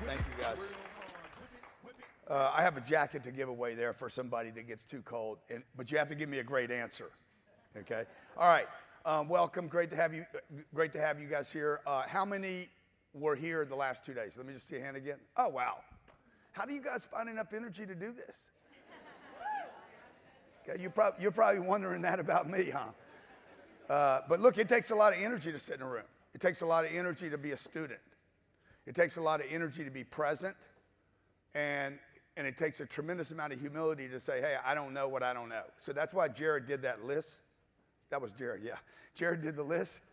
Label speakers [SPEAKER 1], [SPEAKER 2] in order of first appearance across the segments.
[SPEAKER 1] Thank you, guys. I have a jacket to give away there for somebody that gets too cold, but you have to give me a great answer. Okay. All right. Welcome. Great to have you. Great to have you guys here. How many were here the last 2 days? Let me just see a hand again. Oh, wow. How do you guys find enough energy to do this? Okay, you're probably wondering that about me, huh? But look, it takes a lot of energy to sit in a room. It takes a lot of energy to be a student. It takes a lot of energy to be present, and it takes a tremendous amount of humility to say, hey, I don't know what I don't know. So that's why Jared did that list. That was Jared, yeah. Jared did the list.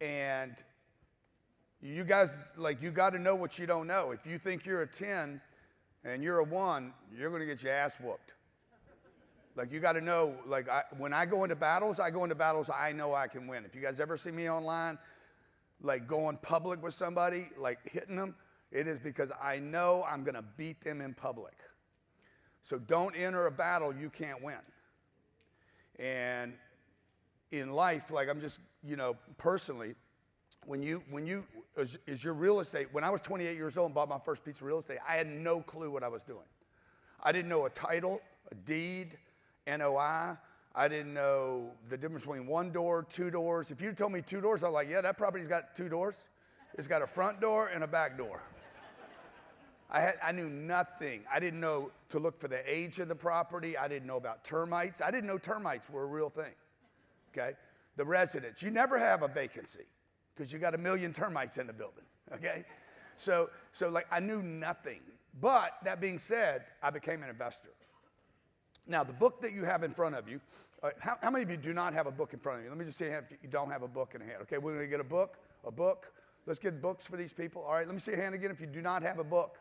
[SPEAKER 1] And you guys, you got to know what you don't know. If you think you're a 10 and you're a 1, you're going to get your ass whooped. You got to know, when I go into battles I know I can win. If you guys ever see me online, going public with somebody, hitting them, it is because I know I'm going to beat them in public. So don't enter a battle you can't win. And in life, I'm just, personally, when you, is your real estate, when I was 28 years old and bought my first piece of real estate, I had no clue what I was doing. I didn't know a title, a deed, NOI. I didn't know the difference between 1 door, 2 doors. If you told me 2 doors, I was like, yeah, that property's got 2 doors. It's got a front door and a back door. I knew nothing. I didn't know to look for the age of the property. I didn't know about termites. I didn't know termites were a real thing, okay? The residents, you never have a vacancy because you got 1 million termites in the building, okay? So I knew nothing. But that being said, I became an investor. Now, the book that you have in front of you, how many of you do not have a book in front of you? Let me just see if you don't have a book in hand. Okay, we're going to get a book. Let's get books for these people. All right, let me see a hand again if you do not have a book.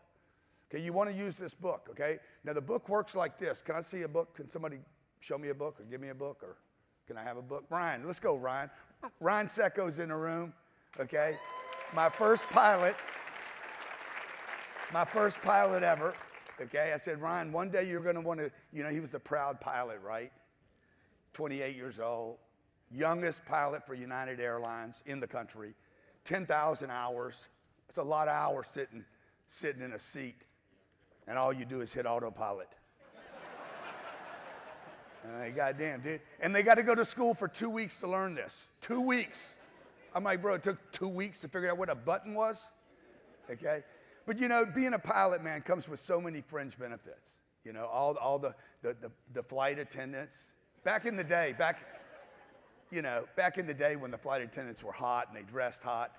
[SPEAKER 1] Okay, you want to use this book, okay? Now, the book works like this. Can I see a book? Can somebody show me a book or give me a book? Or can I have a book? Ryan, let's go, Ryan. Ryan Secco's in the room, okay? My first pilot ever. Okay, I said, Ryan, one day you're going to want to, he was a proud pilot, right? 28 years old, youngest pilot for United Airlines in the country, 10,000 hours. It's a lot of hours sitting in a seat, and all you do is hit autopilot. Goddamn, dude. And they got to go to school for 2 weeks to learn this. 2 weeks. I'm like, bro, it took 2 weeks to figure out what a button was? Okay? But being a pilot, man, comes with so many fringe benefits. All the flight attendants. Back in the day when the flight attendants were hot and they dressed hot.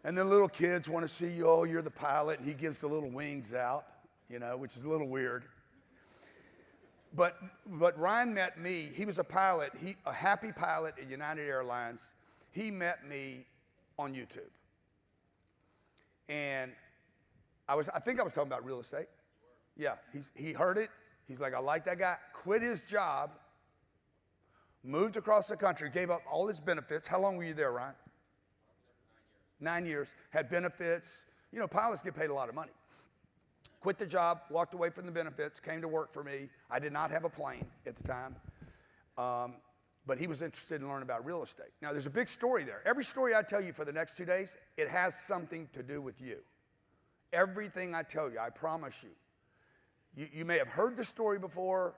[SPEAKER 1] And the little kids want to see you, oh, you're the pilot, and he gives the little wings out, which is a little weird. But Ryan met me. He was a pilot, a happy pilot at United Airlines. He met me on YouTube. And I think I was talking about real estate. Yeah, he heard it. He's like, I like that guy. Quit his job, moved across the country, gave up all his benefits. How long were you there, Ryan? 9 years. Had benefits. Pilots get paid a lot of money. Quit the job, walked away from the benefits, came to work for me. I did not have a plane at the time. But he was interested in learning about real estate. Now, there's a big story there. Every story I tell you for the next 2 days, it has something to do with you. Everything I tell you, I promise you. You may have heard the story before.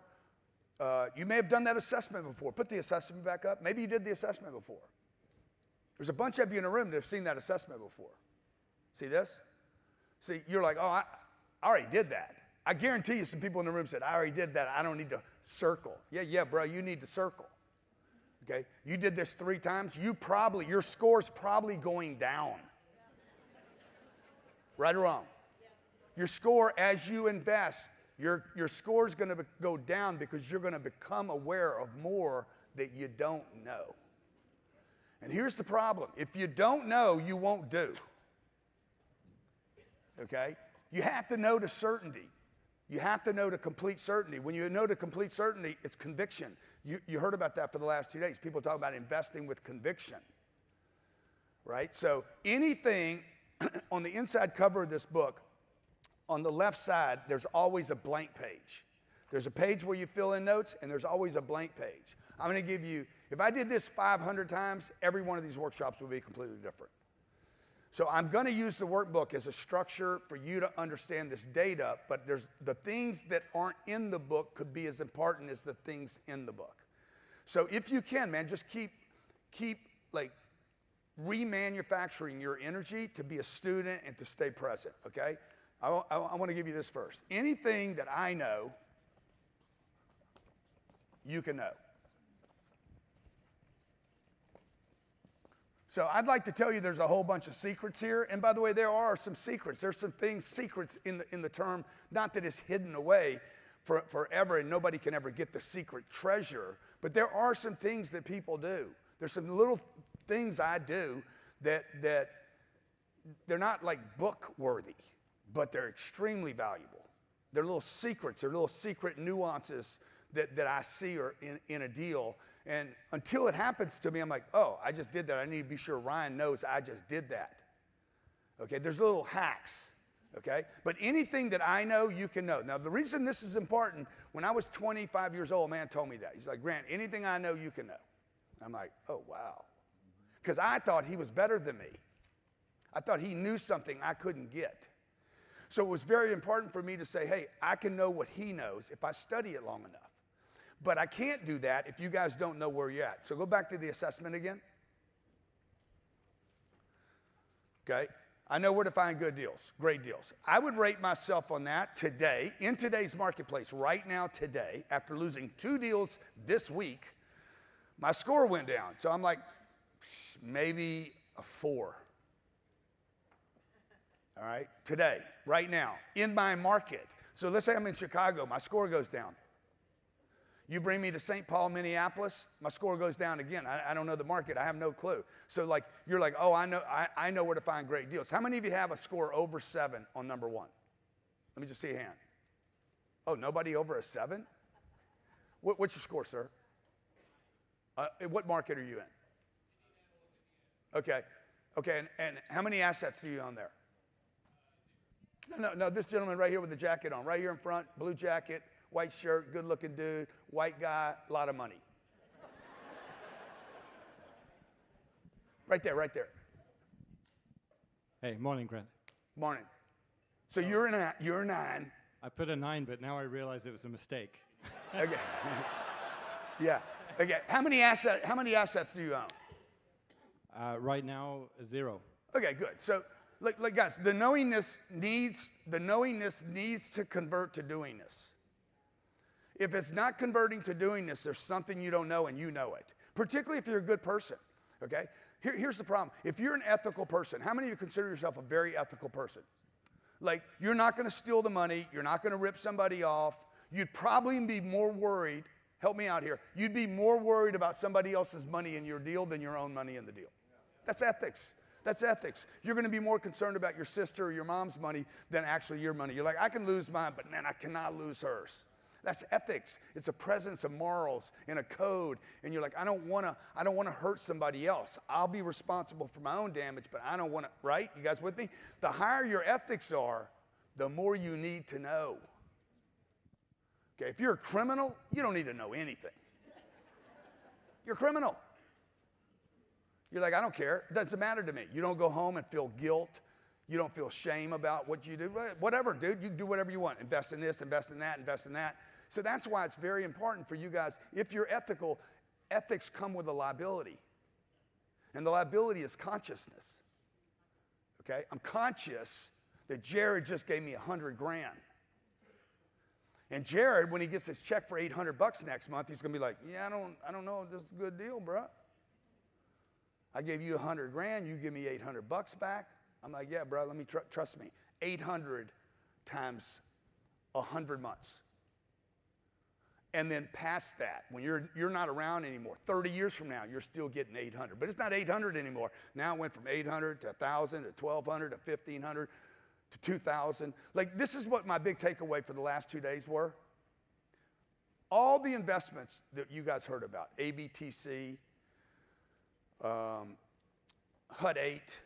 [SPEAKER 1] You may have done that assessment before. Put the assessment back up. Maybe you did the assessment before. There's a bunch of you in the room that have seen that assessment before. See this? See, you're like, oh, I already did that. I guarantee you some people in the room said, I already did that. I don't need to circle. Yeah, bro, you need to circle. Okay, you did this 3 times. Your score's probably going down. Right or wrong? Your score, as you invest, your score is going to go down because you're going to become aware of more that you don't know. And here's the problem. If you don't know, you won't do. Okay? You have to know to certainty. You have to know to complete certainty. When you know to complete certainty, it's conviction. You heard about that for the last 2 days. People talk about investing with conviction, right? So anything on the inside cover of this book, on the left side, there's always a blank page. There's a page where you fill in notes, and there's always a blank page. I'm going to give you, if I did this 500 times, every one of these workshops would be completely different. So I'm going to use the workbook as a structure for you to understand this data, but there's the things that aren't in the book could be as important as the things in the book. So if you can, man, just keep like remanufacturing your energy to be a student and to stay present, okay? I want to give you this first. Anything that I know, you can know. So I'd like to tell you there's a whole bunch of secrets here. And by the way, there are some secrets. There's some things, secrets in the term, not that it's hidden away forever and nobody can ever get the secret treasure, but there are some things that people do. There's some little things I do that they're not like book worthy, but they're extremely valuable. They're little secrets, they're little secret nuances that I see or in a deal. And until it happens to me, I'm like, oh, I just did that. I need to be sure Ryan knows I just did that. Okay, there's little hacks, okay? But anything that I know, you can know. Now, the reason this is important, when I was 25 years old, a man told me that. He's like, Grant, anything I know, you can know. I'm like, oh, wow. Because I thought he was better than me. I thought he knew something I couldn't get. So it was very important for me to say, hey, I can know what he knows if I study it long enough. But I can't do that if you guys don't know where you're at. So go back to the assessment again. Okay. I know where to find good deals, great deals. I would rate myself on that today, in today's marketplace, right now, today, after losing 2 deals this week, my score went down. So I'm like, maybe a 4. All right, today, right now, in my market. So let's say I'm in Chicago, my score goes down. You bring me to St. Paul, Minneapolis, my score goes down again. I don't know the market. I have no clue. So like, you're like, oh, I know where to find great deals. How many of you have a score over 7 on number 1? Let me just see a hand. Oh, nobody over a 7? What's your score, sir? What market are you in? Okay. Okay, and how many assets do you own there? No, this gentleman right here with the jacket on, right here in front, blue jacket, white shirt, good-looking dude, white guy, a lot of money. Right there, right there.
[SPEAKER 2] Hey, morning, Grant.
[SPEAKER 1] Morning. So you're a 9.
[SPEAKER 2] I put a 9, but now I realize it was a mistake.
[SPEAKER 1] Okay. Yeah. Okay. How many assets do you own?
[SPEAKER 2] Right now, 0.
[SPEAKER 1] Okay, good. So, like guys, the knowingness needs to convert to doingness. If it's not converting to doingness, there's something you don't know and you know it. Particularly if you're a good person, okay? Here's the problem. If you're an ethical person, how many of you consider yourself a very ethical person? Like, you're not going to steal the money. You're not going to rip somebody off. You'd probably be more worried, help me out here, you'd be more worried about somebody else's money in your deal than your own money in the deal. That's ethics. That's ethics. You're going to be more concerned about your sister or your mom's money than actually your money. You're like, I can lose mine, but man, I cannot lose hers. That's ethics. It's a presence of morals and a code. And you're like, I don't want to hurt somebody else. I'll be responsible for my own damage, but I don't want to, right? You guys with me? The higher your ethics are, the more you need to know. Okay, if you're a criminal, you don't need to know anything. You're a criminal. You're like, I don't care. It doesn't matter to me. You don't go home and feel guilt. You don't feel shame about what you do. Whatever, dude. You can do whatever you want. Invest in this, invest in that, invest in that. So that's why it's very important for you guys. If you're ethical, ethics come with a liability. And the liability is consciousness. Okay? I'm conscious that Jared just gave me $100,000. And Jared, when he gets his check for $800 next month, he's going to be like, yeah, I don't know if this is a good deal, bro. I gave you $100,000, you give me $800 back. I'm like, yeah, bro, let me trust me. 800 times 100 months. And then past that, when you're not around anymore, 30 years from now, you're still getting 800. But it's not 800 anymore. Now it went from 800 to 1,000 to 1,200 to 1,500 to 2,000. Like, this is what my big takeaway for the last 2 days were. All the investments that you guys heard about, ABTC, HUD 8,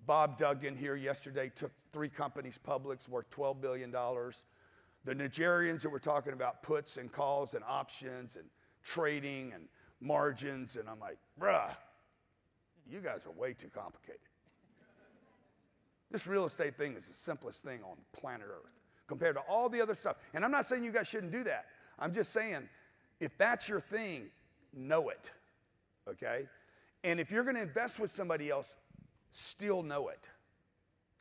[SPEAKER 1] Bob Duggan here yesterday took 3 companies public, worth $12 billion. The Nigerians that were talking about puts and calls and options and trading and margins. And I'm like, bruh, you guys are way too complicated. This real estate thing is the simplest thing on planet Earth compared to all the other stuff. And I'm not saying you guys shouldn't do that. I'm just saying, if that's your thing, know it, okay? And if you're going to invest with somebody else, still know it.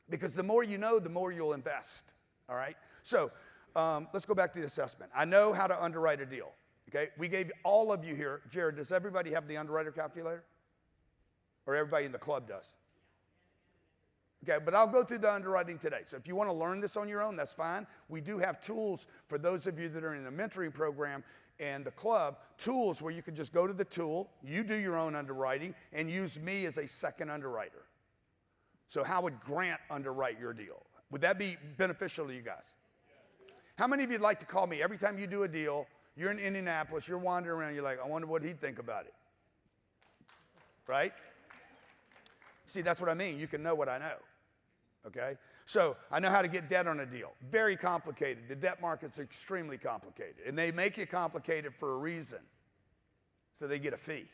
[SPEAKER 1] Because the more you know, the more you'll invest, all right? So let's go back to the assessment. I know how to underwrite a deal, okay? We gave all of you here. Jared, does everybody have the underwriter calculator? Or everybody in the club does? Okay, but I'll go through the underwriting today. So if you want to learn this on your own, that's fine. We do have tools for those of you that are in the mentoring program and the club, tools where you can just go to the tool, you do your own underwriting, and use me as a second underwriter. So how would Grant underwrite your deal? Would that be beneficial to you guys? How many of you'd like to call me every time you do a deal, you're in Indianapolis, you're wandering around, you're like, I wonder what he'd think about it, right? See, that's what I mean. You can know what I know, okay? So I know how to get debt on a deal. Very complicated. The debt market's extremely complicated. And they make it complicated for a reason. So they get a fee.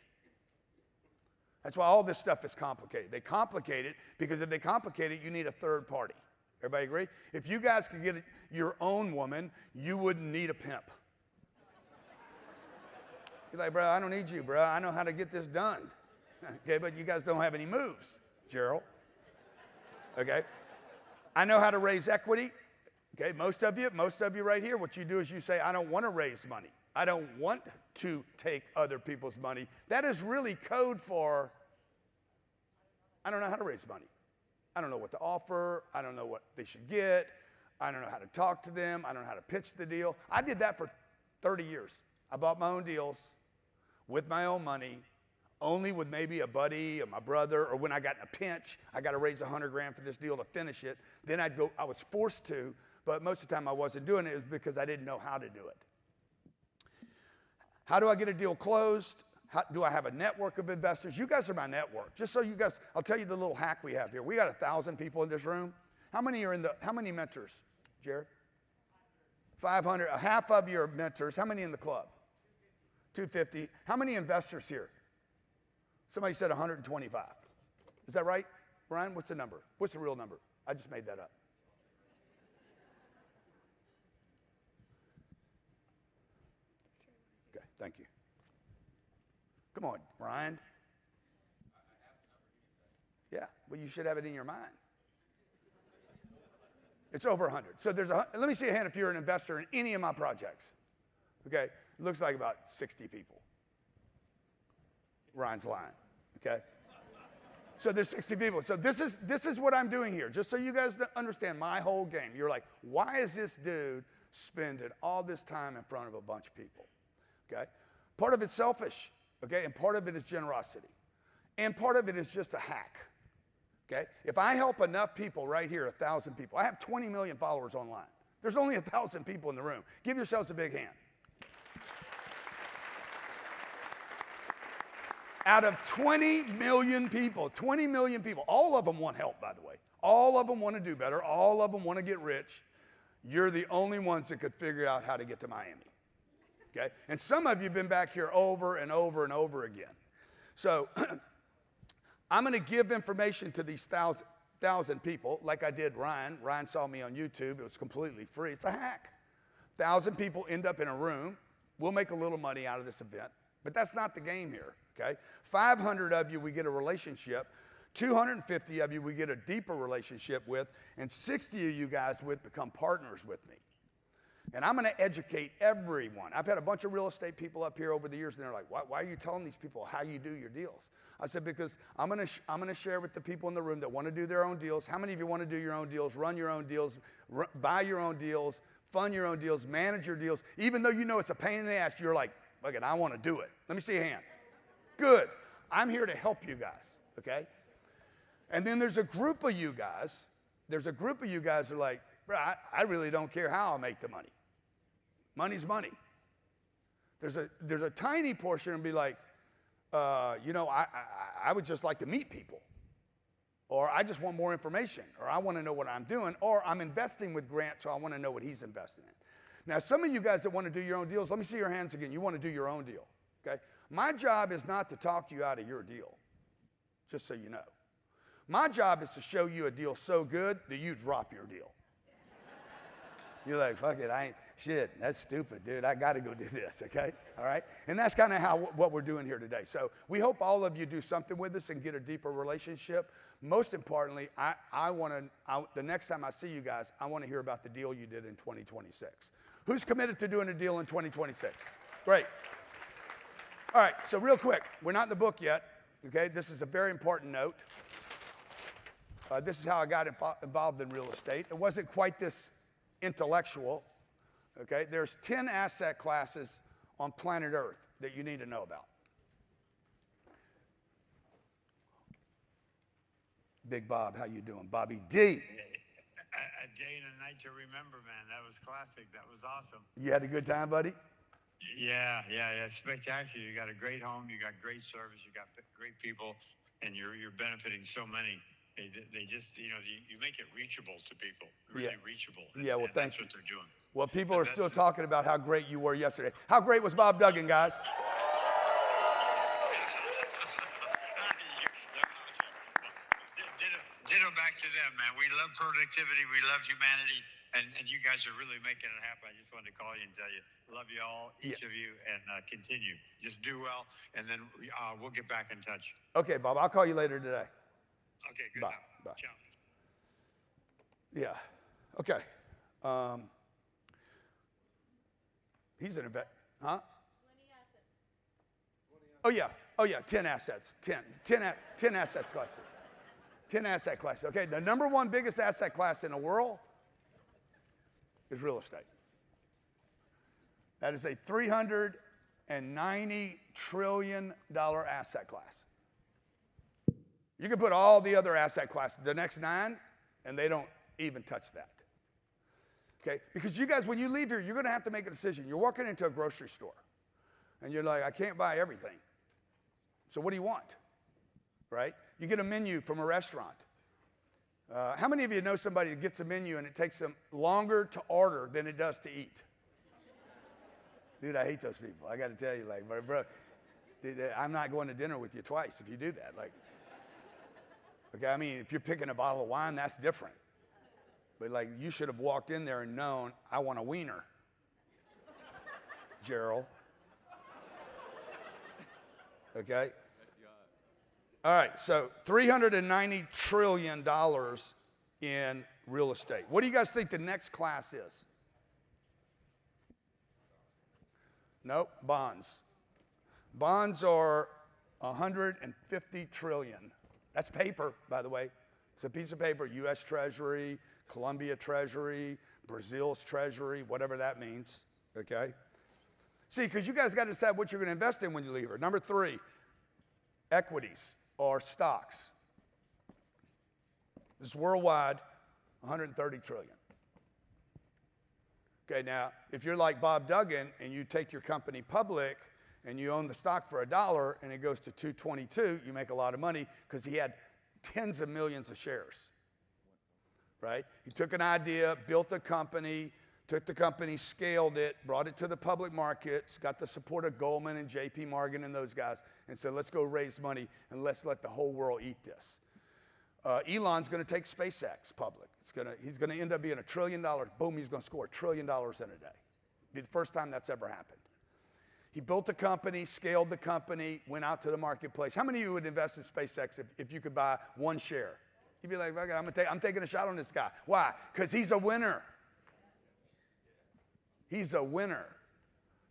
[SPEAKER 1] That's why all this stuff is complicated. They complicate it because if they complicate it, you need a third party. Everybody agree? If you guys could get your own woman, you wouldn't need a pimp. You're like, bro, I don't need you, bro. I know how to get this done. Okay, but you guys don't have any moves, Gerald. Okay? I know how to raise equity. Okay, most of you right here, what you do is you say, I don't want to raise money. I don't want to take other people's money. That is really code for, I don't know how to raise money. I don't know what to offer. I don't know what they should get. I don't know how to talk to them. I don't know how to pitch the deal. I did that for 30 years. I bought my own deals with my own money, only with maybe a buddy or my brother, or when I got in a pinch, I got to raise $100,000 for this deal to finish it. Then I'd go, I was forced to, but most of the time I wasn't doing it. It was because I didn't know how to do it. How do I get a deal closed? How, do I have a network of investors? You guys are my network. Just so you guys, I'll tell you the little hack we have here. We got 1,000 people in this room. How many are how many mentors, Jared? 500. Half of you are mentors. How many in the club? 250. How many investors here? Somebody said 125. Is that right? Ryan, what's the number? What's the real number? I just made that up. Okay, thank you. Come on, Ryan. Yeah, well, you should have it in your mind. It's over 100. So let me see a hand if you're an investor in any of my projects. Okay, it looks like about 60 people. Ryan's lying, okay? So there's 60 people. So this is what I'm doing here, just so you guys understand my whole game. You're like, why is this dude spending all this time in front of a bunch of people, okay? Part of it's selfish, okay, and part of it is generosity. And part of it is just a hack, okay? If I help enough people right here, 1,000 people, I have 20 million followers online. There's only 1,000 people in the room. Give yourselves a big hand. Out of 20 million people, all of them want help, by the way. All of them want to do better. All of them want to get rich. You're the only ones that could figure out how to get to Miami, okay? And some of you have been back here over and over and over again. So I'm going to give information to these 1,000 people like I did Ryan. Ryan saw me on YouTube. It was completely free. It's a hack. 1,000 people end up in a room. We'll make a little money out of this event, but that's not the game here. Okay, 500 of you we get a relationship, 250 of you we get a deeper relationship with, and 60 of you guys would become partners with me. And I'm going to educate everyone. I've had a bunch of real estate people up here over the years, and they're like, why are you telling these people how you do your deals? I said, because I'm going to share with the people in the room that want to do their own deals. How many of you want to do your own deals, run your own deals, buy your own deals, fund your own deals, manage your deals? Even though you know it's a pain in the ass, you're like, look, I want to do it. Let me see a hand. Good. I'm here to help you guys, okay? And then there's a group of you guys who are like, bro, I really don't care how I'll make the money. Money's money. There's a tiny portion and be like, I would just like to meet people. Or I just want more information. Or I want to know what I'm doing. Or I'm investing with Grant, so I want to know what he's investing in. Now, some of you guys that want to do your own deals, let me see your hands again. You want to do your own deal, okay? My job is not to talk you out of your deal, just so you know. My job is to show you a deal so good that you drop your deal. You're like, fuck it, shit, that's stupid, dude. I got to go do this, okay? All right? And that's kind of what we're doing here today. So we hope all of you do something with us and get a deeper relationship. Most importantly, the next time I see you guys, I want to hear about the deal you did in 2026. Who's committed to doing a deal in 2026? Great. All right, so real quick, we're not in the book yet, okay? This is a very important note. This is how I got involved in real estate. It wasn't quite this intellectual, okay? There's 10 asset classes on planet Earth that you need to know about. Big Bob, how you doing? Bobby D.
[SPEAKER 3] A day and a night to remember, man. That was classic. That was awesome.
[SPEAKER 1] You had a good time, buddy?
[SPEAKER 3] Yeah. Spectacular. You got a great home. You got great service. You got great people, and you're benefiting so many. They just, you make it reachable to people, really reachable.
[SPEAKER 1] Yeah, well, thank you.
[SPEAKER 3] That's what they're doing.
[SPEAKER 1] Well, people are still talking about how great you were yesterday. How great was Bob Duggan, guys?
[SPEAKER 3] Ditto back to them, man. We love productivity. We love humanity. And you guys are really making it happen. I just wanted to call you and tell you, love you all, each of you, and continue. Just do well, and then we'll get back in touch.
[SPEAKER 1] Okay, Bob, I'll call you later today.
[SPEAKER 3] Okay, good.
[SPEAKER 1] Bye.
[SPEAKER 3] Now.
[SPEAKER 1] Bye.
[SPEAKER 3] Ciao.
[SPEAKER 1] Yeah. Okay. He's an event. Huh? 20 assets. Oh, yeah. 10 assets. 10 asset classes. 10 asset classes. Okay, the number one biggest asset class in the world is real estate. That is a $390 trillion asset class. You can put all the other asset classes, the next 9, and they don't even touch that. Okay? Because you guys, when you leave here, you're going to have to make a decision. You're walking into a grocery store, and you're like, I can't buy everything. So what do you want? Right? You get a menu from a restaurant. How many of you know somebody that gets a menu and it takes them longer to order than it does to eat? Dude, I hate those people. I got to tell you, like, bro, dude, I'm not going to dinner with you twice if you do that. Like, okay, I mean, if you're picking a bottle of wine, that's different. But, like, you should have walked in there and known, I want a wiener, Gerald. Okay? All right, so $390 trillion in real estate. What do you guys think the next class is? Nope, bonds. Bonds are $150 trillion. That's paper, by the way. It's a piece of paper, U.S. Treasury, Colombia Treasury, Brazil's Treasury, whatever that means, okay? See, because you guys got to decide what you're going to invest in when you leave here. Number 3, equities or stocks. This is worldwide, $130 trillion. Okay, now, if you're like Bob Duggan and you take your company public and you own the stock for $1 and it goes to $222, you make a lot of money because he had tens of millions of shares, right? He took an idea, built a company, took the company, scaled it, brought it to the public markets, got the support of Goldman and JP Morgan and those guys, and said, let's go raise money and let's let the whole world eat this. Elon's going to take SpaceX public. He's going to end up being $1 trillion. Boom, he's going to score $1 trillion in a day. Be the first time that's ever happened. He built a company, scaled the company, went out to the marketplace. How many of you would invest in SpaceX if you could buy one share? You'd be like, okay, I'm taking a shot on this guy. Why? Because he's a winner. He's a winner.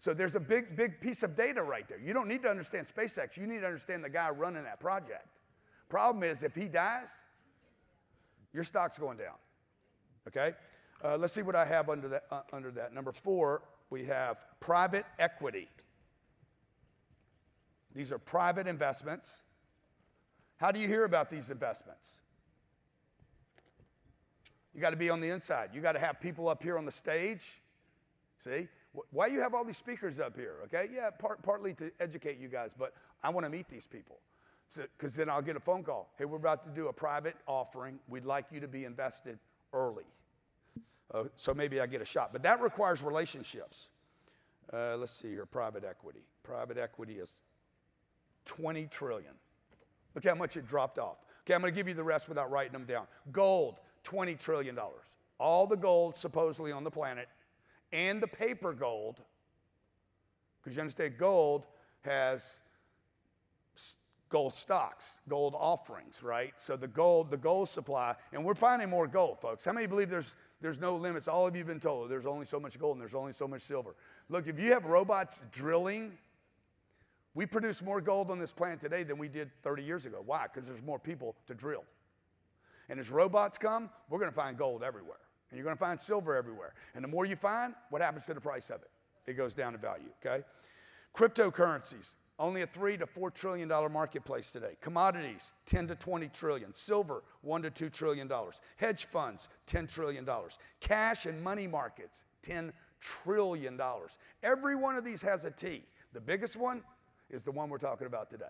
[SPEAKER 1] So there's a big piece of data right there. You don't need to understand SpaceX. You need to understand the guy running that project. Problem is, if he dies, your stock's going down. Okay? Let's see what I have under that. Number 4, we have private equity. These are private investments. How do you hear about these investments? You got to be on the inside. You got to have people up here on the stage. See? Why you have all these speakers up here, okay? Yeah, partly to educate you guys, but I want to meet these people. Because then I'll get a phone call. Hey, we're about to do a private offering. We'd like you to be invested early. So maybe I get a shot. But that requires relationships. Let's see here, private equity. Private equity is $20 trillion. Look how much it dropped off. Okay, I'm going to give you the rest without writing them down. Gold, $20 trillion. All the gold supposedly on the planet and the paper gold, because you understand gold has gold stocks, gold offerings, right? So the gold supply, and we're finding more gold, folks. How many believe there's no limits? All of you have been told there's only so much gold and there's only so much silver. Look, if you have robots drilling, we produce more gold on this planet today than we did 30 years ago. Why? Because there's more people to drill. And as robots come, we're going to find gold everywhere. And you're going to find silver everywhere. And the more you find, what happens to the price of it? It goes down in value, okay? Cryptocurrencies, only a $3 to $4 trillion marketplace today. Commodities, 10 to 20 trillion. Silver, $1 to $2 trillion. Hedge funds, $10 trillion. Cash and money markets, $10 trillion. Every one of these has a T. The biggest one is the one we're talking about today,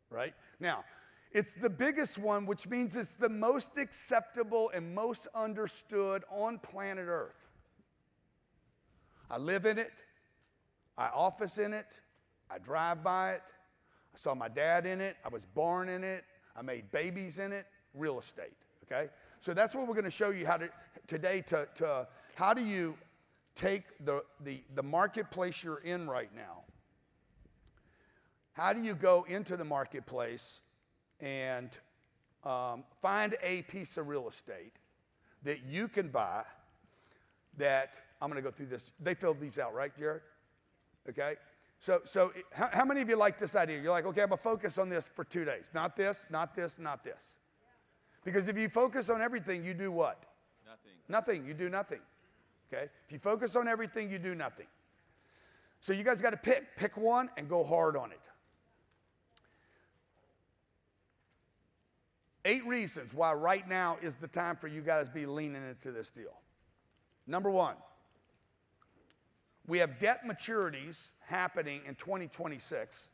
[SPEAKER 1] right? Now, it's the biggest one, which means it's the most acceptable and most understood on planet Earth. I live in it. I office in it. I drive by it. I saw my dad in it. I was born in it. I made babies in it. Real estate, okay? So that's what we're going to show you how to today how do you take the marketplace you're in right now. How do you go into the marketplace and find a piece of real estate that you can buy that, I'm going to go through this. They filled these out, right, Jared? Okay? So how many of you like this idea? You're like, okay, I'm going to focus on this for 2 days. Not this, not this, not this. Because if you focus on everything, you do what?
[SPEAKER 4] Nothing.
[SPEAKER 1] Nothing. You do nothing. Okay? If you focus on everything, you do nothing. So you guys got to pick one and go hard on it. 8 reasons why right now is the time for you guys to be leaning into this deal. Number 1, we have debt maturities happening in 2026.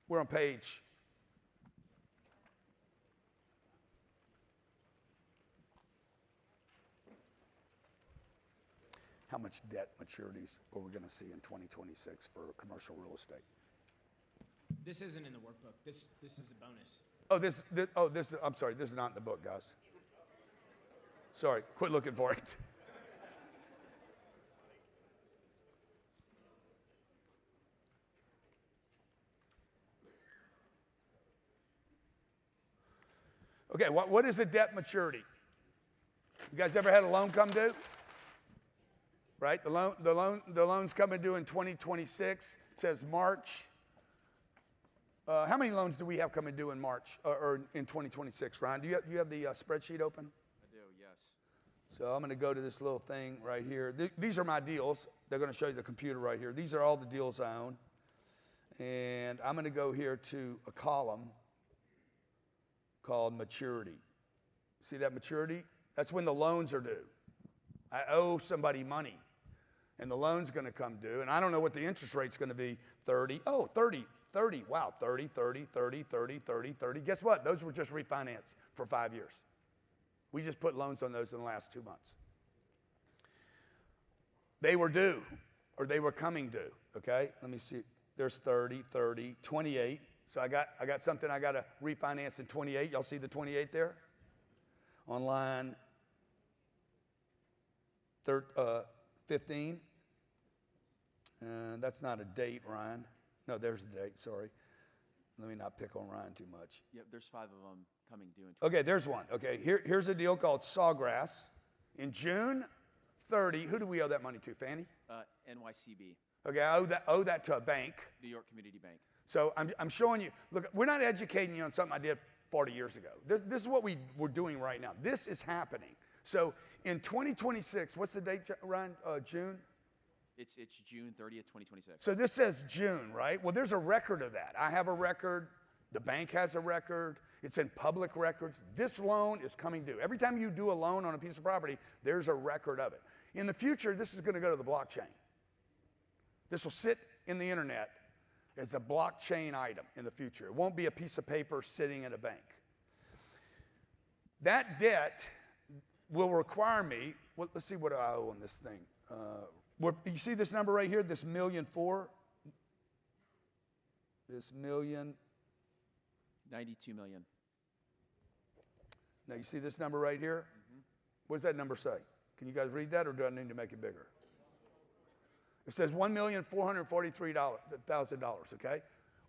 [SPEAKER 1] We're on page. How much debt maturities are we going to see in 2026 for commercial real estate?
[SPEAKER 5] This isn't in the workbook. This is a bonus.
[SPEAKER 1] I'm sorry, this is not in the book, guys. Sorry, quit looking for it. Okay, what is a debt maturity? You guys ever had a loan come due? Right, the loan's coming due in 2026. It says March. How many loans do we have coming due in March or in 2026, Ryan? Do you have the spreadsheet open?
[SPEAKER 4] I do, yes.
[SPEAKER 1] So I'm going to go to this little thing right here. These are my deals. They're going to show you the computer right here. These are all the deals I own. And I'm going to go here to a column called maturity. See that maturity? That's when the loans are due. I owe somebody money, and the loan's going to come due, and I don't know what the interest rate's going to be. 30. Oh, 30. 30, wow, 30, 30, 30, 30, 30, 30. Guess what? Those were just refinanced for 5 years. We just put loans on those in the last 2 months. They were due, or they were coming due, okay? Let me see. There's 30, 30, 28. So I got something I got to refinance in 28. Y'all see the 28 there? On line 15. That's not a date, Ryan. No, there's the date, sorry. Let me not pick on Ryan too much.
[SPEAKER 4] Yep, there's 5 of them coming due in
[SPEAKER 1] Okay, there's one. Okay, here's a deal called Sawgrass. In June 30, who do we owe that money to, Fannie?
[SPEAKER 4] NYCB.
[SPEAKER 1] Okay, I owe that to a bank.
[SPEAKER 4] New York Community Bank.
[SPEAKER 1] So I'm showing you, look, we're not educating you on something I did 40 years ago. This is what we're doing right now. This is happening. So in 2026, what's the date, Ryan? June?
[SPEAKER 4] It's June 30th, 2026.
[SPEAKER 1] So this says June, right? Well, there's a record of that. I have a record. The bank has a record. It's in public records. This loan is coming due. Every time you do a loan on a piece of property, there's a record of it. In the future, this is going to go to the blockchain. This will sit in the internet as a blockchain item in the future. It won't be a piece of paper sitting in a bank. That debt will require me, well, let's see what I owe on this thing. You see this number right here, this $1,000,004? This $1,000,000.
[SPEAKER 4] 92 million.
[SPEAKER 1] Now you see this number right here? What does that number say? Can you guys read that, or do I need to make it bigger? It says $1,443,000, okay?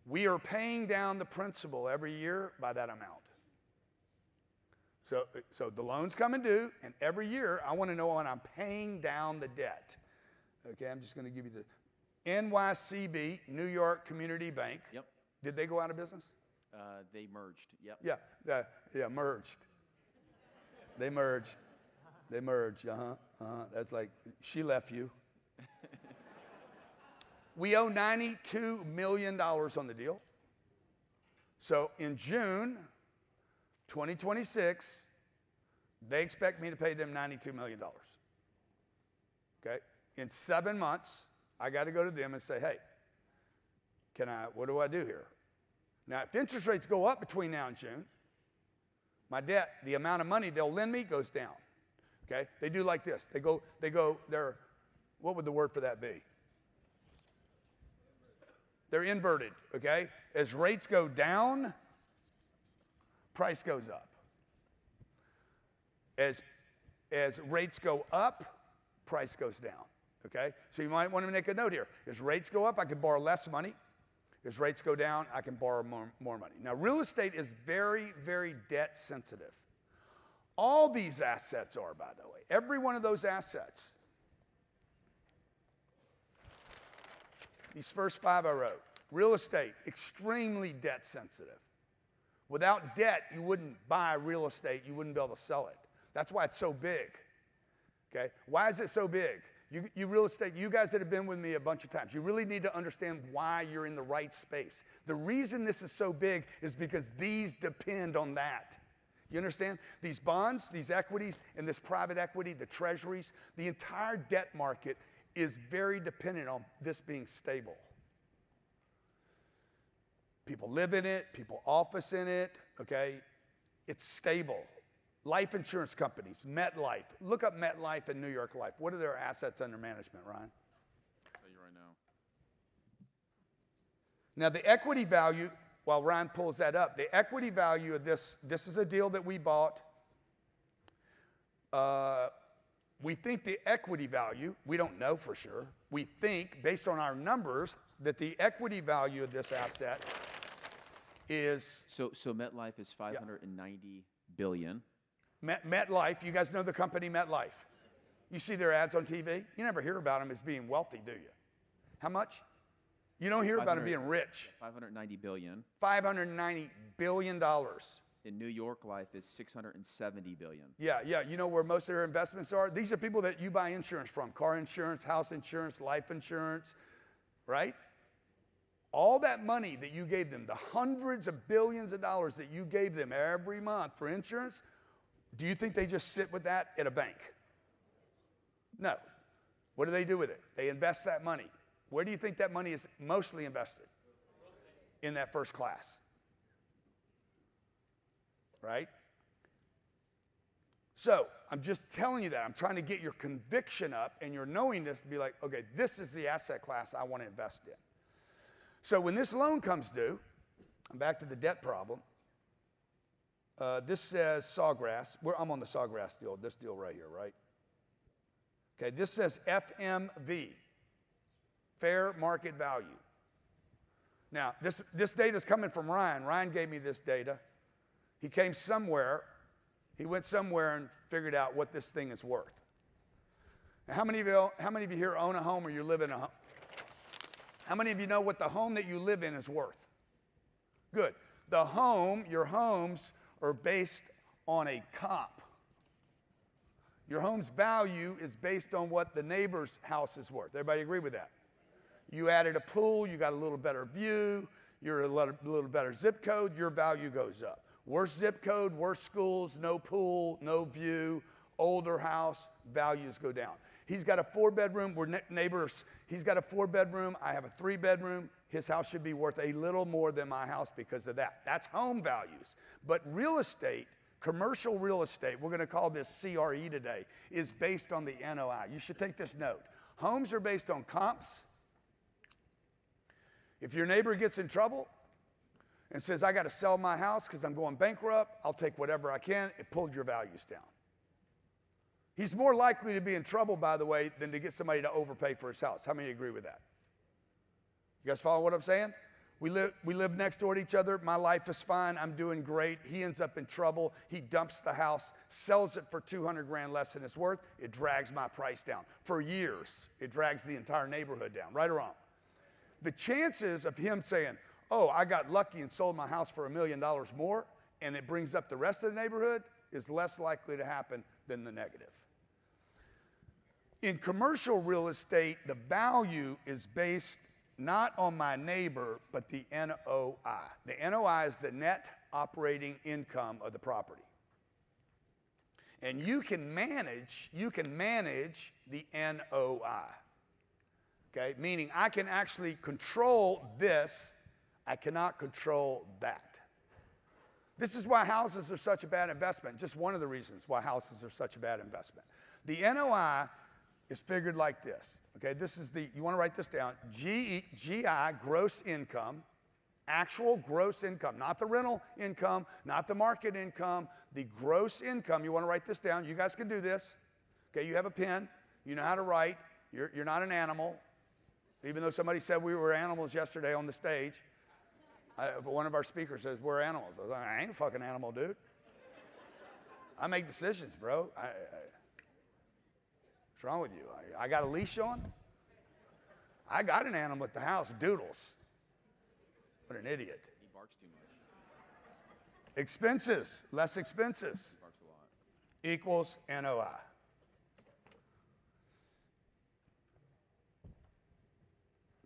[SPEAKER 1] We are paying down the principal every year by that amount. So the loan's coming due, and every year I want to know when I'm paying down the debt. Okay, I'm just going to give you the NYCB, New York Community Bank.
[SPEAKER 4] Yep.
[SPEAKER 1] Did they go out of business?
[SPEAKER 4] They merged. Yep.
[SPEAKER 1] Yeah, merged. They merged. They merged. That's like she left you. We owe $92 million on the deal. So in June 2026, they expect me to pay them $92 million. Okay? In 7 months, I got to go to them and say, hey, what do I do here? Now, if interest rates go up between now and June, my debt, the amount of money they'll lend me goes down. Okay? They do like this. They're, what would the word for that be? They're inverted, okay? As rates go down, price goes up. As rates go up, price goes down, okay? So you might want to make a note here. As rates go up, I can borrow less money. As rates go down, I can borrow more money. Now, real estate is very, very debt sensitive. All these assets are, by the way. Every one of those assets. These first 5 I wrote. Real estate, extremely debt sensitive. Without debt, you wouldn't buy real estate. You wouldn't be able to sell it. That's why it's so big. Okay? Why is it so big? You real estate, you guys that have been with me a bunch of times, you really need to understand why you're in the right space. The reason this is so big is because these depend on that. You understand? These bonds, these equities, and this private equity, the treasuries, the entire debt market is very dependent on this being stable. People live in it, people office in it, okay? It's stable. Life insurance companies, MetLife. Look up MetLife and New York Life. What are their assets under management, Ryan?
[SPEAKER 4] I'll tell you right now.
[SPEAKER 1] Now, the equity value, while Ryan pulls that up, the equity value of this is a deal that we bought. We think the equity value, we don't know for sure. We think, based on our numbers, that the equity value of this asset is...
[SPEAKER 4] So MetLife is 590 billion.
[SPEAKER 1] MetLife, you guys know the company MetLife. You see their ads on TV. You never hear about them as being wealthy, do you? How much? You don't hear about them being rich.
[SPEAKER 4] 590 billion.
[SPEAKER 1] $590 billion.
[SPEAKER 4] In New York Life is 670 billion.
[SPEAKER 1] Yeah. You know where most of their investments are? These are people that you buy insurance from. Car insurance, house insurance, life insurance, right? All that money that you gave them, the hundreds of billions of dollars that you gave them every month for insurance, do you think they just sit with that at a bank? No. What do they do with it? They invest that money. Where do you think that money is mostly invested? In that first class. Right? So, I'm just telling you that. I'm trying to get your conviction up and your knowingness to be like, okay, this is the asset class I want to invest in. So when this loan comes due, I'm back to the debt problem. This says Sawgrass. I'm on the Sawgrass deal, this deal right here, right? Okay, this says FMV, fair market value. Now, this data is coming from Ryan. Ryan gave me this data. He came somewhere. He went somewhere and figured out what this thing is worth. Now, how many of you here own a home or you live in a home? How many of you know what the home that you live in is worth? Good. Your homes are based on a comp. Your home's value is based on what the neighbor's house is worth. Everybody agree with that? You added a pool, you got a little better view, you're a little better zip code, your value goes up. Worse zip code, worse schools, no pool, no view, older house, values go down. He's got a 4-bedroom, we're neighbors. He's got a 4-bedroom, I have a 3-bedroom. His house should be worth a little more than my house because of that. That's home values. But real estate, commercial real estate, we're going to call this CRE today, is based on the NOI. You should take this note. Homes are based on comps. If your neighbor gets in trouble, and says, I got to sell my house because I'm going bankrupt, I'll take whatever I can, it pulled your values down. He's more likely to be in trouble, by the way, than to get somebody to overpay for his house. How many agree with that? You guys follow what I'm saying? We live next door to each other. My life is fine. I'm doing great. He ends up in trouble. He dumps the house, sells it for 200 grand less than it's worth. It drags my price down. For years, it drags the entire neighborhood down, right or wrong. The chances of him saying, oh, I got lucky and sold my house for $1 million more, and it brings up the rest of the neighborhood, is less likely to happen than the negative. In commercial real estate, the value is based not on my neighbor, but the NOI. The NOI is the net operating income of the property. And you can manage the NOI. Okay, meaning I can actually control this, I cannot control that. This is why houses are such a bad investment. Just one of the reasons why houses are such a bad investment. The NOI is figured like this. Okay, this is you want to write this down. GI, gross income, actual gross income, not the rental income, not the market income, the gross income. You want to write this down. You guys can do this. Okay, you have a pen. You know how to write. You're not an animal. Even though somebody said we were animals yesterday on the stage. One of our speakers says, we're animals. I was like, I ain't a fucking animal, dude. I make decisions, bro. What's wrong with you? I got a leash on? I got an animal at the house, Doodles. What an idiot.
[SPEAKER 4] He barks too much.
[SPEAKER 1] Expenses, less expenses,
[SPEAKER 4] He barks a lot.
[SPEAKER 1] equals NOI.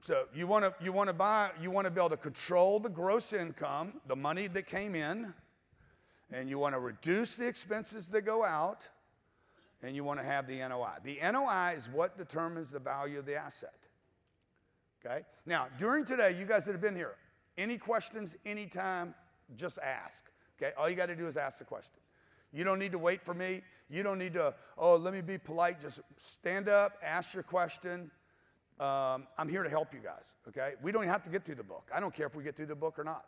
[SPEAKER 1] So you want to be able to control the gross income, the money that came in, and you want to reduce the expenses that go out, and you want to have the NOI. The NOI is what determines the value of the asset. Okay? Now, during today, you guys that have been here, any questions, anytime, just ask. Okay? All you got to do is ask the question. You don't need to wait for me. You don't need to, oh, let me be polite. Just stand up, ask your question. I'm here to help you guys. Okay? We don't have to get through the book. I don't care if we get through the book or not.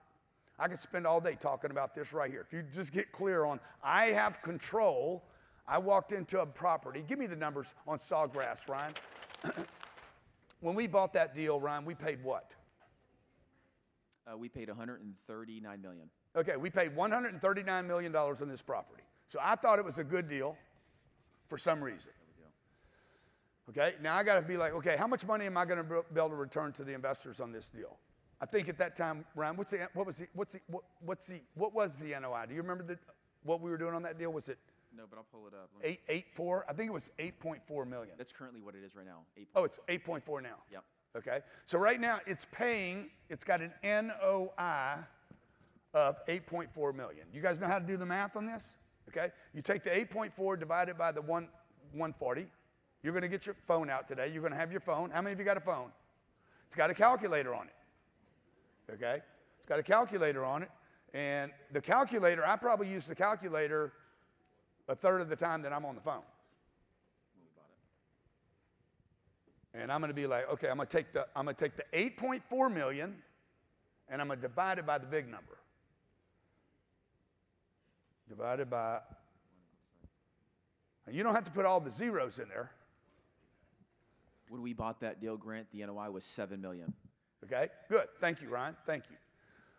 [SPEAKER 1] I could spend all day talking about this right here. If you just get clear on, I have control. I walked into a property. Give me the numbers on Sawgrass, Ryan. When we bought that deal, Ryan, we paid what?
[SPEAKER 4] We paid $139 million.
[SPEAKER 1] Okay, we paid $139 million on this property. So I thought it was a good deal for some reason. Okay, now I got to be like, okay, how much money am I going to be able to return to the investors on this deal? I think at that time, Ryan, what was the NOI? Do you remember what we were doing on that deal? Was it?
[SPEAKER 4] No, but I'll pull it up.
[SPEAKER 1] 8.4? I think it was 8.4 million.
[SPEAKER 4] That's currently what it is right now. 8.
[SPEAKER 1] Oh, it's 8.4 now.
[SPEAKER 4] Yep.
[SPEAKER 1] Okay. So right now it's got an NOI of 8.4 million. You guys know how to do the math on this? Okay. You take the 8.4 divided by the 140. You're going to get your phone out today. You're going to have your phone. How many of you got a phone? It's got a calculator on it. Okay. It's got a calculator on it. And the calculator, I probably use the calculator a third of the time that I'm on the phone. And I'm going to be like, okay, I'm going to take the 8.4 million and I'm going to divide it by the big number. Divided by, and you don't have to put all the zeros in there.
[SPEAKER 4] When we bought that deal, Grant, the NOI was $7 million.
[SPEAKER 1] Okay, good. Thank you, Ryan. Thank you.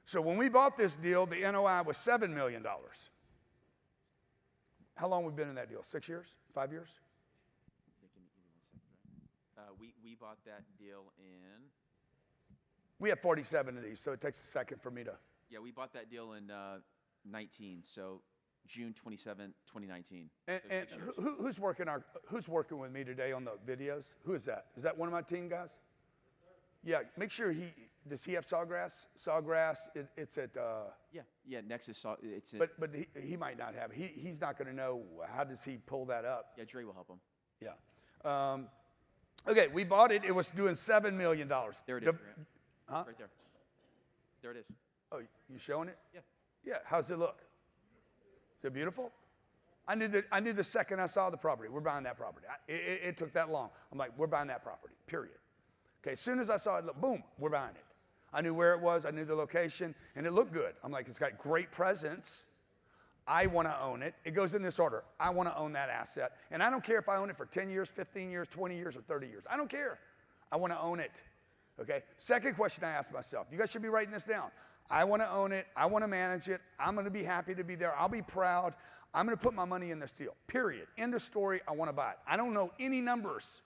[SPEAKER 1] So when we bought this deal, the NOI was $7 million. How long have we been in that deal? 6 years? 5 years?
[SPEAKER 4] We bought that deal in...
[SPEAKER 1] We have 47 of these, so it takes a second for me to...
[SPEAKER 4] Yeah, we bought that deal in 19, so June 27, 2019.
[SPEAKER 1] And who's working with me today on the videos? Who is that? Is that one of my team guys? Yeah, make sure does he have Sawgrass? Sawgrass, it's at...
[SPEAKER 4] Yeah, Nexus Saw, it's at...
[SPEAKER 1] But he might not have it. He's not going to know, how does he pull that up?
[SPEAKER 4] Yeah, Dre will help him.
[SPEAKER 1] Yeah. Okay, we bought it. It was doing $7 million.
[SPEAKER 4] There it is, Grant.
[SPEAKER 1] Huh?
[SPEAKER 4] Right there. There it is.
[SPEAKER 1] Oh, you showing it?
[SPEAKER 4] Yeah.
[SPEAKER 1] Yeah, how's it look? Is it beautiful? I knew the second I saw the property, we're buying that property. It took that long. I'm like, we're buying that property, period. Okay, as soon as I saw it, look, boom, we're buying it. I knew where it was, I knew the location, and it looked good. I'm like, it's got great presence. I want to own it. It goes in this order. I want to own that asset. And I don't care if I own it for 10 years, 15 years, 20 years, or 30 years. I don't care. I want to own it. Okay? Second question I asked myself. You guys should be writing this down. I want to own it. I want to manage it. I'm going to be happy to be there. I'll be proud. I'm going to put my money in this deal. Period. End of story. I want to buy it. I don't know any numbers.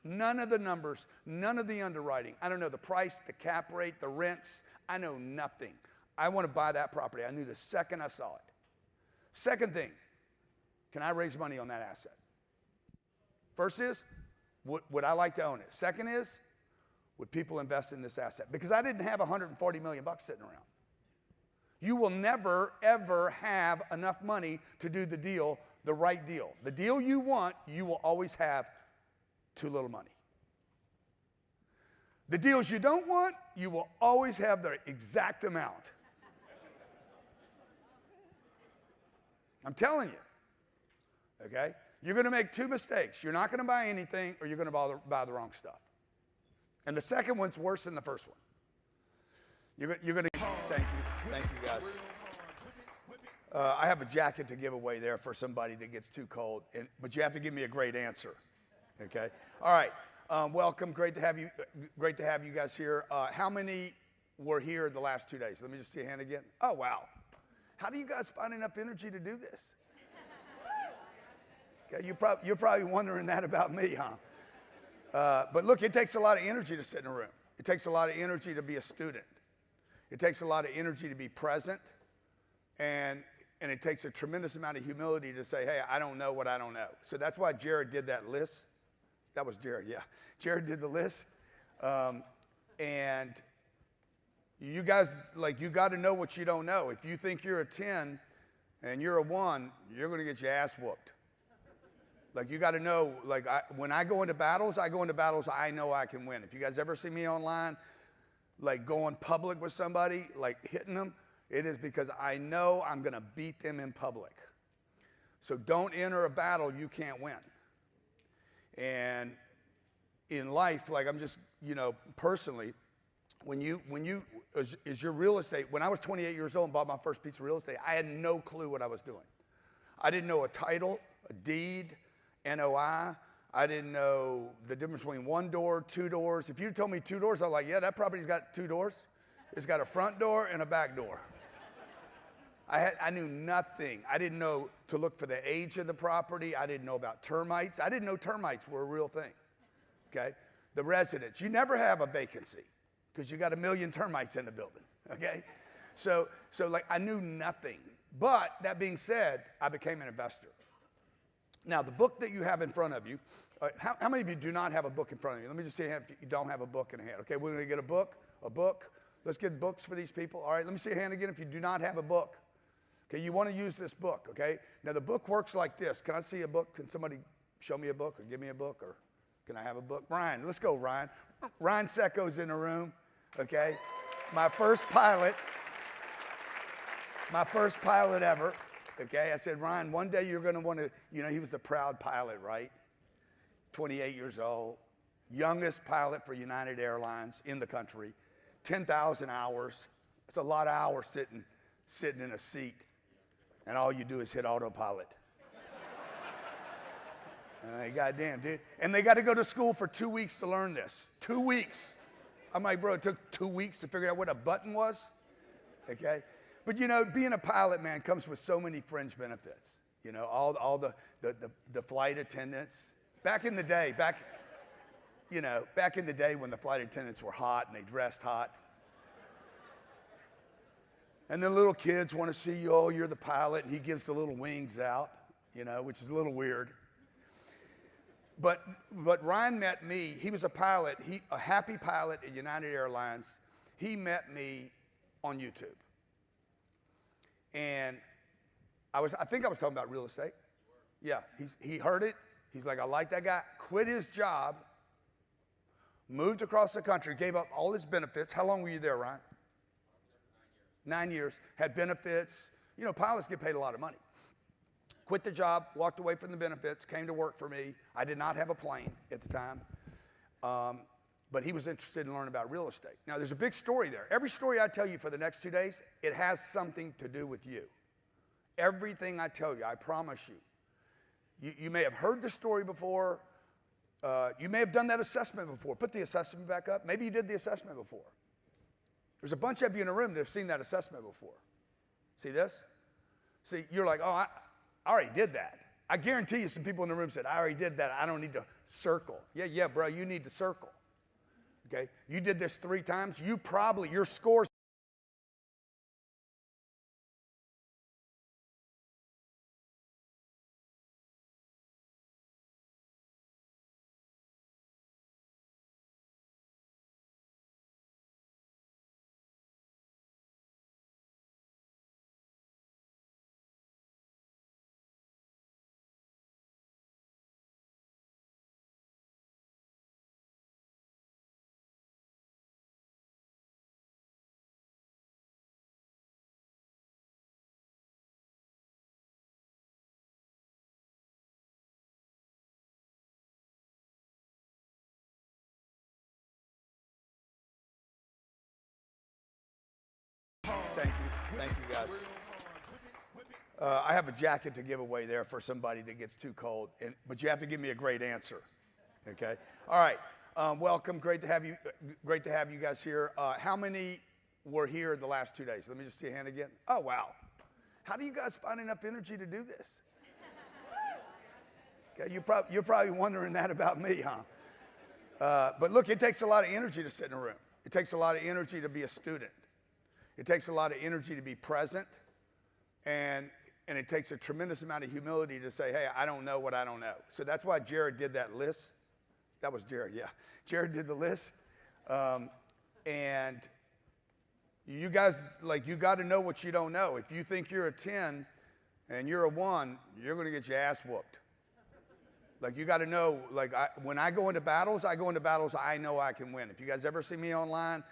[SPEAKER 1] None of the numbers. None of the underwriting. I don't know the price, the cap rate, the rents. I know nothing. I want to buy that property. I knew the second I saw it. Second thing, can I raise money on that asset? First is, would I like to own it? Second is, would people invest in this asset? Because I didn't have $140 million sitting around. You will never, ever have enough money to do the deal, the right deal. The deal you want, you will always have too little money. The deals you don't want, you will always have the exact amount. I'm telling you, okay? You're going to make two mistakes. You're not going to buy anything, or you're going to buy the wrong stuff. And the second one's worse than the first one. You're going to, thank you guys. I have a jacket to give away there for somebody that gets too cold, but you have to give me a great answer, okay? All right, welcome, great to have you guys here. How many were here the last 2 days? Let me just see a hand again. Oh, wow. How do you guys find enough energy to do this? Okay, you're probably wondering that about me, huh? But look, it takes a lot of energy to sit in a room. It takes a lot of energy to be a student. It takes a lot of energy to be present. And it takes a tremendous amount of humility to say, hey, I don't know what I don't know. So that's why Jared did that list. That was Jared, yeah. Jared did the list. And you guys, like, you got to know what you don't know. If you think you're a 10 and you're a 1, you're going to get your ass whooped. Like, you got to know, like, when I go into battles I know I can win. If you guys ever see me online, like, going public with somebody, like, hitting them, it is because I know I'm going to beat them in public. So don't enter a battle you can't win. And in life, like, I'm just, personally, when your real estate, when I was 28 years old and bought my first piece of real estate, I had no clue what I was doing. I didn't know a title, a deed, NOI. I didn't know the difference between 1 door, 2 doors. If you told me 2 doors, I was like, yeah, that property's got 2 doors. It's got a front door and a back door. I knew nothing. I didn't know to look for the age of the property. I didn't know about termites. I didn't know termites were a real thing, okay? The residents, you never have a vacancy because you got 1 million termites in the building, okay? So like, I knew nothing. But that being said, I became an investor. Now, the book that you have in front of you, how many of you do not have a book in front of you? Let me just see if you don't have a book in hand. Okay, we're going to get a book. Let's get books for these people. All right, let me see a hand again if you do not have a book. Okay, you want to use this book, okay? Now, the book works like this. Can I see a book? Can somebody show me a book or give me a book? Or can I have a book? Ryan, let's go, Ryan. Ryan Secco's in the room, okay? My first pilot ever, okay? I said, Ryan, one day you're going to want to, he was a proud pilot, right? 28 years old, youngest pilot for United Airlines in the country, 10,000 hours. It's a lot of hours sitting in a seat, and all you do is hit autopilot. Goddamn, dude. And they got to go to school for 2 weeks to learn this. 2 weeks. I'm like, bro, it took 2 weeks to figure out what a button was, okay? But, being a pilot, man, comes with so many fringe benefits. All the flight attendants. Back in the day when the flight attendants were hot and they dressed hot. And the little kids want to see you, oh, you're the pilot, and he gives the little wings out, which is a little weird. But Ryan met me. He was a pilot, a happy pilot at United Airlines. He met me on YouTube. And I think I was talking about real estate. Yeah, he heard it. He's like, I like that guy. Quit his job, moved across the country, gave up all his benefits. How long were you there, Ryan? 9 years, had benefits. Pilots get paid a lot of money. Quit the job, walked away from the benefits, came to work for me. I did not have a plane at the time. but he was interested in learning about real estate. Now, there's a big story there. Every story I tell you for the next 2 days, it has something to do with you. Everything I tell you, I promise you. You may have heard the story before. You may have done that assessment before. Put the assessment back up. Maybe you did the assessment before. There's a bunch of you in the room that have seen that assessment before. See this? See, you're like, oh, I already did that. I guarantee you some people in the room said, I already did that. I don't need to circle. Yeah, bro, you need to circle. Okay? You did this 3 times. Your scores. Thank you guys. I have a jacket to give away there for somebody that gets too cold, but you have to give me a great answer, okay? All right, welcome, great to have you guys here. How many were here the last 2 days? Let me just see a hand again. Oh, wow. How do you guys find enough energy to do this? Okay, you're probably wondering that about me, huh? But look, it takes a lot of energy to sit in a room. It takes a lot of energy to be a student. It takes a lot of energy to be present, and it takes a tremendous amount of humility to say, hey, I don't know what I don't know. So that's why Jared did that list. That was Jared, yeah. Jared did the list. And you guys, you got to know what you don't know. If you think you're a 10 and you're a 1, you're going to get your ass whooped. You got to know, when I go into battles I know I can win. If you guys ever see me online,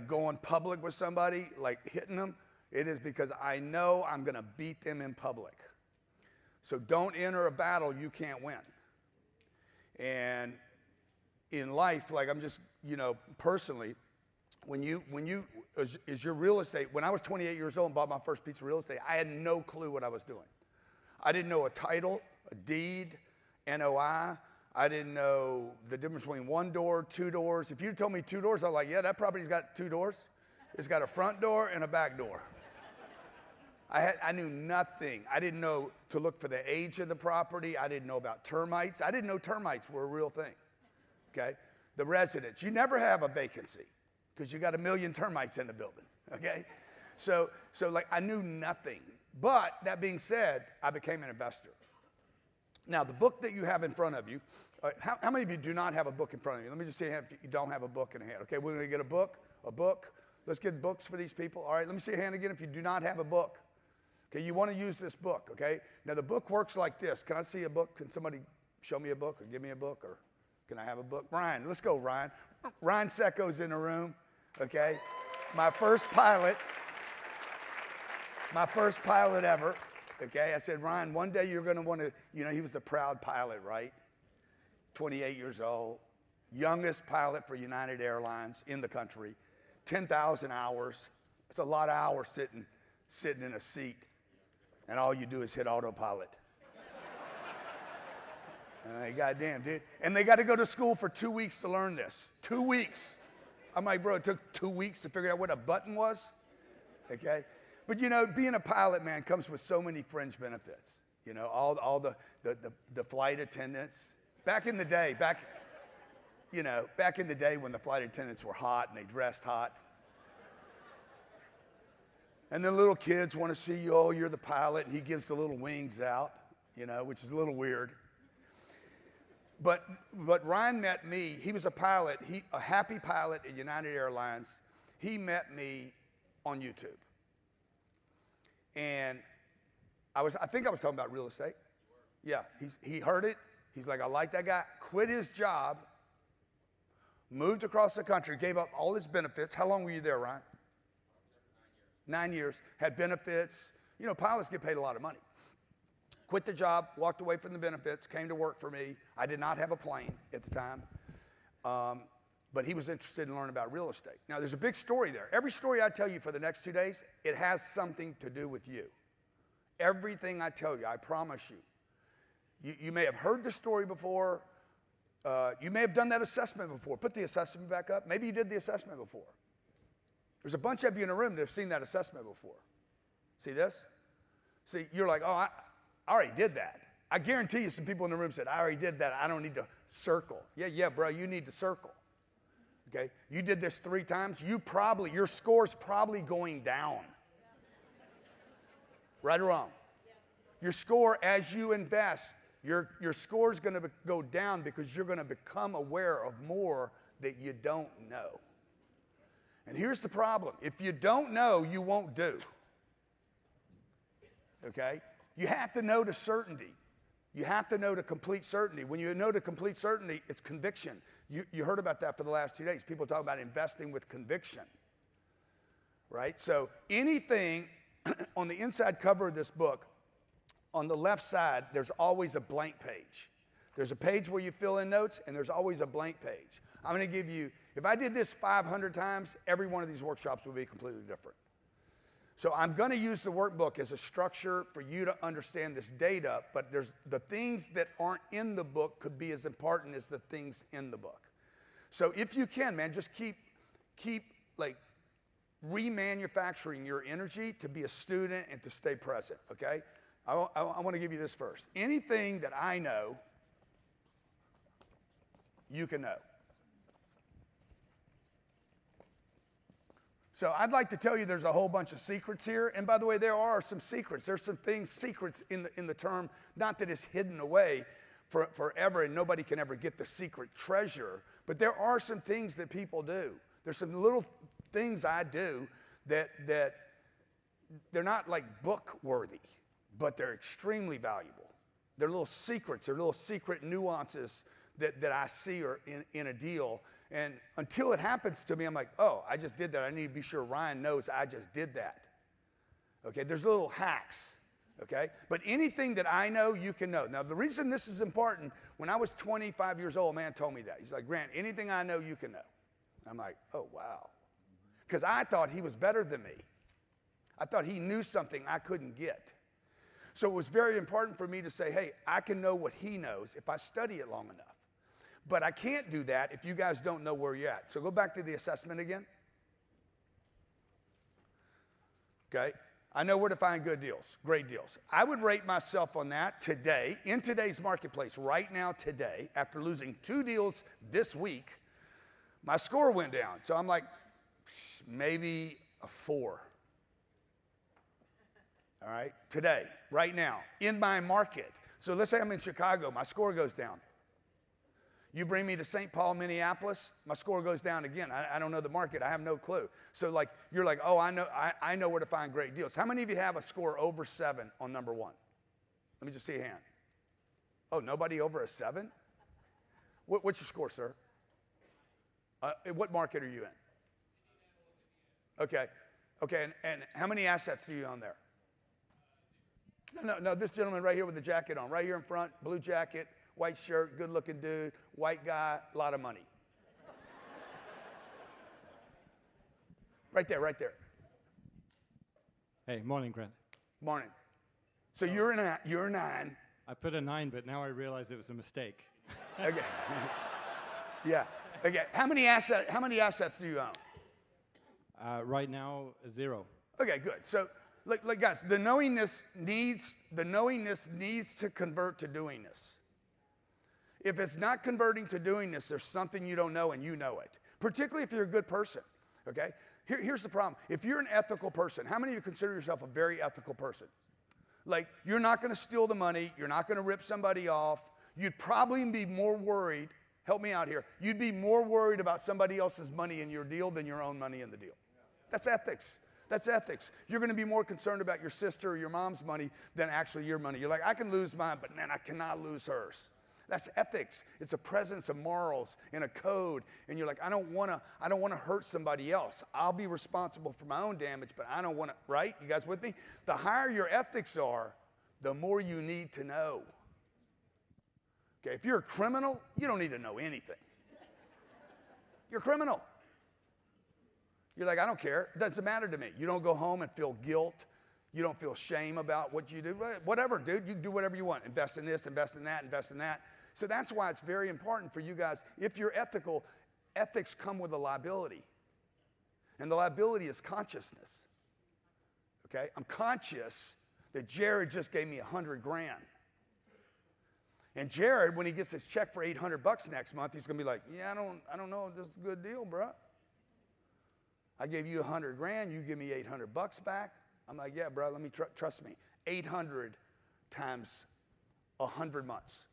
[SPEAKER 1] going public with somebody, hitting them, it is because I know I'm going to beat them in public. So don't enter a battle you can't win. And in life, I'm just, personally, when you is your real estate, when I was 28 years old and bought my first piece of real estate, I had no clue what I was doing. I didn't know a title, a deed, NOI. I didn't know the difference between 1 door, 2 doors. If you told me 2 doors, I was like, yeah, that property's got 2 doors. It's got a front door and a back door. I knew nothing. I didn't know to look for the age of the property. I didn't know about termites. I didn't know termites were a real thing, okay? The residents, you never have a vacancy because you got 1 million termites in the building, okay? So I knew nothing. But that being said, I became an investor. Now, the book that you have in front of you, how many of you do not have a book in front of you? Let me just see if you don't have a book in hand. Okay, we're going to get a book. Let's get books for these people. All right, let me see a hand again if you do not have a book. Okay, you want to use this book, okay? Now, the book works like this. Can I see a book? Can somebody show me a book or give me a book? Or can I have a book? Ryan, let's go, Ryan. Ryan Secco's in the room, okay? My first pilot ever. Okay, I said, Ryan, one day you're going to want to, he was a proud pilot, right? 28 years old, youngest pilot for United Airlines in the country, 10,000 hours. It's a lot of hours sitting in a seat, and all you do is hit autopilot. Goddamn, dude. And they got to go to school for 2 weeks to learn this. 2 weeks. I'm like, bro, it took 2 weeks to figure out what a button was? Okay? But, being a pilot, man, comes with so many fringe benefits. All the flight attendants. Back in the day when the flight attendants were hot and they dressed hot. And the little kids want to see you, oh, you're the pilot, and he gives the little wings out, which is a little weird. But Ryan met me. He was a pilot, a happy pilot at United Airlines. He met me on YouTube. And I think I was talking about real estate. Yeah, he heard it. He's like, I like that guy. Quit his job, moved across the country, gave up all his benefits. How long were you there, Ryan? 9 years. Had benefits. Pilots get paid a lot of money. Quit the job, walked away from the benefits, came to work for me. I did not have a plane at the time. but he was interested in learning about real estate. Now, there's a big story there. Every story I tell you for the next 2 days, it has something to do with you. Everything I tell you, I promise you. You may have heard the story before. You may have done that assessment before. Put the assessment back up. Maybe you did the assessment before. There's a bunch of you in the room that have seen that assessment before. See this? See, you're like, oh, I already did that. I guarantee you some people in the room said, I already did that. I don't need to circle. Yeah, bro, you need to circle. Okay? You did this 3 times. Your score's probably going down. Right or wrong? Your score as you invest, your score is going to go down because you're going to become aware of more that you don't know. And here's the problem. If you don't know, you won't do. Okay? You have to know to certainty. You have to know to complete certainty. When you know to complete certainty, it's conviction. You heard about that for the last 2 days. People talk about investing with conviction. Right? So anything on the inside cover of this book, on the left side, there's always a blank page. There's a page where you fill in notes, and there's always a blank page. I'm going to give you, if I did this 500 times, every one of these workshops would be completely different. So I'm going to use the workbook as a structure for you to understand this data, but there's the things that aren't in the book could be as important as the things in the book. So if you can, man, just keep like remanufacturing your energy to be a student and to stay present, okay? I want to give you this first. Anything that I know, you can know. So I'd like to tell you there's a whole bunch of secrets here. And by the way, there are some secrets. There's some things, secrets in the term, not that it's hidden away forever and nobody can ever get the secret treasure, but there are some things that people do. There's some little things I do that they're not like book worthy, but they're extremely valuable. They're little secrets, they're little secret nuances that I see or in a deal. And until it happens to me, I'm like, oh, I just did that. I need to be sure Ryan knows I just did that. Okay, there's little hacks, okay? But anything that I know, you can know. Now, the reason this is important, when I was 25 years old, a man told me that. He's like, Grant, anything I know, you can know. I'm like, oh, wow. Because I thought he was better than me. I thought he knew something I couldn't get. So it was very important for me to say, hey, I can know what he knows if I study it long enough. But I can't do that if you guys don't know where you're at. So go back to the assessment again. Okay. I know where to find good deals, great deals. I would rate myself on that today, in today's marketplace, right now, today, after losing 2 deals this week, my score went down. So I'm like, maybe a 4. All right, today, right now, in my market. So let's say I'm in Chicago, my score goes down. You bring me to St. Paul, Minneapolis, my score goes down again. I don't know the market. I have no clue. So like, you're like, oh, I know where to find great deals. How many of you have a score over 7 on number 1? Let me just see a hand. Oh, nobody over a 7? What's your score, sir? What market are you in? Okay, and how many assets do you own there? No, this gentleman right here with the jacket on, right here in front, blue jacket, white shirt, good-looking dude, white guy, a lot of money. Right there.
[SPEAKER 2] Hey, morning, Grant.
[SPEAKER 1] Morning. So you're a 9.
[SPEAKER 2] I put a 9, but now I realize it was a mistake.
[SPEAKER 1] Okay. Yeah. Okay. How many assets do you own?
[SPEAKER 2] Right now, 0.
[SPEAKER 1] Okay, good. So, like guys, the knowingness needs to convert to doingness. If it's not converting to doingness, there's something you don't know and you know it. Particularly if you're a good person, okay? Here's the problem. If you're an ethical person, how many of you consider yourself a very ethical person? Like, you're not going to steal the money. You're not going to rip somebody off. You'd probably be more worried, help me out here, you'd be more worried about somebody else's money in your deal than your own money in the deal. That's ethics. That's ethics. You're going to be more concerned about your sister or your mom's money than actually your money. You're like, I can lose mine, but man, I cannot lose hers. That's ethics. It's a presence of morals and a code. And you're like, I don't want to hurt somebody else. I'll be responsible for my own damage, but I don't want to, right? You guys with me? The higher your ethics are, the more you need to know. Okay, if you're a criminal, you don't need to know anything. You're a criminal. You're like, I don't care. It doesn't matter to me. You don't go home and feel guilt. You don't feel shame about what you do. Whatever, dude. You can do whatever you want. Invest in this, invest in that, invest in that. So that's why it's very important for you guys. If you're ethical, ethics come with a liability. And the liability is consciousness. Okay? I'm conscious that Jared just gave me $100,000. And Jared, when he gets his check for $800 next month, he's going to be like, yeah, I don't know if this is a good deal, bro. I gave you $100,000, you give me $800 back. I'm like, yeah, bro, let me trust me. 800 times 100 months.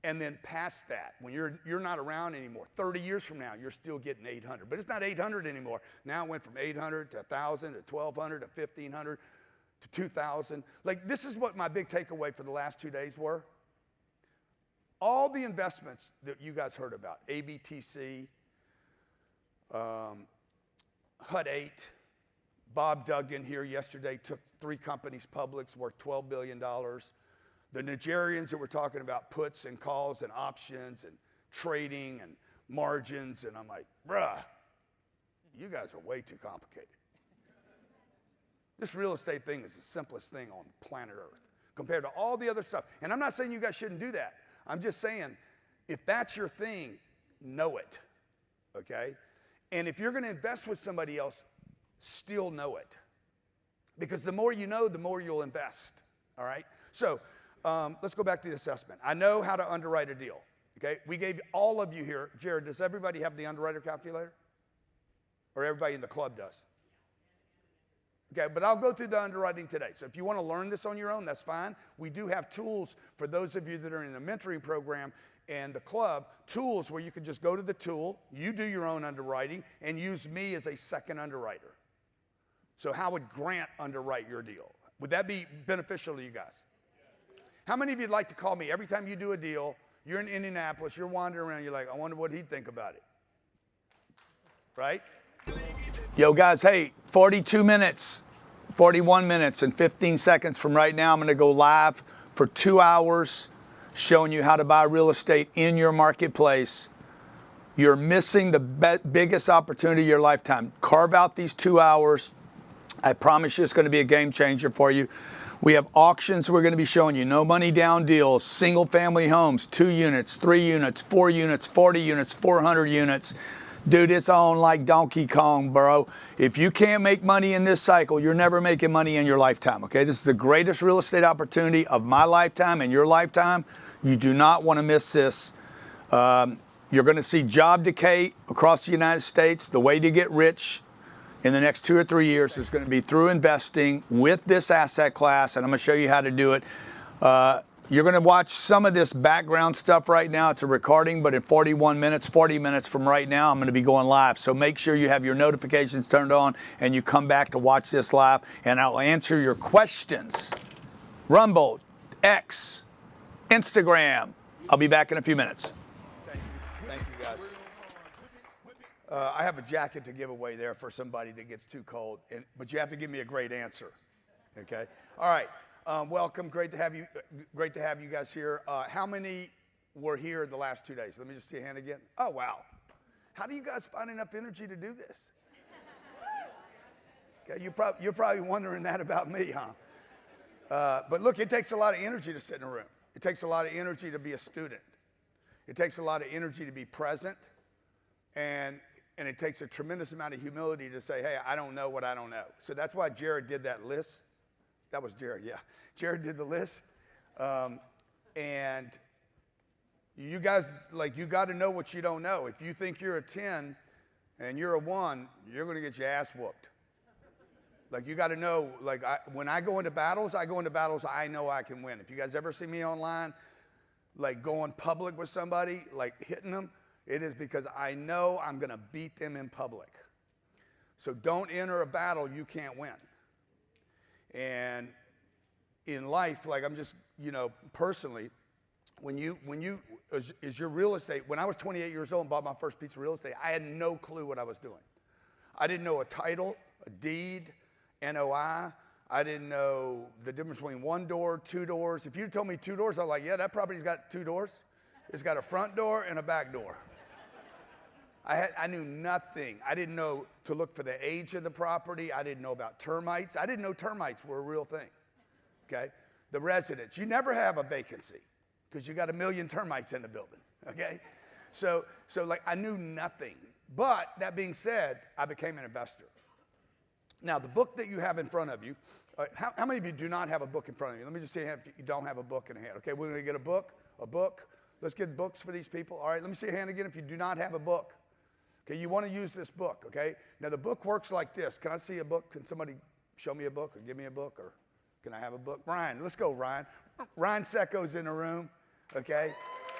[SPEAKER 1] And then past that, when you're not around anymore, 30 years from now, you're still getting 800. But it's not 800 anymore. Now it went from 800 to 1,000 to 1,200 to 1,500 to 2,000. Like, this is what my big takeaway for the last 2 days were. All the investments that you guys heard about, ABTC, HUD 8, Bob Duggan here yesterday took 3 companies public, worth $12 billion. The Nigerians that were talking about puts and calls and options and trading and margins, and I'm like, bruh, you guys are way too complicated. This real estate thing is the simplest thing on planet Earth compared to all the other stuff. And I'm not saying you guys shouldn't do that. I'm just saying, if that's your thing, know it, okay? And if you're going to invest with somebody else, still know it. Because the more you know, the more you'll invest, all right? So let's go back to the assessment. I know how to underwrite a deal, okay? We gave all of you here. Jared, does everybody have the underwriter calculator? Or everybody in the club does? Okay, but I'll go through the underwriting today. So if you want to learn this on your own, that's fine. We do have tools for those of you that are in the mentoring program and the club, tools where you can just go to the tool, you do your own underwriting, and use me as a second underwriter. So how would Grant underwrite your deal? Would that be beneficial to you guys? How many of you'd like to call me every time you do a deal, you're in Indianapolis, you're wandering around, you're like, I wonder what he'd think about it, right? Yo, guys, hey, 42 minutes, 41 minutes, and 15 seconds from right now, I'm going to go live for 2 hours showing you how to buy real estate in your marketplace. You're missing the biggest opportunity of your lifetime. Carve out these 2 hours. I promise you it's going to be a game changer for you. We have auctions we're going to be showing you. No money down deals, single family homes, 2 units, 3 units, 4 units, 40 units, 400 units. Dude, it's on like Donkey Kong, bro. If you can't make money in this cycle, you're never making money in your lifetime, okay? This is the greatest real estate opportunity of my lifetime and your lifetime. You do not want to miss this. You're going to see job decay across the United States. The way to get rich in the next 2 or 3 years is going to be through investing with this asset class, and I'm going to show you how to do it. You're going to watch some of this background stuff right now. It's a recording, but in 40 minutes from right now, I'm going to be going live. So make sure you have your notifications turned on and you come back to watch this live, and I'll answer your questions. Rumble, X, Instagram. I'll be back in a few minutes. Thank you guys. I have a jacket to give away there for somebody that gets too cold, but you have to give me a great answer, okay? All right. Welcome. Great to have you. Great to have you guys here. How many were here the last 2 days? Let me just see a hand again. Oh, wow. How do you guys find enough energy to do this? Okay, you're probably wondering that about me, huh? But look, it takes a lot of energy to sit in a room. It takes a lot of energy to be a student. It takes a lot of energy to be present. And it takes a tremendous amount of humility to say, hey, I don't know what I don't know. So that's why Jared did that list. That was Jared, yeah. Jared did the list. And you guys, like, you got to know what you don't know. If you think you're a 10 and you're a 1, you're going to get your ass whooped. Like, you got to know, like, when I go into battles I know I can win. If you guys ever see me online, like, going public with somebody, like, hitting them, it is because I know I'm going to beat them in public. So don't enter a battle you can't win. And in life, like, I'm just, personally, when you is your real estate, when I was 28 years old and bought my first piece of real estate, I had no clue what I was doing. I didn't know a title, a deed, NOI. I didn't know the difference between 1 door, 2 doors. If you told me 2 doors, I was like, yeah, that property's got 2 doors. It's got a front door and a back door. I knew nothing. I didn't know to look for the age of the property. I didn't know about termites. I didn't know termites were a real thing, okay? The residents, you never have a vacancy because you got 1 million termites in the building, okay? So like I knew nothing. But that being said, I became an investor. Now, the book that you have in front of you, how many of you do not have a book in front of you? Let me just see if you don't have a book in hand. Okay, we're going to get a book. Let's get books for these people. All right, let me see your hand again if you do not have a book. Okay, you want to use this book, okay? Now, the book works like this. Can I see a book? Can somebody show me a book or give me a book? Or can I have a book? Ryan, let's go, Ryan. Ryan Secco's in the room, okay?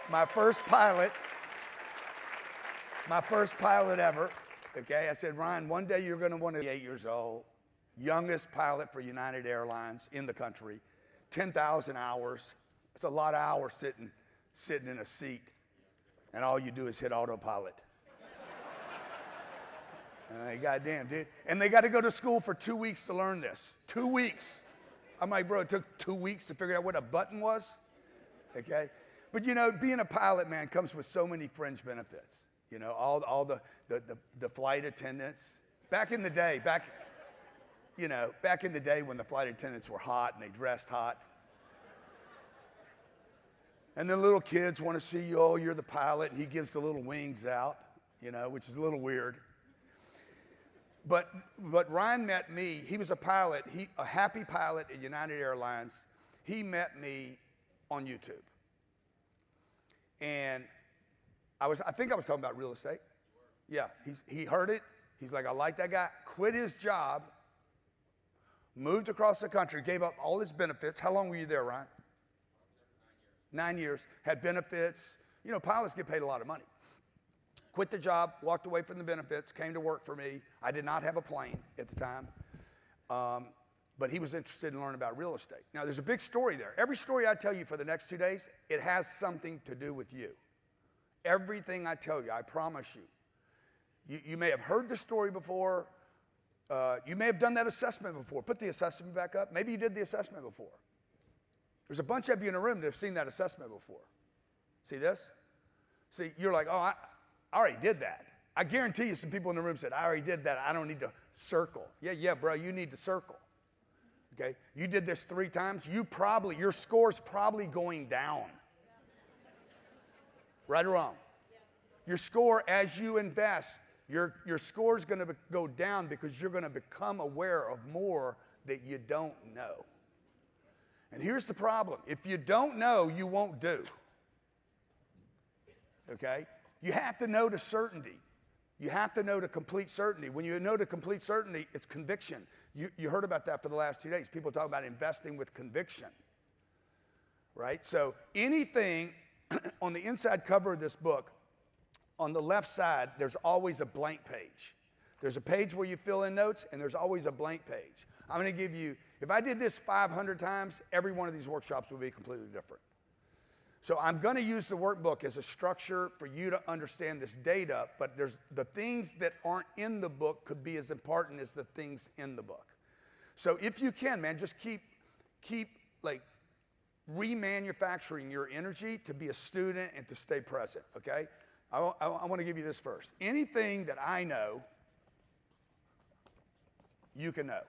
[SPEAKER 1] My first pilot ever, okay? I said, Ryan, one day you're going to want to be 8 years old, youngest pilot for United Airlines in the country, 10,000 hours. It's a lot of hours sitting in a seat, and all you do is hit autopilot. Goddamn, dude. And they got to go to school for 2 weeks to learn this. 2 weeks. I'm like, bro, it took 2 weeks to figure out what a button was, okay? But, you know, being a pilot, man, comes with so many fringe benefits. You know, all the flight attendants. Back in the day when the flight attendants were hot and they dressed hot. And the little kids want to see you, oh, you're the pilot, and he gives the little wings out, you know, which is a little weird. But Ryan met me. He was a pilot, a happy pilot at United Airlines. He met me on YouTube. And I think I was talking about real estate. Yeah, he heard it. He's like, I like that guy. Quit his job, moved across the country, gave up all his benefits. How long were you there, Ryan? 9 years. Had benefits. You know, pilots get paid a lot of money. Quit the job, walked away from the benefits, came to work for me. I did not have a plane at the time. But he was interested in learning about real estate. Now, there's a big story there. Every story I tell you for the next 2 days, it has something to do with you. Everything I tell you, I promise you. You may have heard the story before. You may have done that assessment before. Put the assessment back up. Maybe you did the assessment before. There's a bunch of you in the room that have seen that assessment before. See this? See, you're like, oh, I already did that. I guarantee you some people in the room said, I already did that. I don't need to circle. Yeah, bro, you need to circle. Okay? You did this 3 times. Your score's probably going down. Right or wrong? Your score as you invest, your score is going to go down because you're going to become aware of more that you don't know. And here's the problem. If you don't know, you won't do. Okay? You have to know to certainty. You have to know to complete certainty. When you know to complete certainty, it's conviction. You heard about that for the last 2 days. People talk about investing with conviction. Right? So anything on the inside cover of this book, on the left side, there's always a blank page. There's a page where you fill in notes, and there's always a blank page. I'm going to give you, if I did this 500 times, every one of these workshops would be completely different. So I'm going to use the workbook as a structure for you to understand this data, but there's the things that aren't in the book could be as important as the things in the book. So if you can, man, just keep like remanufacturing your energy to be a student and to stay present, okay? I want to give you this first. Anything that I know, you can know.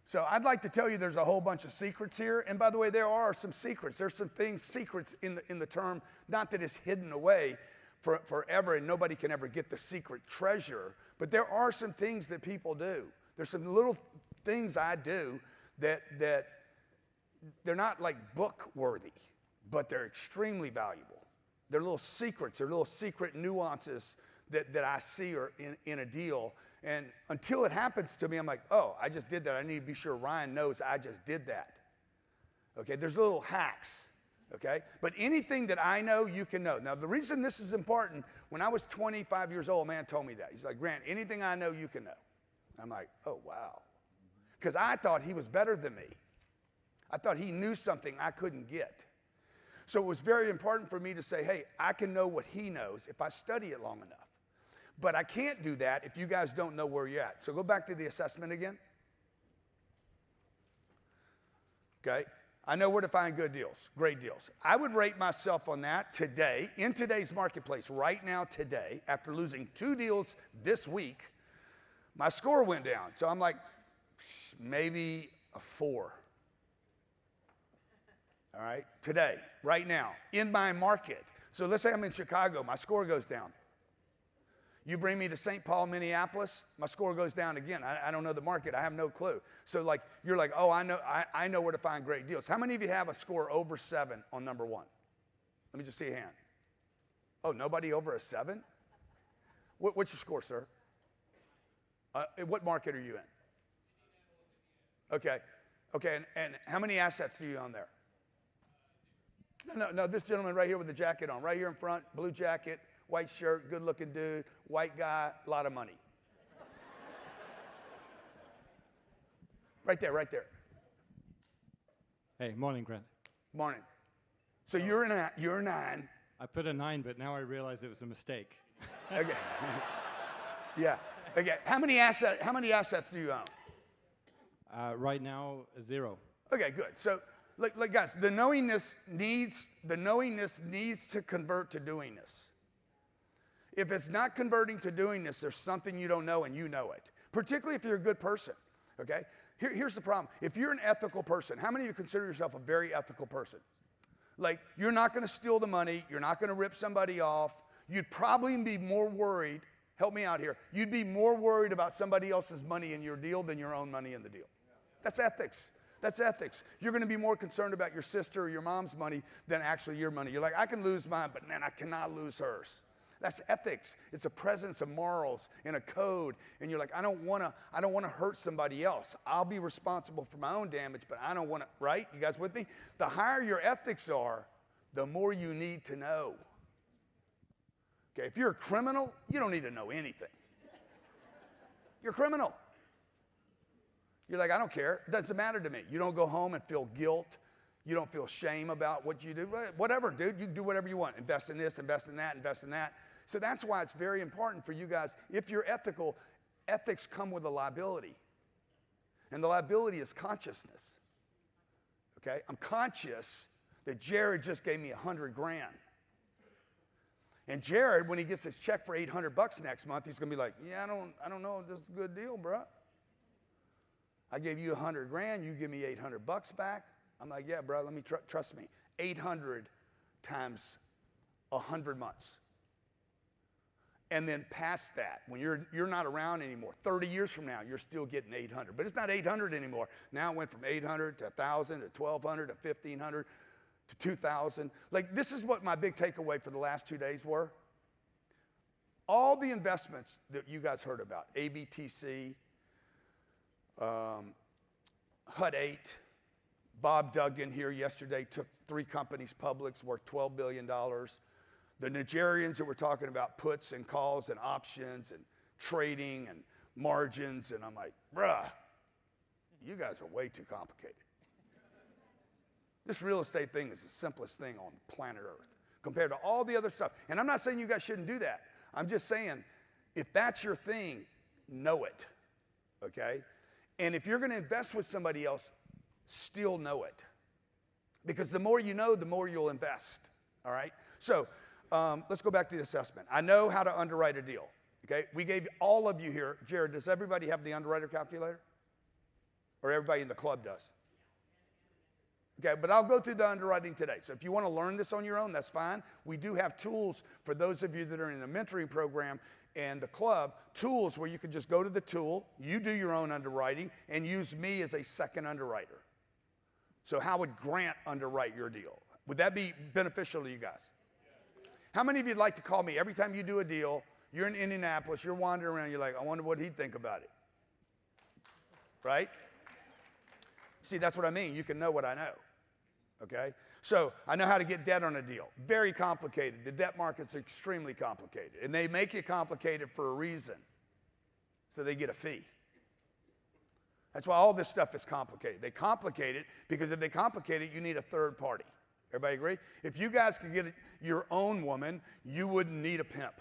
[SPEAKER 1] So I'd like to tell you there's a whole bunch of secrets here. And by the way, there are some secrets. There's some things, secrets in the term, not that it's hidden away forever and nobody can ever get the secret treasure, but there are some things that people do. There's some little things I do that they're not like book worthy, but they're extremely valuable. They're little secrets, they're little secret nuances that I see are in a deal. And until it happens to me, I'm like, oh, I just did that. I need to be sure Ryan knows I just did that. Okay, there's little hacks, okay? But anything that I know, you can know. Now, the reason this is important, when I was 25 years old, a man told me that. He's like, Grant, anything I know, you can know. I'm like, oh, wow. Because I thought he was better than me. I thought he knew something I couldn't get. So it was very important for me to say, hey, I can know what he knows if I study it long enough. But I can't do that if you guys don't know where you're at. So go back to the assessment again. Okay. I know where to find good deals, great deals. I would rate myself on that today, in today's marketplace, right now, today, after losing 2 deals this week, my score went down. So I'm like, maybe a 4. All right, today, right now, in my market. So let's say I'm in Chicago, my score goes down. You bring me to St. Paul, Minneapolis, my score goes down again. I don't know the market. I have no clue. So like, you're like, oh, I know where to find great deals. How many of you have a score over 7 on number 1? Let me just see a hand. Oh, nobody over a 7? What's your score, sir? What market are you in? Okay. Okay, and how many assets do you own there? No, this gentleman right here with the jacket on, right here in front, blue jacket, white shirt, good-looking dude, white guy, a lot of money. Right there, right there.
[SPEAKER 2] Hey, morning, Grant.
[SPEAKER 1] Morning. So you're a 9.
[SPEAKER 2] I put a 9, but now I realize it was a mistake.
[SPEAKER 1] Okay. Yeah. Okay. How many assets do you own?
[SPEAKER 2] Right now, 0.
[SPEAKER 1] Okay, good. So, like guys, the knowingness needs to convert to doingness. If it's not converting to doingness, there's something you don't know and you know it. Particularly if you're a good person. Okay? Here's the problem. If you're an ethical person, how many of you consider yourself a very ethical person? Like, you're not going to steal the money. You're not going to rip somebody off. You'd probably be more worried. Help me out here. You'd be more worried about somebody else's money in your deal than your own money in the deal. That's ethics. That's ethics. You're going to be more concerned about your sister or your mom's money than actually your money. You're like, I can lose mine, but man, I cannot lose hers. That's ethics. It's a presence of morals and a code. And you're like, I don't want to hurt somebody else. I'll be responsible for my own damage, but I don't want to, right? You guys with me? The higher your ethics are, the more you need to know. Okay, if you're a criminal, you don't need to know anything. You're a criminal. You're like, I don't care. It doesn't matter to me. You don't go home and feel guilt. You don't feel shame about what you do. Whatever, dude. You can do whatever you want. Invest in this, invest in that, invest in that. So that's why it's very important for you guys. If you're ethical, ethics come with a liability. And the liability is consciousness. Okay? I'm conscious that Jared just gave me $100,000. And Jared, when he gets his check for $800 next month, he's going to be like, yeah, I don't know if this is a good deal, bro. I gave you $100,000, you give me $800 back. I'm like, yeah, bro, let me trust me. 800 times 100 months. And then past that, when you're not around anymore, 30 years from now, you're still getting 800. But it's not 800 anymore. Now it went from 800 to 1,000 to 1,200 to 1,500 to 2,000. Like, this is what my big takeaway for the last 2 days were. All the investments that you guys heard about, ABTC, HUD 8, Bob Duggan here yesterday took 3 companies public worth $12 billion. The Nigerians that were talking about puts and calls and options and trading and margins. And I'm like, bruh, you guys are way too complicated. This real estate thing is the simplest thing on planet Earth compared to all the other stuff. And I'm not saying you guys shouldn't do that. I'm just saying, if that's your thing, know it, okay? And if you're going to invest with somebody else, still know it. Because the more you know, the more you'll invest, all right? So let's go back to the assessment. I know how to underwrite a deal, okay? We gave all of you here. Jared, does everybody have the underwriter calculator? Or everybody in the club does? Okay, but I'll go through the underwriting today. So if you want to learn this on your own, that's fine. We do have tools for those of you that are in the mentoring program and the club, tools where you can just go to the tool, you do your own underwriting, and use me as a second underwriter. So how would Grant underwrite your deal? Would that be beneficial to you guys? How many of you'd like to call me every time you do a deal, you're in Indianapolis, you're wandering around, you're like, I wonder what he'd think about it. Right? See, that's what I mean. You can know what I know. Okay? So I know how to get debt on a deal. Very complicated. The debt market's extremely complicated. And they make it complicated for a reason. So they get a fee. That's why all this stuff is complicated. They complicate it because if they complicate it, you need a third party. Everybody agree? If you guys could get your own woman, you wouldn't need a pimp.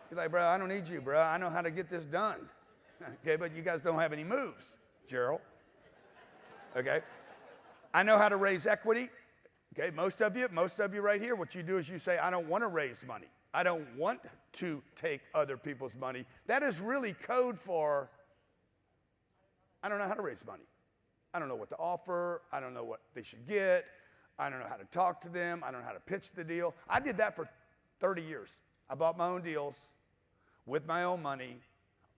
[SPEAKER 1] You're like, bro, I don't need you, bro. I know how to get this done. Okay, but you guys don't have any moves, Gerald. okay? I know how to raise equity. Okay, most of you right here, what you do is you say, I don't want to raise money. I don't want to take other people's money. That is really code for, I don't know how to raise money. I don't know what to offer. I don't know what they should get. I don't know how to talk to them. I don't know how to pitch the deal. I did that for 30 years. I bought my own deals with my own money,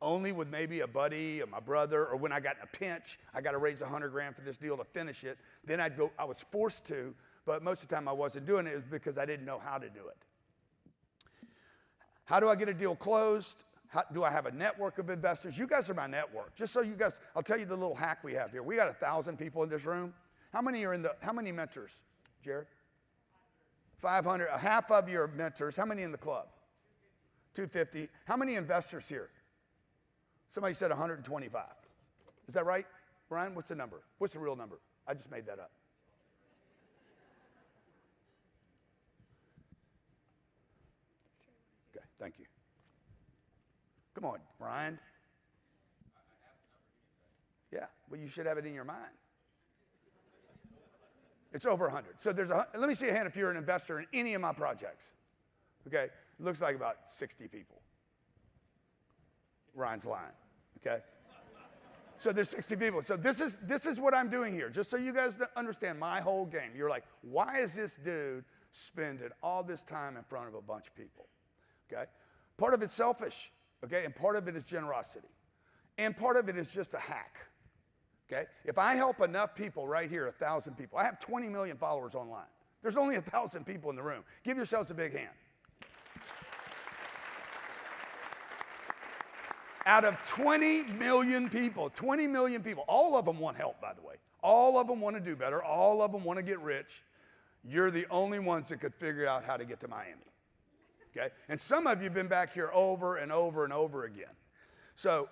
[SPEAKER 1] only with maybe a buddy or my brother, or when I got in a pinch, I got to raise $100,000 for this deal to finish it. Then I'd go, I was forced to, but most of the time I wasn't doing it. It was because I didn't know how to do it. How do I get a deal closed? How, do I have a network of investors? You guys are my network. Just so you guys, I'll tell you the little hack we have here. We got 1,000 people in this room. How many are in the, how many mentors, Jared? 500. Half of your mentors. How many in the club? 250. How many investors here? Somebody said 125. Is that right? Ryan, what's the number? What's the real number? I just made that up. Okay, thank you. Come on, Ryan. Yeah, well, you should have it in your mind. It's over 100. So there's let me see a hand if you're an investor in any of my projects. Okay, it looks like about 60 people. Ryan's lying, okay? So there's 60 people. So this is what I'm doing here, just so you guys understand my whole game. You're like, why is this dude spending all this time in front of a bunch of people, okay? Part of it's selfish, okay, and part of it is generosity. And part of it is just a hack, okay? If I help enough people right here, 1,000 people, I have 20 million followers online. There's only 1,000 people in the room. Give yourselves a big hand. Out of 20 million people, all of them want help, by the way. All of them want to do better. All of them want to get rich. You're the only ones that could figure out how to get to Miami, okay? And some of you have been back here over and over and over again. So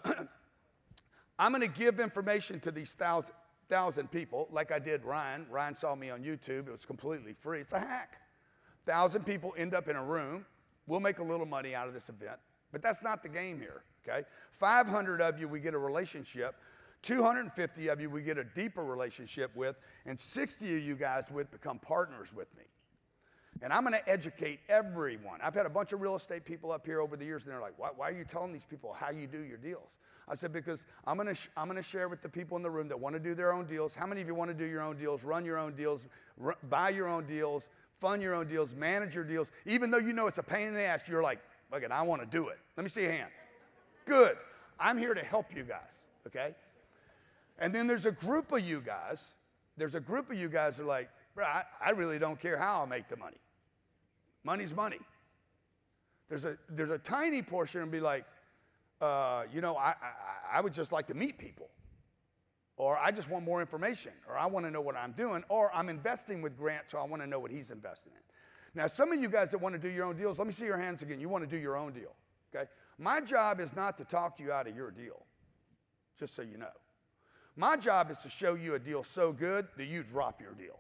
[SPEAKER 1] I'm going to give information to these 1,000 people like I did Ryan. Ryan saw me on YouTube. It was completely free. It's a hack. 1,000 people end up in a room. We'll make a little money out of this event, but that's not the game here. Okay, 500 of you we get a relationship, 250 of you we get a deeper relationship with, and 60 of you guys would become partners with me. And I'm going to educate everyone. I've had a bunch of real estate people up here over the years, and they're like, why are you telling these people how you do your deals? I said, because I'm going to share with the people in the room that want to do their own deals. How many of you want to do your own deals, run your own deals, buy your own deals, fund your own deals, manage your deals? Even though you know it's a pain in the ass, you're like, look, I want to do it. Let me see a hand. Good. I'm here to help you guys, okay? And then there's a group of you guys who are like, bro, I really don't care how I'll make the money. Money's money. There's a tiny portion and be like, you know, I would just like to meet people. Or I just want more information. Or I want to know what I'm doing. Or I'm investing with Grant, so I want to know what he's investing in. Now, some of you guys that want to do your own deals, let me see your hands again. You want to do your own deal, okay? My job is not to talk you out of your deal, just so you know. My job is to show you a deal so good that you drop your deal.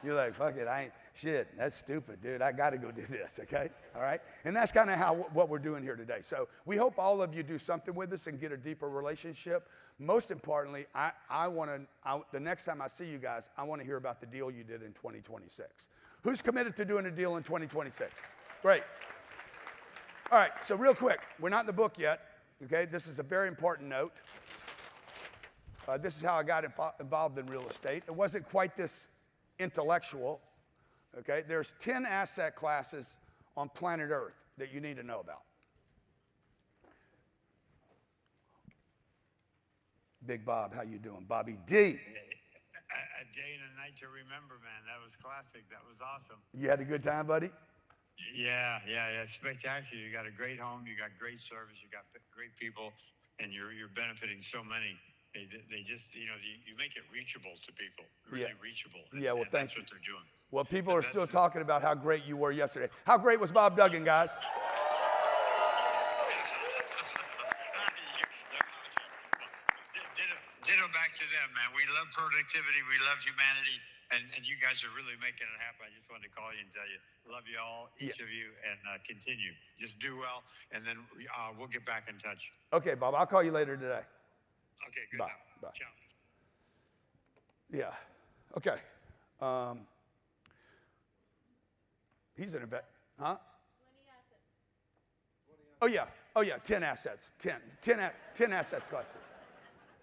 [SPEAKER 1] You're like, fuck it, shit, that's stupid, dude. I got to go do this, okay? All right? And that's kind of what we're doing here today. So we hope all of you do something with us and get a deeper relationship. Most importantly, the next time I see you guys, I want to hear about the deal you did in 2026. Who's committed to doing a deal in 2026? Great. All right, so real quick, we're not in the book yet, okay? This is a very important note. This is how I got involved in real estate. It wasn't quite this intellectual, okay? There's 10 asset classes on planet Earth that you need to know about. Big Bob, how you doing? Bobby D.
[SPEAKER 3] A day and a night to remember, man. That was classic. That was awesome.
[SPEAKER 1] You had a good time, buddy?
[SPEAKER 3] Yeah, spectacular. You got a great home, you got great service, you got great people, and you're benefiting so many. They just, you know, you make it reachable to people, really reachable.
[SPEAKER 1] Yeah, well, thank you.
[SPEAKER 3] That's what they're doing.
[SPEAKER 1] Well, people are still talking about how great you were yesterday. How great was Bob Duggan, guys?
[SPEAKER 3] Ditto back to them, man. We love productivity, we love humanity. And you guys are really making it happen. I just wanted to call you and tell you, love you all, each of you, and continue. Just do well, and then we'll get back in touch.
[SPEAKER 1] Okay, Bob, I'll call you later today.
[SPEAKER 3] Okay, good.
[SPEAKER 1] Bye. Bye.
[SPEAKER 3] Ciao.
[SPEAKER 1] Yeah. Okay. He's an invest. Huh? 20 assets. Oh, yeah. 10 assets. 10 asset classes.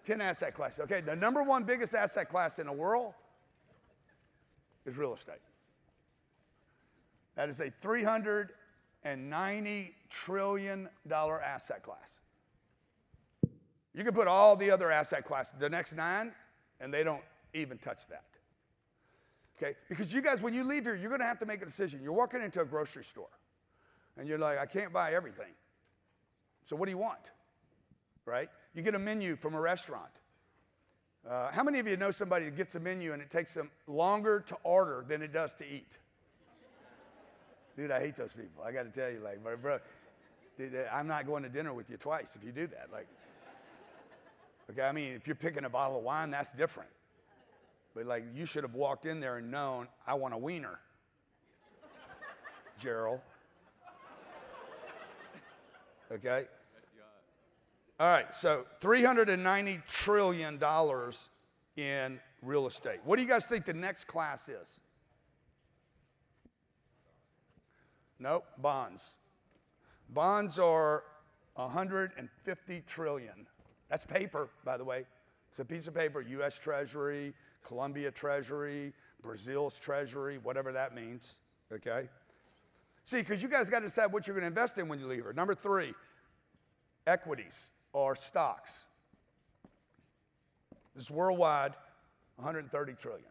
[SPEAKER 1] 10 asset classes. Okay. The number one biggest asset class in the world is real estate. That is a $390 trillion asset class. You can put all the other asset classes, the next 9, and they don't even touch that. Okay? Because you guys, when you leave here, you're going to have to make a decision. You're walking into a grocery store, and you're like, I can't buy everything. So what do you want? Right? You get a menu from a restaurant. How many of you know somebody that gets a menu and it takes them longer to order than it does to eat? Dude, I hate those people. I got to tell you, like, bro, dude, I'm not going to dinner with you twice if you do that. Like, okay, I mean, if you're picking a bottle of wine, that's different. But like, you should have walked in there and known, I want a wiener, Gerald. Okay? All right, so $390 trillion in real estate. What do you guys think the next class is? Nope, bonds. Bonds are 150 trillion. That's paper, by the way. It's a piece of paper, U.S. Treasury, Colombia Treasury, Brazil's Treasury, whatever that means, okay? See, because you guys got to decide what you're going to invest in when you leave here. Number 3, equities or stocks. This is worldwide, 130 trillion.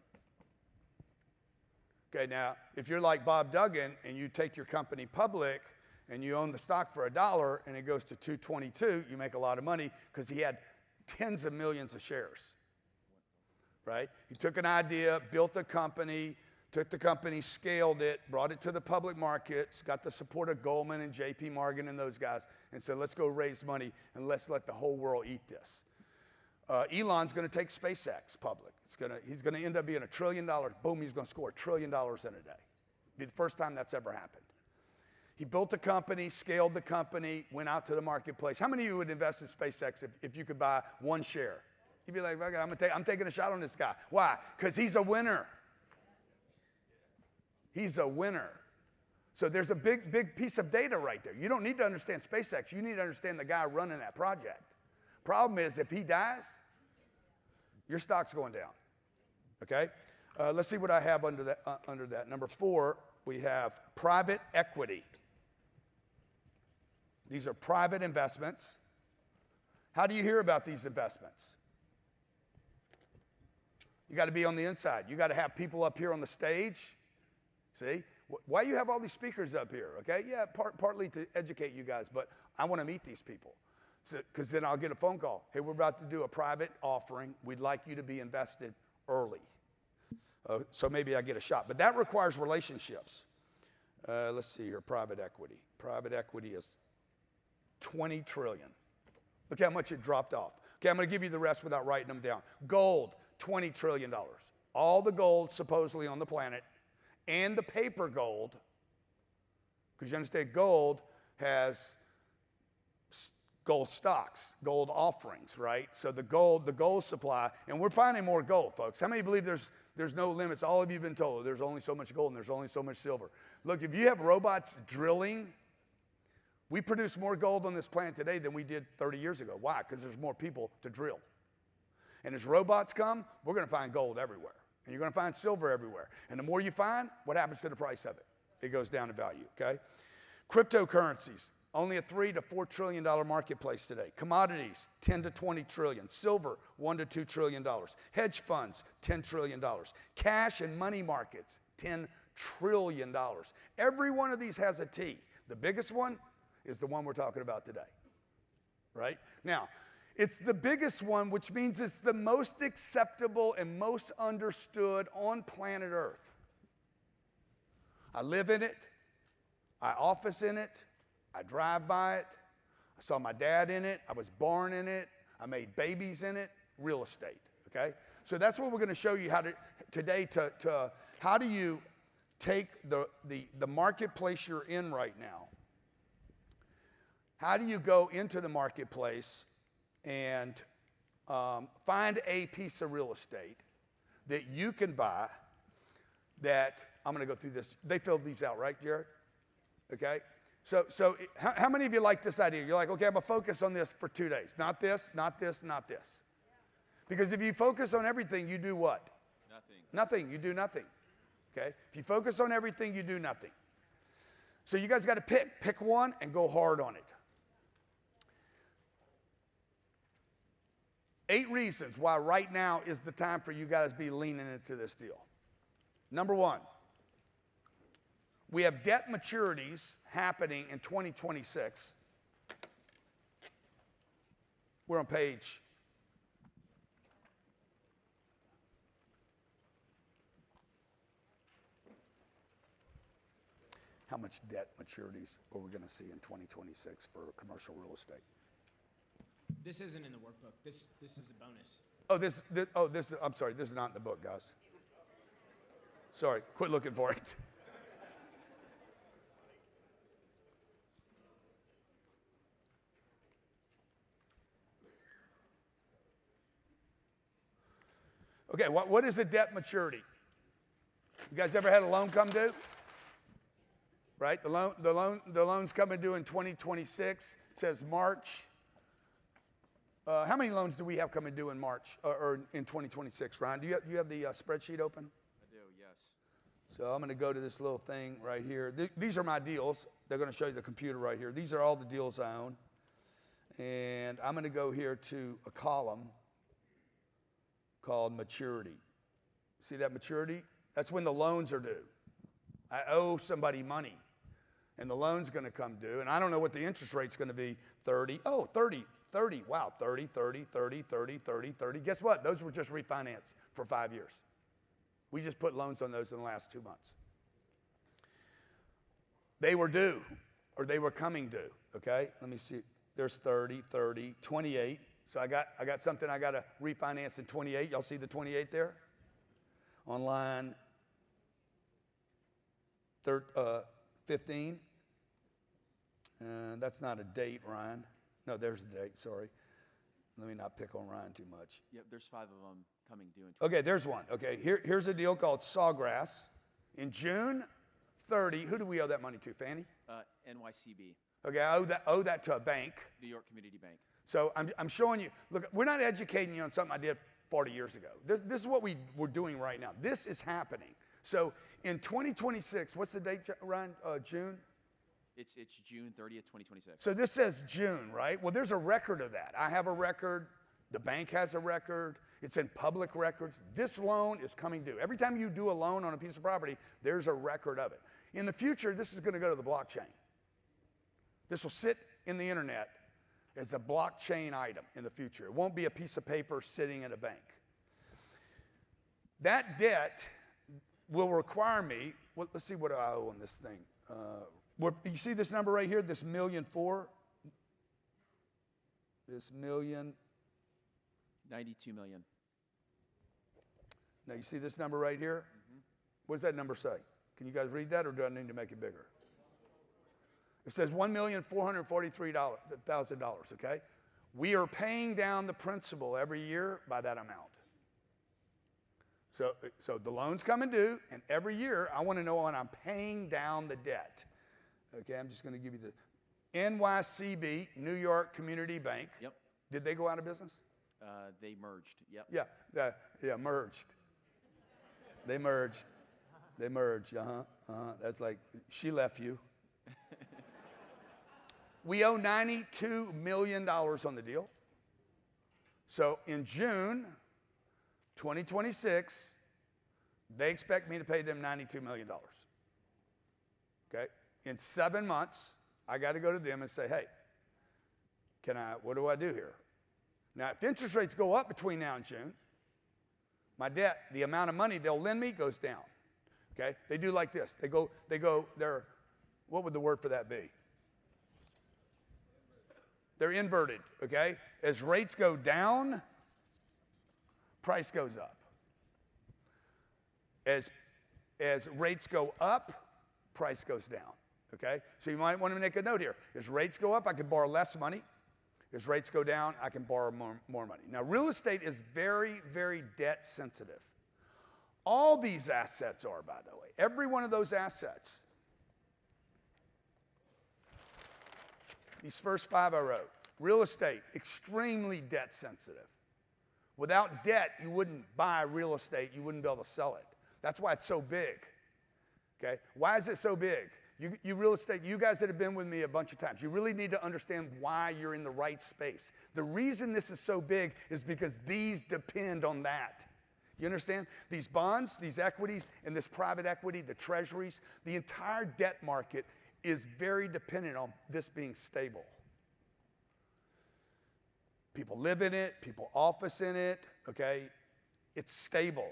[SPEAKER 1] Okay, now, if you're like Bob Duggan and you take your company public and you own the stock for $1 and it goes to $2.22, you make a lot of money because he had tens of millions of shares, right? He took an idea, built a company, took the company, scaled it, brought it to the public markets, got the support of Goldman and JP Morgan and those guys, and said, let's go raise money and let's let the whole world eat this. Elon's going to take SpaceX public. He's going to end up being $1 trillion. Boom, he's going to score $1 trillion in a day. Be the first time that's ever happened. He built a company, scaled the company, went out to the marketplace. How many of you would invest in SpaceX if you could buy one share? You'd be like, okay, I'm taking a shot on this guy. Why? Because he's a winner. He's a winner. So there's a big piece of data right there. You don't need to understand SpaceX. You need to understand the guy running that project. Problem is, if he dies, your stock's going down. Okay? Let's see what I have under that. Number 4, we have private equity. These are private investments. How do you hear about these investments? You got to be on the inside. You got to have people up here on the stage. See? Why you have all these speakers up here? Okay? Yeah, partly to educate you guys, but I want to meet these people. Because then I'll get a phone call. Hey, we're about to do a private offering. We'd like you to be invested early. So maybe I get a shot. But that requires relationships. Let's see here, private equity. Private equity is 20 trillion. Look how much it dropped off. Okay, I'm going to give you the rest without writing them down. Gold, $20 trillion. All the gold supposedly on the planet and the paper gold, because you understand gold has gold stocks, gold offerings, right? So the gold supply, and we're finding more gold, folks. How many believe there's no limits? All of you have been told there's only so much gold and there's only so much silver. Look, if you have robots drilling, we produce more gold on this planet today than we did 30 years ago. Why? Because there's more people to drill. And as robots come, we're going to find gold everywhere. And you're going to find silver everywhere. And the more you find, what happens to the price of it? It goes down in value, okay? Cryptocurrencies. Only a $3 to $4 trillion marketplace today. Commodities, 10 to 20 trillion. Silver, $1 to $2 trillion. Hedge funds, $10 trillion. Cash and money markets, $10 trillion. Every one of these has a T. The biggest one is the one we're talking about today, right? Now, it's the biggest one, which means it's the most acceptable and most understood on planet Earth. I live in it. I office in it. I drive by it. I saw my dad in it. I was born in it. I made babies in it. Real estate, okay? So that's what we're going to show you today how do you take the marketplace you're in right now. How do you go into the marketplace and find a piece of real estate that you can buy that, I'm going to go through this. They filled these out, right, Jared? Okay? So how many of you like this idea? You're like, okay, I'm going to focus on this for 2 days. Not this, not this, not this. Because if you focus on everything, you do what?
[SPEAKER 4] Nothing.
[SPEAKER 1] Nothing. You do nothing. Okay? If you focus on everything, you do nothing. So you guys got to pick one and go hard on it. 8 reasons why right now is the time for you guys to be leaning into this deal. Number 1, we have debt maturities happening in 2026. We're on page. How much debt maturities are we going to see in 2026 for commercial real estate?
[SPEAKER 5] This isn't in the workbook. This is a bonus.
[SPEAKER 1] I'm sorry, this is not in the book, guys. Sorry, quit looking for it. Okay, what is a debt maturity? You guys ever had a loan come due? Right, the loan's coming due in 2026. It says March. How many loans do we have coming due in March or in 2026, Ryan? Do you have the spreadsheet open?
[SPEAKER 4] I do, yes.
[SPEAKER 1] So I'm going to go to this little thing right here. These are my deals. They're going to show you the computer right here. These are all the deals I own. And I'm going to go here to a column called maturity. See that maturity? That's when the loans are due. I owe somebody money, and the loan's going to come due, and I don't know what the interest rate's going to be. 30. Wow, 30, 30, 30, 30, 30. Guess what? Those were just refinanced for 5 years. We just put loans on those in the last 2 months. They were due, or they were coming due, okay? Let me see. There's 30, 30, 28. So I got something I got to refinance in 28. Y'all see the 28 there? On line 15. That's not a date, Ryan. No, there's a date, sorry. Let me not pick on Ryan too much.
[SPEAKER 4] Yep, there's 5 of them coming due in
[SPEAKER 1] Okay, there's one. Okay, here's a deal called Sawgrass. In June 30, who do we owe that money to, Fannie?
[SPEAKER 4] NYCB,
[SPEAKER 1] Okay, I owe that to a bank.
[SPEAKER 4] New York Community Bank.
[SPEAKER 1] So I'm showing you, look, we're not educating you on something I did 40 years ago. This is what we're doing right now. This is happening. So in 2026, what's the date, Ryan? June?
[SPEAKER 4] It's June 30th, 2026.
[SPEAKER 1] So this says June, right? Well, there's a record of that. I have a record. The bank has a record. It's in public records. This loan is coming due. Every time you do a loan on a piece of property, there's a record of it. In the future, this is going to go to the blockchain. This will sit in the internet as a blockchain item in the future. It won't be a piece of paper sitting in a bank. That debt will require me, well, let's see what I owe on this thing. You see this number right here, this $1.4 million? This million.
[SPEAKER 4] 92 million.
[SPEAKER 1] Now you see this number right here? Mm-hmm. What does that number say? Can you guys read that, or do I need to make it bigger? It says $1,443,000, okay? We are paying down the principal every year by that amount. So the loan's coming due, and every year I want to know when I'm paying down the debt. Okay, I'm just going to give you the NYCB, New York Community Bank.
[SPEAKER 4] Yep.
[SPEAKER 1] Did they go out of business?
[SPEAKER 4] They merged. Yep.
[SPEAKER 1] Yeah, merged. They merged. They merged. That's like she left you. We owe $92 million on the deal. So in June 2026, they expect me to pay them $92 million. Okay? In 7 months, I got to go to them and say, hey, what do I do here? Now, if interest rates go up between now and June, my debt, the amount of money they'll lend me goes down. Okay? They do like this. What would the word for that be? They're inverted, okay? As rates go down, price goes up. As rates go up, price goes down, okay? So you might want to make a note here. As rates go up, I can borrow less money. As rates go down, I can borrow more money. Now, real estate is very, very debt sensitive. all these assets are, by the way. Every one of those assets. These first 5 I wrote. Real estate, extremely debt sensitive. Without debt, you wouldn't buy real estate. You wouldn't be able to sell it. That's why it's so big. Okay? Why is it so big? You real estate, you guys that have been with me a bunch of times, you really need to understand why you're in the right space. The reason this is so big is because these depend on that. You understand? These bonds, these equities, and this private equity, the treasuries, the entire debt market is very dependent on this being stable. People live in it, people office in it, okay? It's stable.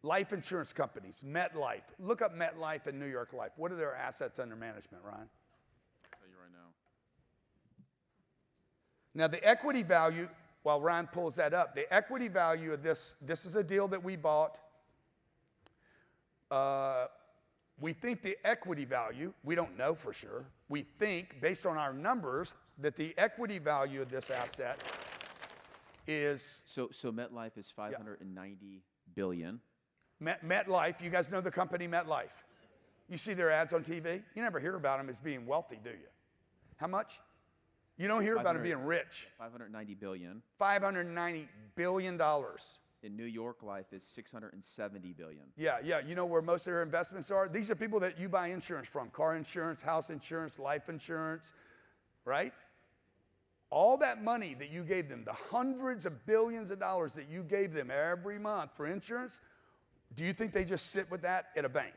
[SPEAKER 1] Life insurance companies, MetLife. Look up MetLife and New York Life. What are their assets under management, Ryan?
[SPEAKER 4] I'll tell you right now.
[SPEAKER 1] Now, the equity value, while Ryan pulls that up, the equity value of this is a deal that we bought. We think the equity value, we don't know for sure. We think, based on our numbers, that the equity value of this asset is...
[SPEAKER 4] So MetLife is 590 billion.
[SPEAKER 1] MetLife, you guys know the company MetLife. You see their ads on TV. You never hear about them as being wealthy, do you? How much? You don't hear about them being rich.
[SPEAKER 4] 590 billion.
[SPEAKER 1] $590 billion.
[SPEAKER 4] In New York Life is 670 billion.
[SPEAKER 1] Yeah. You know where most of their investments are? These are people that you buy insurance from. Car insurance, house insurance, life insurance, right? All that money that you gave them, the hundreds of billions of dollars that you gave them every month for insurance, do you think they just sit with that at a bank?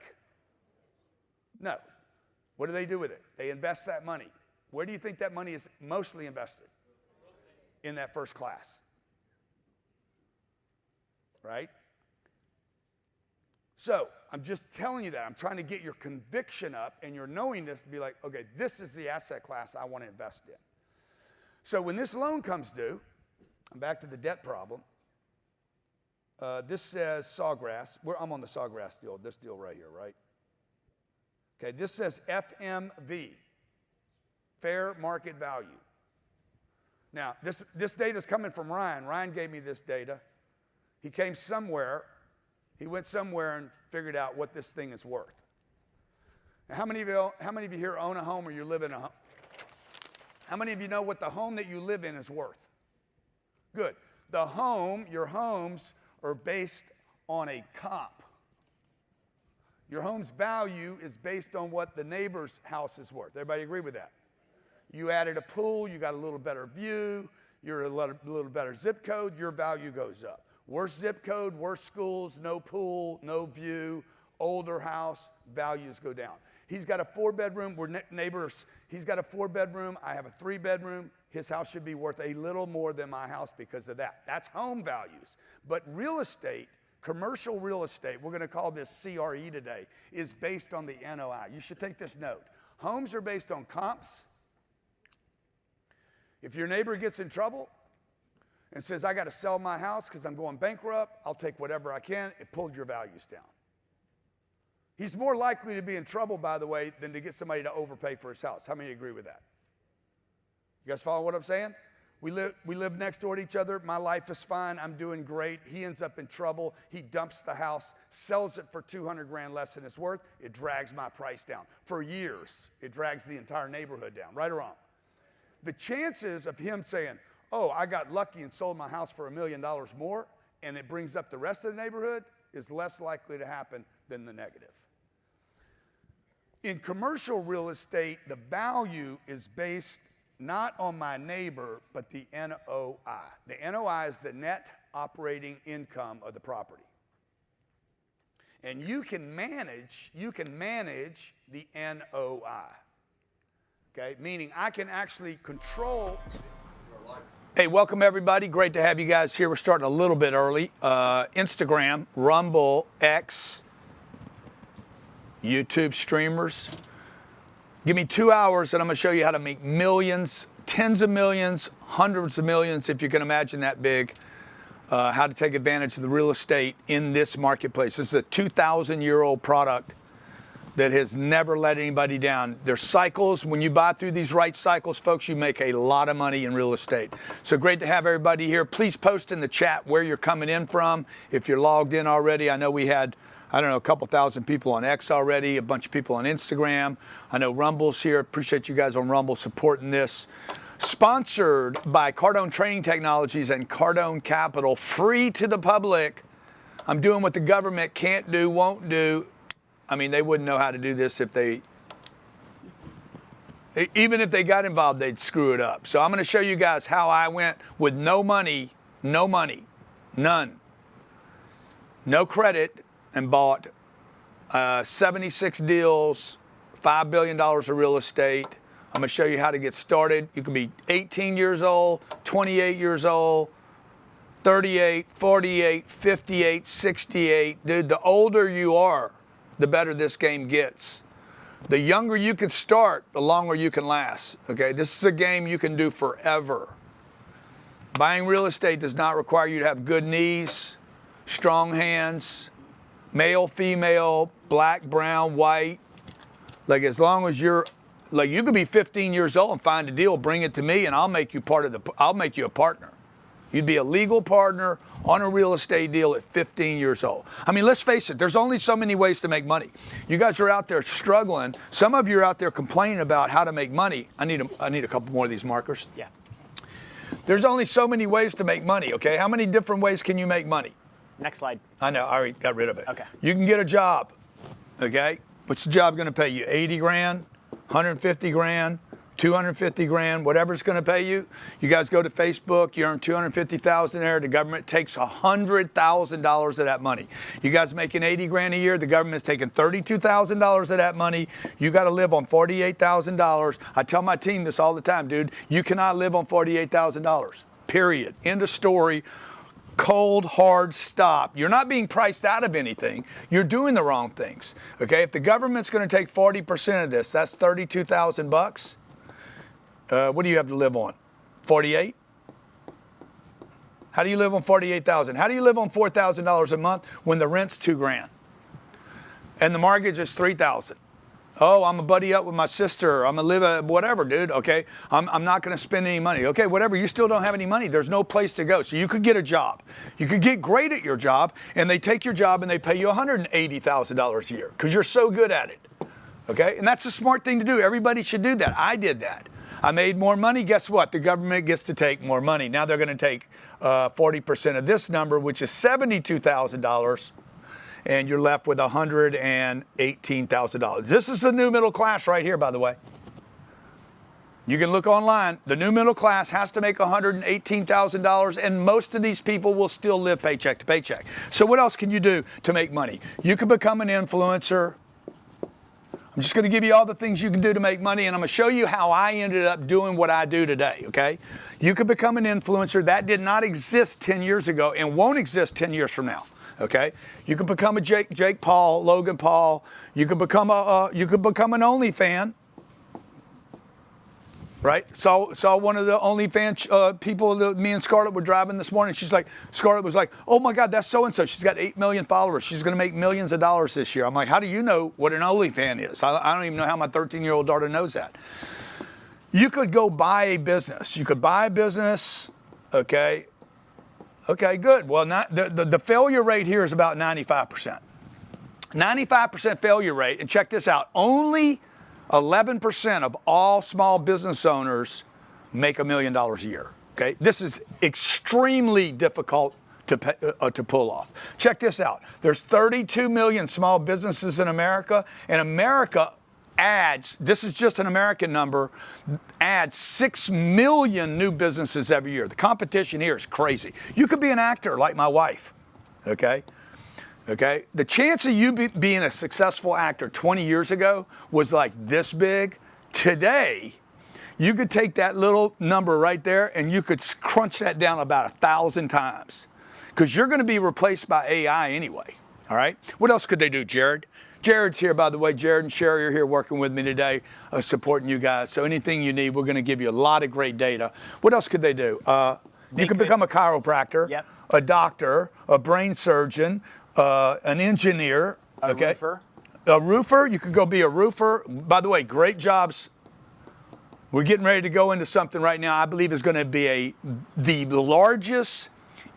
[SPEAKER 1] No. What do they do with it? They invest that money. Where do you think that money is mostly invested? In that first class. Right? So, I'm just telling you that. I'm trying to get your conviction up and your knowingness to be like, okay, this is the asset class I want to invest in. So when this loan comes due, I'm back to the debt problem. This says Sawgrass. I'm on the Sawgrass deal, this deal right here, right? Okay, this says FMV, fair market value. Now, this data is coming from Ryan. Ryan gave me this data. He came somewhere. He went somewhere and figured out what this thing is worth. Now, how many of you here own a home or you live in a home? How many of you know what the home that you live in is worth? Good. Your homes are based on a comp. Your home's value is based on what the neighbor's house is worth. Everybody agree with that? You added a pool, you got a little better view, you're a little better zip code, your value goes up. Worse zip code, worse schools, no pool, no view, older house, values go down. He's got a 4-bedroom, we're neighbors. He's got a 4-bedroom, I have a 3-bedroom. His house should be worth a little more than my house because of that. That's home values. But real estate, commercial real estate, we're going to call this CRE today, is based on the NOI. You should take this note. Homes are based on comps. If your neighbor gets in trouble and says, I got to sell my house because I'm going bankrupt, I'll take whatever I can, it pulled your values down. He's more likely to be in trouble, by the way, than to get somebody to overpay for his house. How many agree with that? You guys follow what I'm saying? We live next door to each other. My life is fine. I'm doing great. He ends up in trouble. He dumps the house, sells it for 200 grand less than it's worth. It drags my price down. For years, it drags the entire neighborhood down, right or wrong? The chances of him saying, oh, I got lucky and sold my house for $1 million more, and it brings up the rest of the neighborhood, is less likely to happen than the negative. In commercial real estate, the value is based not on my neighbor, but the NOI. The NOI is the net operating income of the property. And you can manage the NOI. Okay, meaning I can actually control your life. Hey, welcome everybody. Great to have you guys here. We're starting a little bit early. Instagram, Rumble, X, YouTube streamers. Give me 2 hours and I'm going to show you how to make millions, tens of millions, hundreds of millions, if you can imagine that big, how to take advantage of the real estate in this marketplace. This is a 2,000-year-old product that has never let anybody down. There's cycles. When you buy through these right cycles, folks, you make a lot of money in real estate. So great to have everybody here. Please post in the chat where you're coming in from. If you're logged in already, I know we had, I don't know, a couple thousand people on X already, a bunch of people on Instagram. I know Rumble's here. Appreciate you guys on Rumble supporting this. Sponsored by Cardone Training Technologies and Cardone Capital. Free to the public. I'm doing what the government can't do, won't do. I mean, they wouldn't know how to do this if they, even if they got involved, they'd screw it up. So I'm going to show you guys how I went with no money, none, no credit, and bought 76 deals, $5 billion of real estate. I'm going to show you how to get started. You can be 18 years old, 28 years old, 38, 48, 58, 68. Dude, the older you are, the better this game gets. The younger you can start, the longer you can last. Okay, this is a game you can do forever. Buying real estate does not require you to have good knees, strong hands, male, female, black, brown, white. Like as long as you're, like you could be 15 years old and find a deal, bring it to me, and I'll make you I'll make you a partner. You'd be a legal partner on a real estate deal at 15 years old. I mean, let's face it, there's only so many ways to make money. You guys are out there struggling. Some of you are out there complaining about how to make money. I need a couple more of these markers.
[SPEAKER 5] Yeah.
[SPEAKER 1] There's only so many ways to make money, okay? How many different ways can you make money?
[SPEAKER 5] Next slide.
[SPEAKER 1] I know, I already got rid of it.
[SPEAKER 5] Okay.
[SPEAKER 1] You can get a job, okay? What's the job gonna pay you? 80 grand, 150 grand, 250 grand, whatever it's going to pay you. You guys go to Facebook, you earn 250,000 there. The government takes $100,000 of that money. You guys making 80 grand a year, the government's taking $32,000 of that money. You got to live on $48,000. I tell my team this all the time, dude. You cannot live on $48,000. Period. End of story. Cold, hard stop. You're not being priced out of anything. You're doing the wrong things. Okay? If the government's going to take 40% of this, that's $32,000. What do you have to live on? 48? How do you live on 48,000? How do you live on $4,000 a month when the rent's $2 grand and the mortgage is $3,000? Oh, I'm a buddy up with my sister. I'm gonna live whatever, dude. Okay, I'm not gonna spend any money. Okay, whatever. You still don't have any money. There's no place to go. So you could get a job. You could get great at your job, and they take your job and they pay you $180,000 a year because you're so good at it. Okay, and that's a smart thing to do. Everybody should do that. I did that. I made more money. Guess what? The government gets to take more money. Now they're going to take 40% of this number, which is $72,000, and you're left with $118,000. This is the new middle class right here, by the way. You can look online. The new middle class has to make $118,000, and most of these people will still live paycheck to paycheck. So what else can you do to make money? You can become an influencer. I'm just going to give you all the things you can do to make money, and I'm going to show you how I ended up doing what I do today, okay? You could become an influencer. That did not exist 10 years ago and won't exist 10 years from now, okay? You could become a Jake Paul, Logan Paul. You could become an OnlyFan, right? Saw one of the OnlyFans people that me and Scarlett were driving this morning. Scarlett was like, oh my God, that's so-and-so. She's got 8 million followers. She's going to make millions of dollars this year. I'm like, how do you know what an OnlyFan is? I don't even know how my 13-year-old daughter knows that. You could go buy a business. You could buy a business, okay? Okay, good. Well, the failure rate here is about 95%. 95% failure rate, and check this out, only 11% of all small business owners make $1 million a year. Okay, this is extremely difficult to pull off. Check this out. There's 32 million small businesses in America, and America adds, this is just an American number, adds 6 million new businesses every year. The competition here is crazy. You could be an actor like my wife. Okay. Okay, the chance of you being a successful actor 20 years ago was like this big. Today, you could take that little number right there and you could crunch that down about 1,000 times because you're going to be replaced by AI anyway. All right, what else could they do, Jared? Jared's here, by the way. Jared and Sherry are here working with me today, supporting you guys. So anything you need, we're going to give you a lot of great data. What else could they do? You could become a chiropractor,
[SPEAKER 5] yep,
[SPEAKER 1] a doctor, a brain surgeon, an engineer,
[SPEAKER 5] a roofer.
[SPEAKER 1] A roofer, you could go be a roofer. By the way, great jobs. We're getting ready to go into something right now I believe is going to be the largest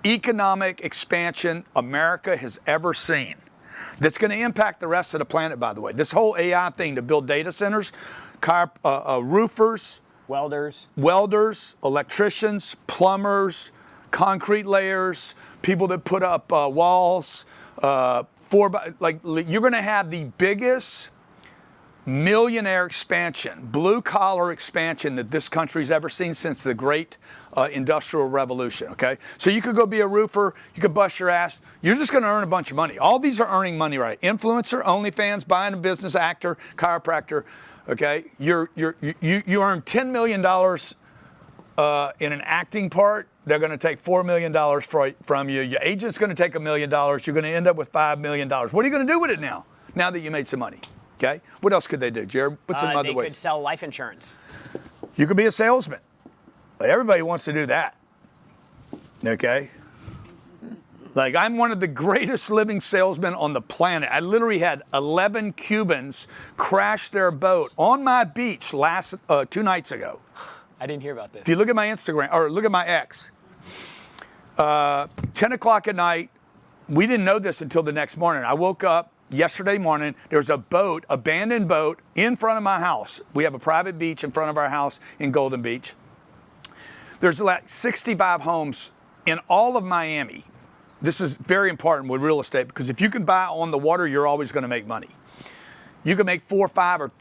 [SPEAKER 1] economic expansion America has ever seen. That's going to impact the rest of the planet, by the way. This whole AI thing to build data centers, roofers, welders, electricians, plumbers, concrete layers, people that put up walls, you're going to have the biggest millionaire expansion, blue collar expansion that this country's ever seen since the great industrial revolution, okay? So you could go be a roofer, you could bust your ass, you're just gonna earn a bunch of money. All these are earning money, right? Influencer, OnlyFans, buying a business, actor, chiropractor, okay? You earn $10 million in an acting part, they're gonna take $4 million from you. Your agent's gonna take $1 million, you're gonna end up with $5 million. What are you gonna do with it now that you made some money? Okay. What else could they do, Jared? What's some other ways?
[SPEAKER 6] They could sell life insurance.
[SPEAKER 1] You could be a salesman. Everybody wants to do that. Okay. Like, I'm one of the greatest living salesmen on the planet. I literally had 11 Cubans crash their boat on my beach 2 nights ago.
[SPEAKER 6] I didn't hear about this.
[SPEAKER 1] If you look at my Instagram or look at my X, 10 o'clock at night, we didn't know this until the next morning. I woke up yesterday morning, there was a boat, abandoned boat, in front of my house. We have a private beach in front of our house in Golden Beach. There's like 65 homes in all of Miami. This is very important with real estate because if you can buy on the water, you're always going to make money. You can make 4, 5,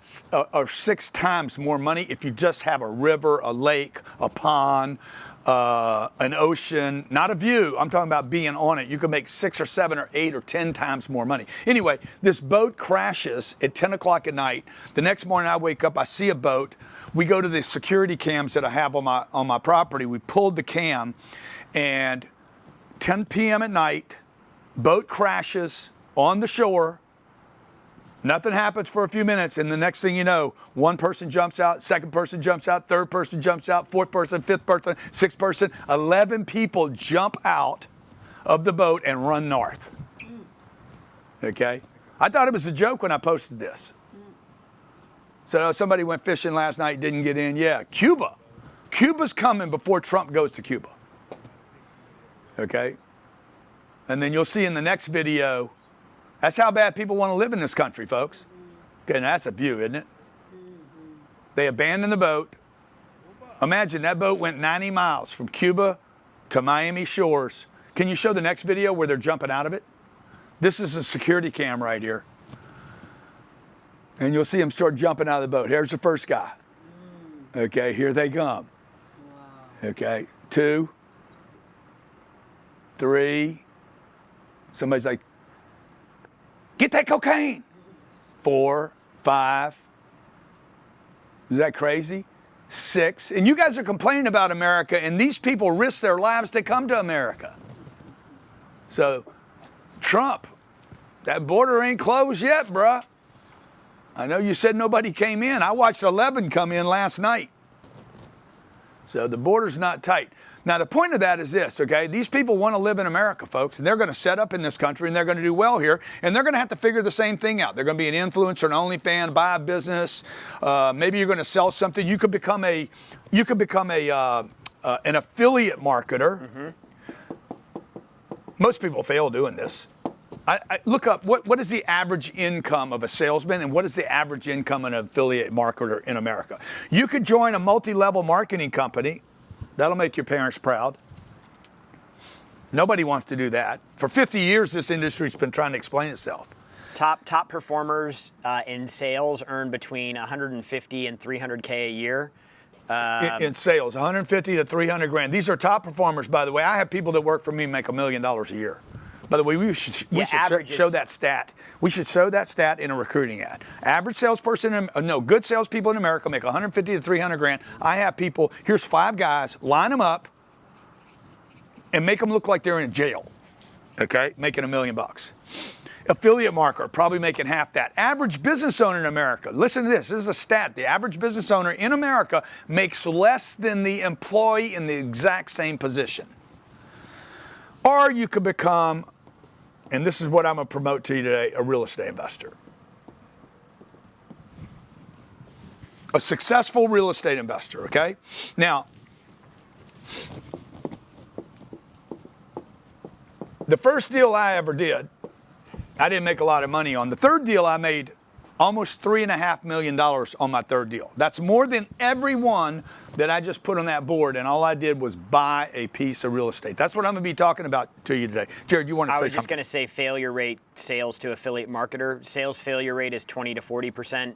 [SPEAKER 1] or 6 times more money if you just have a river, a lake, a pond, an ocean, not a view. I'm talking about being on it. You can make 6 or 7 or 8 or 10 times more money. Anyway, this boat crashes at 10 o'clock at night. The next morning I wake up, I see a boat. We go to the security cams that I have on my property. We pulled the cam, and 10 p.m. at night, boat crashes on the shore. Nothing happens for a few minutes, and the next thing you know, one person jumps out, second person jumps out, third person jumps out, fourth person, fifth person, sixth person. 11 people jump out of the boat and run north. Okay? I thought it was a joke when I posted this. So somebody went fishing last night, didn't get in. Yeah, Cuba. Cuba's coming before Trump goes to Cuba. Okay? And then you'll see in the next video, that's how bad people want to live in this country, folks. Okay, now that's a view, isn't it? They abandoned the boat. Imagine that boat went 90 miles from Cuba to Miami shores. Can you show the next video where they're jumping out of it? This is a security cam right here. And you'll see them start jumping out of the boat. Here's the first guy. Okay, here they come. Okay, 2, 3. Somebody's like, get that cocaine. 4, 5. Is that crazy? 6. And you guys are complaining about America, and these people risk their lives to come to America. So, Trump, that border ain't closed yet, bruh. I know you said nobody came in. I watched 11 come in last night. So the border's not tight. Now, the point of that is this, okay? These people want to live in America, folks, and they're going to set up in this country, and they're going to do well here, and they're going to have to figure the same thing out. They're going to be an influencer, an OnlyFans, buy a business. Maybe you're going to sell something. You could become an affiliate marketer. Most people fail doing this. I look up what is the average income of a salesman and what is the average income of an affiliate marketer in America. You could join a multi-level marketing company. That'll make your parents proud. Nobody wants to do that. For 50 years, this industry's been trying to explain itself.
[SPEAKER 6] Top performers in sales earn between 150 and 300K a year.
[SPEAKER 1] In sales, 150 to 300 grand. These are top performers, by the way. I have people that work for me make $1 million a year. By the way, we should show that stat. We should show that stat in a recruiting ad. Average salesperson, good salespeople in America make 150 to 300 grand. I have people, here's 5 guys, line them up and make them look like they're in jail, okay, making $1 million. Affiliate marketer, probably making half that. Average business owner in America, listen to this is a stat. The average business owner in America makes less than the employee in the exact same position. Or you could become, and this is what I'm going to promote to you today, a real estate investor. a successful real estate investor, okay? Now, the first deal I ever did, I didn't make a lot of money on. The third deal I made almost $3.5 million on my third deal. That's more than every one that I just put on that board, and all I did was buy a piece of real estate. That's what I'm going to be talking about to you today. Jared, you want to say something?
[SPEAKER 6] I was just going to say failure rate, sales to affiliate marketer. Sales failure rate is 20 to 40%.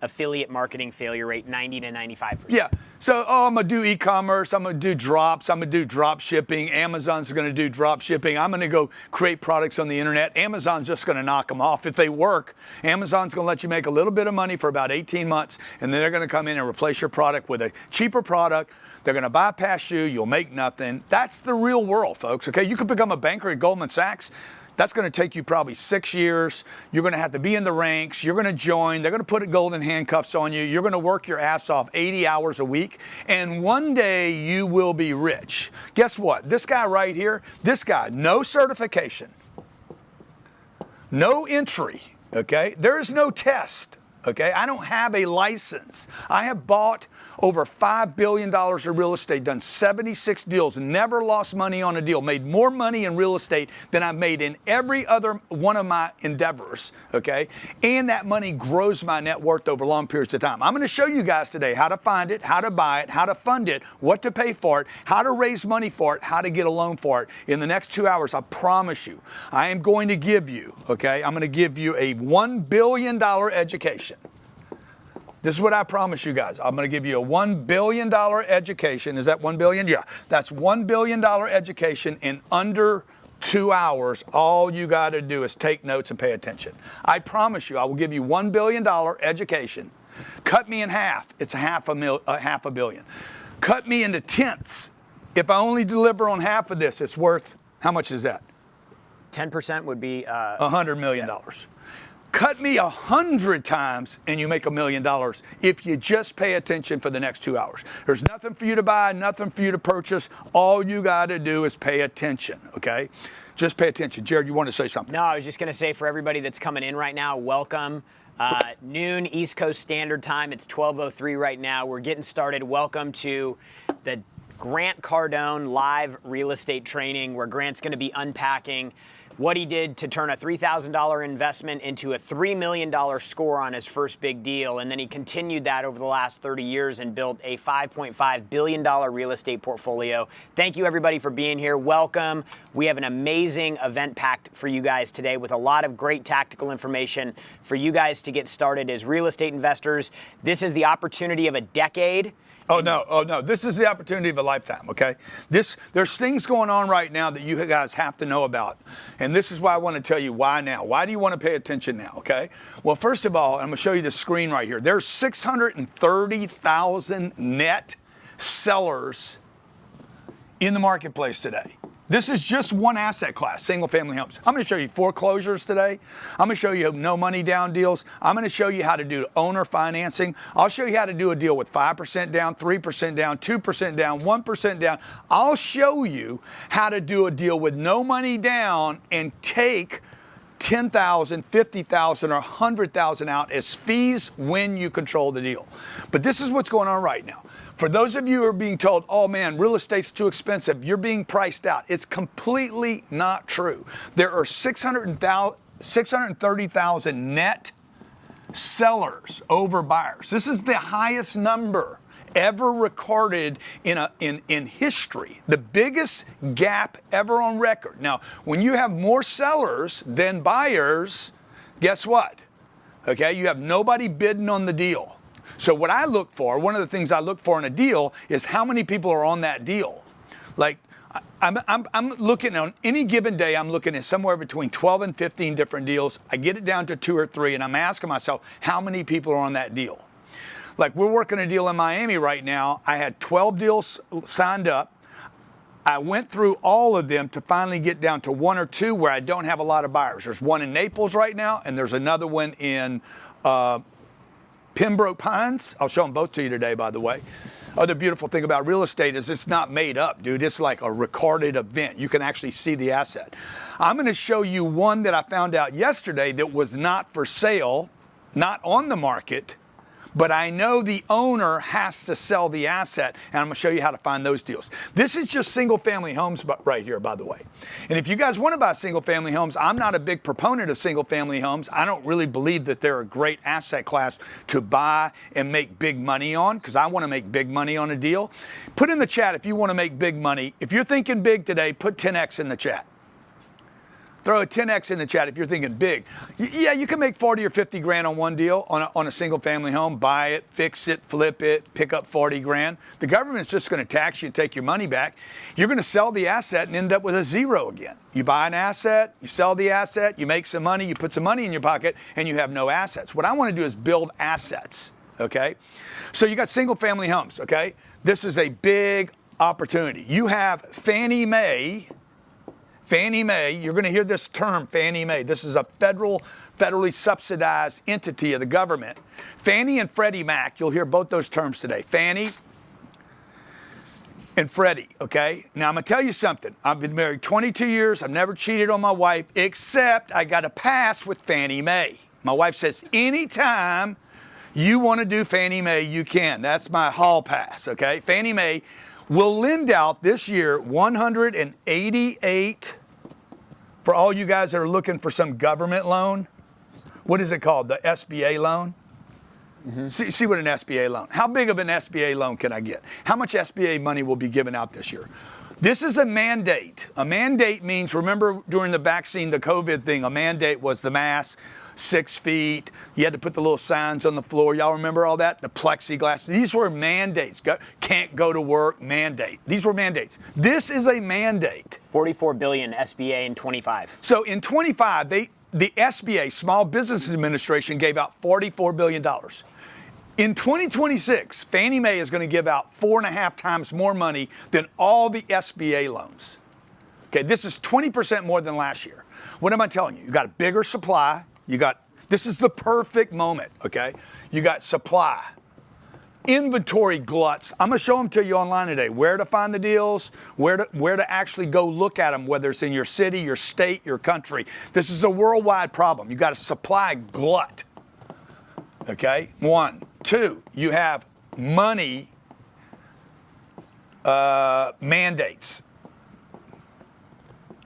[SPEAKER 6] Affiliate marketing failure rate, 90 to 95%.
[SPEAKER 1] Yeah. So, I'm going to do e-commerce. I'm going to do drops. I'm going to do drop shipping. Amazon's going to do drop shipping. I'm going to go create products on the internet. Amazon's just going to knock them off. If they work, Amazon's going to let you make a little bit of money for about 18 months, and then they're going to come in and replace your product with a cheaper product. They're going to bypass you. You'll make nothing. That's the real world, folks. Okay. You could become a banker at Goldman Sachs. That's going to take you probably 6 years. You're going to have to be in the ranks. You're going to join. They're going to put golden handcuffs on you. You're going to work your ass off 80 hours a week. And one day you will be rich. Guess what? This guy right here, this guy, no certification, no entry, okay? There is no test, okay? I don't have a license. I have bought over $5 billion of real estate, done 76 deals, never lost money on a deal, made more money in real estate than I've made in every other one of my endeavors, okay? And that money grows my net worth over long periods of time. I'm going to show you guys today how to find it, how to buy it, how to fund it, what to pay for it, how to raise money for it, how to get a loan for it. In the next 2 hours, I promise you, I am going to give you, okay, I'm going to give you a $1 billion education. This is what I promise you guys. I'm going to give you a $1 billion education. Is that $1 billion? Yeah. That's $1 billion education in under 2 hours. All you got to do is take notes and pay attention. I promise you, I will give you $1 billion education. Cut me in half. It's half a billion. Cut me into tenths. If I only deliver on half of this, it's worth, how much is that?
[SPEAKER 6] 10% would be
[SPEAKER 1] $100 million. Yeah. Cut me 100 times and you make $1 million if you just pay attention for the next 2 hours. There's nothing for you to buy, nothing for you to purchase. All you got to do is pay attention, okay? Just pay attention. Jared, you want to say something?
[SPEAKER 6] No, I was just going to say for everybody that's coming in right now, welcome. Noon East Coast Standard Time. It's 12:03 right now. We're getting started. Welcome to the Grant Cardone live real estate training where Grant's going to be unpacking what he did to turn a $3,000 investment into a $3 million score on his first big deal. And then he continued that over the last 30 years and built a $5.5 billion real estate portfolio. Thank you, everybody, for being here. Welcome. We have an amazing event packed for you guys today with a lot of great tactical information for you guys to get started as real estate investors. This is the opportunity of a decade.
[SPEAKER 1] Oh no. This is the opportunity of a lifetime, okay? There's things going on right now that you guys have to know about. And this is why I want to tell you why now. Why do you want to pay attention now, okay? Well, first of all, I'm going to show you the screen right here. There's 630,000 net sellers in the marketplace today. This is just one asset class, single family homes. I'm going to show you foreclosures today. I'm going to show you no money down deals. I'm going to show you how to do owner financing. I'll show you how to do a deal with 5% down, 3% down, 2% down, 1% down. I'll show you how to do a deal with no money down and take $10,000, $50,000, or $100,000 out as fees when you control the deal. But this is what's going on right now. For those of you who are being told, oh man, real estate's too expensive, you're being priced out. It's completely not true. There are 630,000 net sellers over buyers. This is the highest number ever recorded in history. The biggest gap ever on record. Now, when you have more sellers than buyers, guess what? Okay, you have nobody bidding on the deal. So what I look for, one of the things I look for in a deal is how many people are on that deal. Like I'm looking on any given day, I'm looking at somewhere between 12 and 15 different deals. I get it down to 2 or 3 and I'm asking myself, how many people are on that deal? Like we're working a deal in Miami right now. I had 12 deals signed up. I went through all of them to finally get down to 1 or 2 where I don't have a lot of buyers. There's one in Naples right now and there's another one in Pembroke Pines. I'll show them both to you today, by the way. Other beautiful thing about real estate is it's not made up, dude. It's like a recorded event. You can actually see the asset. I'm going to show you one that I found out yesterday that was not for sale, not on the market, but I know the owner has to sell the asset, and I'm going to show you how to find those deals. This is just single-family homes right here, by the way. And if you guys want to buy single-family homes, I'm not a big proponent of single-family homes. I don't really believe that they're a great asset class to buy and make big money on, because I want to make big money on a deal. Put in the chat if you want to make big money. If you're thinking big today, put 10x in the chat. Throw a 10x in the chat if you're thinking big. Yeah, you can make 40 or 50 grand on one deal on a single family home. Buy it, fix it, flip it, pick up 40 grand. The government's just going to tax you and take your money back. You're going to sell the asset and end up with a zero again. You buy an asset, you sell the asset, you make some money, you put some money in your pocket, and you have no assets. What I want to do is build assets, okay? So you got single family homes, okay? This is a big opportunity. You have Fannie Mae. Fannie Mae, you're going to hear this term, Fannie Mae. This is a federally subsidized entity of the government. Fannie and Freddie Mac, you'll hear both those terms today. Fannie and Freddie, okay? Now, I'm going to tell you something. I've been married 22 years. I've never cheated on my wife, except I got a pass with Fannie Mae. My wife says, anytime you want to do Fannie Mae, you can. That's my hall pass, okay? Fannie Mae will lend out this year 188. For all you guys that are looking for some government loan, what is it called? The SBA loan? Mm-hmm. See what an SBA loan. How big of an SBA loan can I get? How much SBA money will be given out this year? This is a mandate. A mandate means, remember during the vaccine, the COVID thing, a mandate was the mask, 6 feet. You had to put the little signs on the floor. Y'all remember all that? The plexiglass. These were mandates. Can't go to work, mandate. These were mandates. This is a mandate.
[SPEAKER 6] 44 billion SBA in 25.
[SPEAKER 1] So in 25, the SBA, Small Business Administration, gave out $44 billion. In 2026, Fannie Mae is going to give out 4.5 times more money than all the SBA loans. Okay, this is 20% more than last year. What am I telling you? You got a bigger supply. This is the perfect moment, okay? You got supply, inventory gluts. I'm gonna show them to you online today, where to find the deals, where to actually go look at them, whether it's in your city, your state, your country. This is a worldwide problem. You got a supply glut, okay? 1. 2, you have money mandates,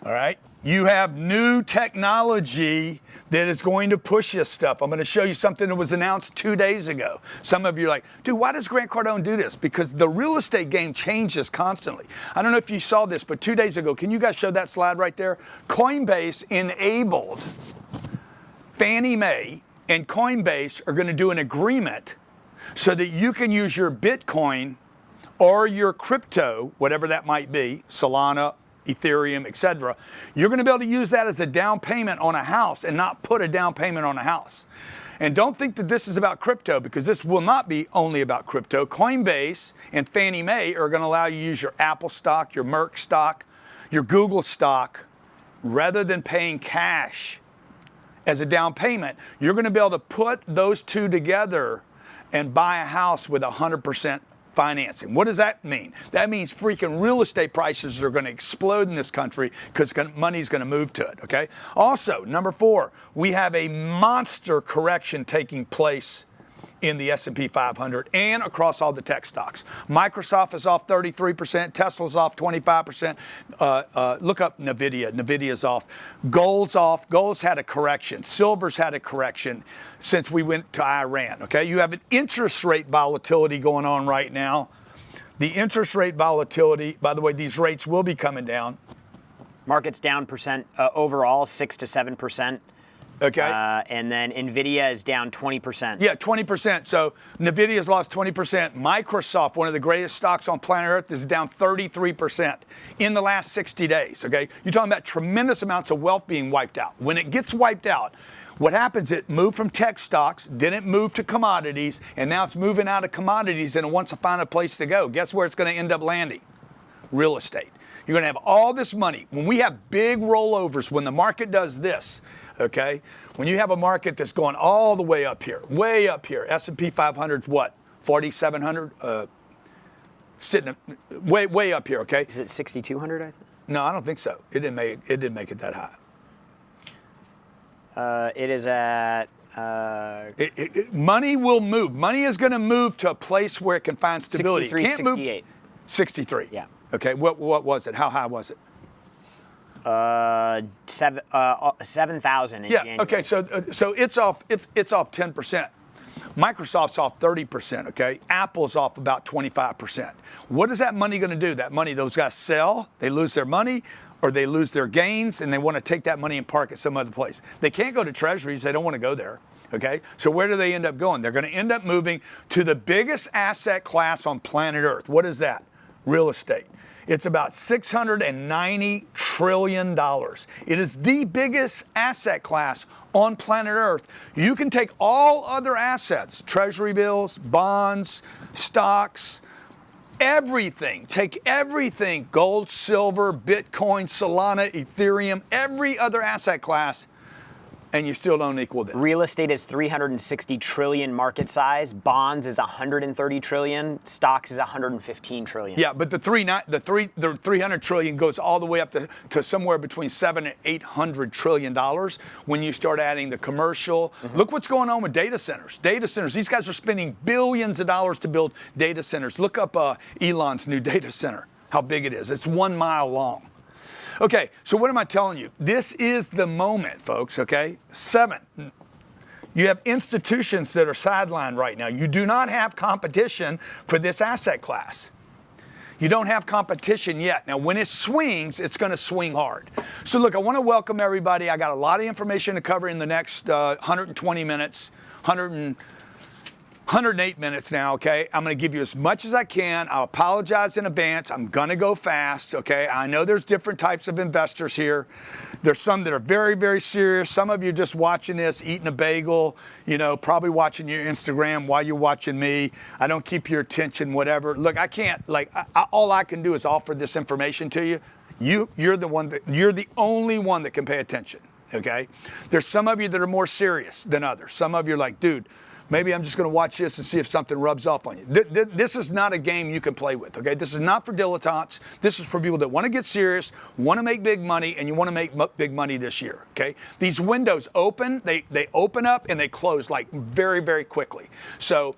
[SPEAKER 1] all right? You have new technology that is going to push this stuff. I'm going to show you something that was announced 2 days ago. Some of you are like, dude, why does Grant Cardone do this? Because the real estate game changes constantly. I don't know if you saw this, but 2 days ago, can you guys show that slide right there? Coinbase enabled Fannie Mae and Coinbase are going to do an agreement so that you can use your Bitcoin or your crypto, whatever that might be, Solana, Ethereum, etc. You're going to be able to use that as a down payment on a house and not put a down payment on a house. And don't think that this is about crypto, because this will not be only about crypto. Coinbase and Fannie Mae are going to allow you to use your Apple stock, your Merck stock, your Google stock, rather than paying cash as a down payment. You're going to be able to put those two together and buy a house with 100% financing. What does that mean? That means freaking real estate prices are going to explode in this country because money's going to move to it, okay? Also, number 4, we have a monster correction taking place in the S&P 500 and across all the tech stocks. Microsoft is off 33%, Tesla's off 25%. Look up NVIDIA. NVIDIA's off. Gold's off. Gold's had a correction. Silver's had a correction since we went to Iran, okay? You have an interest rate volatility going on right now. The interest rate volatility, by the way, these rates will be coming down.
[SPEAKER 6] Market's down overall 6 to 7%.
[SPEAKER 1] Okay.
[SPEAKER 6] And then NVIDIA is down 20%.
[SPEAKER 1] Yeah, 20%. So NVIDIA's lost 20%. Microsoft, one of the greatest stocks on planet Earth, is down 33% in the last 60 days, okay? You're talking about tremendous amounts of wealth being wiped out. When it gets wiped out, what happens, it moved from tech stocks, then it moved to commodities, and now it's moving out of commodities and it wants to find a place to go. Guess where it's going to end up landing? Real estate. You're going to have all this money. When we have big rollovers, when the market does this, okay, when you have a market that's going all the way up here, S&P 500's what, 4,700, sitting way up here, okay?
[SPEAKER 6] Is it 6,200? I think.
[SPEAKER 1] No, I don't think so. It didn't make it that high.
[SPEAKER 6] It is at
[SPEAKER 1] Money will move. Money is going to move to a place where it can find stability.
[SPEAKER 6] 63,
[SPEAKER 1] It can't
[SPEAKER 6] 68.
[SPEAKER 1] move. 63.
[SPEAKER 6] Yeah.
[SPEAKER 1] Okay. What was it? How high was it?
[SPEAKER 6] 7,000 in January.
[SPEAKER 1] Okay. So it's off. It's off 10%. Microsoft's off 30%. Okay. Apple's off about 25%. What is that money going to do? That money, those guys sell, they lose their money, or they lose their gains, and they want to take that money and park it some other place. They can't go to treasuries. They don't want to go there. Okay. So where do they end up going? They're going to end up moving to the biggest asset class on planet Earth. What is that? Real estate. It's about $690 trillion. It is the biggest asset class on planet Earth. You can take all other assets, treasury bills, bonds, stocks, everything. Take everything, gold, silver, Bitcoin, Solana, Ethereum, every other asset class, and you still don't equal this.
[SPEAKER 6] Real estate is 360 trillion market size. Bonds is 130 trillion. Stocks is 115 trillion.
[SPEAKER 1] Yeah, but the 300 trillion goes all the way up to somewhere between $700 and $800 trillion when you start adding the commercial. Look what's going on with data centers. Data centers. These guys are spending billions of dollars to build data centers. Look up Elon's new data center. How big it is. It's 1 mile long. Okay, so what am I telling you? This is the moment, folks, okay? 7, you have institutions that are sidelined right now. You do not have competition for this asset class. You don't have competition yet. Now, when it swings, it's going to swing hard. So, look, I want to welcome everybody. I got a lot of information to cover in the next 120 minutes, 108 minutes now, okay? I'm going to give you as much as I can. I'll apologize in advance. I'm going to go fast, okay? I know there's different types of investors here. There's some that are very, very serious. Some of you just watching this, eating a bagel, you know, probably watching your Instagram while you're watching me. I don't keep your attention, whatever. Look, I can't, all I can do is offer this information to you. You're the only one that can pay attention, okay? There's some of you that are more serious than others. Some of you are like, dude, maybe I'm just going to watch this and see if something rubs off on you. This is not a game you can play with, okay? This is not for dilettantes. This is for people that want to get serious, want to make big money, and you want to make big money this year, okay? These windows open, they open up and they close like very, very quickly. So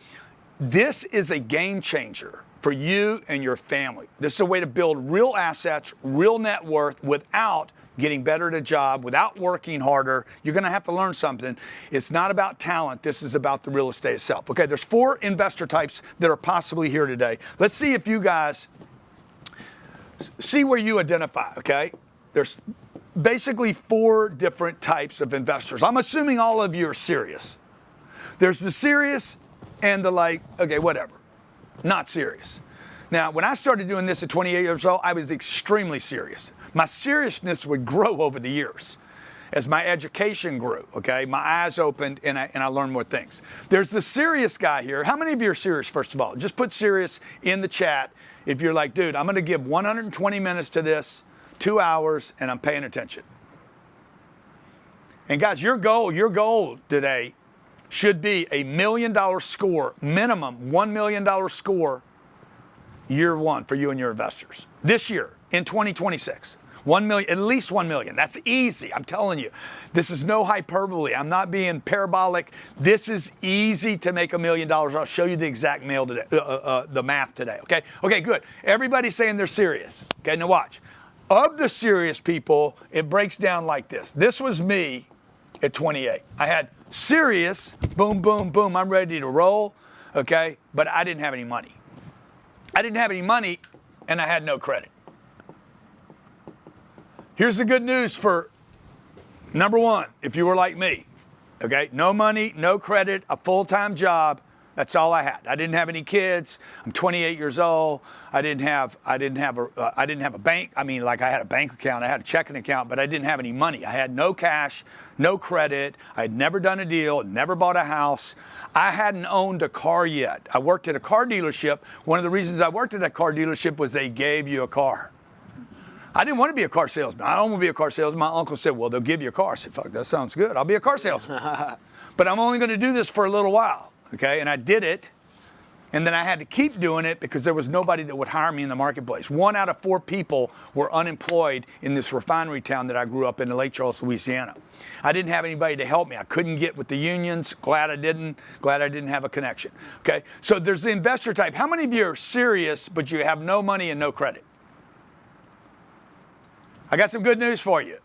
[SPEAKER 1] this is a game changer for you and your family. This is a way to build real assets, real net worth without getting better at a job, without working harder. You're going to have to learn something. It's not about talent. This is about the real estate itself. Okay, there's 4 investor types that are possibly here today. Let's see if you guys see where you identify, okay? There's basically 4 different types of investors. I'm assuming all of you are serious. There's the serious and the okay, whatever, not serious. Now, when I started doing this at 28 years old, I was extremely serious. My seriousness would grow over the years as my education grew, okay? My eyes opened and I learned more things. There's the serious guy here. How many of you are serious, first of all? Just put serious in the chat if you're like, dude, I'm going to give 120 minutes to this, 2 hours, and I'm paying attention. And guys, your goal today should be a $1 million score, minimum $1 million score year 1 for you and your investors. This year, in 2026. 1 million, at least 1 million. That's easy. I'm telling you. This is no hyperbole. I'm not being parabolic. This is easy to make $1 million. I'll show you the exact the math today. Okay. Okay. Good. Everybody's saying they're serious. Okay. Now watch. Of the serious people, it breaks down like this. This was me at 28. I had serious. Boom, boom, boom. I'm ready to roll. Okay. But I didn't have any money. I didn't have any money, and I had no credit. Here's the good news for number 1, if you were like me, okay? No money, no credit, a full-time job. That's all I had. I didn't have any kids. I'm 28 years old. I didn't have a bank. I mean, like I had a bank account, I had a checking account, but I didn't have any money. I had no cash, no credit. I had never done a deal, never bought a house. I hadn't owned a car yet. I worked at a car dealership. One of the reasons I worked at that car dealership was they gave you a car. I didn't want to be a car salesman. I don't want to be a car salesman. My uncle said, well, they'll give you a car. I said, fuck, that sounds good. I'll be a car salesman. But I'm only going to do this for a little while, okay? And I did it. And then I had to keep doing it because there was nobody that would hire me in the marketplace. 1 out of 4 people were unemployed in this refinery town that I grew up in Lake Charles, Louisiana. I didn't have anybody to help me. I couldn't get with the unions. Glad I didn't have a connection. Okay, so there's the investor type. How many of you are serious, but you have no money and no credit? I got some good news for you.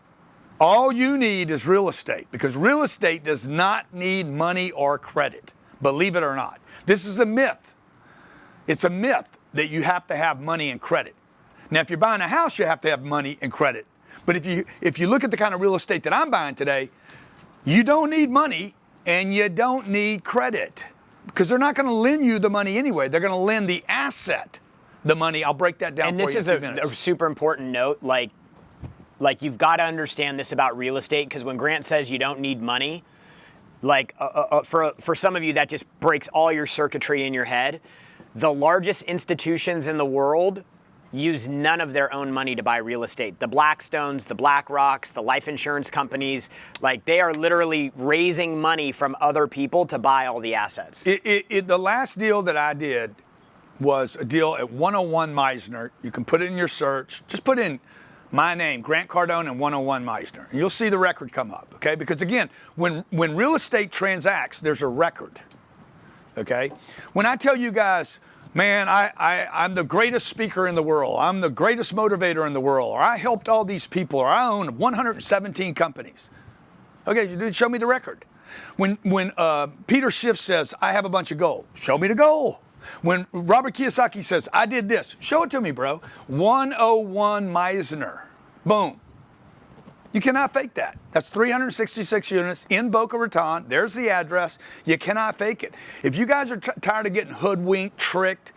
[SPEAKER 1] All you need is real estate, because real estate does not need money or credit, believe it or not. This is a myth. It's a myth that you have to have money and credit. Now, if you're buying a house, you have to have money and credit. But if you look at the kind of real estate that I'm buying today, you don't need money and you don't need credit, because they're not going to lend you the money anyway. They're going to lend the asset the money. I'll break that down for you in 2 minutes.
[SPEAKER 6] And this is a super important note. Like you've got to understand this about real estate, because when Grant says you don't need money, for some of you that just breaks all your circuitry in your head. The largest institutions in the world use none of their own money to buy real estate. The Blackstones, the BlackRocks, the life insurance companies, like they are literally raising money from other people to buy all the assets.
[SPEAKER 1] The last deal that I did was a deal at 101 Meisner. You can put it in your search. Just put in my name, Grant Cardone, and 101 Meisner, and you'll see the record come up, okay? Because again, when real estate transacts, there's a record, okay? When I tell you guys, man, I'm the greatest speaker in the world, I'm the greatest motivator in the world, or I helped all these people, or I own 117 companies. Okay, you show me the record. When Peter Schiff says, I have a bunch of gold, show me the gold. When Robert Kiyosaki says, I did this, show it to me, bro. 101 Meisner, boom. You cannot fake that. That's 366 units in Boca Raton. There's the address. You cannot fake it. If you guys are tired of getting hoodwinked, tricked,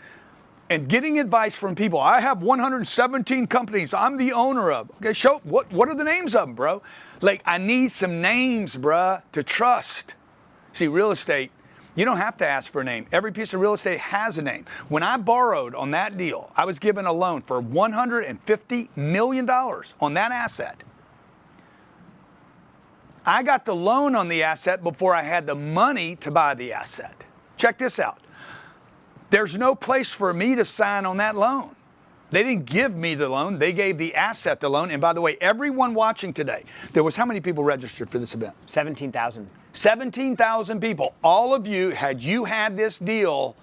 [SPEAKER 1] and getting advice from people, I have 117 companies I'm the owner of. Okay, show what are the names of them, bro? Like, I need some names, bruh, to trust. See, real estate, you don't have to ask for a name. Every piece of real estate has a name. When I borrowed on that deal, I was given a loan for $150 million on that asset. I got the loan on the asset before I had the money to buy the asset. Check this out. There's no place for me to sign on that loan. They didn't give me the loan. They gave the asset the loan. And by the way, everyone watching today, there was how many people registered for this event?
[SPEAKER 6] 17,000. 17,000
[SPEAKER 1] people. All of you, had you had this deal,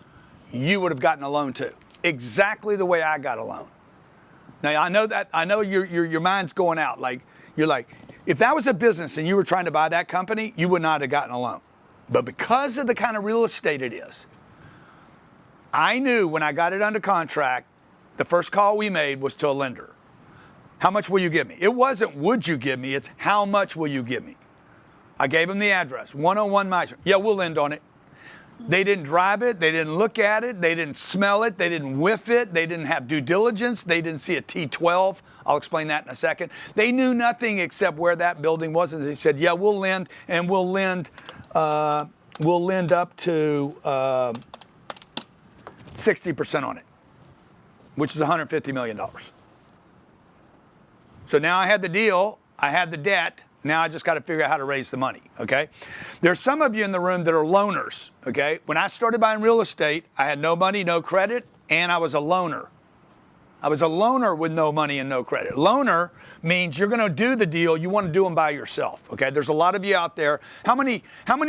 [SPEAKER 1] you would have gotten a loan too. Exactly the way I got a loan. Now, I know your mind's going out. Like, you're like, if that was a business and you were trying to buy that company, you would not have gotten a loan. But because of the kind of real estate it is, I knew when I got it under contract, the first call we made was to a lender. How much will you give me? It wasn't would you give me, it's how much will you give me? I gave them the address, 101 Meisner. Yeah, we'll lend on it. They didn't drive it, they didn't look at it, they didn't smell it, they didn't whiff it, they didn't have due diligence, they didn't see a T12. I'll explain that in a second. They knew nothing except where that building was, and they said, yeah, we'll lend, and we'll lend up to 60% on it, which is $150 million. So now I had the deal, I had the debt, now I just got to figure out how to raise the money, okay? There's some of you in the room that are loaners, okay? When I started buying real estate, I had no money, no credit, and I was a loaner. I was a loaner with no money and no credit. Loaner means you're going to do the deal, you want to do them by yourself, okay? There's a lot of you out there. How many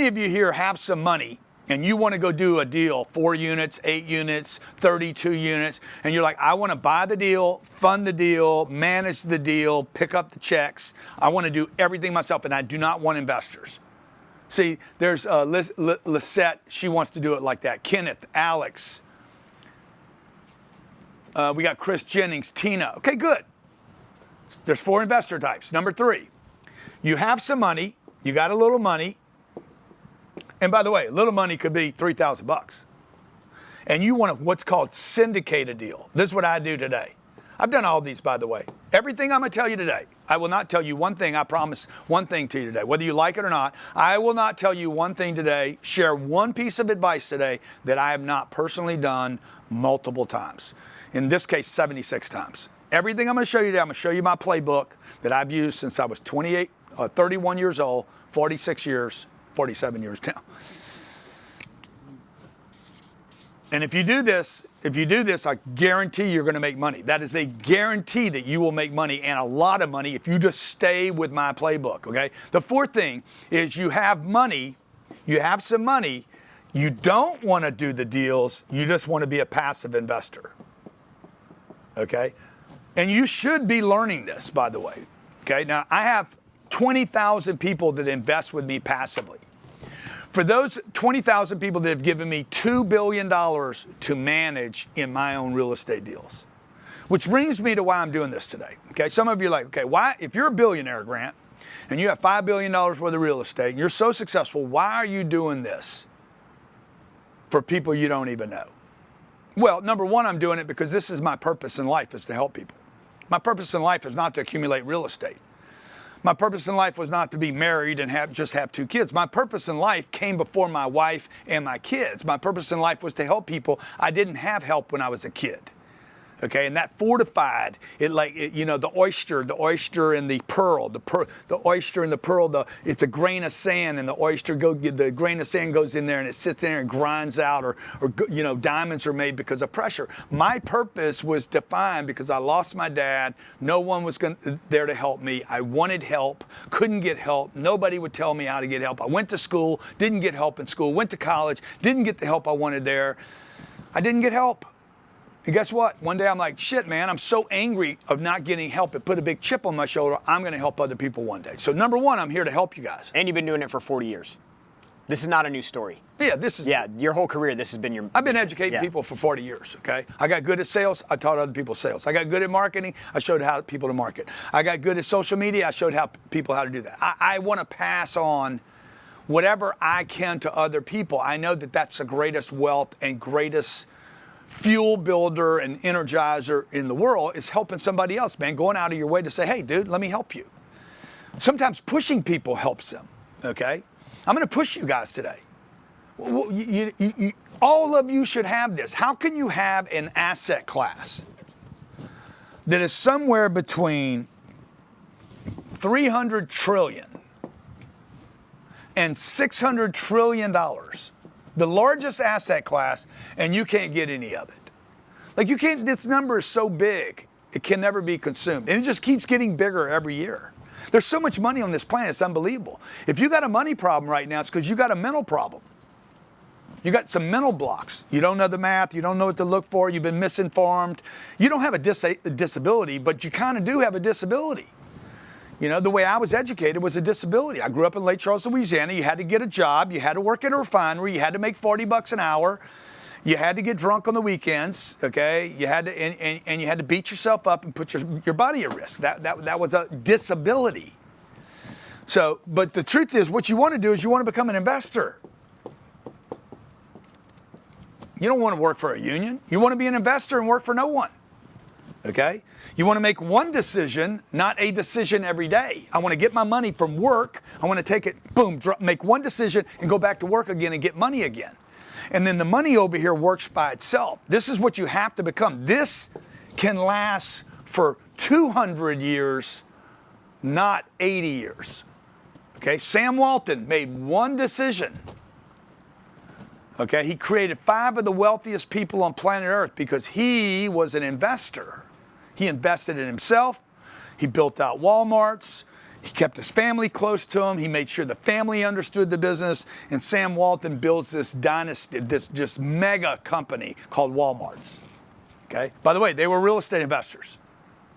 [SPEAKER 1] of you here have some money and you want to go do a deal, 4 units, 8 units, 32 units, and you're like, I want to buy the deal, fund the deal, manage the deal, pick up the checks. I want to do everything myself, and I do not want investors. See, there's Lisette, she wants to do it like that. Kenneth, Alex, we got Chris Jennings, Tina. Okay, good. There's 4 investor types. Number 3, you have some money, you got a little money, and by the way, little money could be $3,000. And you want what's called syndicate a deal. This is what I do today. I've done all these, by the way. Everything I'm going to tell you today, I will not tell you one thing. I promise one thing to you today. Whether you like it or not, I will not tell you one thing today, share one piece of advice today that I have not personally done multiple times. In this case, 76 times. Everything I'm going to show you today, I'm going to show you my playbook that I've used since I was 31 years old, 46 years, 47 years now. And if you do this, I guarantee you're going to make money. That is a guarantee that you will make money, and a lot of money, if you just stay with my playbook, okay? The fourth thing is you have money, you have some money, you don't want to do the deals, you just want to be a passive investor, okay? And you should be learning this, by the way, okay? Now, I have 20,000 people that invest with me passively. For those 20,000 people that have given me $2 billion to manage in my own real estate deals, which brings me to why I'm doing this today. Okay, some of you are like, okay, why, if you're a billionaire, Grant, and you have $5 billion worth of real estate, and you're so successful, why are you doing this for people you don't even know? Well, number one, I'm doing it because this is my purpose in life, is to help people. My purpose in life is not to accumulate real estate. My purpose in life was not to be married and just have 2 kids. My purpose in life came before my wife and my kids. My purpose in life was to help people. I didn't have help when I was a kid. Okay, and that fortified it, like the oyster and the pearl, the oyster and the pearl. It's a grain of sand, and the grain of sand goes in there, and it sits there and grinds out, or diamonds are made because of pressure. My purpose was defined because I lost my dad. No one was there to help me. I wanted help, couldn't get help. Nobody would tell me how to get help. I went to school, didn't get help in school. Went to college, didn't get the help I wanted there. I didn't get help. And guess what? One day I'm like, shit, man, I'm so angry of not getting help. It put a big chip on my shoulder. I'm going to help other people one day. So number one, I'm here to help you guys.
[SPEAKER 6] And you've been doing it for 40 years. This is not a new story.
[SPEAKER 1] Yeah,
[SPEAKER 6] your whole career, this has been your
[SPEAKER 1] I've been educating people for 40 years, okay? I got good at sales. I taught other people sales. I got good at marketing. I showed people to market. I got good at social media. I showed people how to do that. I want to pass on whatever I can to other people. I know that that's the greatest wealth and greatest fuel builder and energizer in the world, is helping somebody else, man. Going out of your way to say, hey, dude, let me help you. Sometimes pushing people helps them, okay? I'm going to push you guys today. All of you should have this. How can you have an asset class that is somewhere between 300 trillion and 600 trillion dollars? The largest asset class, and you can't get any of it. Like, you can't, this number is so big, it can never be consumed. And it just keeps getting bigger every year. There's so much money on this planet, it's unbelievable. If you got a money problem right now, it's because you got a mental problem. You got some mental blocks. You don't know the math, you don't know what to look for, you've been misinformed. You don't have a disability, but you kind of do have a disability. The way I was educated was a disability. I grew up in Lake Charles, Louisiana. You had to get a job. You had to work at a refinery. You had to make $40 an hour. You had to get drunk on the weekends, okay? You had to, and you had to beat yourself up and put your body at risk. That was a disability. So, but the truth is, what you want to do is you want to become an investor. You don't want to work for a union. You want to be an investor and work for no one, okay? You want to make one decision, not a decision every day. I want to get my money from work. I want to take it, boom, make one decision and go back to work again and get money again. And then the money over here works by itself. This is what you have to become. This can last for 200 years, not 80 years. Okay, Sam Walton made one decision. Okay, he created 5 of the wealthiest people on planet Earth because he was an investor. He invested in himself. He built out Walmarts. He kept his family close to him. He made sure the family understood the business. And Sam Walton builds this dynasty, this just mega company called Walmarts. Okay? By the way, they were real estate investors.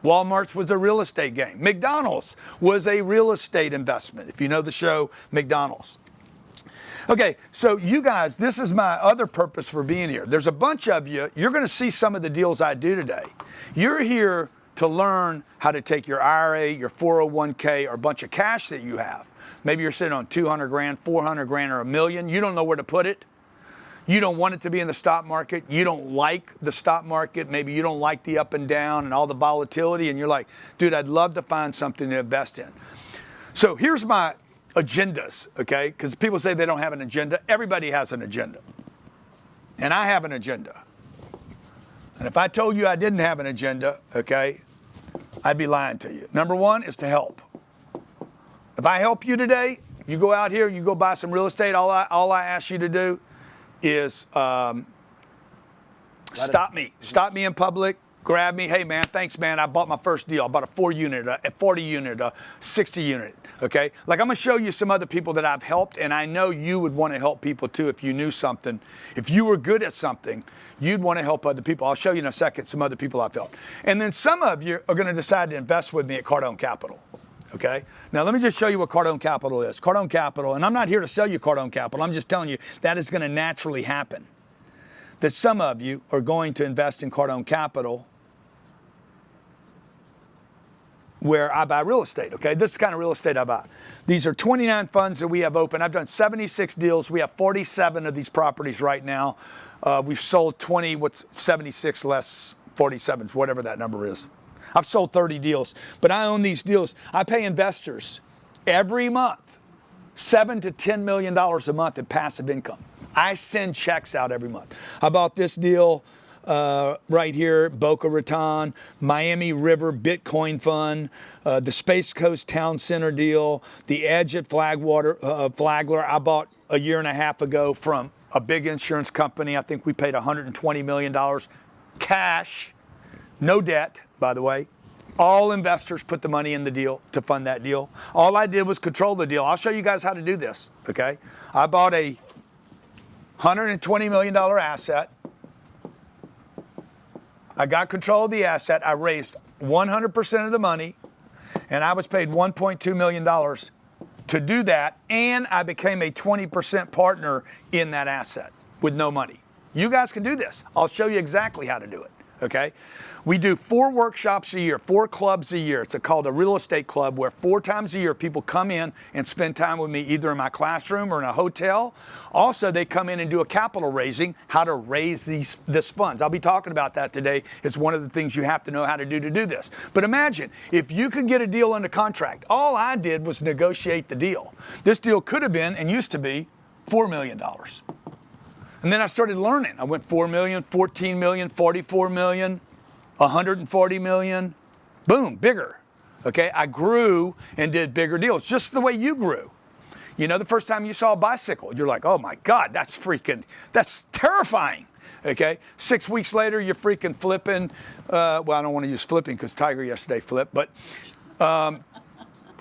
[SPEAKER 1] Walmart's was a real estate game. McDonald's was a real estate investment. If you know the show, McDonald's. Okay, so you guys, this is my other purpose for being here. There's a bunch of you. You're going to see some of the deals I do today. You're here to learn how to take your IRA, your 401k, or a bunch of cash that you have. Maybe you're sitting on 200 grand, 400 grand, or $1 million. You don't know where to put it. You don't want it to be in the stock market. You don't like the stock market. Maybe you don't like the up and down and all the volatility. And you're like, dude, I'd love to find something to invest in. So here's my agendas, okay? Because people say they don't have an agenda. Everybody has an agenda. And I have an agenda. And if I told you I didn't have an agenda, okay, I'd be lying to you. Number one is to help. If I help you today, you go out here, you go buy some real estate, all I ask you to do is Stop me. Stop me in public. Grab me. Hey, man, thanks, man. I bought my first deal. I bought a 4-unit, a 40-unit, a 60-unit, okay? Like, I'm going to show you some other people that I've helped, and I know you would want to help people, too, if you knew something. If you were good at something, you'd want to help other people. I'll show you in a second some other people I've helped. And then some of you are going to decide to invest with me at Cardone Capital, okay? Now, let me just show you what Cardone Capital is. Cardone Capital, and I'm not here to sell you Cardone Capital. I'm just telling you that is going to naturally happen. That some of you are going to invest in Cardone Capital where I buy real estate, okay? This is the kind of real estate I buy. These are 29 funds that we have open. I've done 76 deals. We have 47 of these properties right now. We've sold 20, what's 76 less 47, whatever that number is. I've sold 30 deals, but I own these deals. I pay investors every month $7 to $10 million a month in passive income. I send checks out every month. I bought this deal right here, Boca Raton, Miami River Bitcoin Fund, the Space Coast Town Center deal, the Edge at Flagler I bought a year and a half ago from a big insurance company. I think we paid $120 million cash, no debt, by the way. All investors put the money in the deal to fund that deal. All I did was control the deal. I'll show you guys how to do this, okay? I bought a $120 million asset. I got control of the asset. I raised 100% of the money, and I was paid $1.2 million to do that, and I became a 20% partner in that asset with no money. You guys can do this. I'll show you exactly how to do it, okay? We do 4 workshops a year, 4 clubs a year. It's called a real estate club where 4 times a year people come in and spend time with me either in my classroom or in a hotel. Also, they come in and do a capital raising, how to raise this funds. I'll be talking about that today. It's one of the things you have to know how to do this. But imagine if you could get a deal under contract. All I did was negotiate the deal. This deal could have been and used to be $4 million. And then I started learning. I went 4 million, 14 million, 44 million. 140 million, boom, bigger. Okay, I grew and did bigger deals, just the way you grew. You know, the first time you saw a bicycle, you're like, oh my God, that's terrifying. Okay, 6 weeks later, you're freaking flipping. Well, I don't want to use flipping because Tiger yesterday flipped, but God,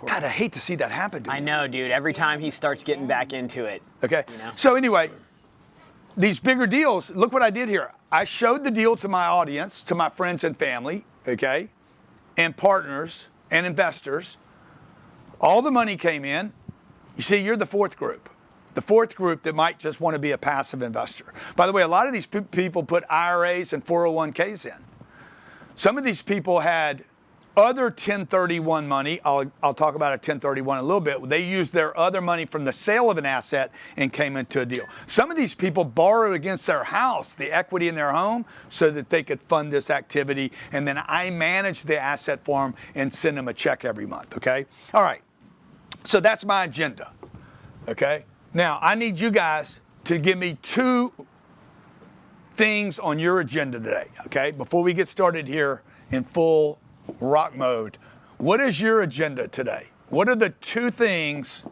[SPEAKER 1] I hate to see that happen to me.
[SPEAKER 6] I know, dude. Every time he starts getting back into it.
[SPEAKER 1] Okay,
[SPEAKER 6] you know?
[SPEAKER 1] So anyway, these bigger deals, look what I did here. I showed the deal to my audience, to my friends and family, okay, and partners and investors. All the money came in. You see, you're the 4th group. The 4th group that might just want to be a passive investor. By the way, a lot of these people put IRAs and 401ks in. Some of these people had other 1031 money. I'll talk about a 1031 in a little bit. They used their other money from the sale of an asset and came into a deal. Some of these people borrowed against their house, the equity in their home, so that they could fund this activity. And then I manage the asset for them and send them a check every month, okay? All right, so that's my agenda, okay? Now, I need you guys to give me 2 things on your agenda today, okay? Before we get started here in full rock mode. What is your agenda today? What are the 2 things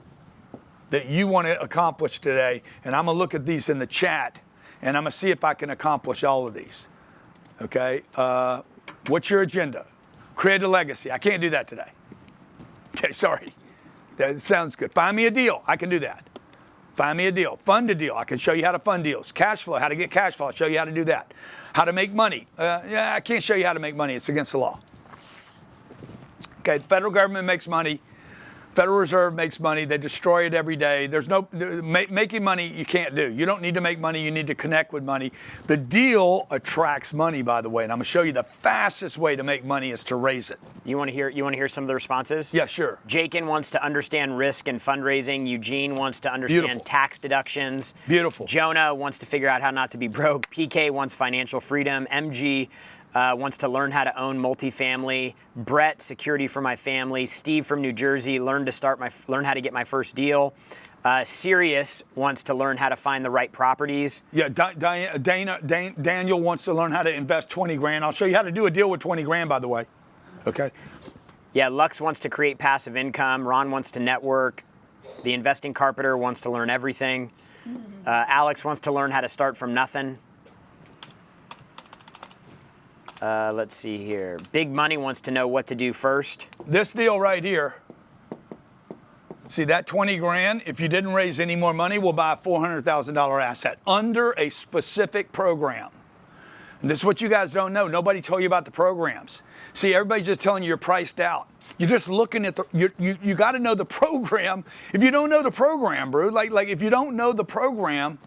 [SPEAKER 1] that you want to accomplish today? And I'm going to look at these in the chat, and I'm going to see if I can accomplish all of these. Okay? What's your agenda? Create a legacy. I can't do that today. Okay, sorry. That sounds good. Find me a deal. I can do that. Find me a deal. Fund a deal. I can show you how to fund deals. Cash flow, how to get cash flow. I'll show you how to do that. How to make money. I can't show you how to make money. It's against the law. Okay, the federal government makes money. Federal Reserve makes money. They destroy it every day. There's no making money you can't do. You don't need to make money. You need to connect with money. The deal attracts money, by the way, and I'm going to show you the fastest way to make money is to raise it.
[SPEAKER 6] You want to hear some of the responses?
[SPEAKER 1] Yeah, sure.
[SPEAKER 6] Jakin wants to understand risk and fundraising. Eugene wants to understand tax deductions.
[SPEAKER 1] Beautiful.
[SPEAKER 6] Jonah wants to figure out how not to be broke. PK wants financial freedom. MG wants to learn how to own multifamily. Brett, security for my family. Steve from New Jersey, learn how to get my first deal. Sirius wants to learn how to find the right properties.
[SPEAKER 1] Yeah, Daniel wants to learn how to invest 20 grand. I'll show you how to do a deal with 20 grand, by the way. Okay.
[SPEAKER 6] Yeah, Lux wants to create passive income. Ron wants to network. The Investing Carpenter wants to learn everything. Alex wants to learn how to start from nothing. Let's see here. Big Money wants to know what to do first.
[SPEAKER 1] This deal right here, see that 20 grand, if you didn't raise any more money, we'll buy a $400,000 asset under a specific program. And this is what you guys don't know. Nobody told you about the programs. See, everybody's just telling you you're priced out. You're just looking at you got to know the program. If you don't know the program, bro, like if you don't know the program,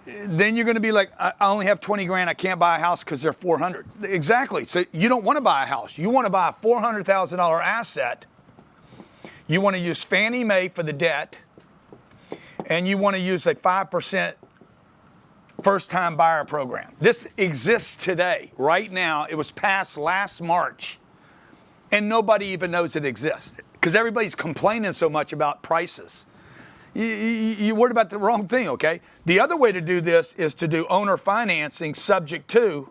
[SPEAKER 1] then you're going to be like, I only have 20 grand. I can't buy a house because they're 400. Exactly. So you don't want to buy a house. You want to buy a $400,000 asset. You want to use Fannie Mae for the debt, and you want to use a 5% first-time buyer program. This exists today, right now. It was passed last March, and nobody even knows it exists because everybody's complaining so much about prices. You're worried about the wrong thing, okay? The other way to do this is to do owner financing subject to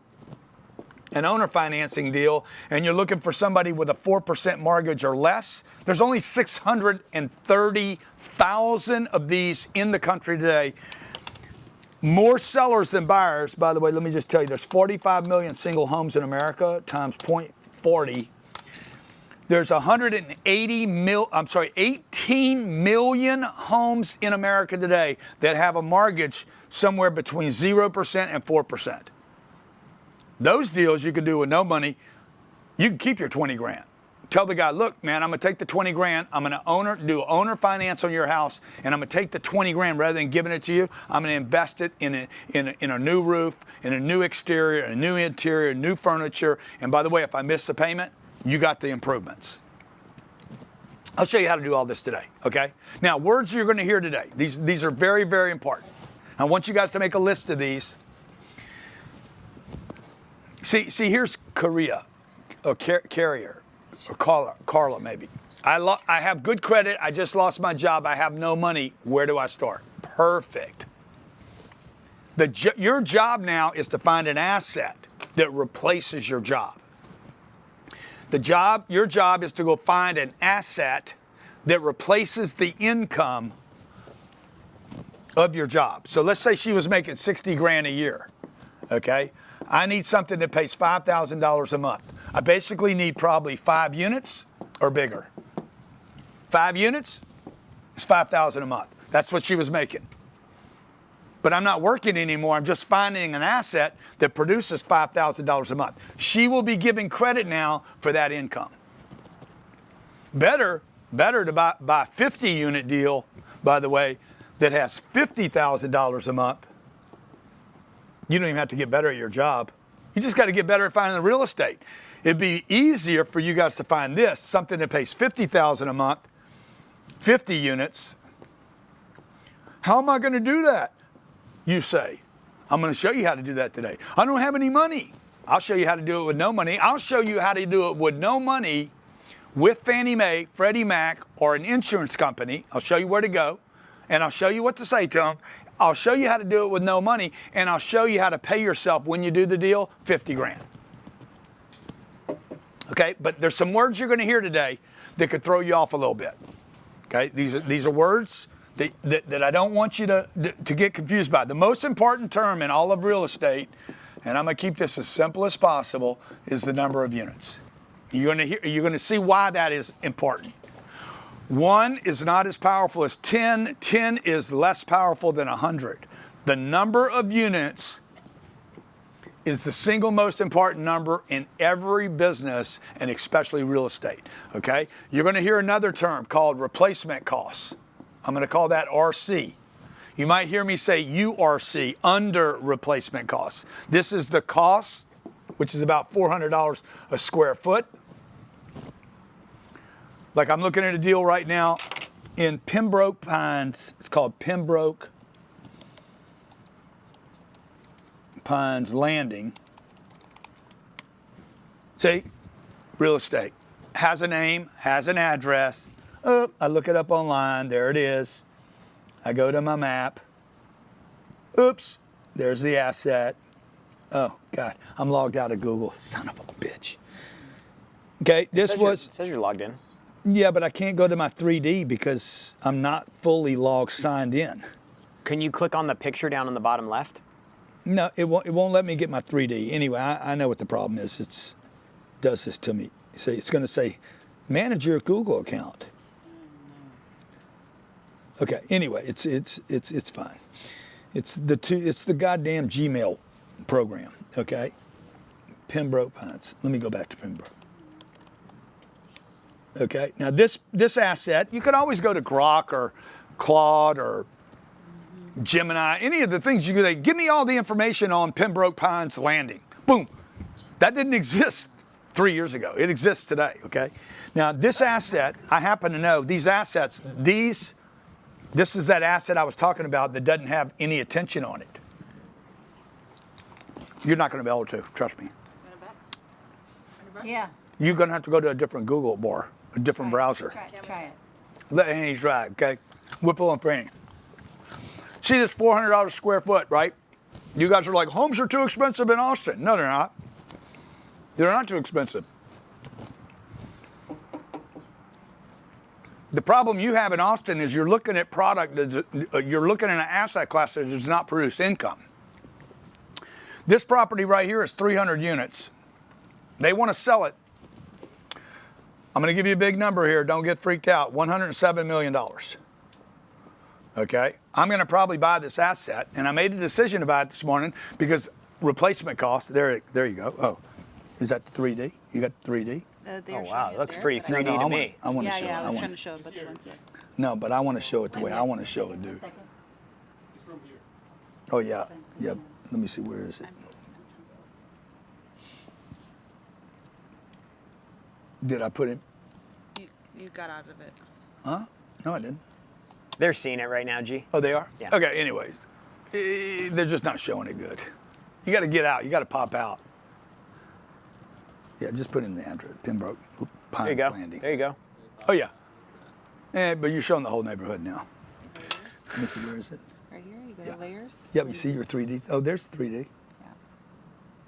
[SPEAKER 1] an owner financing deal, and you're looking for somebody with a 4% mortgage or less. There's only 630,000 of these in the country today. More sellers than buyers. By the way, let me just tell you, there's 45 million single homes in America times 0.40. There's 18 million homes in America today that have a mortgage somewhere between 0% and 4%. Those deals you can do with no money. You can keep your 20 grand. Tell the guy, look, man, I'm going to take the 20 grand. I'm going to do owner finance on your house, and I'm going to take the 20 grand rather than giving it to you. I'm going to invest it in a new roof, in a new exterior, a new interior, new furniture. And by the way, if I miss the payment, you got the improvements. I'll show you how to do all this today, okay? Now, words you're going to hear today. These are very, very important. I want you guys to make a list of these. See, here's Korea, or Carrier, or Carla maybe. I have good credit. I just lost my job. I have no money. Where do I start? Perfect. Your job now is to find an asset that replaces your job. Your job is to go find an asset that replaces the income of your job. So let's say she was making 60 grand a year, okay? I need something that pays $5,000 a month. I basically need probably 5 units or bigger. 5 units is $5,000 a month. That's what she was making. But I'm not working anymore. I'm just finding an asset that produces $5,000 a month. She will be giving credit now for that income. Better to buy a 50-unit deal, by the way, that has $50,000 a month. You don't even have to get better at your job. You just got to get better at finding the real estate. It'd be easier for you guys to find this, something that pays $50,000 a month, 50 units. How am I going to do that? You say. I'm going to show you how to do that today. I don't have any money. I'll show you how to do it with no money. I'll show you how to do it with no money with Fannie Mae, Freddie Mac, or an insurance company. I'll show you where to go, and I'll show you what to say to them. I'll show you how to do it with no money, and I'll show you how to pay yourself when you do the deal, 50 grand. Okay, but there's some words you're going to hear today that could throw you off a little bit. Okay, these are words that I don't want you to get confused by. The most important term in all of real estate, and I'm going to keep this as simple as possible, is the number of units. You're going to see why that is important. 1 is not as powerful as 10. 10 is less powerful than 100. The number of units is the single most important number in every business, and especially real estate. Okay? You're going to hear another term called replacement costs. I'm going to call that RC. You might hear me say URC, under replacement costs. This is the cost, which is about $400 a square foot. Like I'm looking at a deal right now in Pembroke Pines. It's called Pembroke Pines Landing. See, real estate. Has a name, has an address. Oh, I look it up online. There it is. I go to my map. Oops, there's the asset. Oh, God, I'm logged out of Google. Son of a bitch. Okay, this was...
[SPEAKER 6] It says you're logged in.
[SPEAKER 1] Yeah, but I can't go to my 3D because I'm not fully signed in.
[SPEAKER 6] Can you click on the picture down on the bottom left?
[SPEAKER 1] No, it won't let me get my 3D. Anyway, I know what the problem is. It does this to me. See, it's going to say, manage your Google account. Okay. Anyway, it's fine. It's the goddamn Gmail program. Okay. Pembroke Pines. Let me go back to Pembroke. Okay. Now this asset, you could always go to Grok or Claude or Gemini, any of the things you could give me all the information on Pembroke Pines Landing. Boom. That didn't exist 3 years ago. It exists today. Okay. Now this asset, I happen to know these assets. This is that asset I was talking about that doesn't have any attention on it. You're not going to be able to. Trust me.
[SPEAKER 7] Yeah.
[SPEAKER 1] You're going to have to go to a different Google bar, a different browser.
[SPEAKER 7] Try it.
[SPEAKER 1] Let Annie try, okay? Whipple and Franny. See this $400 a square foot, right? You guys are like, homes are too expensive in Austin. No, they're not. They're not too expensive. The problem you have in Austin is you're looking at you're looking at an asset class that does not produce income. This property right here is 300 units. They want to sell it. I'm going to give you a big number here. Don't get freaked out. $107 million. Okay? I'm going to probably buy this asset, and I made a decision about it this morning because replacement costs. There you go. Oh, is that the 3D? You got the 3D?
[SPEAKER 6] Oh, wow. It looks pretty 3D to me.
[SPEAKER 1] I want to show it.
[SPEAKER 7] I was trying to show it, but they went to it.
[SPEAKER 1] No, but I want to show it the way I want to show it, dude. Oh, yeah. Yep. Let me see. Where is it? Did I put it?
[SPEAKER 7] You got out of it.
[SPEAKER 1] Huh? No, I didn't.
[SPEAKER 6] They're seeing it right now, G.
[SPEAKER 1] Oh, they are?
[SPEAKER 6] Yeah.
[SPEAKER 1] Okay, anyways. They're just not showing it good. You got to get out. You got to pop out. Yeah, just put in the address. Pembroke Pines Landing.
[SPEAKER 6] There you go.
[SPEAKER 1] Oh, yeah. But you're showing the whole neighborhood now. Let me see. Where is it?
[SPEAKER 7] Right here, you go to layers.
[SPEAKER 1] Yep, you see your 3D. Oh, there's 3D.
[SPEAKER 7] Yeah.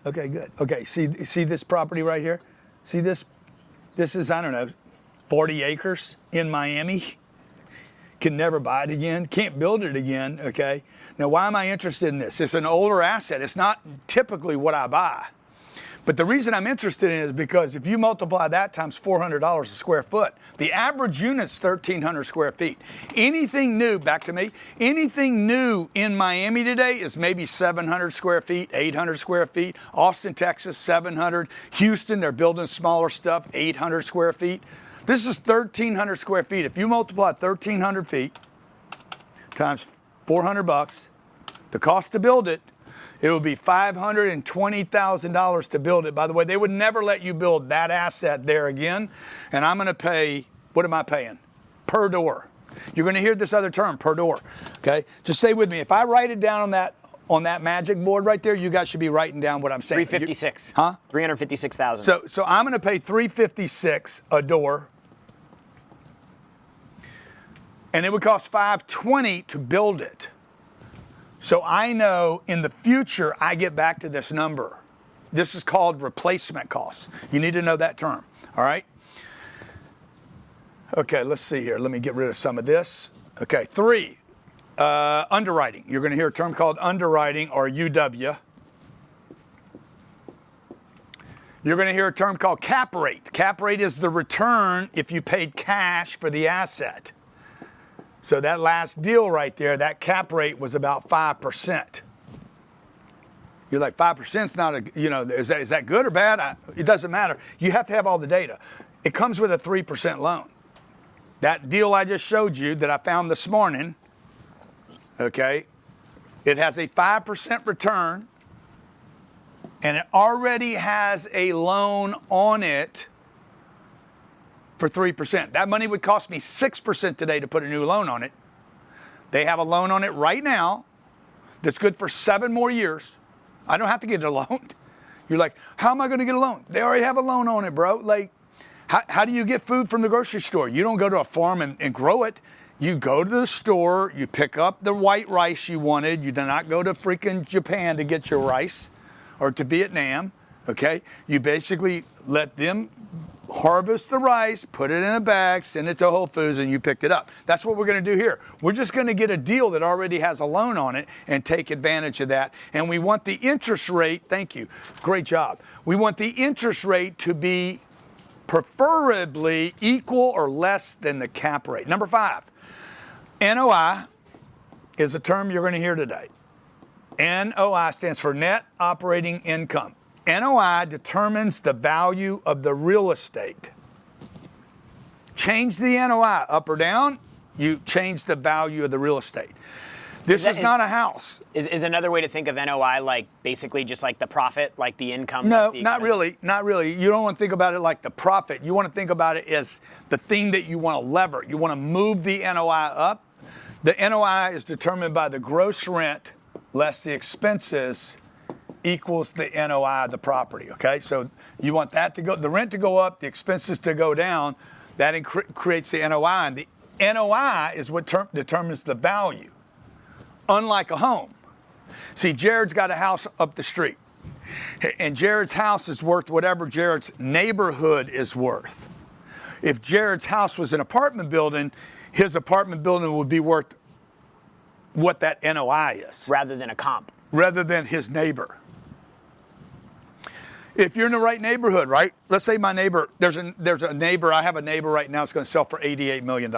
[SPEAKER 1] Okay, good. Okay, see this property right here? See this? This is, I don't know, 40 acres in Miami. Can never buy it again. Can't build it again, okay? Now, why am I interested in this? It's an older asset. It's not typically what I buy. But the reason I'm interested in it is because if you multiply that times $400 a square foot, the average unit's 1,300 square feet. Anything new, back to me, anything new in Miami today is maybe 700 square feet, 800 square feet. Austin, Texas, 700. Houston, they're building smaller stuff, 800 square feet. This is 1,300 square feet. If you multiply 1,300 feet times $400, the cost to build it, it would be $520,000 to build it. By the way, they would never let you build that asset there again. And I'm going to pay, what am I paying? Per door. You're going to hear this other term, per door. Okay? Just stay with me. If I write it down on that magic board right there, you guys should be writing down what I'm saying.
[SPEAKER 6] 356.
[SPEAKER 1] Huh?
[SPEAKER 6] 356,000.
[SPEAKER 1] So I'm going to pay $356 a door. And it would cost $520 to build it. So I know in the future, I get back to this number. This is called replacement costs. You need to know that term, all right? Okay, let's see here. Let me get rid of some of this. Okay, 3, underwriting. You're gonna hear a term called underwriting or UW. You're gonna hear a term called cap rate. Cap rate is the return if you paid cash for the asset. So that last deal right there, that cap rate was about 5%. You're like, 5% is not is that good or bad? It doesn't matter. You have to have all the data. It comes with a 3% loan. That deal I just showed you that I found this morning, okay, it has a 5% return and it already has a loan on it for 3%. That money would cost me 6% today to put a new loan on it. They have a loan on it right now that's good for 7 more years. I don't have to get a loan. You're like, how am I going to get a loan? They already have a loan on it, bro. Like, how do you get food from the grocery store? You don't go to a farm and grow it. You go to the store, you pick up the white rice you wanted. You do not go to freaking Japan to get your rice or to Vietnam, okay? You basically let them harvest the rice, put it in a bag, send it to Whole Foods, and you picked it up. That's what we're going to do here. We're just going to get a deal that already has a loan on it and take advantage of that. And we want the interest rate, thank you, great job. We want the interest rate to be preferably equal or less than the cap rate. Number 5, NOI is a term you're going to hear today. NOI stands for net operating income. NOI determines the value of the real estate. Change the NOI up or down, you change the value of the real estate. This is not a house.
[SPEAKER 6] Is another way to think of NOI like basically just like the profit, like the income?
[SPEAKER 1] No,
[SPEAKER 6] less the
[SPEAKER 1] not
[SPEAKER 6] expense?
[SPEAKER 1] really. Not really. You don't want to think about it like the profit. You want to think about it as the thing that you want to lever. You want to move the NOI up. The NOI is determined by the gross rent less the expenses equals the NOI of the property, okay? So you want that to go, the rent to go up, the expenses to go down. That creates the NOI. And the NOI is what determines the value, unlike a home. See, Jared's got a house up the street, and Jared's house is worth whatever Jared's neighborhood is worth. If Jared's house was an apartment building, his apartment building would be worth what that NOI is.
[SPEAKER 6] Rather than a comp.
[SPEAKER 1] Rather than his neighbor. If you're in the right neighborhood, right? Let's say my neighbor, there's a neighbor, I have a neighbor right now that's going to sell for $88 million.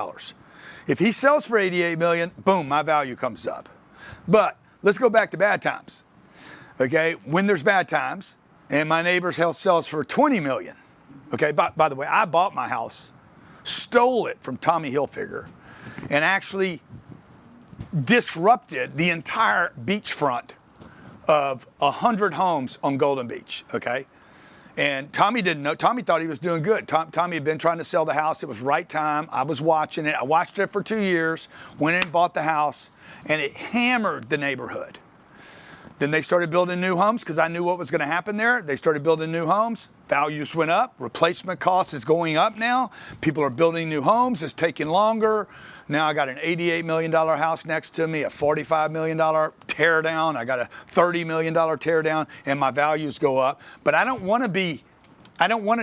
[SPEAKER 1] If he sells for $88 million, boom, my value comes up. But let's go back to bad times. Okay, when there's bad times and my neighbor's house sells for $20 million. Okay, by the way, I bought my house, stole it from Tommy Hilfiger, and actually disrupted the entire beachfront of 100 homes on Golden Beach, okay? And Tommy didn't know. Tommy thought he was doing good. Tommy had been trying to sell the house. It was right time. I was watching it. I watched it for 2 years, went in and bought the house, and it hammered the neighborhood. Then they started building new homes because I knew what was going to happen there. They started building new homes. Values went up. Replacement cost is going up now. People are building new homes. It's taking longer. Now I got an $88 million house next to me, a $45 million tear down. I got a $30 million tear down, and my values go up. But I don't want to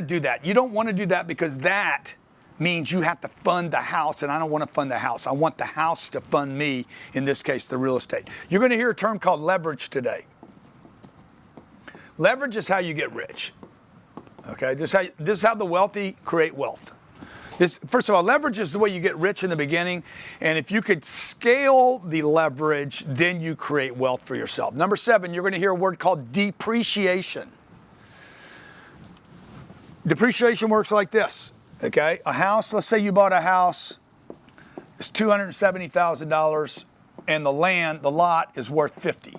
[SPEAKER 1] do that. You don't want to do that because that means you have to fund the house, and I don't want to fund the house. I want the house to fund me, in this case, the real estate. You're going to hear a term called leverage today. Leverage is how you get rich. Okay, this is how the wealthy create wealth. First of all, leverage is the way you get rich in the beginning, and if you could scale the leverage, then you create wealth for yourself. Number 7, you're going to hear a word called depreciation. Depreciation works like this, okay? A house, let's say you bought a house, it's $270,000, and the lot is worth $50,000.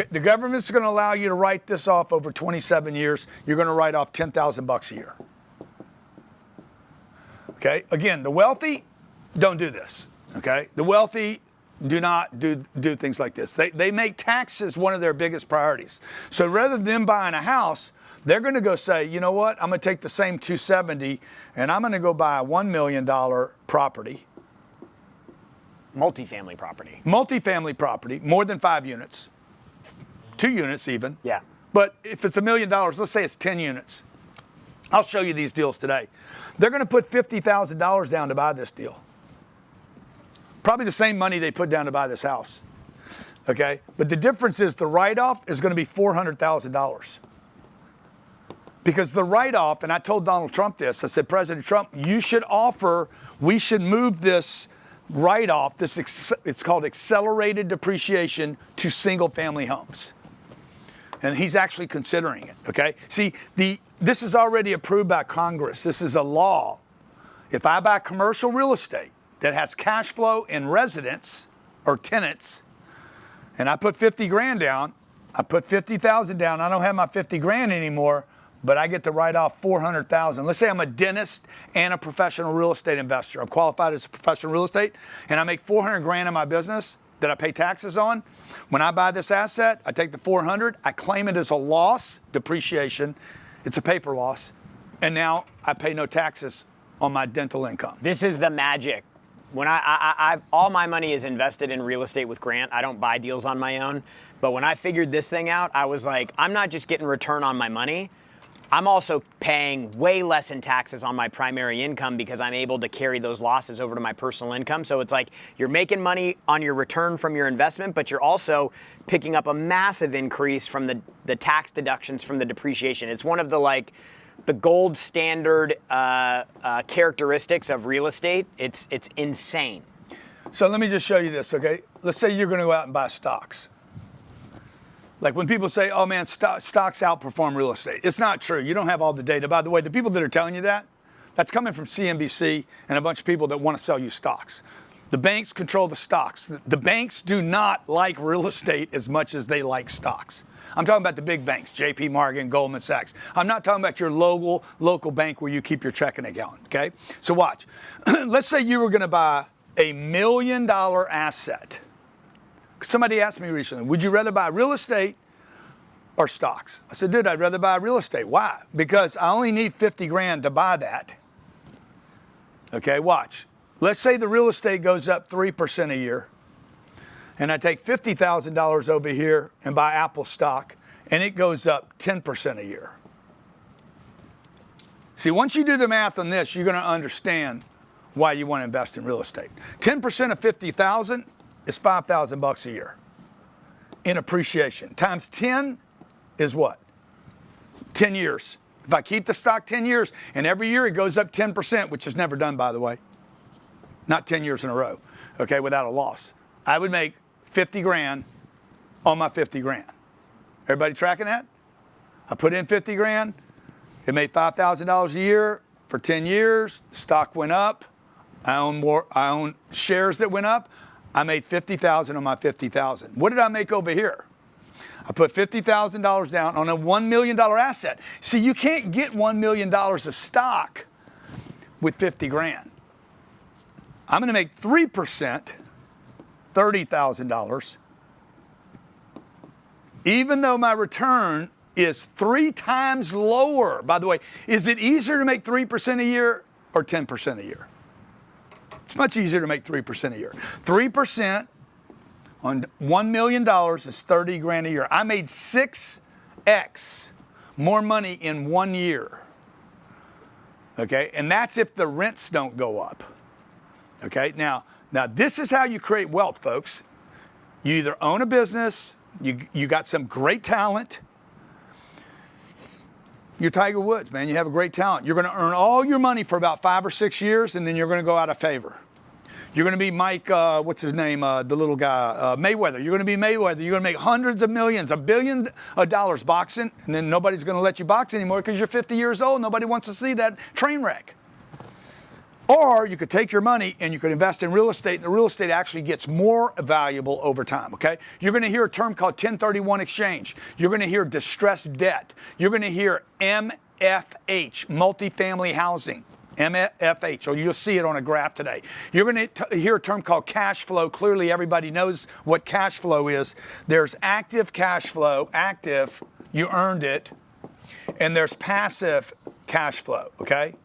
[SPEAKER 1] The government's going to allow you to write this off over 27 years. You're going to write off $10,000 a year. Okay, again, the wealthy don't do this, okay? The wealthy do not do things like this. They make taxes one of their biggest priorities. So rather than buying a house, they're going to go say, you know what, I'm going to take the same 270 and I'm going to go buy a $1 million property.
[SPEAKER 6] Multifamily property.
[SPEAKER 1] Multifamily property, more than 5 units, 2 units even.
[SPEAKER 6] Yeah.
[SPEAKER 1] But if it's $1 million, let's say it's 10 units. I'll show you these deals today. They're going to put $50,000 down to buy this deal. Probably the same money they put down to buy this house. Okay? But the difference is the write-off is going to be $400,000. Because the write-off, and I told Donald Trump this, I said, President Trump, we should move this write-off, it's called accelerated depreciation, to single-family homes. And he's actually considering it, okay? See, this is already approved by Congress. This is a law. If I buy commercial real estate that has cash flow in residents or tenants, and I put 50 grand down, I put 50,000 down, I don't have my 50 grand anymore, but I get to write off 400,000. Let's say I'm a dentist and a professional real estate investor. I'm qualified as a professional real estate, and I make 400 grand in my business that I pay taxes on. When I buy this asset, I take the 400, I claim it as a loss, depreciation. It's a paper loss. And now I pay no taxes on my dental income.
[SPEAKER 6] This is the magic. When I all my money is invested in real estate with Grant. I don't buy deals on my own. But when I figured this thing out, I was like, I'm not just getting return on my money. I'm also paying way less in taxes on my primary income because I'm able to carry those losses over to my personal income. So it's like you're making money on your return from your investment, but you're also picking up a massive increase from the tax deductions from the depreciation. It's one of the gold standard characteristics of real estate. It's insane.
[SPEAKER 1] So let me just show you this, okay? Let's say you're going to go out and buy stocks. Like when people say, oh man, stocks outperform real estate. It's not true. You don't have all the data. By the way, the people that are telling you that, that's coming from CNBC and a bunch of people that want to sell you stocks. The banks control the stocks. The banks do not like real estate as much as they like stocks. I'm talking about the big banks, JP Morgan, Goldman Sachs. I'm not talking about your local bank where you keep your checking account, okay? So watch. Let's say you were going to buy $1 million asset. Somebody asked me recently, would you rather buy real estate or stocks? I said, dude, I'd rather buy real estate. Why? Because I only need 50 grand to buy that. Okay, watch. Let's say the real estate goes up 3% a year, and I take $50,000 over here and buy Apple stock, and it goes up 10% a year. See, once you do the math on this, you're going to understand why you want to invest in real estate. 10% of 50,000 is $5,000 a year in appreciation. Times 10 is what? 10 years. If I keep the stock 10 years and every year it goes up 10%, which is never done, by the way, not 10 years in a row, okay, without a loss, I would make 50 grand on my 50 grand. Everybody tracking that? I put in 50 grand. It made $5,000 a year for 10 years. Stock went up. I own shares that went up. I made 50,000 on my 50,000. What did I make over here? I put $50,000 down on a $1 million asset. See, you can't get $1 million of stock with 50 grand. I'm going to make 3%, $30,000, even though my return is 3 times lower. By the way, is it easier to make 3% a year or 10% a year? It's much easier to make 3% a year. 3% on $1 million is 30 grand a year. I made 6x more money in 1 year. Okay, and that's if the rents don't go up. Okay, now this is how you create wealth, folks. You either own a business, you got some great talent. You're Tiger Woods, man. You have a great talent. You're going to earn all your money for about 5 or 6 years, and then you're going to go out of favor. You're going to be Mike, what's his name, the little guy, Mayweather. You're going to be Mayweather. You're going to make hundreds of millions, $1 billion boxing, and then nobody's going to let you box anymore because you're 50 years old. Nobody wants to see that train wreck. Or you could take your money and you could invest in real estate, and the real estate actually gets more valuable over time, okay? You're going to hear a term called 1031 exchange. You're going to hear distressed debt. You're going to hear MFH, multifamily housing, MFH, or you'll see it on a graph today. You're going to hear a term called cash flow. Clearly, everybody knows what cash flow is. There's active cash flow, active, you earned it, and there's passive cash flow, okay?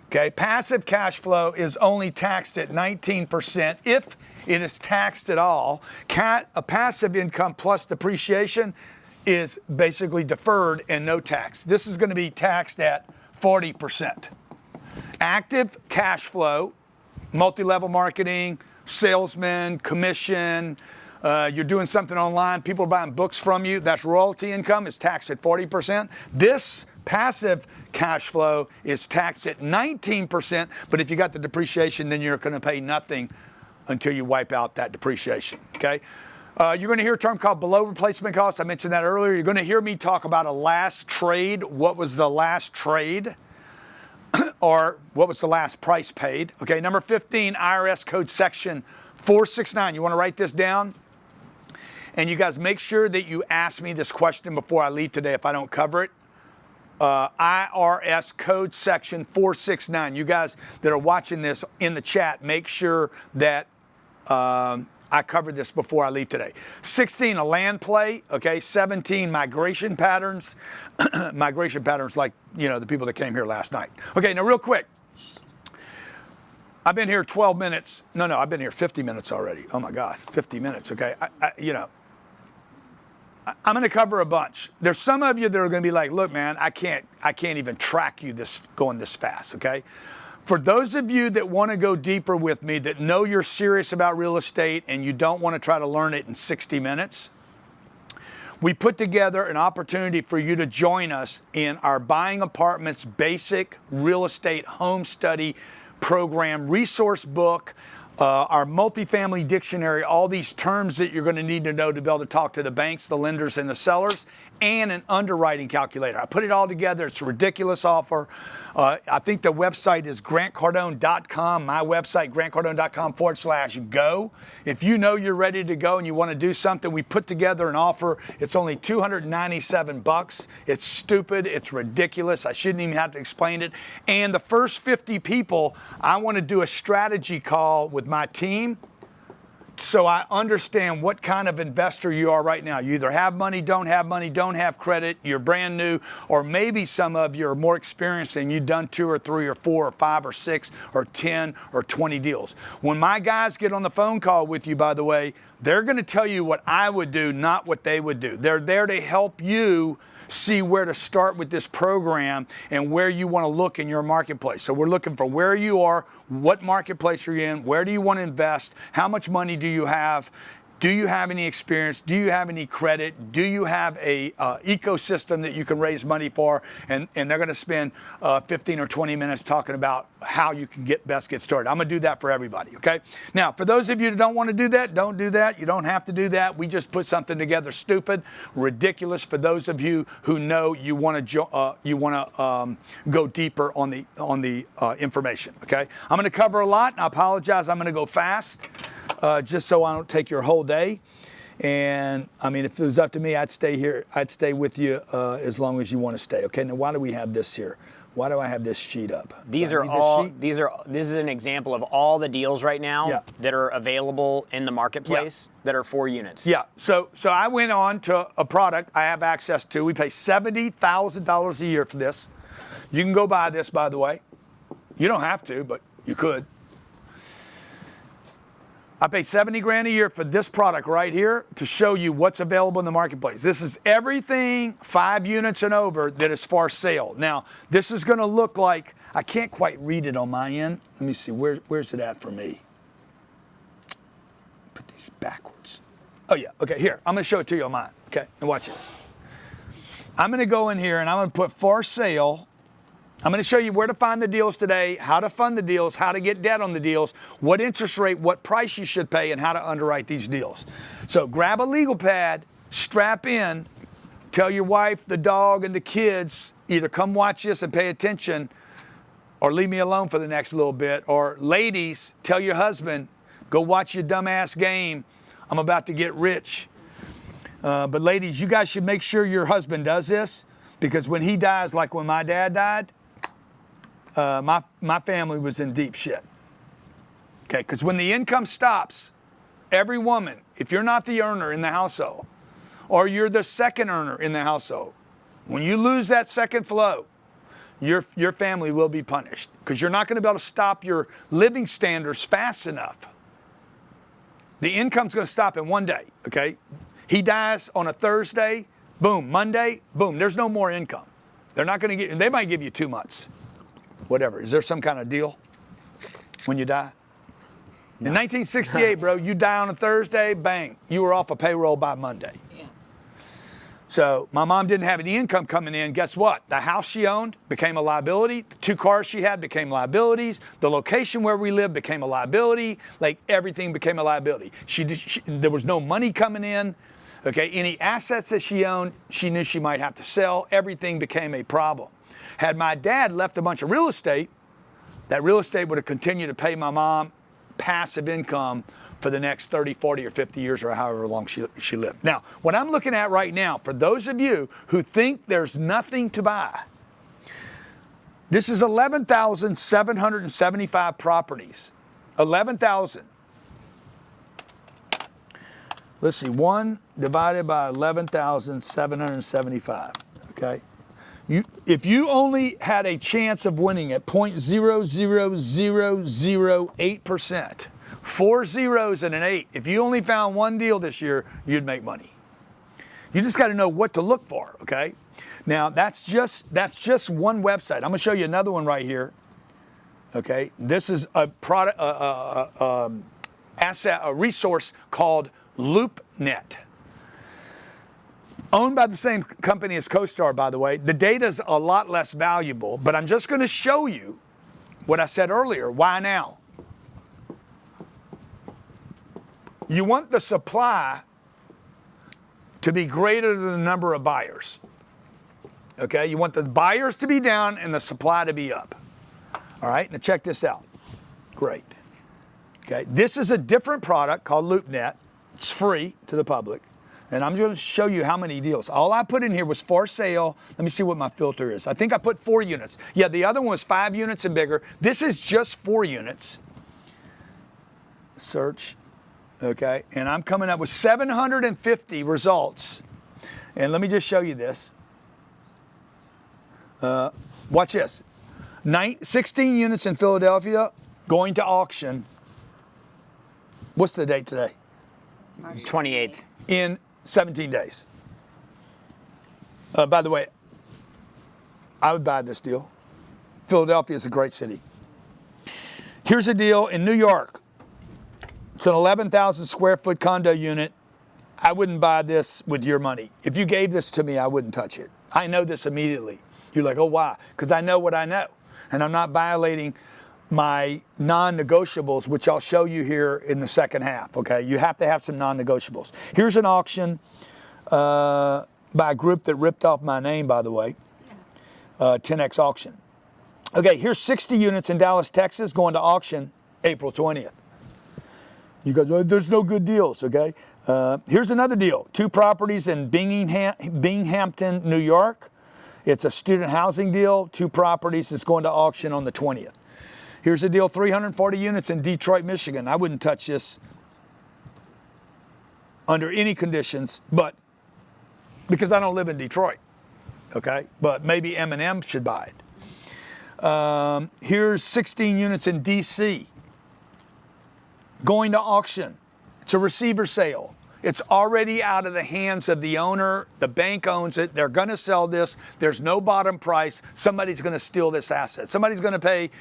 [SPEAKER 1] Okay, passive cash flow is only taxed at 19% if it is taxed at all. A passive income plus depreciation is basically deferred and no tax. This is going to be taxed at 40%. Active cash flow, multi-level marketing, salesman, commission, you're doing something online, people are buying books from you, that's royalty income, is taxed at 40%. This passive cash flow is taxed at 19%, but if you got the depreciation, then you're going to pay nothing until you wipe out that depreciation, okay? You're going to hear a term called below replacement cost. I mentioned that earlier. You're going to hear me talk about a last trade. What was the last trade? Or what was the last price paid? Okay, number 15, IRS code section 469. You want to write this down? And you guys make sure that you ask me this question before I leave today if I don't cover it. IRS code section 469. You guys that are watching this in the chat, make sure that I covered this before I leave today. 16, a land play. Okay, 17, migration patterns. Migration patterns like, you know, the people that came here last night. Okay, now real quick. I've been here 12 minutes. No, I've been here 50 minutes already. Oh my God, 50 minutes, okay? You know, I'm going to cover a bunch. There's some of you that are going to be like, look, man, I can't even track you going this fast, okay? For those of you that want to go deeper with me, that know you're serious about real estate and you don't want to try to learn it in 60 minutes, we put together an opportunity for you to join us in our Buying Apartments Basic Real Estate Home Study Program resource book, our multifamily dictionary, all these terms that you're going to need to know to be able to talk to the banks, the lenders, and the sellers, and an underwriting calculator. I put it all together. It's a ridiculous offer. I think the website is grantcardone.com. My website, grantcardone.com/go. If you know you're ready to go and you want to do something, we put together an offer. It's only $297. It's stupid. It's ridiculous. I shouldn't even have to explain it. And the first 50 people, I want to do a strategy call with my team, so I understand what kind of investor you are right now. You either have money, don't have credit, you're brand new, or maybe some of you are more experienced and you've done 2 or 3 or 4 or 5 or 6 or 10 or 20 deals. When my guys get on the phone call with you, by the way, they're going to tell you what I would do, not what they would do. They're there to help you see where to start with this program and where you want to look in your marketplace. So we're looking for where you are, what marketplace you're in, where do you want to invest, how much money do you have, do you have any experience, do you have any credit, do you have a ecosystem that you can raise money for, and they're going to spend 15 or 20 minutes talking about how you can best get started. I'm going to do that for everybody, okay? Now, for those of you that don't want to do that, don't do that. You don't have to do that. We just put something together stupid, ridiculous for those of you who know you want to go deeper on the information, okay? I'm going to cover a lot, and I apologize. I'm going to go fast. Just so I don't take your whole day. And I mean, if it was up to me, I'd stay here. I'd stay with you as long as you want to stay. Okay. Now, why do we have this here? Why do I have this sheet up?
[SPEAKER 6] This is an example of all the deals right now that are available in the marketplace that are 4 units.
[SPEAKER 1] Yeah. So I went on to a product I have access to. We pay $70,000 a year for this. You can go buy this, by the way. You don't have to, but you could. I pay $70,000 a year for this product right here to show you what's available in the marketplace. This is everything 5 units and over that is for sale. Now, this is going to look like, I can't quite read it on my end. Let me see, where's it at for me? Put these backwards. Oh yeah, okay, here, I'm going to show it to you on mine, okay? And watch this. I'm going to go in here and I'm going to put for sale. I'm going to show you where to find the deals today, how to fund the deals, how to get debt on the deals, what interest rate, what price you should pay, and how to underwrite these deals. So grab a legal pad, strap in, tell your wife, the dog, and the kids, either come watch this and pay attention or leave me alone for the next little bit. Or ladies, tell your husband, go watch your dumbass game. I'm about to get rich. But ladies, you guys should make sure your husband does this, because when he dies, like when my dad died, my family was in deep shit. Okay, because when the income stops, every woman, if you're not the earner in the household, or you're the second earner in the household, when you lose that second flow, your family will be punished, because you're not going to be able to stop your living standards fast enough. The income's going to stop in one day, okay? He dies on a Thursday, boom, Monday, boom, there's no more income. They're not going to they might give you 2 months. Whatever. Is there some kind of deal when you die? No. In 1968, bro, you die on a Thursday, bang, you were off a payroll by Monday. Yeah. So my mom didn't have any income coming in. Guess what? The house she owned became a liability. The 2 cars she had became liabilities. The location where we lived became a liability. Like everything became a liability. There was no money coming in. Okay, any assets that she owned, she knew she might have to sell. Everything became a problem. Had my dad left a bunch of real estate, that real estate would have continued to pay my mom passive income for the next 30, 40, or 50 years, or however long she lived. Now, what I'm looking at right now, for those of you who think there's nothing to buy, this is 11,775 properties. 11,000. Let's see, 1 divided by 11,775, okay? If you only had a chance of winning at 0.00008%, 4 zeros and an 8, if you only found 1 deal this year, you'd make money. You just got to know what to look for, okay? Now, that's just one website. I'm going to show you another one right here. Okay, this is a product, a resource called LoopNet. Owned by the same company as CoStar, by the way. The data's a lot less valuable, but I'm just going to show you what I said earlier. Why now? You want the supply to be greater than the number of buyers. Okay, you want the buyers to be down and the supply to be up. All right, now check this out. Great. Okay, this is a different product called LoopNet. It's free to the public. And I'm going to show you how many deals. All I put in here was for sale. Let me see what my filter is. I think I put 4 units. Yeah, the other one was 5 units and bigger. This is just 4 units. Search. Okay, and I'm coming up with 750 results. And let me just show you this. Watch this. 16 units in Philadelphia going to auction. What's the date today?
[SPEAKER 7] March
[SPEAKER 6] 28th.
[SPEAKER 1] In 17 days. By the way, I would buy this deal. Philadelphia is a great city. Here's a deal in New York. It's an 11,000 square foot condo unit. I wouldn't buy this with your money. If you gave this to me, I wouldn't touch it. I know this immediately. You're like, oh, why? Because I know what I know. And I'm not violating my non-negotiables, which I'll show you here in the second half, okay? You have to have some non-negotiables. Here's an auction by a group that ripped off my name, by the way, 10X Auction. Okay, here's 60 units in Dallas, Texas, going to auction April 20th. You guys, there's no good deals, okay? Here's another deal. 2 properties in Binghamton, New York. It's a student housing deal. 2 properties. It's going to auction on the 20th. Here's a deal, 340 units in Detroit, Michigan. I wouldn't touch this under any conditions, but because I don't live in Detroit, okay? But maybe M&M should buy it. Here's 16 units in DC going to auction. It's a receiver sale. It's already out of the hands of the owner. The bank owns it. They're going to sell this. There's no bottom price. Somebody's going to steal this asset. Somebody's going to pay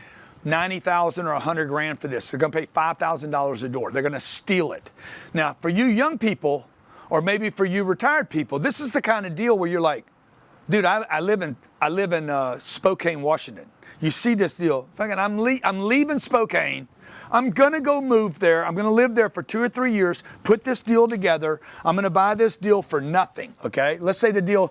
[SPEAKER 1] $90,000 or $100,000 for this. They're going to pay $5,000 a door. They're going to steal it. Now, for you young people, or maybe for you retired people, this is the kind of deal where you're like, dude, I live in Spokane, Washington. You see this deal? I'm leaving Spokane. I'm gonna go move there. I'm gonna live there for 2 or 3 years. Put this deal together. I'm gonna buy this deal for nothing. Okay? Let's say the deal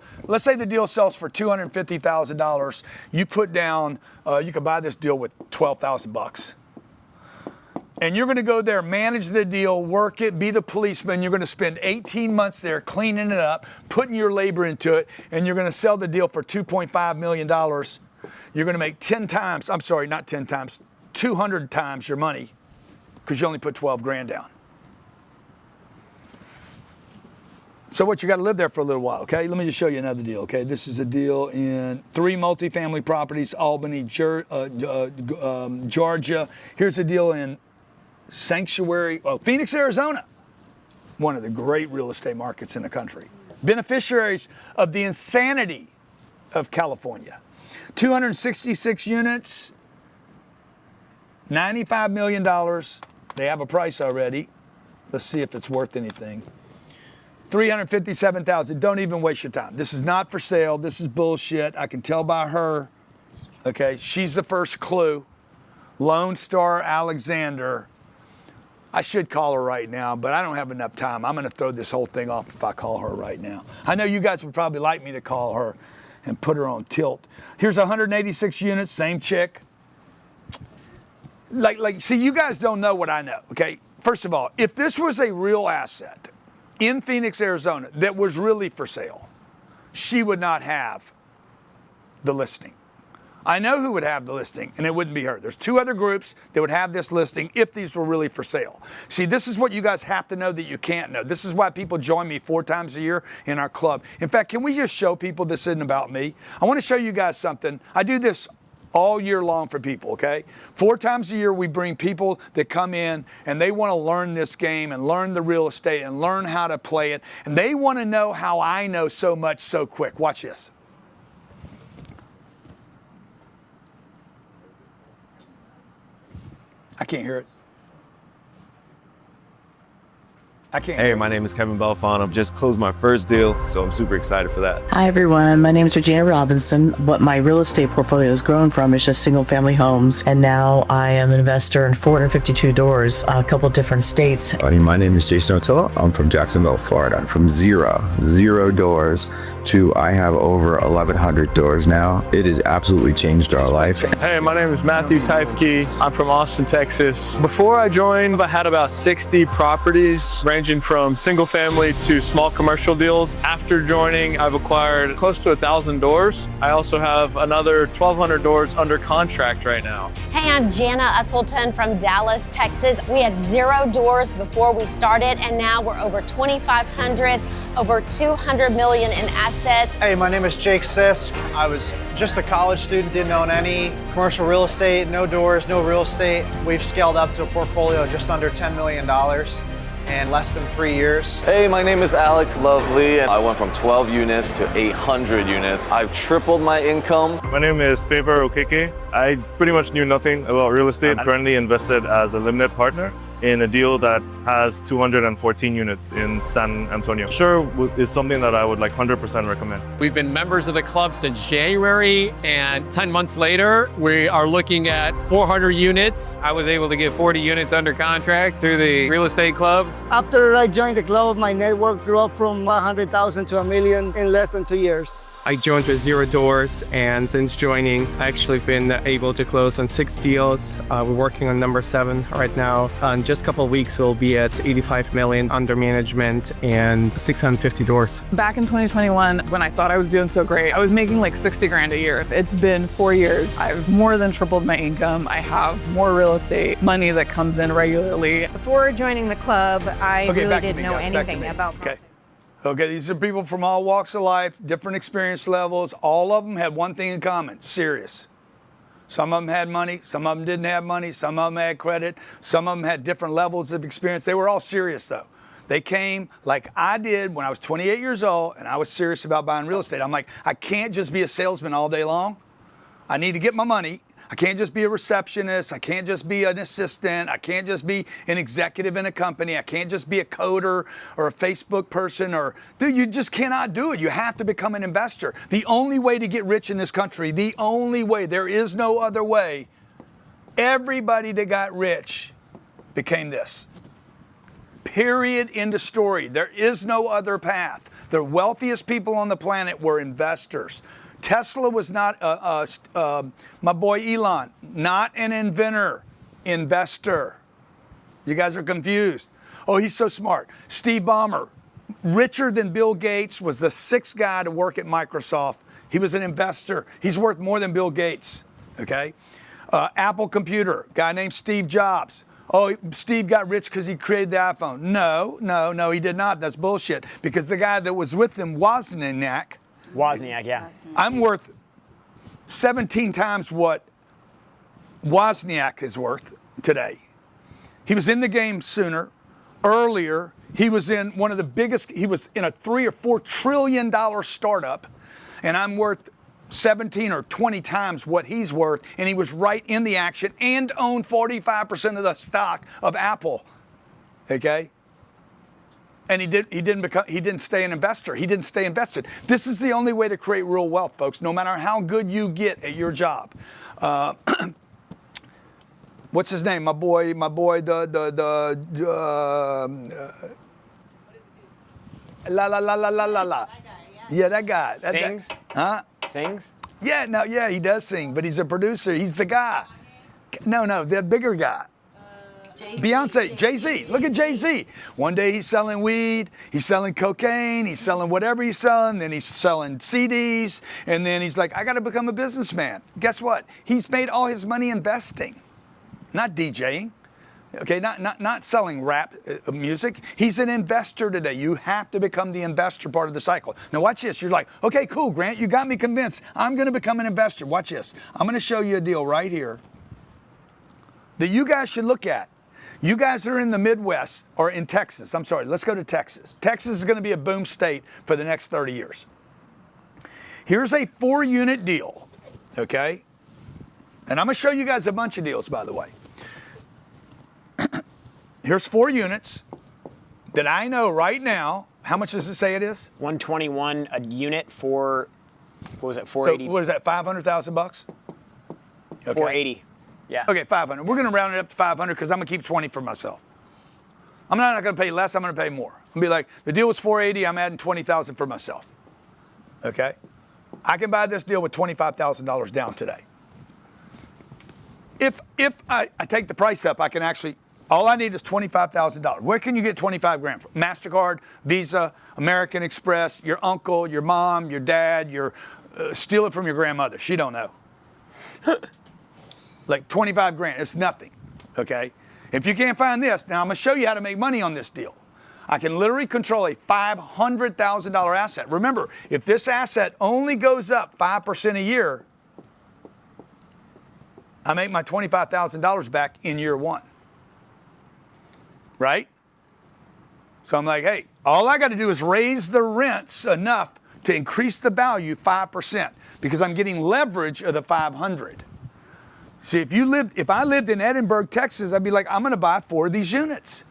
[SPEAKER 1] sells for $250,000. You put down. You could buy this deal with $12,000. And you're gonna go there, manage the deal, work it, be the policeman. You're gonna spend 18 months there cleaning it up, putting your labor into it, and you're gonna sell the deal for $2.5 million. You're gonna make 10 times. I'm sorry, not 10 times. 200 times your money because you only put 12 grand down. So what, you got to live there for a little while, okay? Let me just show you another deal, okay? This is a deal in 3 multifamily properties, Albany, Georgia. Here's a deal in Phoenix, Arizona. One of the great real estate markets in the country. Beneficiaries of the insanity of California. 266 units. $95 million. They have a price already. Let's see if it's worth anything. $357,000. Don't even waste your time. This is not for sale. This is bullshit. I can tell by her. Okay, she's the first clue. Lone Star Alexander. I should call her right now, but I don't have enough time. I'm going to throw this whole thing off if I call her right now. I know you guys would probably like me to call her and put her on tilt. Here's 186 units, same chick. See, you guys don't know what I know, okay? First of all, if this was a real asset in Phoenix, Arizona, that was really for sale, she would not have the listing. I know who would have the listing, and it wouldn't be her. There's 2 other groups that would have this listing if these were really for sale. See, this is what you guys have to know that you can't know. This is why people join me 4 times a year in our club. In fact, can we just show people this isn't about me? I want to show you guys something. I do this all year long for people, okay? 4 times a year we bring people that come in and they want to learn this game and learn the real estate and learn how to play it. And they want to know how I know so much so quick. Watch this. I can't hear it. I can't.
[SPEAKER 8] Hey, my name is Kevin Belfont. I've just closed my first deal, so I'm super excited for that.
[SPEAKER 9] Hi, everyone. My name is Regina Robinson. What my real estate portfolio has grown from is just single family homes. And now I am an investor in 452 doors, a couple different states.
[SPEAKER 10] My name is Jason Otillo. I'm from Jacksonville, Florida. From zero doors to I have over 1,100 doors now. It has absolutely changed our life.
[SPEAKER 11] Hey, my name is Matthew Tyfke. I'm from Austin, Texas. Before I joined, I had about 60 properties, ranging from single family to small commercial deals. After joining, I've acquired close to 1,000 doors. I also have another 1,200 doors under contract right now.
[SPEAKER 12] Hey, I'm Jana Usselton from Dallas, Texas. We had 0 doors before we started, and now we're over 2,500, over 200 million in assets.
[SPEAKER 13] Hey, my name is Jake Sisk. I was just a college student, didn't own any commercial real estate, no doors, no real estate. We've scaled up to a portfolio of just under $10 million in less than 3 years.
[SPEAKER 14] Hey, my name is Alex Lovely, and I went from 12 units to 800 units. I've tripled my income.
[SPEAKER 11] My name is Favor Okeke. I pretty much knew nothing about real estate. I'm currently invested as a limited partner in a deal that has 214 units in San Antonio. Sure is something that I would 100% recommend.
[SPEAKER 15] We've been members of the club since January, and 10 months later, we are looking at 400 units. I was able to get 40 units under contract through the real estate club.
[SPEAKER 16] After I joined the club, my network grew up from 100,000 to $1 million in less than 2 years.
[SPEAKER 17] I joined with 0 doors, and since joining, I actually have been able to close on 6 deals. We're working on number 7 right now. In just a couple of weeks, we'll be at 85 million under management and 650 doors.
[SPEAKER 18] Back in 2021, when I thought I was doing so great, I was making like 60 grand a year. It's been 4 years. I've more than tripled my income. I have more real estate money that comes in regularly.
[SPEAKER 19] Before joining the club, I really didn't know anything about property.
[SPEAKER 1] Okay, these are people from all walks of life, different experience levels. All of them had one thing in common: serious. Some of them had money, some of them didn't have money, some of them had credit, some of them had different levels of experience. They were all serious though. They came like I did when I was 28 years old and I was serious about buying real estate. I'm like, I can't just be a salesman all day long. I need to get my money. I can't just be a receptionist. I can't just be an assistant. I can't just be an executive in a company. I can't just be a coder or a Facebook person dude, you just cannot do it. You have to become an investor. The only way to get rich in this country, the only way, there is no other way. Everybody that got rich became this. Period, end of story. There is no other path. The wealthiest people on the planet were investors. Tesla was not, my boy Elon, not an inventor, investor. You guys are confused. Oh, he's so smart. Steve Ballmer, richer than Bill Gates, was the 6th guy to work at Microsoft. He was an investor. He's worth more than Bill Gates, okay? Apple Computer, guy named Steve Jobs. Oh, Steve got rich because he created the iPhone. No, he did not. That's bullshit. Because the guy that was with him, Wozniak, yeah. I'm worth 17 times what Wozniak is worth today. He was in the game earlier. He was in one of the biggest, he was in a $3 or $4 trillion startup, and I'm worth 17 or 20 times what he's worth, and he was right in the action and owned 45% of the stock of Apple, okay? And he didn't stay an investor. He didn't stay invested. This is the only way to create real wealth, folks, no matter how good you get at your job. What's his name? My boy, la la la la la la la. Yeah, that guy.
[SPEAKER 6] Sings?
[SPEAKER 1] Huh?
[SPEAKER 6] Sings?
[SPEAKER 1] Yeah, he does sing, but he's a producer. He's the guy. No, the bigger guy. Beyonce, Jay-Z. Look at Jay-Z. One day he's selling weed, he's selling cocaine, he's selling whatever he's selling, then he's selling CDs, and then he's like, I got to become a businessman. Guess what? He's made all his money investing, not DJing. Okay, not selling rap music. He's an investor today. You have to become the investor part of the cycle. Now watch this. You're like, okay, cool, Grant. You got me convinced. I'm going to become an investor. Watch this. I'm going to show you a deal right here that you guys should look at. You guys that are in the Midwest or in Texas. I'm sorry. Let's go to Texas. Texas is going to be a boom state for the next 30 years. Here's a 4-unit deal. Okay, and I'm going to show you guys a bunch of deals, by the way. Here's 4 units that I know right now. How much does it say it is?
[SPEAKER 6] 121 a unit for, what was it, 480?
[SPEAKER 1] So what is that, 500,000 bucks? Okay.
[SPEAKER 6] 480, yeah.
[SPEAKER 1] Okay, 500. We're going to round it up to 500 because I'm going to keep 20 for myself. I'm not going to pay less. I'm going to pay more. I'm going to be like, the deal was 480. I'm adding 20,000 for myself. Okay? I can buy this deal with $25,000 down today. If I take the price up, I can actually, all I need is $25,000. Where can you get 25 grand from? MasterCard, Visa, American Express, your uncle, your mom, your dad, steal it from your grandmother. She don't know. Like 25 grand, it's nothing, okay? If you can't find this, now I'm gonna show you how to make money on this deal. I can literally control a $500,000 asset. Remember, if this asset only goes up 5% a year, I make my $25,000 back in year 1. Right? So I'm like, hey, all I got to do is raise the rents enough to increase the value 5% because I'm getting leverage of the 500. See, if I lived in Edinburgh, Texas, I'd be like, I'm going to buy 4 of these units.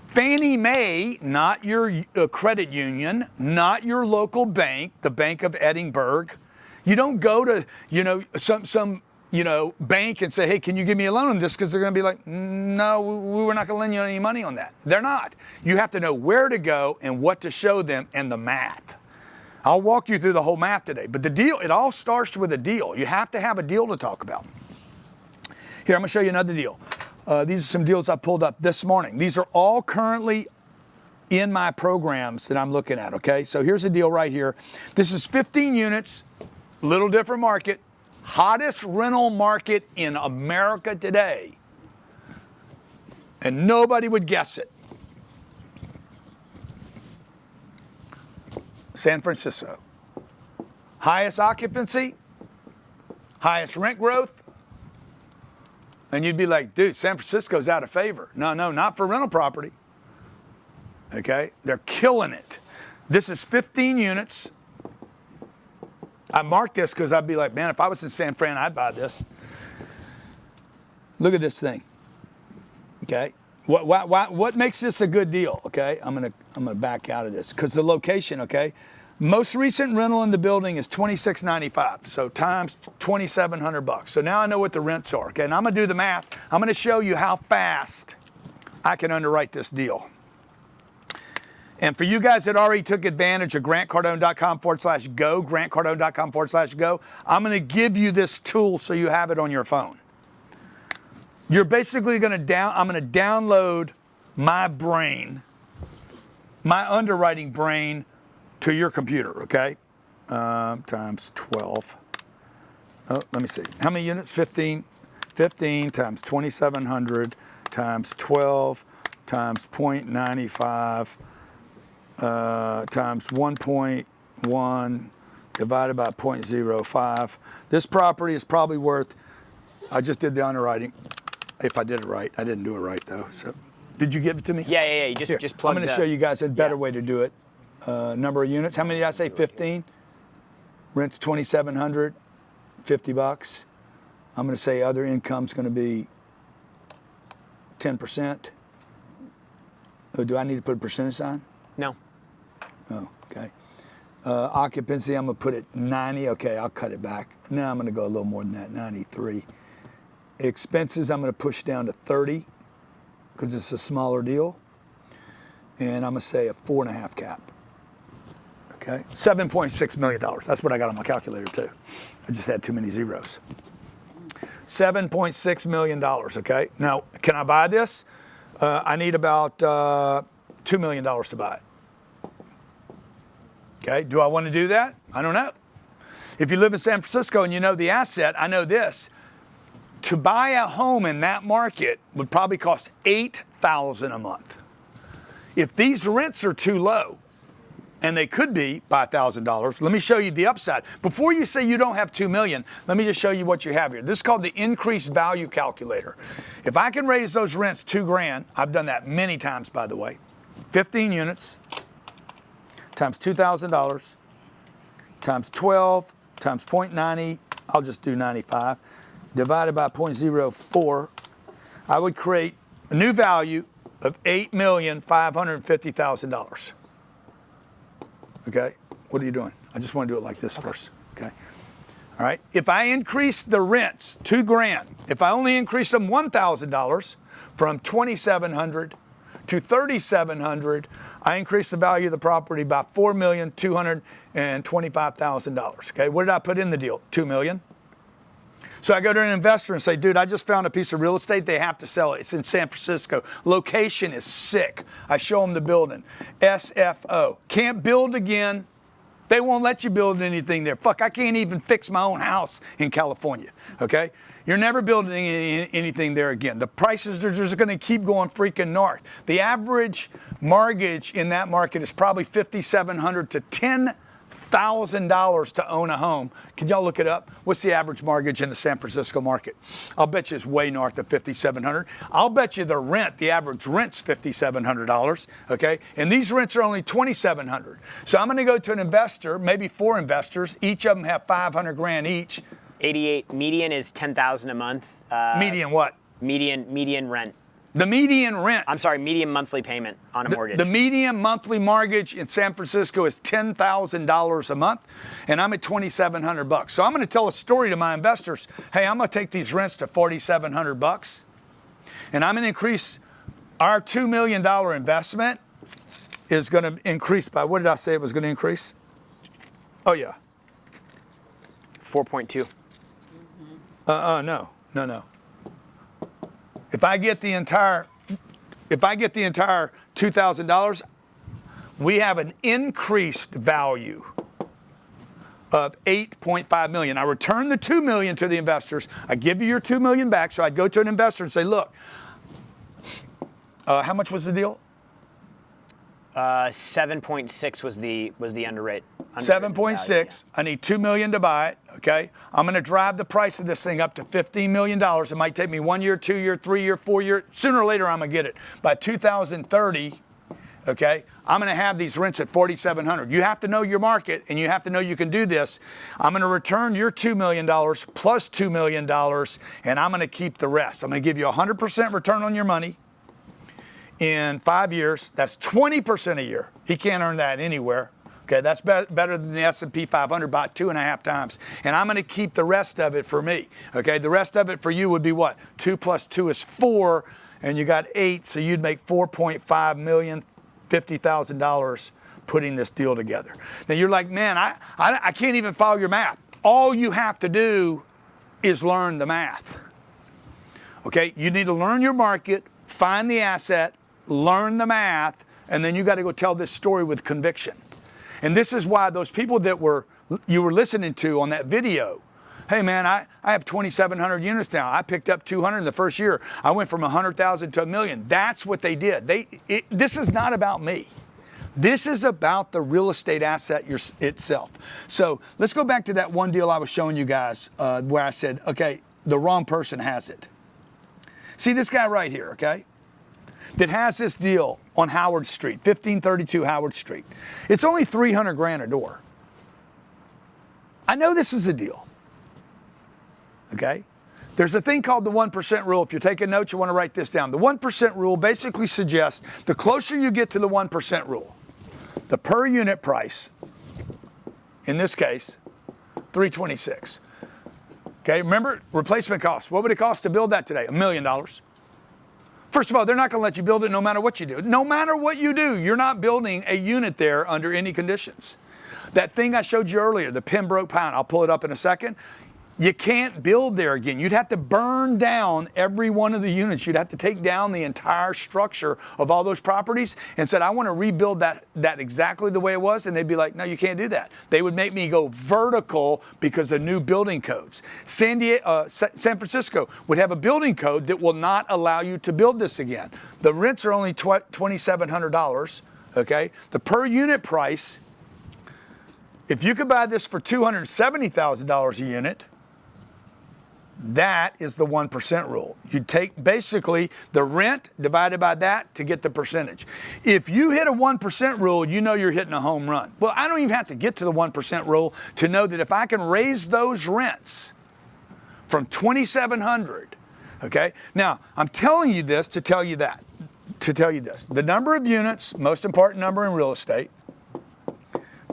[SPEAKER 1] Fannie Mae, not your credit union, not your local bank, the Bank of Edinburgh. You don't go to, some bank and say, hey, can you give me a loan on this? Because they're going to be like, no, we're not going to lend you any money on that. They're not. You have to know where to go and what to show them and the math. I'll walk you through the whole math today. But the deal, it all starts with a deal. You have to have a deal to talk about. Here, I'm going to show you another deal. These are some deals I pulled up this morning. These are all currently in my programs that I'm looking at, okay? So here's a deal right here. This is 15 units, little different market. Hottest rental market in America today. And nobody would guess it. San Francisco. Highest occupancy, highest rent growth. And you'd be like, dude, San Francisco's out of favor. No, not for rental property. Okay? They're killing it. This is 15 units. I marked this because I'd be like, man, if I was in San Fran, I'd buy this. Look at this thing. Okay? What makes this a good deal? Okay? I'm gonna back out of this because the location, okay? Most recent rental in the building is $26.95, so times $2,700. So now I know what the rents are, okay? And I'm gonna do the math. I'm gonna show you how fast I can underwrite this deal. And for you guys that already took advantage of grantcardone.com/go, grantcardone.com/go, I'm gonna give you this tool so you have it on your phone. You're basically I'm gonna download my brain, my underwriting brain, to your computer, okay? Times 12. Oh, let me see. How many units? 15. 15 times 2,700 times 12 times 0.95 times 1.1 divided by 0.05. This property is probably worth, I just did the underwriting. If I did it right. I didn't do it right, though. So, did you give it to me?
[SPEAKER 6] Yeah. You just plugged
[SPEAKER 1] I'm going to show you guys a better way to do it. Number of units. How many did I say? 15. Rent's $2,700, $50. I'm going to say other income's going to be 10%. Oh, do I need to put a percentage sign?
[SPEAKER 6] No.
[SPEAKER 1] Oh, okay. Occupancy, I'm going to put it 90. Okay, I'll cut it back. Now I'm going to go a little more than that, 93. Expenses, I'm going to push down to 30 because it's a smaller deal. And I'm going to say a 4.5 cap. Okay, $7.6 million. That's what I got on my calculator too. I just had too many zeros. $7.6 million, okay? Now, can I buy this? I need about $2 million to buy it. Okay, do I want to do that? I don't know. If you live in San Francisco and you know the asset, I know this. to buy a home in that market would probably cost $8,000 a month. If these rents are too low, and they could be by $1,000, let me show you the upside. Before you say you don't have $2 million, let me just show you what you have here. This is called the increased value calculator. If I can raise those rents $2,000, I've done that many times, by the way. 15 units times $2,000 times 12 times 0.90, I'll just do 95, divided by 0.04, I would create a new value of $8,550,000. Okay, what are you doing? I just want to do it like this first, okay? All right, if I increase the rents $2,000, if I only increase them $1,000 from $2,700 to $3,700, I increase the value of the property by $4,225,000. Okay, what did I put in the deal? $2 million. So I go to an investor and say, dude, I just found a piece of real estate. They have to sell it. It's in San Francisco. Location is sick. I show them the building. SFO. Can't build again. They won't let you build anything there. Fuck, I can't even fix my own house in California. Okay? You're never building anything there again. The prices are just going to keep going freaking north. The average mortgage in that market is probably $5,700 to $10,000 to own a home. Can y'all look it up? What's the average mortgage in the San Francisco market? I'll bet you it's way north of $5,700. I'll bet you the average rent's $5,700, okay? And these rents are only $2,700. So I'm gonna go to an investor, maybe 4 investors, each of them have $500,000 each.
[SPEAKER 6] 88, median is $10,000 a month.
[SPEAKER 1] Median what?
[SPEAKER 6] Median rent.
[SPEAKER 1] The median rent.
[SPEAKER 6] I'm sorry, median monthly payment on a mortgage.
[SPEAKER 1] The median monthly mortgage in San Francisco is $10,000 a month, and I'm at $2,700. So I'm going to tell a story to my investors. Hey, I'm going to take these rents to $4,700, and I'm going to increase our $2 million investment is going to increase by, what did I say it was going to increase? Oh yeah.
[SPEAKER 6] 4.2.
[SPEAKER 1] No. If I get the entire $2,000, we have an increased value of $8.5 million. I return the $2 million to the investors. I give you your $2 million back. So I'd go to an investor and say, look, how much was the deal?
[SPEAKER 6] 7.6 was the underwrite.
[SPEAKER 1] 7.6. I need $2 million to buy it. Okay. I'm going to drive the price of this thing up to $15 million. It might take me 1 year, 2 year, 3 year, 4 year. Sooner or later, I'm going to get it. By 2030, okay, I'm going to have these rents at $4,700. You have to know your market, and you have to know you can do this. I'm going to return your $2 million plus $2 million, and I'm going to keep the rest. I'm going to give you 100% return on your money. In 5 years, that's 20% a year. He can't earn that anywhere. Okay, that's better than the S&P 500 by 2.5 times. And I'm going to keep the rest of it for me. Okay, the rest of it for you would be what? 2 plus 2 is 4, and you got 8, so you'd make $4.5 million, $50,000 putting this deal together. Now you're like, man, I can't even follow your math. All you have to do is learn the math. Okay, you need to learn your market, find the asset, learn the math, and then you got to go tell this story with conviction. And this is why those people that you were listening to on that video, hey man, I have 2,700 units now. I picked up 200 in the first year. I went from 100,000 to 1 million. That's what they did. This is not about me. This is about the real estate asset itself. So let's go back to that one deal I was showing you guys where I said, okay, the wrong person has it. See this guy right here, okay, that has this deal on Howard Street, 1532 Howard Street. It's only $300,000 a door. I know this is a deal, okay? There's a thing called the 1% rule. If you're taking notes, you want to write this down. The 1% rule basically suggests the closer you get to the 1% rule, the per unit price, in this case, $326. Okay, remember replacement cost. What would it cost to build that today? $1 million. First of all, they're not going to let you build it no matter what you do. No matter what you do, you're not building a unit there under any conditions. That thing I showed you earlier, the Pembroke pound, I'll pull it up in a second. You can't build there again. You'd have to burn down every one of the units. You'd have to take down the entire structure of all those properties and said, I want to rebuild that exactly the way it was. And they'd be like, no, you can't do that. They would make me go vertical because of new building codes. San Francisco would have a building code that will not allow you to build this again. The rents are only $2,700, okay? The per unit price, if you could buy this for $270,000 a unit, that is the 1% rule. You take basically the rent divided by that to get the percentage. If you hit a 1% rule, you know you're hitting a home run. Well, I don't even have to get to the 1% rule to know that if I can raise those rents from $2,700, okay? Now, I'm telling you this to tell you that, to tell you this. The number of units, most important number in real estate,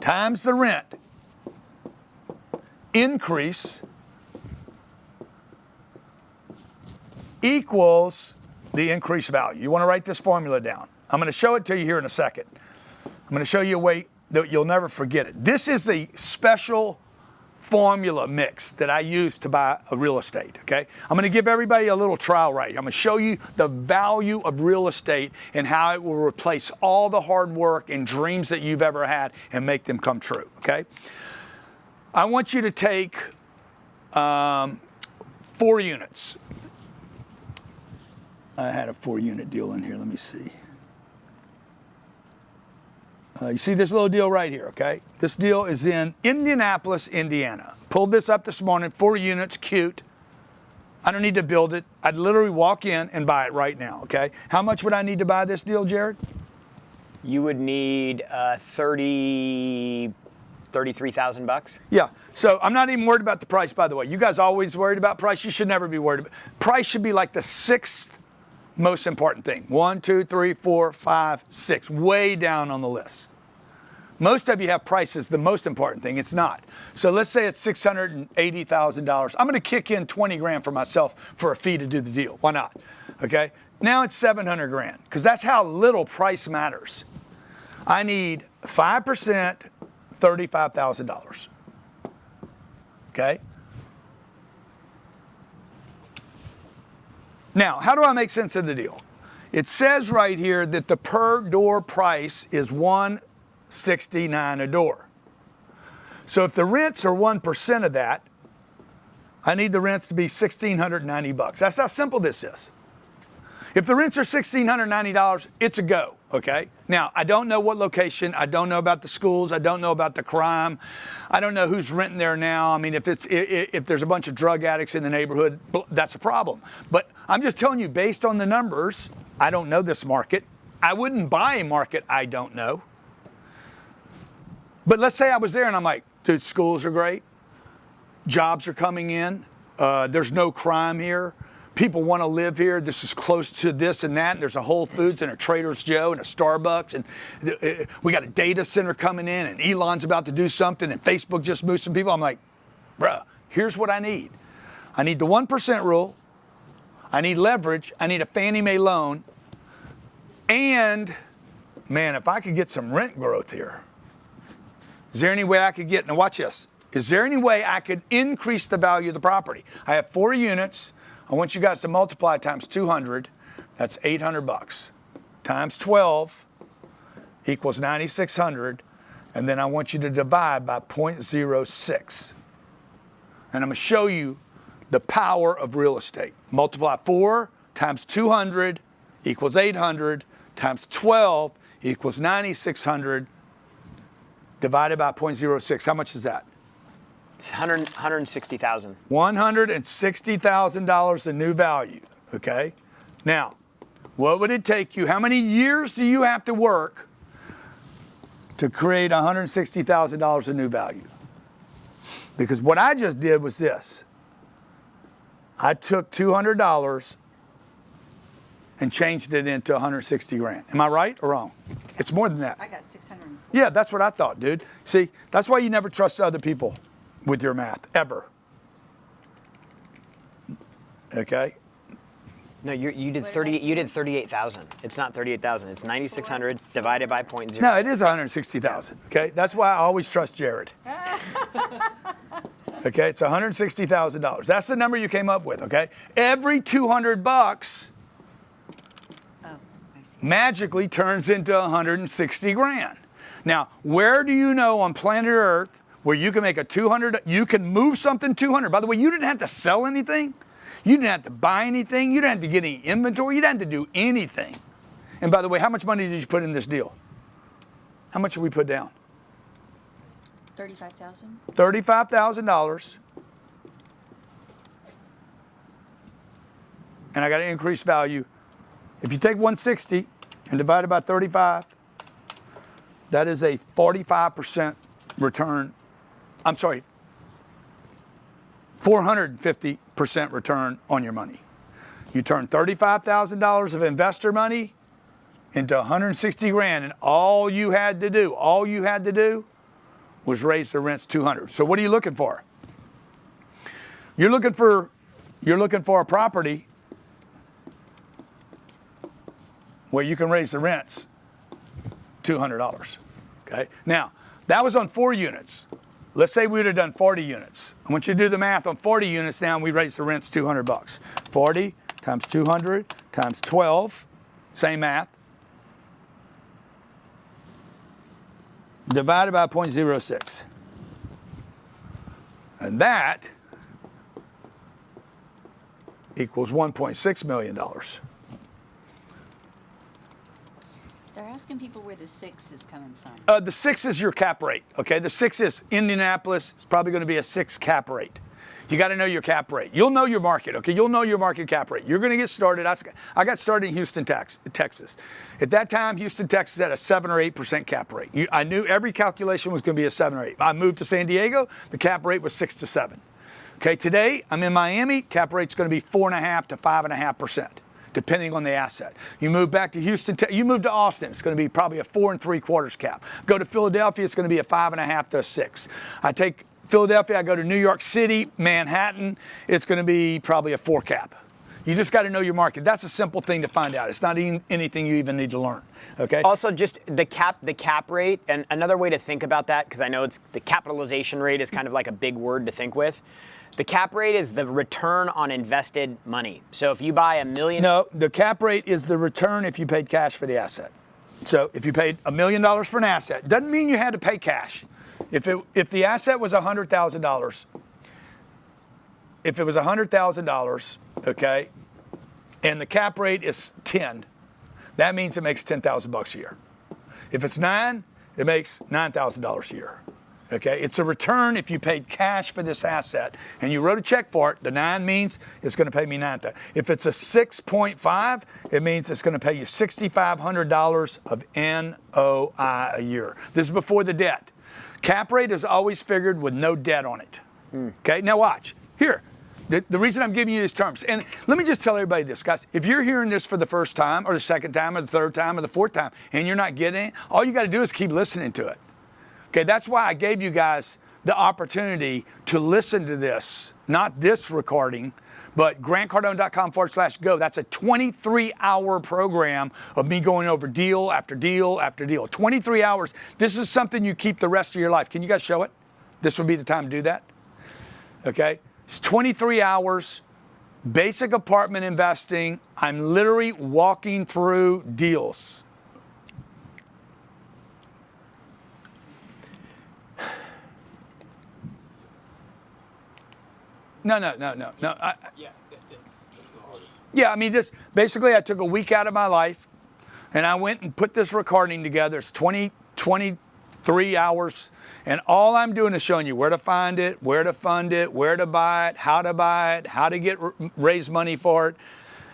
[SPEAKER 1] times the rent increase equals the increased value. You want to write this formula down. I'm going to show it to you here in a second. I'm going to show you a way that you'll never forget it. This is the special formula mix that I use to buy a real estate, okay? I'm going to give everybody a little trial right. I'm going to show you the value of real estate and how it will replace all the hard work and dreams that you've ever had and make them come true, okay? I want you to take 4 units. I had a 4-unit deal in here. Let me see. You see this little deal right here, okay? This deal is in Indianapolis, Indiana. Pulled this up this morning, 4 units, cute. I don't need to build it. I'd literally walk in and buy it right now, okay? How much would I need to buy this deal, Jared?
[SPEAKER 6] You would need $33,000.
[SPEAKER 1] Yeah. So I'm not even worried about the price, by the way. You guys always worried about price. You should never be worried about. Price should be like the 6th most important thing. 1, 2, 3, 4, 5, 6, way down on the list. Most of you have price as the most important thing. It's not. So let's say it's $680,000. I'm going to kick in 20 grand for myself for a fee to do the deal. Why not? Okay. Now it's 700 grand because that's how little price matters. I need 5%, $35,000. Okay. Now, how do I make sense of the deal? It says right here that the per door price is $169 a door. So if the rents are 1% of that, I need the rents to be $1,690. That's how simple this is. If the rents are $1,690, it's a go, okay? Now, I don't know what location. I don't know about the schools. I don't know about the crime. I don't know who's renting there now. I mean, if there's a bunch of drug addicts in the neighborhood, that's a problem. But I'm just telling you, based on the numbers, I don't know this market. I wouldn't buy a market I don't know. But let's say I was there and I'm like, dude, schools are great. Jobs are coming in. There's no crime here. People want to live here. This is close to this and that. And there's a Whole Foods and a Trader Joe and a Starbucks. And we got a data center coming in and Elon's about to do something and Facebook just moved some people. I'm like, bruh, here's what I need. I need the 1% rule. I need leverage. I need a Fannie Mae loan. And man, if I could get some rent growth here, is there any way I could get, now watch this. Is there any way I could increase the value of the property? I have 4 units. I want you guys to multiply times 200. That's $800. Times 12 equals 9,600. And then I want you to divide by 0.06. And I'm going to show you the power of real estate. Multiply 4 times 200 equals 800 times 12 equals 9,600 divided by 0.06. How much is that?
[SPEAKER 6] It's $160,000.
[SPEAKER 1] $160,000 in new value, okay? Now, what would it take you? How many years do you have to work to create $160,000 in new value? Because what I just did was this. I took $200 and changed it into 160 grand. Am I right or wrong? It's more than that.
[SPEAKER 7] I got 640.
[SPEAKER 1] Yeah, that's what I thought, dude. See, that's why you never trust other people with your math, ever. Okay?
[SPEAKER 6] No, you did 30. You did 38,000. It's not 38,000. It's 9,600 divided by 0.06.
[SPEAKER 1] No, it is 160,000. Okay, that's why I always trust Jared. Okay, it's $160,000. That's the number you came up with, okay? Every $200 magically turns into 160 grand. Now, where do you know on planet Earth where you can make you can move something 200? By the way, you didn't have to sell anything. You didn't have to buy anything. You didn't have to get any inventory. You didn't have to do anything. And by the way, how much money did you put in this deal? How much did we put down?
[SPEAKER 20] $35,000.
[SPEAKER 1] $35,000. And I got an increased value. If you take 160 and divide it by 35, that is a 45% return. I'm sorry, 450% return on your money. You turn $35,000 of investor money into 160 grand, and all you had to do was raise the rents 200. So what are you looking for? You're looking for a property where you can raise the rents $200. Okay. Now that was on 4 units. Let's say we would have done 40 units. I want you to do the math on 40 units now, and we raise the rents $200. 40 times 200 times 12, same math, divided by 0.06. And that equals $1.6 million.
[SPEAKER 20] They're asking people where the 6 is coming from.
[SPEAKER 1] The 6 is your cap rate, okay? The 6 is Indianapolis. It's probably going to be a 6 cap rate. You got to know your cap rate. You'll know your market, okay? You'll know your market cap rate. You're going to get started. I got started in Houston, Texas. At that time, Houston, Texas had a 7 or 8% cap rate. I knew every calculation was going to be a 7 or 8. I moved to San Diego. The cap rate was 6 to 7. Okay, today I'm in Miami. Cap rate's going to be 4.5 to 5.5%. Depending on the asset. You move back to Houston, you move to Austin, it's going to be probably a 4 3/4 cap. Go to Philadelphia, it's going to be a 5.5 to 6. I take Philadelphia, I go to New York City, Manhattan, it's going to be probably a 4 cap. You just got to know your market. That's a simple thing to find out. It's not anything you even need to learn. Okay.
[SPEAKER 6] Also, just the cap rate, and another way to think about that, because I know it's the capitalization rate is kind of like a big word to think with. The cap rate is the return on invested money. So if you buy $1 million.
[SPEAKER 1] No, the cap rate is the return if you paid cash for the asset. So if you paid $1 million for an asset, doesn't mean you had to pay cash. If the asset was $100,000, if it was $100,000, okay, and the cap rate is 10, that means it makes $10,000 a year. If it's 9, it makes $9,000 a year. Okay, it's a return if you paid cash for this asset and you wrote a check for it. The 9 means it's going to pay me $9,000. If it's a 6.5, it means it's going to pay you $6,500 of NOI a year. This is before the debt. Cap rate is always figured with no debt on it. Okay, now watch. Here, the reason I'm giving you these terms, and let me just tell everybody this, guys. If you're hearing this for the first time or the second time or the third time or the fourth time and you're not getting it, all you got to do is keep listening to it. Okay, that's why I gave you guys the opportunity to listen to this, not this recording, but grantcardone.com/go. That's a 23-hour program of me going over deal after deal after deal. 23 hours. This is something you keep the rest of your life. Can you guys show it? This would be the time to do that. Okay, it's 23 hours, basic apartment investing. I'm literally walking through deals. No. Yeah, I mean, this basically I took a week out of my life and I went and put this recording together. It's 23 hours. And all I'm doing is showing you where to find it, where to fund it, where to buy it, how to raise money for it,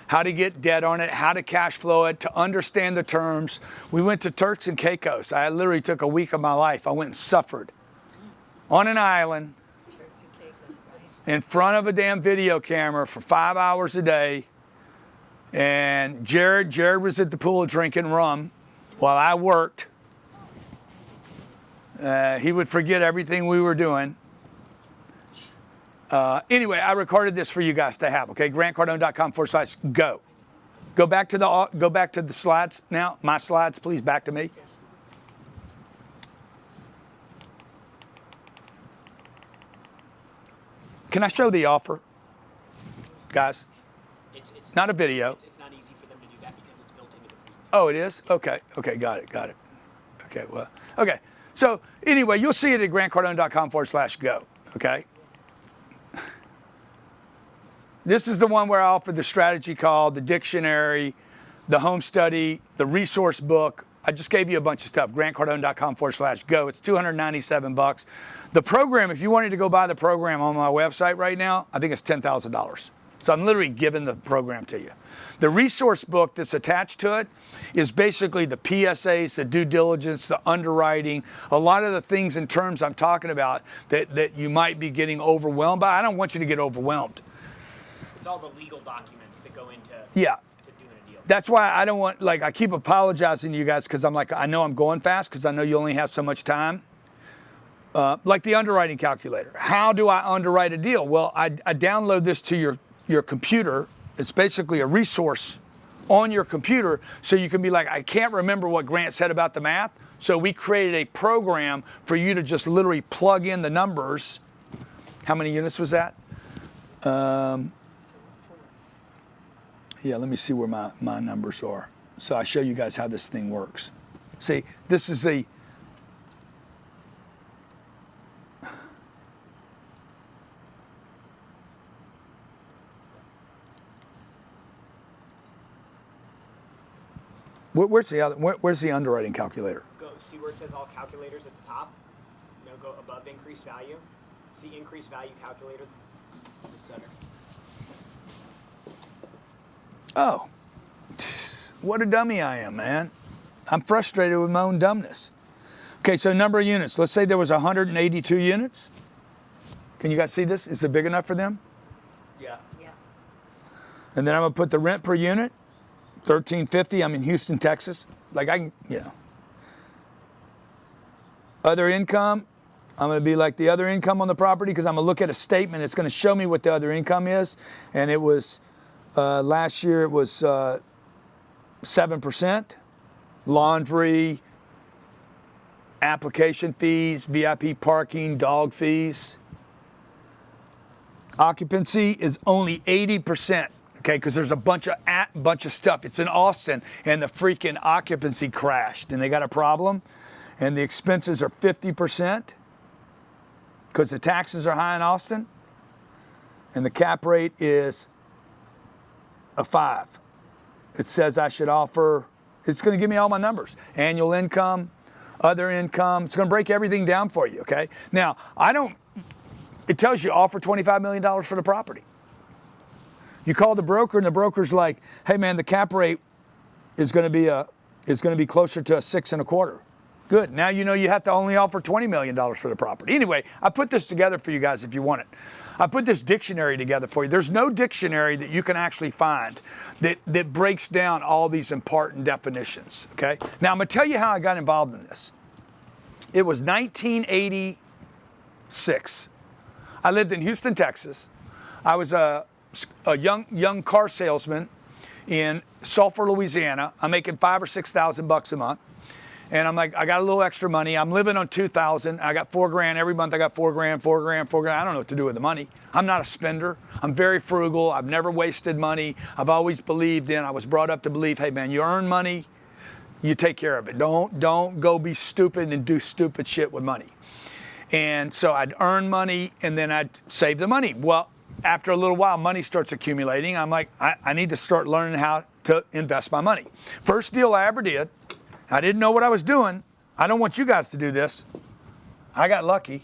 [SPEAKER 1] how to get debt on it, how to cash flow it, to understand the terms. We went to Turks and Caicos. I literally took a week of my life. I went and suffered on an island in front of a damn video camera for 5 hours a day. And Jared was at the pool drinking rum while I worked. He would forget everything we were doing. Anyway, I recorded this for you guys to have, okay? grantcardone.com/go. Go back to the slides now. My slides, please, back to me. can I show the offer, guys?
[SPEAKER 6] It's
[SPEAKER 1] not a video.
[SPEAKER 6] It's not easy for them to do that because it's built into the presentation.
[SPEAKER 1] Oh, it is? Okay, got it. Okay, well, okay. So anyway, you'll see it at grantcardone.com/go, okay? This is the one where I offer the strategy call, the dictionary, the home study, the resource book. I just gave you a bunch of stuff, grantcardone.com/go. It's $297. The program, if you wanted to go buy the program on my website right now, I think it's $10,000. So I'm literally giving the program to you. The resource book that's attached to it is basically the PSAs, the due diligence, the underwriting, a lot of the things and terms I'm talking about that you might be getting overwhelmed by. I don't want you to get overwhelmed.
[SPEAKER 6] It's all the legal documents that go into
[SPEAKER 1] Yeah.
[SPEAKER 6] to doing a deal.
[SPEAKER 1] That's why I don't want, like, I keep apologizing to you guys because I'm like, I know I'm going fast because I know you only have so much time. Like the underwriting calculator. How do I underwrite a deal? Well, I download this to your computer. It's basically a resource on your computer so you can be like, I can't remember what Grant said about the math. So we created a program for you to just literally plug in the numbers. How many units was that? Yeah, let me see where my numbers are. So I show you guys how this thing works. See, this is the where's the underwriting calculator?
[SPEAKER 6] Go see where it says all calculators at the top. No, go above increased value. See increased value calculator. The center.
[SPEAKER 1] Oh, what a dummy I am, man. I'm frustrated with my own dumbness. Okay, so number of units. Let's say there was 182 units. Can you guys see this? Is it big enough for them?
[SPEAKER 6] Yeah.
[SPEAKER 1] And then I'm gonna put the rent per unit, $13.50. I'm in Houston, Texas. Like I can, Other income, I'm gonna be like the other income on the property because I'm gonna look at a statement. It's gonna show me what the other income is. And it was, last year it was 7%. Laundry, application fees, VIP parking, dog fees. Occupancy is only 80%. Okay, because there's a bunch of stuff. It's in Austin, and the freaking occupancy crashed, and they got a problem. And the expenses are 50% because the taxes are high in Austin, and the cap rate is a 5. It says I should offer. It's going to give me all my numbers: annual income, other income. It's going to break everything down for you. Okay. Now it tells you offer $25 million for the property. You call the broker and the broker's like, hey man, the cap rate is going to be closer to a 6.25. Good. Now you know you have to only offer $20 million for the property. Anyway, I put this together for you guys if you want it. I put this dictionary together for you. There's no dictionary that you can actually find that breaks down all these important definitions. Okay. Now I'm going to tell you how I got involved in this. It was 1986. I lived in Houston, Texas. I was a young car salesman in Sulphur, Louisiana. I'm making $5,000 or $6,000 a month. And I'm like, I got a little extra money. I'm living on $2,000. I got $4,000 every month. I got $4,000. I don't know what to do with the money. I'm not a spender. I'm very frugal. I've never wasted money. I've always believed I was brought up to believe, hey man, you earn money, you take care of it. Don't go be stupid and do stupid shit with money. And so I'd earn money and then I'd save the money. Well, after a little while, money starts accumulating. I'm like, I need to start learning how to invest my money. First deal I ever did, I didn't know what I was doing. I don't want you guys to do this. I got lucky.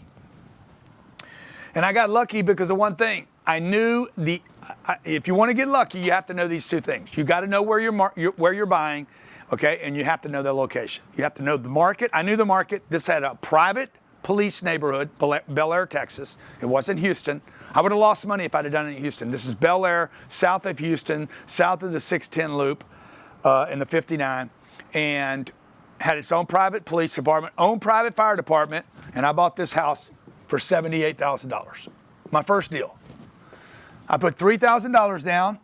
[SPEAKER 1] And I got lucky because of one thing. I knew if you want to get lucky, you have to know these two things. You got to know where you're buying, okay? And you have to know the location. You have to know the market. I knew the market. This had a private police neighborhood, Bel Air, Texas. It wasn't Houston. I would have lost money if I'd have done it in Houston. This is Bel Air, south of Houston, south of the 610 loop in the 59, and had its own private police department, own private fire department, and I bought this house for $78,000. My first deal. I put $3,000 down,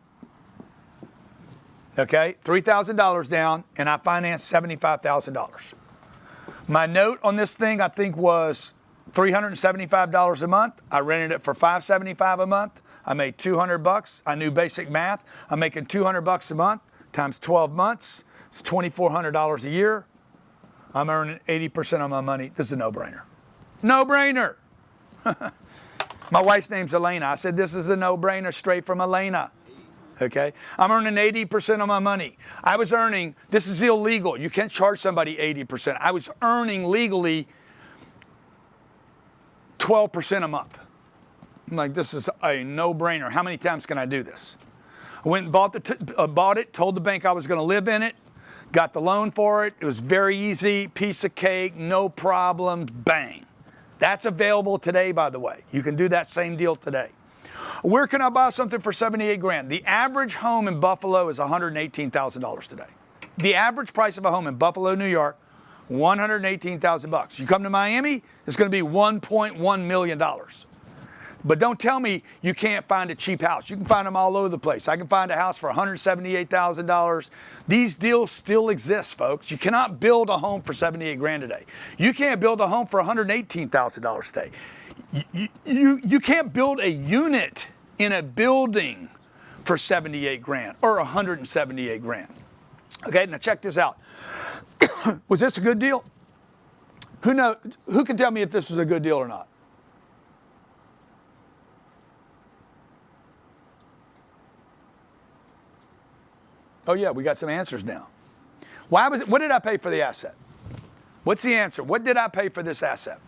[SPEAKER 1] okay, $3,000 down, and I financed $75,000. My note on this thing, I think, was $375 a month. I rented it for $575 a month. I made $200. I knew basic math. I'm making $200 a month times 12 months. It's $2,400 a year. I'm earning 80% of my money. This is a no-brainer. No-brainer. My wife's name's Elena. I said, this is a no-brainer straight from Elena. Okay? I'm earning 80% of my money. I was earning, this is illegal. You can't charge somebody 80%. I was earning legally 12% a month. I'm like, this is a no-brainer. How many times can I do this? I went and bought it, told the bank I was going to live in it, got the loan for it. It was very easy, piece of cake, no problems, bang. That's available today, by the way. You can do that same deal today. Where can I buy something for 78 grand? The average home in Buffalo is $118,000 today. The average price of a home in Buffalo, New York, $118,000. You come to Miami, it's going to be $1.1 million. But don't tell me you can't find a cheap house. You can find them all over the place. I can find a house for $178,000. These deals still exist, folks. You cannot build a home for 78 grand today. You can't build a home for $118,000 today. You can't build a unit in a building for 78 grand or 178 grand. Okay, now check this out. Was this a good deal? Who can tell me if this was a good deal or not? Oh yeah, we got some answers now. What did I pay for the asset? What's the answer? What did I pay for this asset?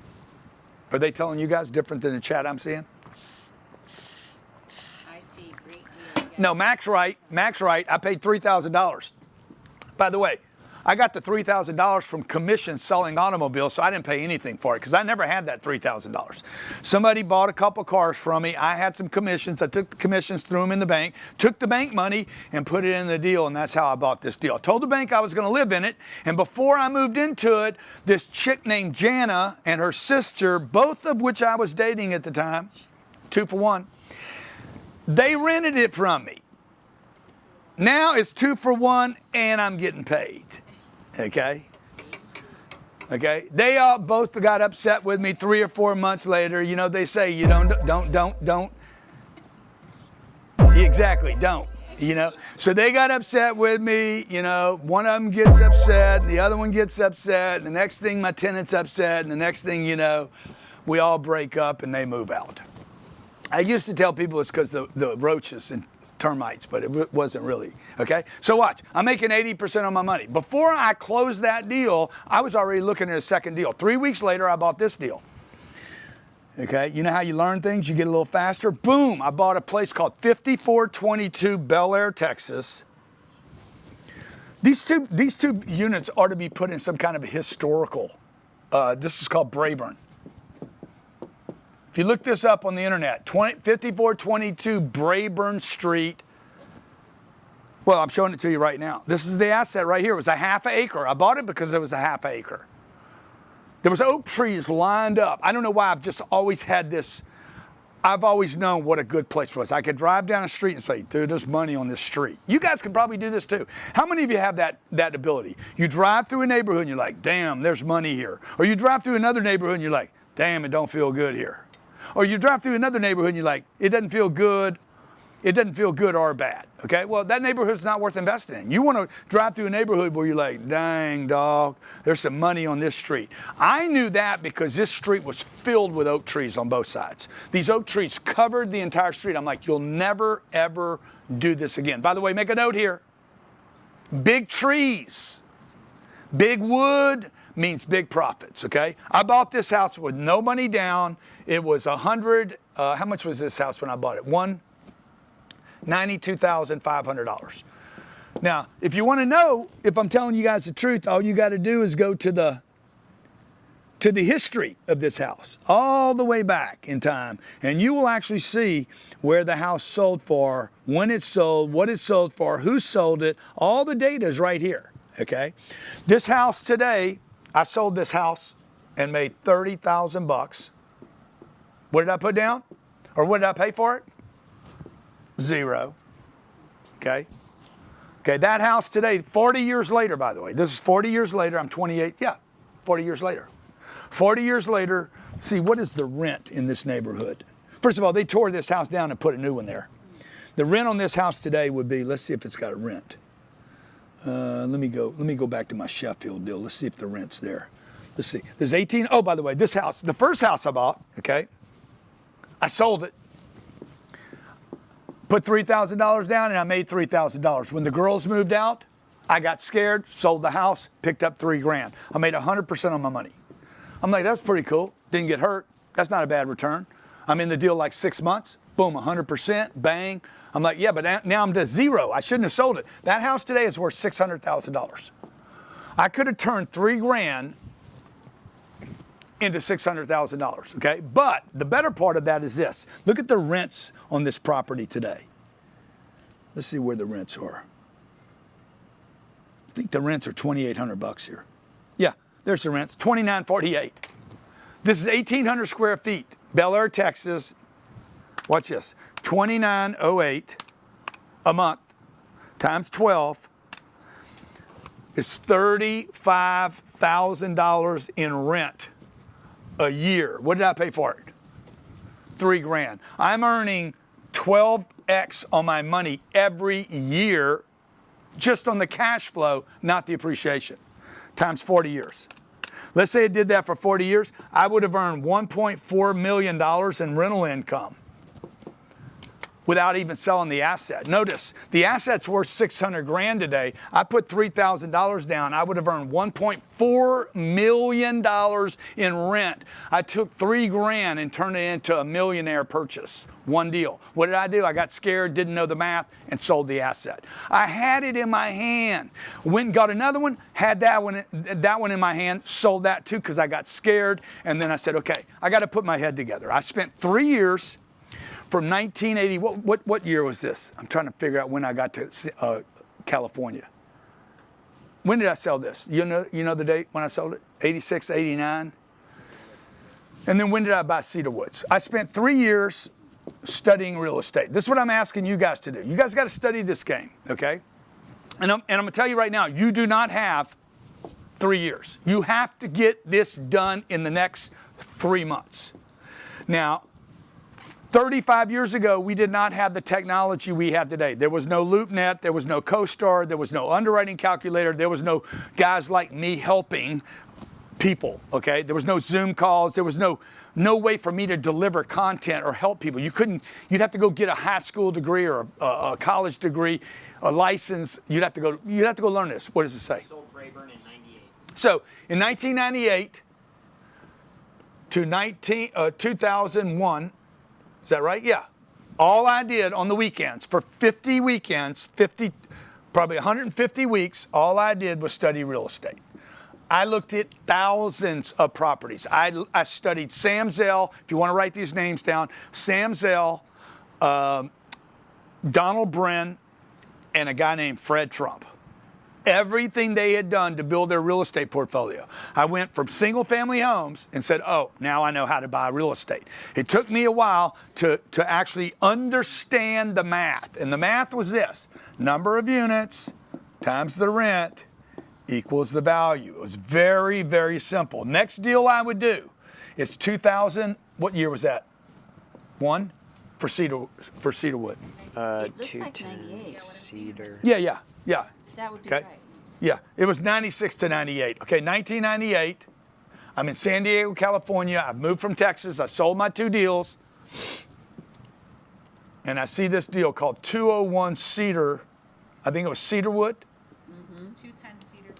[SPEAKER 1] Are they telling you guys different than the chat I'm seeing?
[SPEAKER 20] I see great deal. Yes.
[SPEAKER 1] No, Max Right, I paid $3,000. By the way, I got the $3,000 from commission selling automobiles, so I didn't pay anything for it because I never had that $3,000. Somebody bought a couple cars from me. I had some commissions. I took the commissions, threw them in the bank, took the bank money, and put it in the deal, and that's how I bought this deal. I told the bank I was going to live in it, and before I moved into it, this chick named Jana and her sister, both of which I was dating at the time, 2 for 1, they rented it from me. Now it's 2 for 1, and I'm getting paid. Okay. They all both got upset with me 3 or 4 months later. You know, they say you don't. Exactly, don't. You know, so they got upset with me. You know, one of them gets upset, and the other one gets upset, and the next thing my tenant's upset, and the next thing you know, we all break up and they move out. I used to tell people it's because the roaches and termites, but it wasn't really. Okay, so watch. I'm making 80% of my money. Before I closed that deal, I was already looking at a second deal. 3 weeks later, I bought this deal. Okay, you know how you learn things? You get a little faster. Boom! I bought a place called 5422 Bel Air, Texas. These two units ought to be put in some kind of a historical. This is called Brayburn. If you look this up on the internet, 5422 Brayburn Street. Well, I'm showing it to you right now. This is the asset right here. It was a half acre. I bought it because it was a half acre. There was oak trees lined up. I don't know why I've just always had this. I've always known what a good place was. I could drive down the street and say, dude, there's money on this street. You guys can probably do this too. How many of you have that ability? You drive through a neighborhood and you're like, damn, there's money here. Or you drive through another neighborhood and you're like, damn, it don't feel good here. Or you drive through another neighborhood and you're like, it doesn't feel good. It doesn't feel good or bad, okay? Well, that neighborhood's not worth investing in. You want to drive through a neighborhood where you're like, dang, dog, there's some money on this street. I knew that because this street was filled with oak trees on both sides. These oak trees covered the entire street. I'm like, you'll never, ever do this again. By the way, make a note here. Big trees, big wood means big profits, okay? I bought this house with no money down. It was $100, how much was this house when I bought it? $92,500. Now, if you want to know if I'm telling you guys the truth, all you got to do is go to the history of this house, all the way back in time, and you will actually see where the house sold for, when it sold, what it sold for, who sold it. All the data is right here, okay? This house today, I sold this house and made $30,000. What did I put down? Or what did I pay for it? 0. Okay, that house today, 40 years later, by the way, this is 40 years later, I'm 28, yeah, 40 years later. 40 years later, See, what is the rent in this neighborhood? First of all, they tore this house down and put a new one there. The rent on this house today would be, let's see if it's got a rent. Let me go back to my Sheffield deal. Let's see if the rent's there. Let's see. There's 18. Oh, by the way, this house, the first house I bought, okay, I sold it. Put $3,000 down and I made $3,000. When the girls moved out, I got scared, sold the house, picked up $3,000. I made 100% on my money. I'm like, that's pretty cool. Didn't get hurt. That's not a bad return. I'm in the deal like 6 months. Boom, 100%, bang. I'm like, yeah, but now I'm to zero. I shouldn't have sold it. That house today is worth $600,000. I could have turned $3,000 into $600,000, okay? But the better part of that is this. Look at the rents on this property today. Let's see where the rents are. I think the rents are $2,800 here. Yeah, there's the rents, $2,948. This is 1,800 square feet, Bel Air, Texas. Watch this, $2,908 a month times 12 is $35,000 in rent a year. What did I pay for it? $3,000. I'm earning 12x on my money every year just on the cash flow, not the appreciation, times 40 years. Let's say I did that for 40 years. I would have earned $1.4 million in rental income without even selling the asset. Notice, the asset's worth $600,000 today. I put $3,000 down. I would have earned $1.4 million in rent. I took $3,000 and turned it into a millionaire purchase. One deal. What did I do? I got scared, didn't know the math, and sold the asset. I had it in my hand. Went and got another one, had that one in my hand, sold that too because I got scared, and then I said, okay, I got to put my head together. I spent 3 years from 1980, what year was this? I'm trying to figure out when I got to California. When did I sell this? You know the date when I sold it? 86, 89? And then when did I buy Cedar Woods? I spent 3 years studying real estate. This is what I'm asking you guys to do. You guys got to study this game, okay? And I'm going to tell you right now, you do not have 3 years. You have to get this done in the next 3 months. Now, 35 years ago, we did not have the technology we have today. There was no LoopNet, there was no CoStar, there was no underwriting calculator, there was no guys like me helping people, okay? There was no Zoom calls, there was no way for me to deliver content or help people. You'd have to go get a high school degree or a college degree, a license. You'd have to go learn this. What does it say?
[SPEAKER 6] Sold Rayburn in 98.
[SPEAKER 1] So in 1998 to 2001, is that right? Yeah. All I did on the weekends, for 50 weekends, probably 150 weeks, all I did was study real estate. I looked at thousands of properties. I studied Sam Zell, if you want to write these names down, Sam Zell, Donald Bren, and a guy named Fred Trump. Everything they had done to build their real estate portfolio. I went from single family homes and said, oh, now I know how to buy real estate. It took me a while to actually understand the math. And the math was this: number of units times the rent equals the value. It was very, very simple. Next deal I would do is 2000, what year was that? One? For Cedarwood.
[SPEAKER 6] 210 Cedar.
[SPEAKER 1] Yeah.
[SPEAKER 20] That would be
[SPEAKER 1] okay.
[SPEAKER 20] right.
[SPEAKER 1] Yeah, it was 96 to 98. Okay, 1998, I'm in San Diego, California. I've moved from Texas. I sold my 2 deals. And I see this deal called 201 Cedar. I think it was Cedarwood.
[SPEAKER 7] 210 Cedar Road.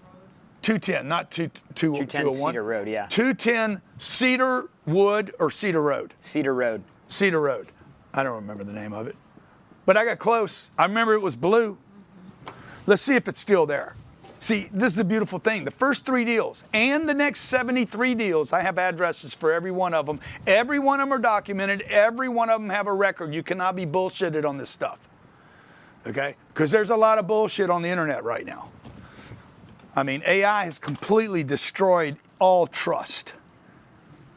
[SPEAKER 1] 210, not 201.
[SPEAKER 6] 210 Cedar Road, yeah.
[SPEAKER 1] 210 Cedarwood or Cedar Road?
[SPEAKER 6] Cedar Road.
[SPEAKER 1] Cedar Road. I don't remember the name of it. But I got close. I remember it was blue. Let's see if it's still there. See, this is a beautiful thing. The first 3 deals and the next 73 deals, I have addresses for every one of them. Every one of them are documented. Every one of them have a record. You cannot be bullshitted on this stuff, okay? Because there's a lot of bullshit on the internet right now. I mean, AI has completely destroyed all trust.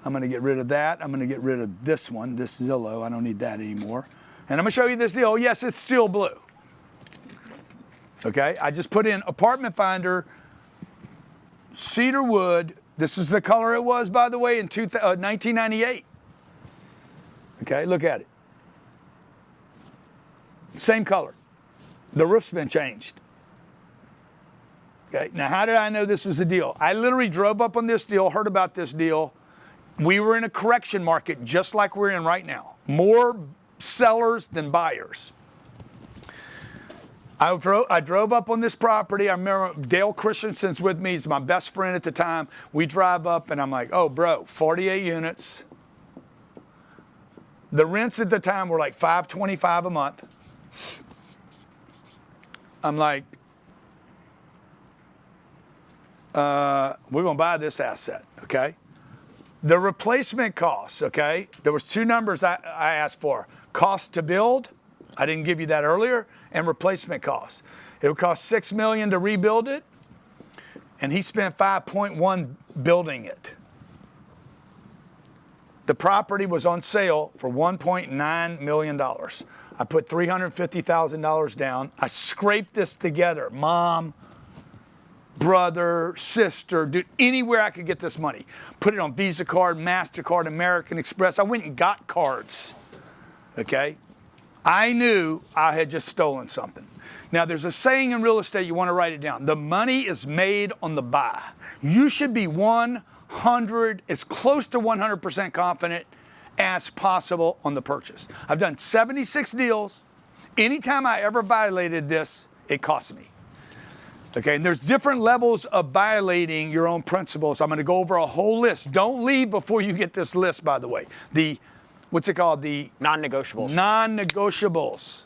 [SPEAKER 1] I'm going to get rid of that. I'm going to get rid of this one, this Zillow. I don't need that anymore. And I'm going to show you this deal. Yes, it's still blue. Okay, I just put in Apartment Finder, Cedarwood, This is the color it was, by the way, in 1998. Okay, look at it. Same color. The roof's been changed. Okay, now how did I know this was a deal? I literally drove up on this deal, heard about this deal. We were in a correction market just like we're in right now. More sellers than buyers. I drove up on this property. I remember Dale Christensen's with me. He's my best friend at the time. We drive up and I'm like, oh, bro, 48 units. The rents at the time were like $525 a month. I'm like, we're going to buy this asset, okay? The replacement costs, okay? There was two numbers I asked for. Cost to build, I didn't give you that earlier, and replacement costs. It would cost $6 million to rebuild it, and he spent $5.1 building it. The property was on sale for $1.9 million. I put $350,000 down. I scraped this together. Mom, brother, sister, dude, anywhere I could get this money. Put it on Visa card, MasterCard, American Express. I went and got cards, okay? I knew I had just stolen something. Now, there's a saying in real estate, you want to write it down. The money is made on the buy. You should be as close to 100% confident as possible on the purchase. I've done 76 deals. Anytime I ever violated this, it cost me. Okay, and there's different levels of violating your own principles. I'm going to go over a whole list. Don't leave before you get this list, by the way. What's it called? The
[SPEAKER 6] non-negotiables.
[SPEAKER 1] Non-negotiables.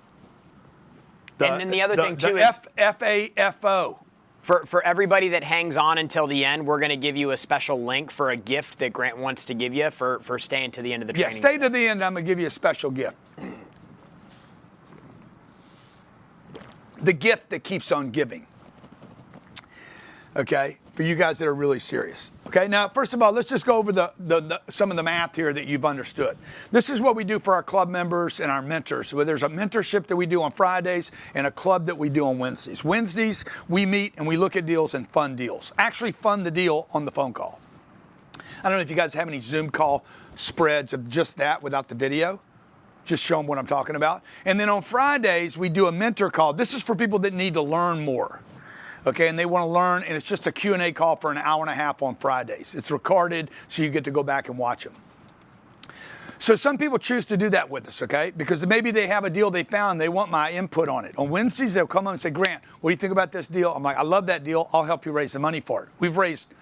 [SPEAKER 6] And then the other thing too is
[SPEAKER 1] FAFO.
[SPEAKER 6] For everybody that hangs on until the end, we're going to give you a special link for a gift that Grant wants to give you for staying to the end of the training.
[SPEAKER 1] Yeah, stay to the end. I'm going to give you a special gift. The gift that keeps on giving. Okay, for you guys that are really serious. Okay, now first of all, let's just go over some of the math here that you've understood. This is what we do for our club members and our mentors. So there's a mentorship that we do on Fridays and a club that we do on Wednesdays. Wednesdays, we meet and we look at deals and fund deals. Actually fund the deal on the phone call. I don't know if you guys have any Zoom call spreads of just that without the video. Just show them what I'm talking about. And then on Fridays, we do a mentor call. This is for people that need to learn more. Okay, and they want to learn, and it's just a Q&A call for an hour and a half on Fridays. It's recorded, so you get to go back and watch them. So some people choose to do that with us, okay? Because maybe they have a deal they found, they want my input on it. On Wednesdays, they'll come up and say, Grant, what do you think about this deal? I'm like, I love that deal. I'll help you raise the money for it. We've raised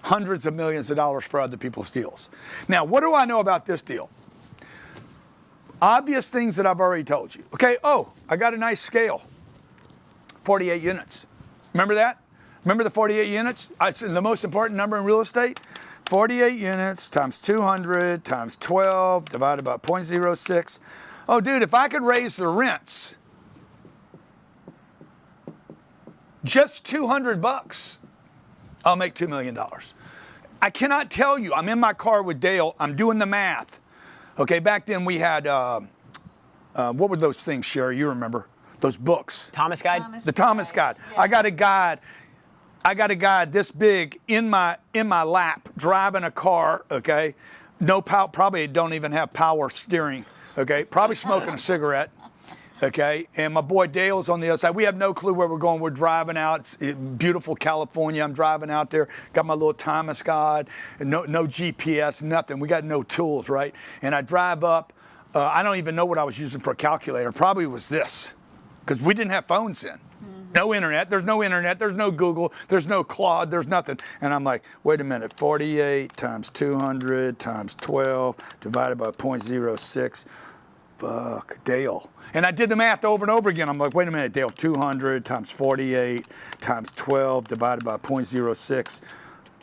[SPEAKER 1] hundreds of millions of dollars for other people's deals. Now, what do I know about this deal? Obvious things that I've already told you. Okay, I got a nice scale. 48 units. Remember that? Remember the 48 units? It's the most important number in real estate. 48 units times 200 times 12 divided by 0.06. Oh, dude, if I could raise the rents just $200, I'll make $2 million. I cannot tell you. I'm in my car with Dale. I'm doing the math. Okay, back then we had, what were those things, Sherry? You remember? Those books.
[SPEAKER 6] Thomas Guide?
[SPEAKER 1] The Thomas Guide. Yeah. I got a guide this big in my lap driving a car, okay? No power, probably don't even have power steering, okay? Probably smoking a cigarette, okay? And my boy Dale's on the other side. We have no clue where we're going. We're driving out. It's beautiful California. I'm driving out there. Got my little Thomas Guide. No GPS, nothing. We got no tools, right? And I drive up. I don't even know what I was using for a calculator. Probably was this. Because we didn't have phones then. No internet. There's no internet. There's no Google. There's no Claude. There's nothing. And I'm like, wait a minute. 48 times 200 times 12 divided by 0.06. Fuck, Dale. And I did the math over and over again. I'm like, wait a minute, Dale. 200 times 48 times 12 divided by 0.06.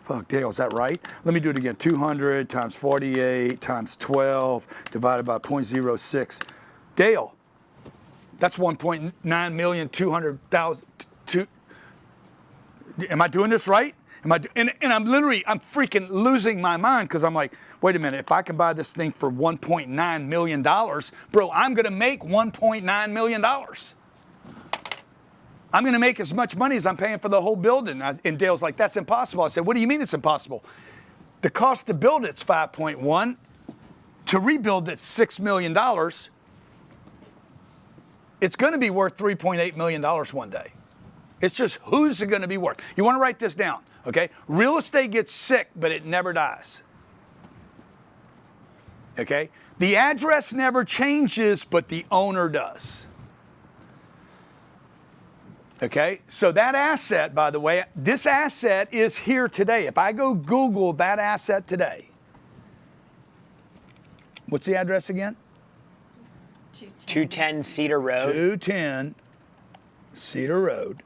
[SPEAKER 1] Fuck, Dale, is that right? Let me do it again. 200 times 48 times 12 divided by 0.06. Dale. That's 1.9,200,000. Am I doing this right? And I'm freaking losing my mind because I'm like, wait a minute, if I can buy this thing for $1.9 million, bro, I'm going to make $1.9 million. I'm going to make as much money as I'm paying for the whole building. And Dale's like, that's impossible. I said, what do you mean it's impossible? The cost to build it's 5.1. To rebuild it's $6 million. It's going to be worth $3.8 million one day. It's just who's it going to be worth? You want to write this down, okay? Real estate gets sick, but it never dies. Okay? The address never changes, but the owner does. Okay? So that asset, by the way, this asset is here today. If I go Google that asset today, what's the address again?
[SPEAKER 6] 210 Cedar Road.
[SPEAKER 1] 210 Cedar Road.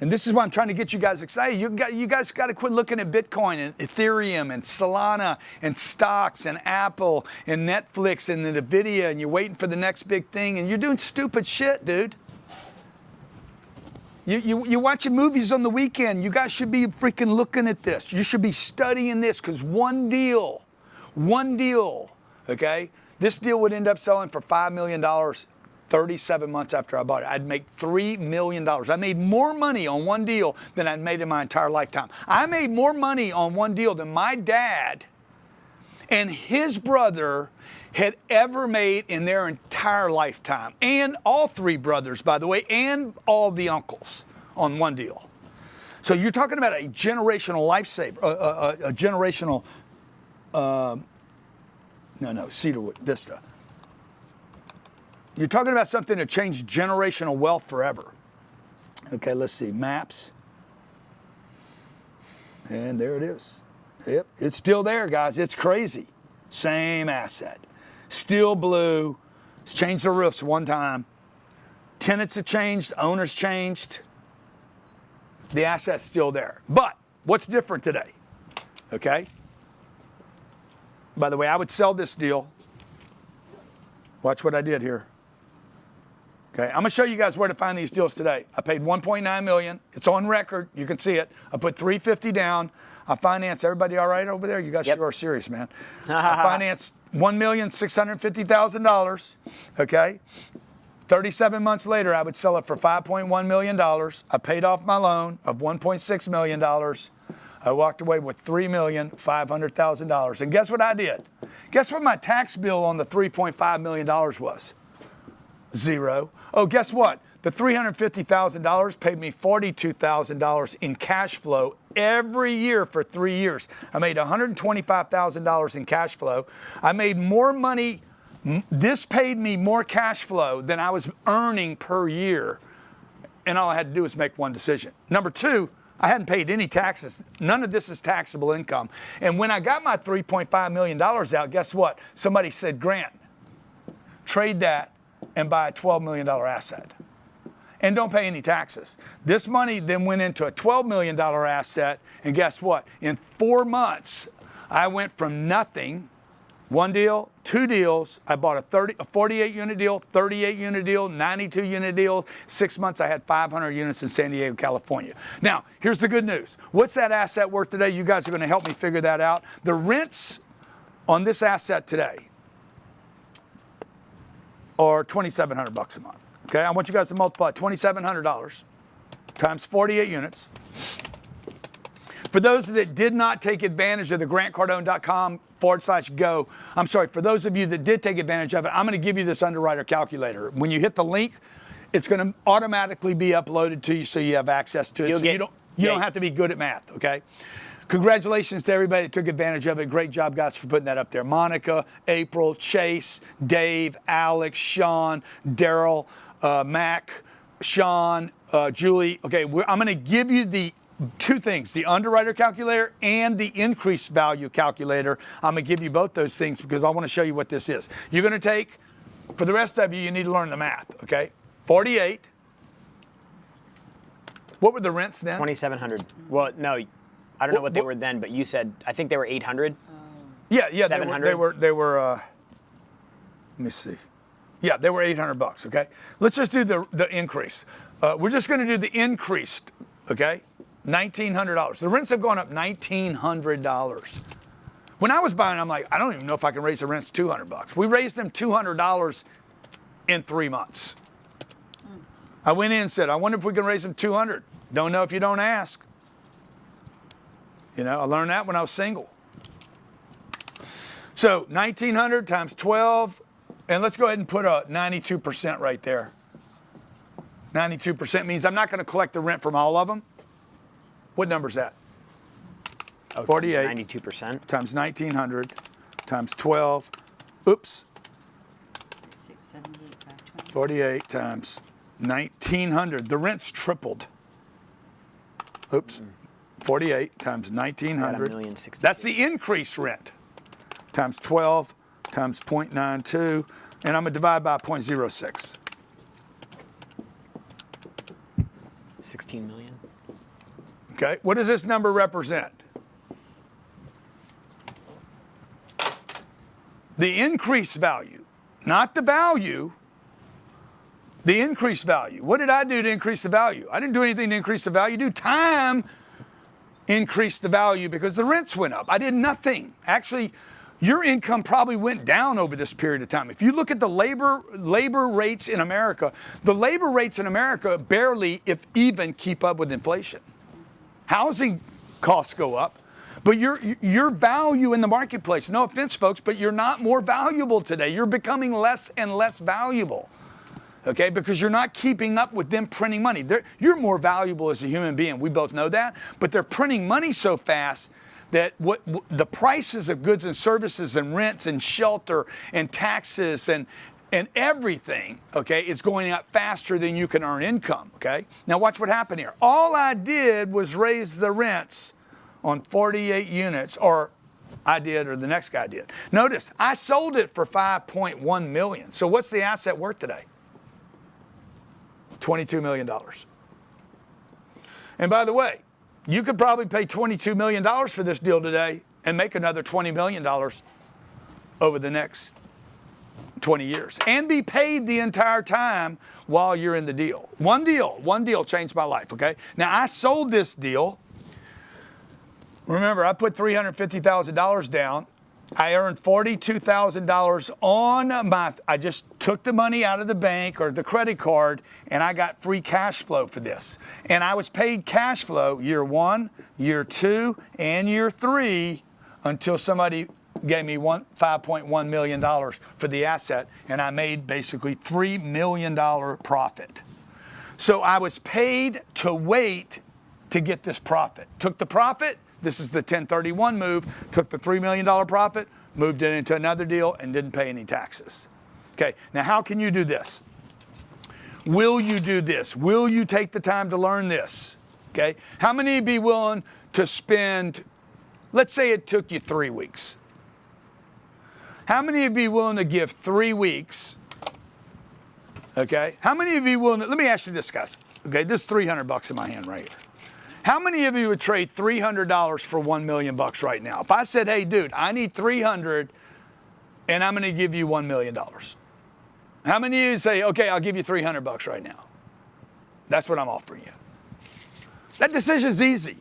[SPEAKER 1] And this is why I'm trying to get you guys excited. You guys got to quit looking at Bitcoin and Ethereum and Solana and stocks and Apple and Netflix and Nvidia, and you're waiting for the next big thing, and you're doing stupid shit, dude. You're watching movies on the weekend. You guys should be freaking looking at this. You should be studying this, because one deal, okay? This deal would end up selling for $5 million 37 months after I bought it. I'd make $3 million. I made more money on one deal than I'd made in my entire lifetime. I made more money on one deal than my dad and his brother had ever made in their entire lifetime. And all three brothers, by the way, and all the uncles on one deal. So you're talking about a generational lifesaver, a generational, Cedarwood Vista. You're talking about something that changed generational wealth forever. Okay, let's see, maps. And there it is. Yep, it's still there, guys. It's crazy. Same asset. Still blue. It's changed the roofs one time. Tenants have changed, owners changed. The asset's still there. But what's different today? Okay? By the way, I would sell this deal. Watch what I did here. Okay, I'm gonna show you guys where to find these deals today. I paid $1.9 million. It's on record. You can see it. I put $350 down. I financed. Everybody all right over there? You guys sure are serious, man. I financed $1,650,000. Okay. 37 months later, I would sell it for $5.1 million. I paid off my loan of $1.6 million. I walked away with $3,500,000. And guess what I did? Guess what my tax bill on the $3.5 million was? Zero. Oh, guess what? The $350,000 paid me $42,000 in cash flow every year for 3 years. I made $125,000 in cash flow. I made more money. This paid me more cash flow than I was earning per year. And all I had to do was make one decision. Number two, I hadn't paid any taxes. None of this is taxable income. And when I got my $3.5 million out, guess what? Somebody said, Grant, trade that and buy a $12 million asset. And don't pay any taxes. This money then went into a $12 million asset, and guess what? In 4 months, I went from nothing, one deal, 2 deals. I bought a 48-unit deal, 38-unit deal, 92-unit deal. 6 months, I had 500 units in San Diego, California. Now, here's the good news. What's that asset worth today? You guys are going to help me figure that out. The rents on this asset today are $2,700 a month. Okay, I want you guys to multiply $2,700 times 48 units. For those that did not take advantage of the grantcardone.com/go, I'm sorry, for those of you that did take advantage of it, I'm going to give you this underwriter calculator. When you hit the link, it's going to automatically be uploaded to you so you have access to it. You don't have to be good at math, okay? Congratulations to everybody that took advantage of it. Great job, guys, for putting that up there. Monica, April, Chase, Dave, Alex, Sean, Daryl, Mac, Sean, Julie. Okay, I'm going to give you the 2 things, the underwriter calculator and the increased value calculator. I'm going to give you both those things because I want to show you what this is. You're going to take, for the rest of you, you need to learn the math, okay? 48. What were the rents then?
[SPEAKER 6] 2,700. Well, no, I don't know what they were then, but you said, I think they were 800.
[SPEAKER 1] Yeah,
[SPEAKER 6] 700.
[SPEAKER 1] They were let me see. Yeah, they were $800, okay? Let's just do the increase. We're just going to do the increased, okay? $1,900. The rents have gone up $1,900. When I was buying, I'm like, I don't even know if I can raise the rents $200. We raised them $200 in 3 months. I went in and said, I wonder if we can raise them $200. Don't know if you don't ask. You know, I learned that when I was single. So 1,900 times 12, and let's go ahead and put a 92% right there. 92% means I'm not going to collect the rent from all of them. What number is that?
[SPEAKER 6] Oh,
[SPEAKER 1] 48.
[SPEAKER 6] 92%.
[SPEAKER 1] Times 1,900 times 12. Oops. 48 times 1,900. The rent's tripled. Oops. 48 times 1,900. That's the increased rent. Times 12 times 0.92. And I'm going to divide by 0.06.
[SPEAKER 6] 16 million.
[SPEAKER 1] Okay. What does this number represent? The increased value, not the value, the increased value. What did I do to increase the value? I didn't do anything to increase the value. Time increased the value because the rents went up. I did nothing. Actually, your income probably went down over this period of time. If you look at the labor rates in America, the labor rates in America barely, if even, keep up with inflation. Housing costs go up. But your value in the marketplace, no offense, folks, but you're not more valuable today. You're becoming less and less valuable, okay, because you're not keeping up with them printing money. You're more valuable as a human being. We both know that. But they're printing money so fast that the prices of goods and services and rents and shelter and taxes and everything, okay, is going up faster than you can earn income, okay? Now watch what happened here. All I did was raise the rents on 48 units, or I did, or the next guy did. Notice, I sold it for $5.1 million. So what's the asset worth today? $22 million. And by the way, you could probably pay $22 million for this deal today and make another $20 million over the next 20 years and be paid the entire time while you're in the deal. One deal changed my life, okay? Now, I sold this deal. Remember, I put $350,000 down. I earned $42,000 on I just took the money out of the bank or the credit card, and I got free cash flow for this. And I was paid cash flow year 1, year 2, and year 3 until somebody gave me $5.1 million for the asset, and I made basically $3 million profit. So I was paid to wait to get this profit. Took the profit. This is the 1031 move, took the $3 million profit, moved it into another deal, and didn't pay any taxes. Okay, now how can you do this? Will you do this? Will you take the time to learn this? Okay, how many would be willing to spend, let's say it took you 3 weeks. How many would be willing to give 3 weeks? Okay, how many of you willing to, let me ask you this, guys. Okay, this is $300 in my hand right here. How many of you would trade $300 for $1 million right now? If I said, hey, dude, I need 300 and I'm going to give you $1 million. How many of you would say, okay, I'll give you $300 right now? That's what I'm offering you. That decision's easy.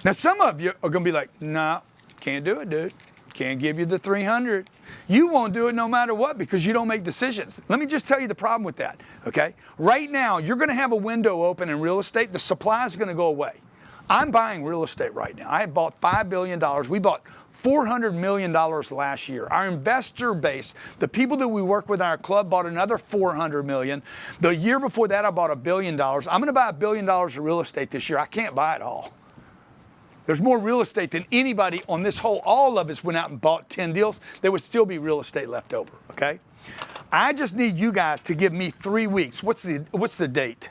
[SPEAKER 1] Now, some of you are going to be like, nah, can't do it, dude. Can't give you the 300. You won't do it no matter what because you don't make decisions. Let me just tell you the problem with that, okay? Right now, you're going to have a window open in real estate. The supply is going to go away. I'm buying real estate right now. I have bought $5 billion. We bought $400 million last year. Our investor base, the people that we work with in our club, bought another $400 million. The year before that, I bought $1 billion. I'm going to buy $1 billion of real estate this year. I can't buy it all. There's more real estate than anybody on this whole, all of us went out and bought 10 deals. There would still be real estate left over, okay? I just need you guys to give me 3 weeks. What's the date?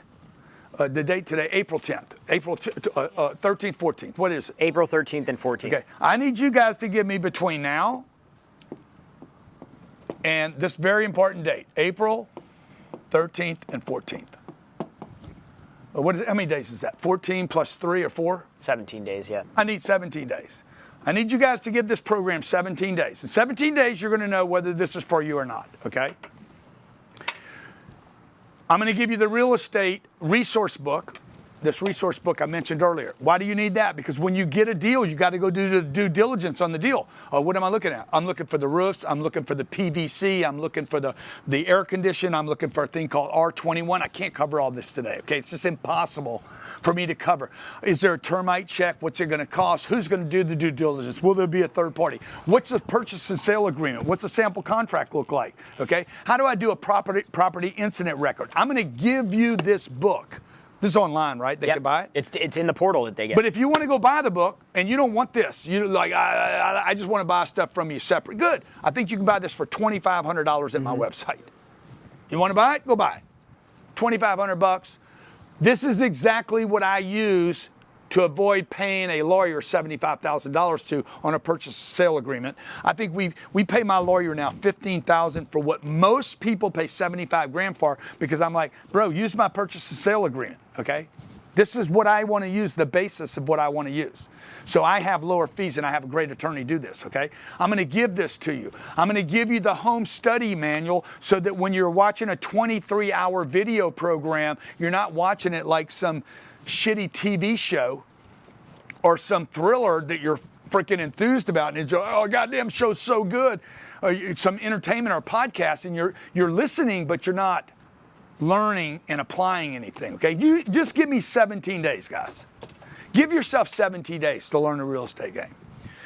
[SPEAKER 1] The date today, April 10th, April 13th, 14th. What is it?
[SPEAKER 6] April 13th and 14th.
[SPEAKER 1] Okay, I need you guys to give me between now and this very important date, April 13th and 14th. How many days is that? 14 plus 3 or 4?
[SPEAKER 6] 17 days, yeah.
[SPEAKER 1] I need 17 days. I need you guys to give this program 17 days. In 17 days, you're going to know whether this is for you or not, okay? I'm going to give you the real estate resource book. this resource book I mentioned earlier. Why do you need that? Because when you get a deal, you got to go do the due diligence on the deal. What am I looking at? I'm looking for the roofs. I'm looking for the PVC. I'm looking for the air condition. I'm looking for a thing called R21. I can't cover all this today, okay? It's just impossible for me to cover. Is there a termite check? What's it going to cost? Who's going to do the due diligence? Will there be a third party? What's the purchase and sale agreement? What's a sample contract look like? Okay? How do I do a property incident record? I'm going to give you this book. This is online, right? They can buy it?
[SPEAKER 6] It's in the portal that they get.
[SPEAKER 1] But if you want to go buy the book and you don't want this, you like, I just want to buy stuff from you separate. Good. I think you can buy this for $2,500 at my website. You want to buy it? Go buy it. $2,500. This is exactly what I use to avoid paying a lawyer $75,000 to on a purchase sale agreement. I think we pay my lawyer now $15,000 for what most people pay $75,000 for, because I'm like, bro, use my purchase and sale agreement, okay? This is what I want to use, the basis of what I want to use. So I have lower fees and I have a great attorney do this, okay? I'm going to give this to you. I'm going to give you the home study manual so that when you're watching a 23-hour video program, you're not watching it like some shitty TV show or some thriller that you're freaking enthused about, and it's, oh, goddamn show's so good. Some entertainment or podcast, and you're listening, but you're not learning and applying anything, okay? You just give me 17 days, guys. Give yourself 17 days to learn the real estate game.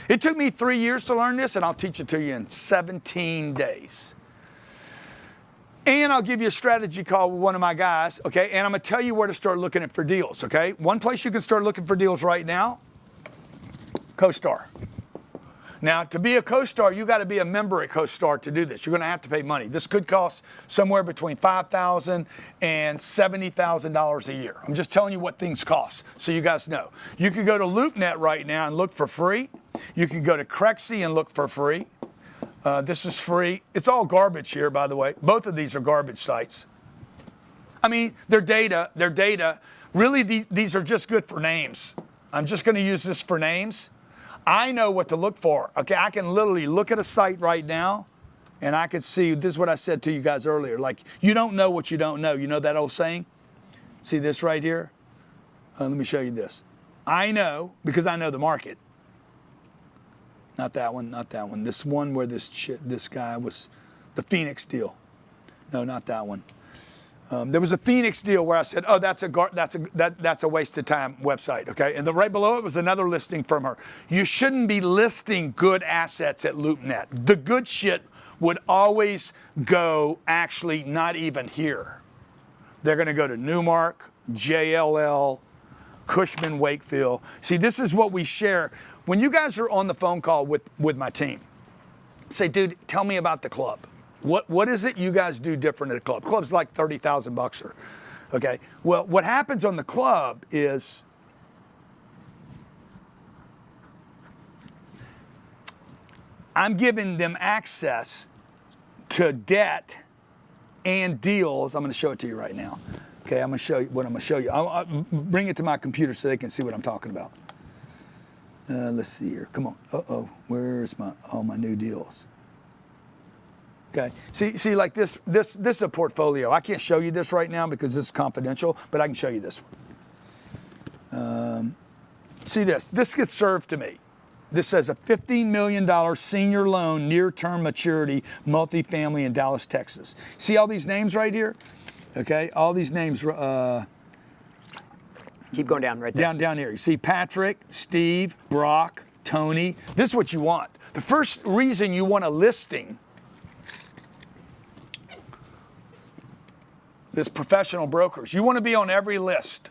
[SPEAKER 1] It took me 3 years to learn this, and I'll teach it to you in 17 days. And I'll give you a strategy call with one of my guys, okay? And I'm going to tell you where to start looking for deals, okay? One place you can start looking for deals right now, CoStar. Now, to be a CoStar, you got to be a member at CoStar to do this. You're going to have to pay money. This could cost somewhere between $5,000 and $70,000 a year. I'm just telling you what things cost so you guys know. You can go to LoopNet right now and look for free. You can go to Crexy and look for free. This is free. It's all garbage here, by the way. Both of these are garbage sites. I mean, they're data. Really, these are just good for names. I'm just going to use this for names. I know what to look for. Okay, I can literally look at a site right now, and I can see, this is what I said to you guys earlier, like, you don't know what you don't know. You know that old saying? See this right here? Let me show you this. I know, because I know the market. Not that one, not that one. This one where this guy was, the Phoenix deal. No, not that one. There was a Phoenix deal where I said, oh, that's a waste of time website, okay? And right below it was another listing from her. You shouldn't be listing good assets at LoopNet. The good shit would always go actually not even here. They're going to go to Newmark, JLL, Cushman, Wakefield. See, this is what we share. When you guys are on the phone call with my team, say, dude, tell me about the club. What is it you guys do different at a club? Club's like $30,000 or, okay? Well, what happens on the club is I'm giving them access to debt and deals. I'm going to show it to you right now. Okay, I'm going to show you what I'm going to show you. I'll bring it to my computer so they can see what I'm talking about. Let's see here. Come on. Where's my new deals? Okay. See, like this is a portfolio. I can't show you this right now because it's confidential, but I can show you this one. See this. This gets served to me. This says a $15 million senior loan, near-term maturity, multifamily in Dallas, Texas. See all these names right here? Okay. All these names.
[SPEAKER 6] Keep going down right there.
[SPEAKER 1] Down here. You see Patrick, Steve, Brock, Tony. This is what you want. The first reason you want a listing is professional brokers. You want to be on every list.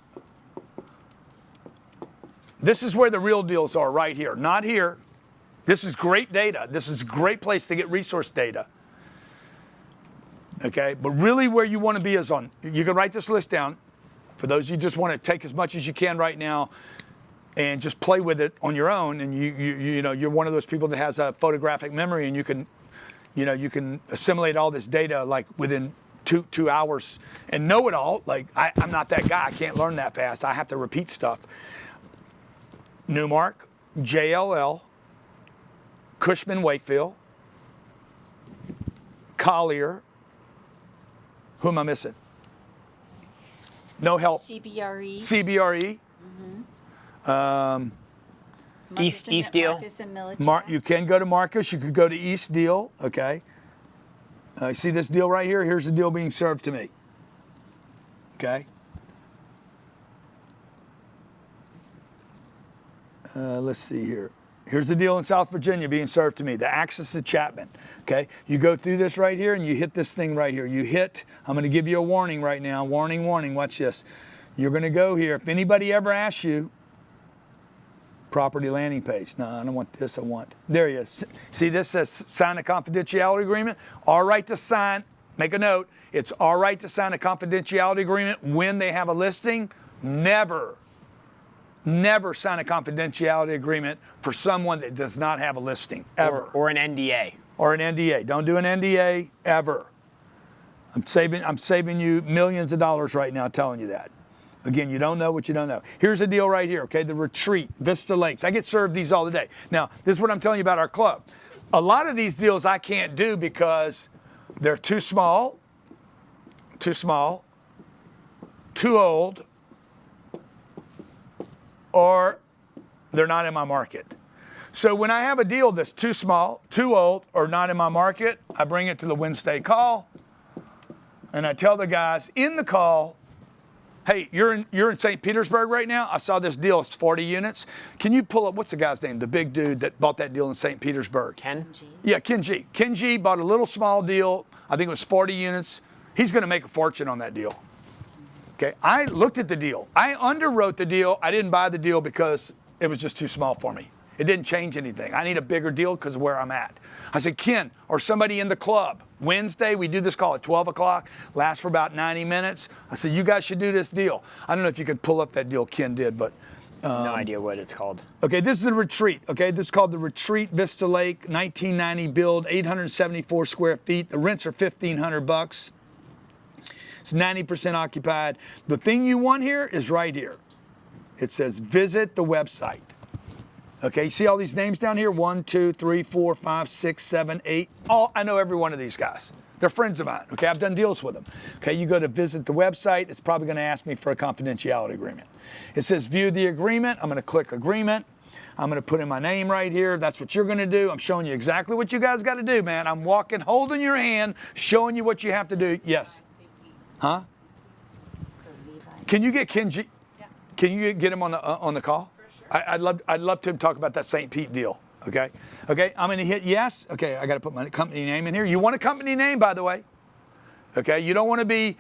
[SPEAKER 1] This is where the real deals are, right here. Not here. This is great data. This is a great place to get resource data. Okay, but really where you want to be is on, you can write this list down. For those you just want to take as much as you can right now and just play with it on your own, and you know you're one of those people that has a photographic memory, and you can assimilate all this data like within two hours and know it all. Like I'm not that guy. I can't learn that fast. I have to repeat stuff. Newmark, JLL, Cushman, Wakefield, Collier. Who am I missing? No help.
[SPEAKER 20] CBRE.
[SPEAKER 1] CBRE.
[SPEAKER 6] East Deal.
[SPEAKER 20] Marcus and Millichap.
[SPEAKER 1] You can go to Marcus. You could go to East Deal. Okay. See this deal right here? Here's the deal being served to me. Okay. Let's see here. Here's the deal in South Virginia being served to me. The Axis of Chapman. Okay. You go through this right here and you hit this thing right here. You hit. I'm going to give you a warning right now. Warning, warning. Watch this. You're going to go here. If anybody ever asks you, property landing page. No, I don't want this. I want. There he is. See, this says sign a confidentiality agreement. All right to sign. Make a note. It's all right to sign a confidentiality agreement when they have a listing. Never sign a confidentiality agreement for someone that does not have a listing, ever.
[SPEAKER 6] Or an NDA.
[SPEAKER 1] Or an NDA. Don't do an NDA, ever. I'm saving you millions of dollars right now telling you that. Again, you don't know what you don't know. Here's a deal right here, okay? The Retreat, Vista Lakes. I get served these all the day. Now, this is what I'm telling you about our club. A lot of these deals I can't do because they're too small, too old, or they're not in my market. So when I have a deal that's too small, too old, or not in my market, I bring it to the Wednesday call, and I tell the guys in the call, hey, you're in St. Petersburg right now. I saw this deal. It's 40 units. Can you pull up, what's the guy's name? The big dude that bought that deal in St. Petersburg.
[SPEAKER 6] Ken?
[SPEAKER 1] Yeah, Ken G. Ken G bought a little small deal. I think it was 40 units. He's going to make a fortune on that deal. Okay, I looked at the deal. I underwrote the deal. I didn't buy the deal because it was just too small for me. It didn't change anything. I need a bigger deal because of where I'm at. I said, Ken, or somebody in the club, Wednesday, we do this call at 12 o'clock, lasts for about 90 minutes. I said, you guys should do this deal. I don't know if you could pull up that deal Ken did, but.
[SPEAKER 6] No idea what it's called.
[SPEAKER 1] Okay, this is the Retreat. Okay, this is called the Retreat Vista Lake, 1990 build, 874 square feet. The rents are $1,500. It's 90% occupied. The thing you want here is right here. It says visit the website. Okay, you see all these names down here? 1, 2, 3, 4, 5, 6, 7, 8. I know every one of these guys. They're friends of mine. Okay, I've done deals with them. Okay, you go to visit the website. It's probably going to ask me for a confidentiality agreement. It says view the agreement. I'm going to click agreement. I'm going to put in my name right here. That's what you're going to do. I'm showing you exactly what you guys got to do, man. I'm walking, holding your hand, showing you what you have to do. Yes. Huh? Can you get Ken G? Can you get him on the call? I'd love to talk about that St. Pete deal. Okay. Okay. I'm going to hit yes. Okay. I got to put my company name in here. You want a company name, by the way. Okay. You don't want to be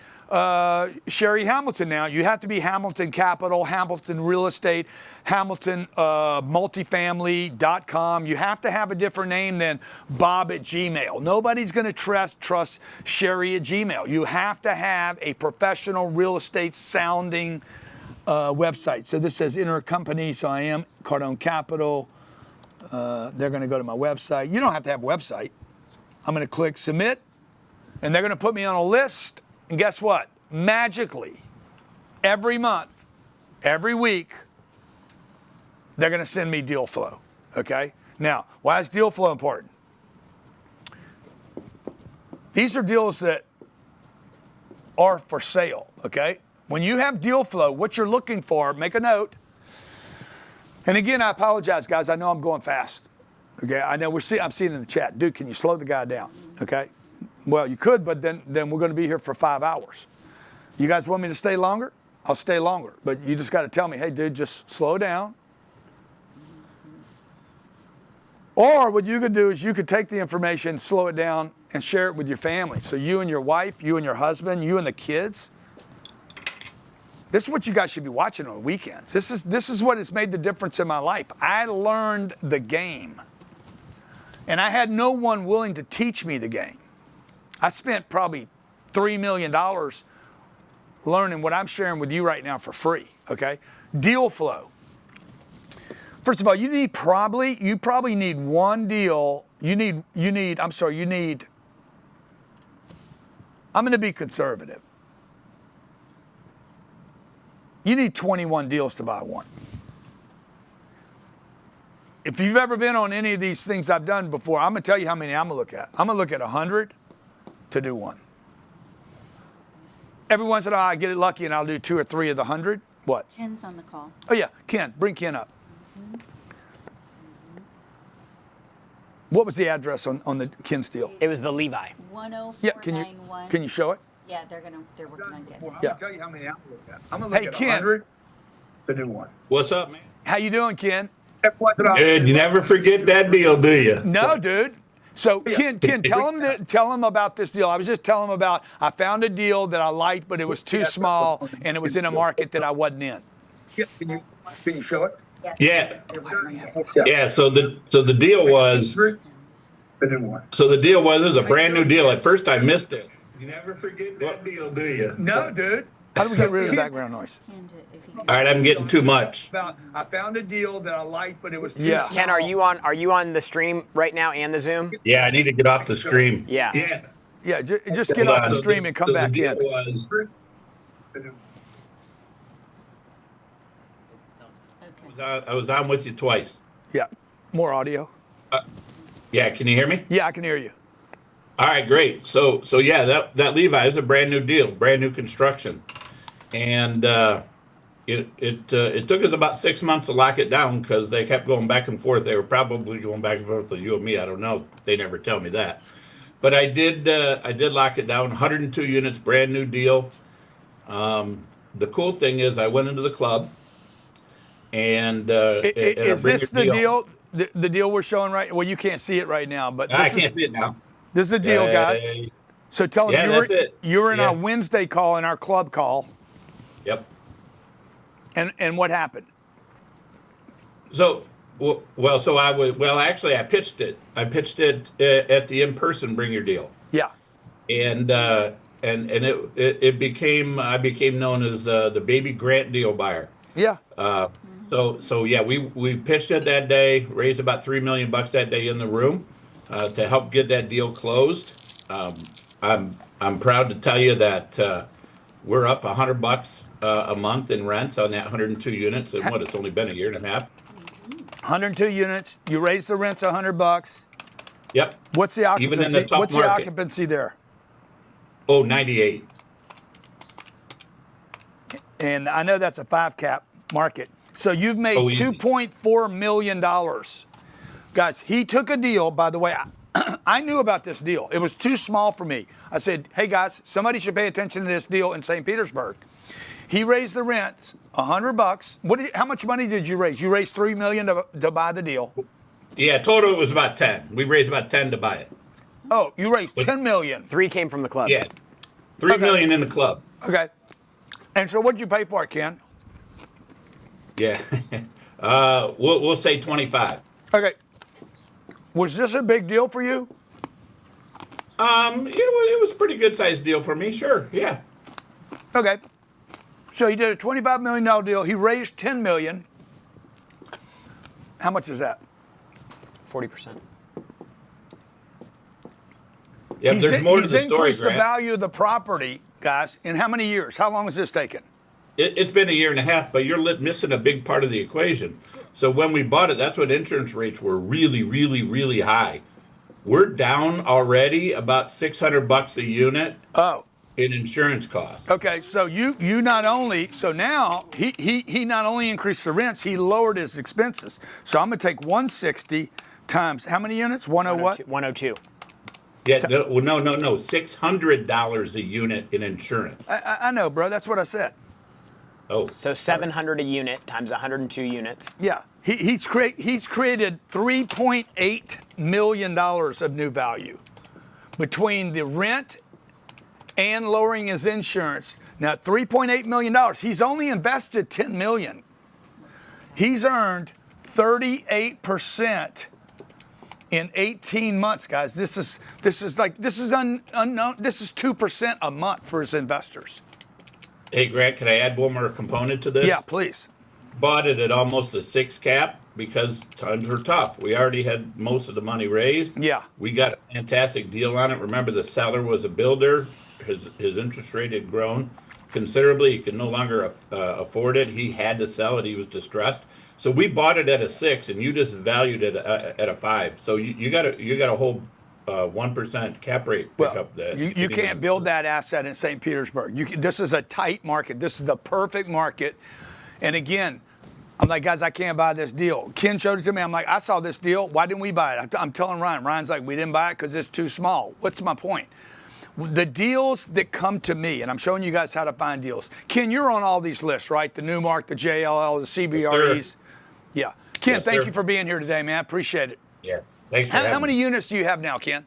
[SPEAKER 1] Sherry Hamilton now. You have to be Hamilton Capital, Hamilton Real Estate, Hamilton Multifamily.com. You have to have a different name than Bob at Gmail. Nobody's going to trust Sherry at Gmail. You have to have a professional real estate sounding website. So this says enter a company. So I am Cardone Capital. They're going to go to my website. You don't have to have a website. I'm going to click submit, and they're going to put me on a list. And guess what? Magically, every month, every week, they're going to send me deal flow. Okay? Now, why is deal flow important? These are deals that are for sale. Okay? When you have deal flow, what you're looking for, make a note. And again, I apologize, guys. I know I'm going fast. Okay, I know I'm seeing in the chat, dude, can you slow the guy down? Okay, well, you could, but then we're going to be here for 5 hours. You guys want me to stay longer? I'll stay longer, but you just got to tell me, hey, dude, just slow down. Or what you could do is you could take the information, slow it down, and share it with your family. So you and your wife, you and your husband, you and the kids. This is what you guys should be watching on weekends. This is what has made the difference in my life. I learned the game. And I had no one willing to teach me the game. I spent probably $3 million learning what I'm sharing with you right now for free, okay? Deal flow. First of all, you probably need one deal. I'm going to be conservative. You need 21 deals to buy one. If you've ever been on any of these things I've done before, I'm going to tell you how many I'm going to look at. I'm going to look at 100 to do one. every once in a while I get it lucky and I'll do 2 or 3 of the 100. What?
[SPEAKER 20] Ken's on the call.
[SPEAKER 1] Oh yeah, Ken, bring Ken up. What was the address on the Ken's deal?
[SPEAKER 6] It was the Levi.
[SPEAKER 20] 10491.
[SPEAKER 1] Yeah, can you show it?
[SPEAKER 20] Yeah, they're working on getting it.
[SPEAKER 1] Yeah.
[SPEAKER 21] Tell you how many I'm looking at. I'm gonna look
[SPEAKER 1] Hey
[SPEAKER 21] at
[SPEAKER 1] Ken,
[SPEAKER 21] 100, the new one.
[SPEAKER 22] What's up, man?
[SPEAKER 1] how you doing, Ken?
[SPEAKER 22] Good. You never forget that deal, do you?
[SPEAKER 1] No, dude. So Ken, tell him about this deal. I was just telling him about I found a deal that I liked, but it was too small and it was in a market that I wasn't in.
[SPEAKER 21] Yeah, can you show it?
[SPEAKER 22] Yeah. Yeah. So the deal was.
[SPEAKER 21] The new one.
[SPEAKER 22] So the deal was it was a brand new deal. At first, I missed it. You never forget that deal, do you?
[SPEAKER 1] No, dude. How do we get rid of the background noise?
[SPEAKER 22] All right, I'm getting too much.
[SPEAKER 1] I found a deal that I liked, but it was too
[SPEAKER 6] Yeah.
[SPEAKER 1] small.
[SPEAKER 6] Ken, are you on the stream right now and the Zoom?
[SPEAKER 22] Yeah, I need to get off the stream.
[SPEAKER 6] Yeah.
[SPEAKER 22] Yeah.
[SPEAKER 1] Yeah, just get off the stream and come back in.
[SPEAKER 22] I was on with you twice.
[SPEAKER 1] Yeah, more audio.
[SPEAKER 22] Yeah, can you hear me?
[SPEAKER 1] Yeah, I can hear you.
[SPEAKER 22] All right, great. So yeah, that Levi is a brand new deal, brand new construction, and it took us about 6 months to lock it down because they kept going back and forth. They were probably going back and forth with you and me. I don't know. They never tell me that, but I did lock it down. 102 units, brand new deal. The cool thing is, I went into the club, and
[SPEAKER 1] is this the deal? The deal we're showing right? Well, you can't see it right now, but
[SPEAKER 22] I can't see it now.
[SPEAKER 1] This is the deal, guys. So tell them you were in our Wednesday call, in our club call.
[SPEAKER 22] Yep.
[SPEAKER 1] And what happened?
[SPEAKER 22] So actually I pitched it. I pitched it at the in-person Bring Your Deal.
[SPEAKER 1] Yeah.
[SPEAKER 22] And it became I became known as the baby grant deal buyer.
[SPEAKER 1] Yeah.
[SPEAKER 22] So yeah, we pitched it that day, raised about $3 million that day in the room to help get that deal closed. I'm proud to tell you that we're up $100 a month in rents on that 102 units, and it's only been a year and a half.
[SPEAKER 1] 102 units. You raised the rents $100.
[SPEAKER 22] Yep.
[SPEAKER 1] What's the occupancy?
[SPEAKER 22] Even in the tough
[SPEAKER 1] What's the
[SPEAKER 22] market.
[SPEAKER 1] occupancy there?
[SPEAKER 22] Oh, 98.
[SPEAKER 1] And I know that's a 5 cap market. So you've made $2.4 million. Guys, he took a deal, by the way, I knew about this deal. It was too small for me. I said, hey guys, somebody should pay attention to this deal in St. Petersburg. He raised the rents $100. How much money did you raise? You raised $3 million to buy the deal.
[SPEAKER 22] Yeah, total it was about 10. We raised about 10 to buy it.
[SPEAKER 1] Oh, you raised $10 million.
[SPEAKER 6] 3 came from the club.
[SPEAKER 22] Yeah, $3 million in the club.
[SPEAKER 1] Okay. And so what did you pay for it, Ken?
[SPEAKER 22] Yeah, we'll say 25.
[SPEAKER 1] Okay. Was this a big deal for you?
[SPEAKER 22] It was a pretty good sized deal for me. Sure. Yeah.
[SPEAKER 1] Okay. So he did a $25 million deal. He raised $10 million. How much is that?
[SPEAKER 6] 40%.
[SPEAKER 22] Yeah, there's more to the story,
[SPEAKER 1] He's increased the
[SPEAKER 22] Grant.
[SPEAKER 1] value of the property, guys, in how many years? How long has this taken?
[SPEAKER 22] It's been a year and a half, but you're missing a big part of the equation. So when we bought it, that's when insurance rates were really, really, really high. We're down already about $600 a unit. In insurance costs.
[SPEAKER 1] Okay, so you not only now he not only increased the rents, he lowered his expenses. So I'm gonna take 160 times how many units? 100 what?
[SPEAKER 6] 102.
[SPEAKER 22] Yeah, no, $600 a unit in insurance.
[SPEAKER 1] I know, bro. That's what I said.
[SPEAKER 22] Oh.
[SPEAKER 6] So 700 a unit times 102 units.
[SPEAKER 1] Yeah, he's created $3.8 million of new value between the rent and lowering his insurance. Now, $3.8 million. He's only invested $10 million. He's earned 38% in 18 months, guys. This is unknown. This is 2% a month for his investors.
[SPEAKER 22] Hey, Grant, can I add one more component to this?
[SPEAKER 1] Yeah, please.
[SPEAKER 22] Bought it at almost a 6 cap because times were tough. We already had most of the money raised.
[SPEAKER 1] Yeah.
[SPEAKER 22] We got a fantastic deal on it. Remember, the seller was a builder. His interest rate had grown considerably. He could no longer afford it. He had to sell it. He was distressed. So we bought it at a 6, and you just valued it at a 5. So you got a whole 1% cap rate pickup. That
[SPEAKER 1] You can't build that asset in St. Petersburg. This is a tight market. This is the perfect market. And again, I'm like, guys, I can't buy this deal. Ken showed it to me. I'm like, I saw this deal. Why didn't we buy it? I'm telling Ryan. Ryan's like, we didn't buy it because it's too small. What's my point? The deals that come to me, and I'm showing you guys how to find deals. Ken, you're on all these lists, right? The Newmark, the JLL, the CBREs.
[SPEAKER 22] Yes,
[SPEAKER 1] yeah. Ken,
[SPEAKER 22] Yes,
[SPEAKER 1] thank
[SPEAKER 22] sir.
[SPEAKER 1] you for being here today, man. I appreciate it.
[SPEAKER 22] Yeah. Thanks for
[SPEAKER 1] How
[SPEAKER 22] having
[SPEAKER 1] many
[SPEAKER 22] me.
[SPEAKER 1] units do you have now, Ken?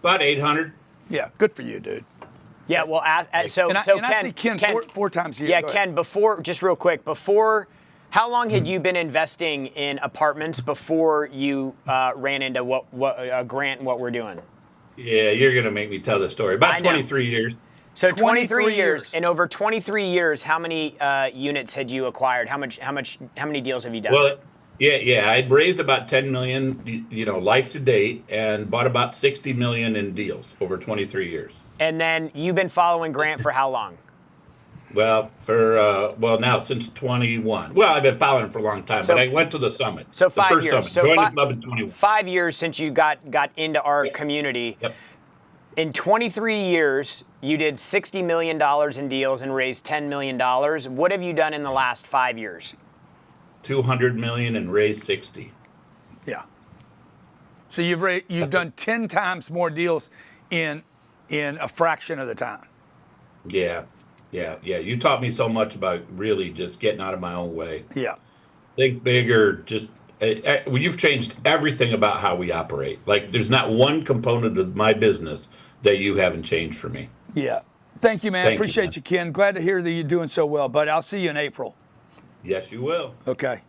[SPEAKER 22] About 800.
[SPEAKER 1] Yeah, good for you, dude.
[SPEAKER 6] Yeah, well, so
[SPEAKER 1] And I see Ken four times a year.
[SPEAKER 6] Yeah,
[SPEAKER 1] Go ahead.
[SPEAKER 6] Ken, before, just real quick, how long had you been investing in apartments before you ran into what Grant and what we're doing?
[SPEAKER 22] Yeah, you're going to make me tell the story.
[SPEAKER 6] I
[SPEAKER 22] About
[SPEAKER 6] know.
[SPEAKER 22] 23 years.
[SPEAKER 6] So 23
[SPEAKER 1] 23
[SPEAKER 6] years. In over 23 years, how many units had you acquired? How many deals have you done?
[SPEAKER 22] Well, yeah. I'd raised about 10 million, life to date, and bought about 60 million in deals over 23 years.
[SPEAKER 6] And then you've been following Grant for how long?
[SPEAKER 22] Well, now since 21. Well, I've been following him for a long time,
[SPEAKER 6] So-
[SPEAKER 22] but I went to the summit.
[SPEAKER 6] So
[SPEAKER 22] the
[SPEAKER 6] 5
[SPEAKER 22] first
[SPEAKER 6] years.
[SPEAKER 22] Summit.
[SPEAKER 6] So
[SPEAKER 22] Joined
[SPEAKER 6] fi-
[SPEAKER 22] the club in 21.
[SPEAKER 6] 5 years since you got into our community.
[SPEAKER 22] Yep.
[SPEAKER 6] In 23 years, you did $60 million in deals and raised $10 million. What have you done in the last 5 years?
[SPEAKER 22] 200 million and raised 60.
[SPEAKER 1] Yeah. So you've done 10 times more deals in a fraction of the time.
[SPEAKER 22] Yeah. You taught me so much about really just getting out of my own way.
[SPEAKER 1] Yeah.
[SPEAKER 22] Think bigger. Just well, you've changed everything about how we operate. Like there's not one component of my business that you haven't changed for me.
[SPEAKER 1] Yeah. Thank you, man.
[SPEAKER 22] Thank you,
[SPEAKER 1] Appreciate
[SPEAKER 22] man.
[SPEAKER 1] you, Ken. Glad to hear that you're doing so well, bud. I'll see you in April.
[SPEAKER 22] Yes, you will.
[SPEAKER 1] Okay.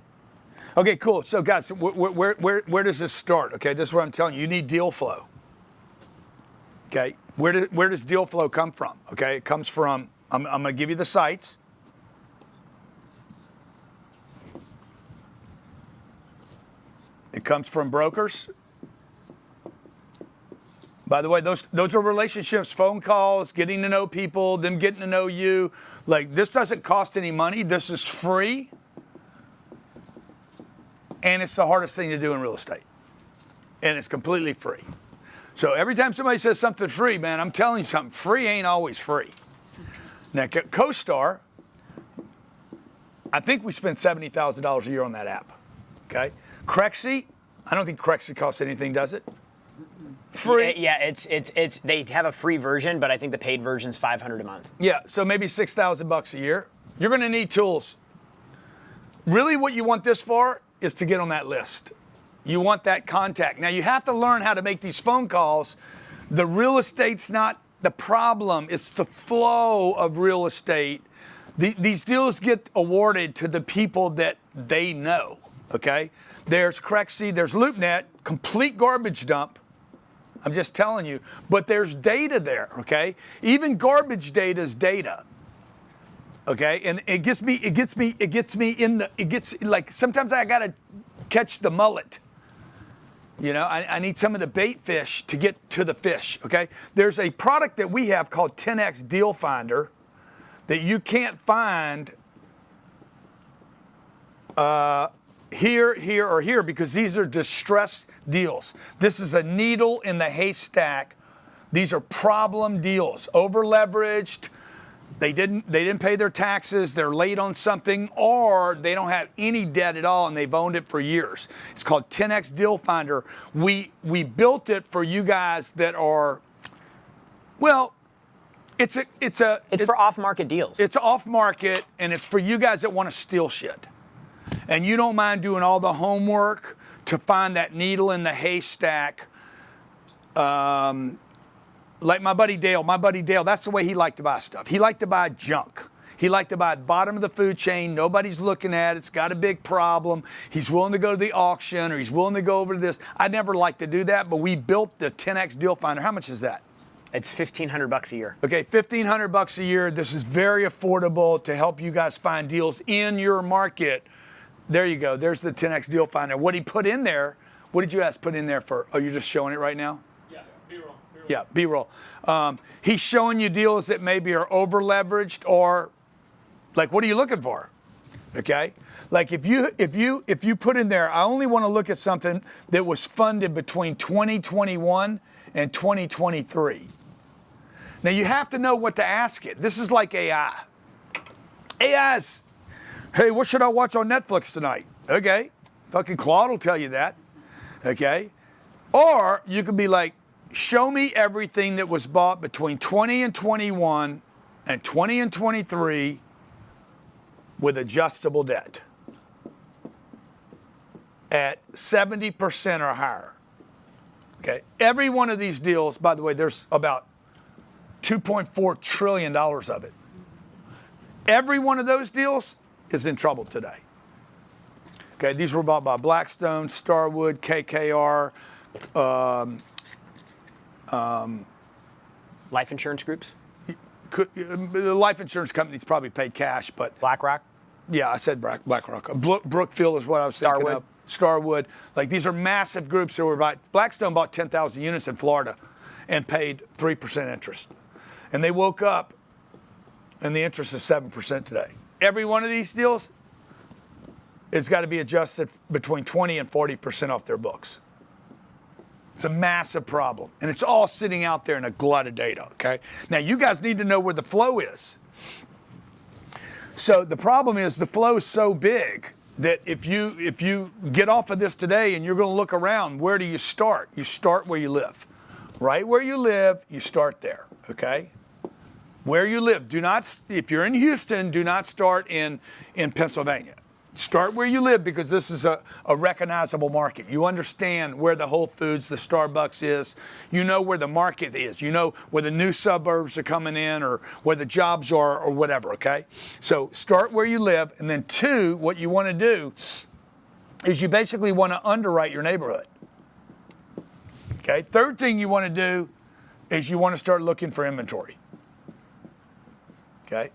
[SPEAKER 1] Okay, cool. So, guys, where does this start? Okay, this is what I'm telling you. You need deal flow. Okay, where does deal flow come from? Okay, it comes from, I'm going to give you the sites. It comes from brokers. By the way, those are relationships, phone calls, getting to know people, them getting to know you. Like, this doesn't cost any money. This is free. And it's the hardest thing to do in real estate. And it's completely free. So every time somebody says something free, man, I'm telling you something, free ain't always free. Now, CoStar, I think we spend $70,000 a year on that app. Okay? Crexy, I don't think Crexy costs anything, does it? Free.
[SPEAKER 6] Yeah, it's they have a free version, but I think the paid version's $500 a month.
[SPEAKER 1] Yeah, so maybe $6,000 a year. You're going to need tools. Really, what you want this for is to get on that list. You want that contact. Now, you have to learn how to make these phone calls. The real estate's not the problem. It's the flow of real estate. These deals get awarded to the people that they know, okay? There's Crexy, there's LoopNet, complete garbage dump. I'm just telling you. But there's data there, okay? Even garbage data is data. Okay? And it gets like sometimes I gotta catch the mullet. You know, I need some of the bait fish to get to the fish. Okay? There's a product that we have called 10X Deal Finder that you can't find here, or here, because these are distressed deals. This is a needle in the haystack. These are problem deals, over leveraged. They didn't pay their taxes. They're late on something, or they don't have any debt at all, and they've owned it for years. It's called 10X Deal Finder. We built it for you guys that are, well, it's
[SPEAKER 6] for off-market deals.
[SPEAKER 1] It's off-market, and it's for you guys that want to steal shit. And you don't mind doing all the homework to find that needle in the haystack. Like my buddy Dale, that's the way he liked to buy stuff. He liked to buy junk. He liked to buy at the bottom of the food chain. Nobody's looking at it. It's got a big problem. He's willing to go to the auction, or he's willing to go over to this. I never liked to do that, but we built the 10X Deal Finder. How much is that?
[SPEAKER 6] It's $1,500 a year.
[SPEAKER 1] Okay, $1,500 a year. This is very affordable to help you guys find deals in your market. There you go. There's the 10X Deal Finder. What he put in there, what did you guys put in there for? Oh, you're just showing it right now?
[SPEAKER 11] Yeah, B-roll.
[SPEAKER 1] Yeah, B-roll. He's showing you deals that maybe are over leveraged, or like, what are you looking for? Okay? Like if you put in there, I only want to look at something that was funded between 2021 and 2023. Now you have to know what to ask it. This is like AI. AI is, hey, what should I watch on Netflix tonight? Okay. Fucking Claude will tell you that. Okay. Or you could be like, show me everything that was bought between 20 and 21 and 20 and 23 with adjustable debt at 70% or higher. Okay. Every one of these deals, by the way, there's about $2.4 trillion of it. Every one of those deals is in trouble today. Okay, these were bought by Blackstone, Starwood, KKR,
[SPEAKER 6] life insurance groups?
[SPEAKER 1] The life insurance companies probably paid cash, but
[SPEAKER 6] BlackRock?
[SPEAKER 1] Yeah, I said BlackRock. Brookfield is what I was thinking
[SPEAKER 6] Starwood.
[SPEAKER 1] of. Starwood. Like these are massive groups that were bought. Blackstone bought 10,000 units in Florida and paid 3% interest. And they woke up and the interest is 7% today. Every one of these deals, it's got to be adjusted between 20 and 40% off their books. It's a massive problem. And it's all sitting out there in a glut of data, okay? Now, you guys need to know where the flow is. So the problem is the flow is so big that if you get off of this today and you're going to look around, where do you start? You start where you live. Right where you live, you start there, okay? Where you live. Do not, if you're in Houston, do not start in Pennsylvania. Start where you live because this is a recognizable market. You understand where the Whole Foods, the Starbucks is. You know where the market is. You know where the new suburbs are coming in or where the jobs are or whatever, okay? So start where you live. And then two, what you want to do is you basically want to underwrite your neighborhood. Okay, third thing you want to do is you want to start looking for inventory. Okay,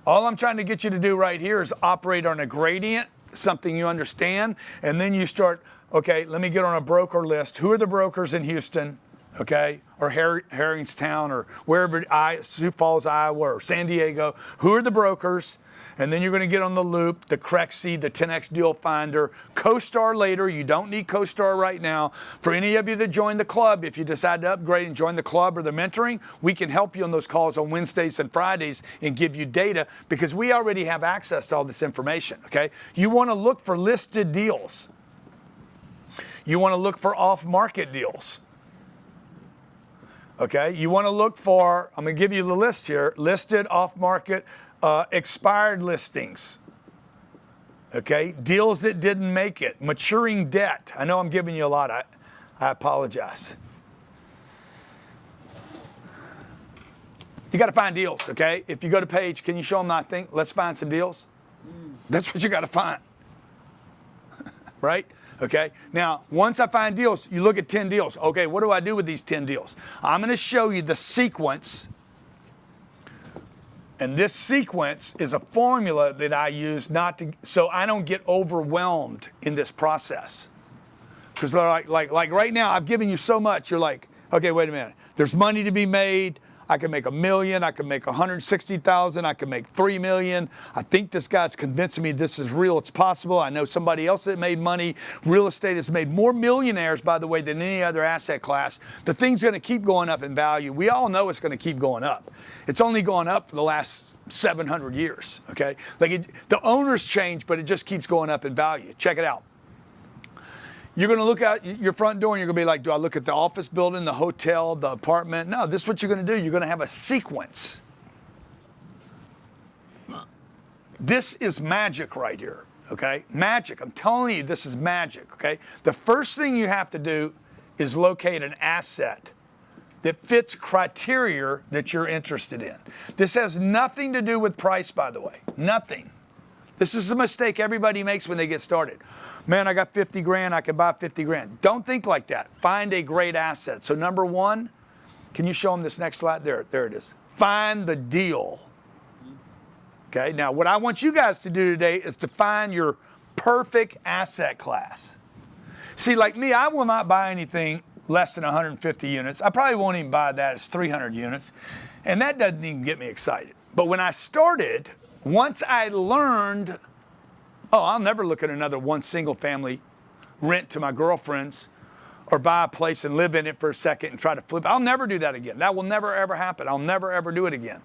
[SPEAKER 1] all I'm trying to get you to do right here is operate on a gradient, something you understand, and then you start, okay, let me get on a broker list. Who are the brokers in Houston, okay, or Harringstown, or wherever, Sioux Falls, Iowa, or San Diego? Who are the brokers? And then you're going to get on the Loop, the Crexy, the 10X Deal Finder, CoStar later. You don't need CoStar right now. For any of you that join the club, if you decide to upgrade and join the club or the mentoring, we can help you on those calls on Wednesdays and Fridays and give you data because we already have access to all this information, okay? You want to look for listed deals. You want to look for off-market deals. Okay, you want to look for, I'm going to give you the list here, listed, off-market, expired listings, okay, deals that didn't make it, maturing debt. I know I'm giving you a lot. I apologize. You got to find deals, okay? If you go to page, can you show them that thing? Let's find some deals. That's what you got to find, right? Okay, now once I find deals, you look at 10 deals. Okay, what do I do with these 10 deals? I'm going to show you the sequence. And this sequence is a formula that I use so I don't get overwhelmed in this process. Because like right now, I've given you so much. You're like, okay, wait a minute. There's money to be made. I can make $1 million. I can make 160,000. I can make $3 million. I think this guy's convincing me this is real. It's possible. I know somebody else that made money. Real estate has made more millionaires, by the way, than any other asset class. The thing's going to keep going up in value. We all know it's going to keep going up. It's only gone up for the last 700 years, okay? The owners change, but it just keeps going up in value. Check it out. You're going to look out your front door and you're going to be like, do I look at the office building, the hotel, the apartment? No, this is what you're going to do. You're going to have a sequence. This is magic right here, okay? Magic. I'm telling you, this is magic, okay? The first thing you have to do is locate an asset that fits criteria that you're interested in. This has nothing to do with price, by the way. Nothing. This is a mistake everybody makes when they get started. Man, I got 50 grand, I can buy 50 grand. Don't think like that. Find a great asset. So number one, can you show them this next slide? There it is. Find the deal. Okay, now what I want you guys to do today is to find your perfect asset class. See, like me, I will not buy anything less than 150 units. I probably won't even buy that. It's 300 units. And that doesn't even get me excited. But when I started, once I learned Oh, I'll never look at another one single family rent to my girlfriends or buy a place and live in it for a second and try to flip. I'll never do that again. That will never, ever happen. I'll never, ever do it again.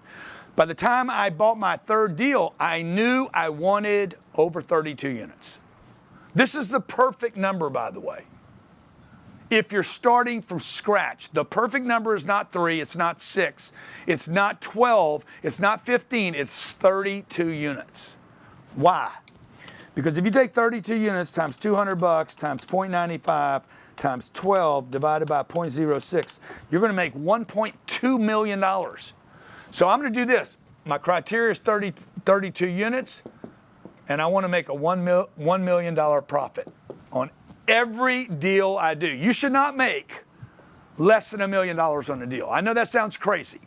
[SPEAKER 1] By the time I bought my third deal, I knew I wanted over 32 units. This is the perfect number, by the way. If you're starting from scratch, the perfect number is not 3, it's not 6, it's not 12, it's not 15, it's 32 units. Why? Because if you take 32 units times $200 times 0.95 times 12 divided by 0.06, you're going to make $1.2 million. So I'm going to do this. My criteria is 32 units, and I want to make a $1 million profit on every deal I do. You should not make less than $1 million on a deal. I know that sounds crazy.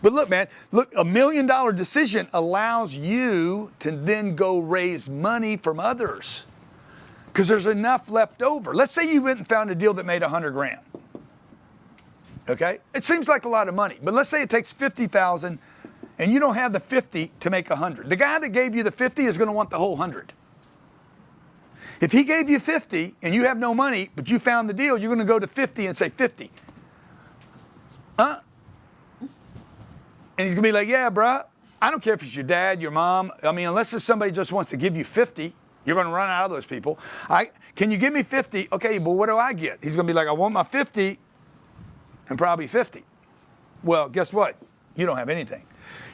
[SPEAKER 1] But look, man, look, $1 million decision allows you to then go raise money from others because there's enough left over. Let's say you went and found a deal that made 100 grand. Okay? It seems like a lot of money, but let's say it takes 50,000 and you don't have the 50 to make 100. The guy that gave you the 50 is going to want the whole 100. If he gave you 50 and you have no money, but you found the deal, you're going to go to 50 and say 50. And he's going to be like, yeah, bruh, I don't care if it's your dad, your mom. I mean, unless it's somebody just wants to give you 50, you're going to run out of those people. Can you give me 50? Okay, but what do I get? He's going to be like, I want my 50 and probably 50. Well, guess what? You don't have anything.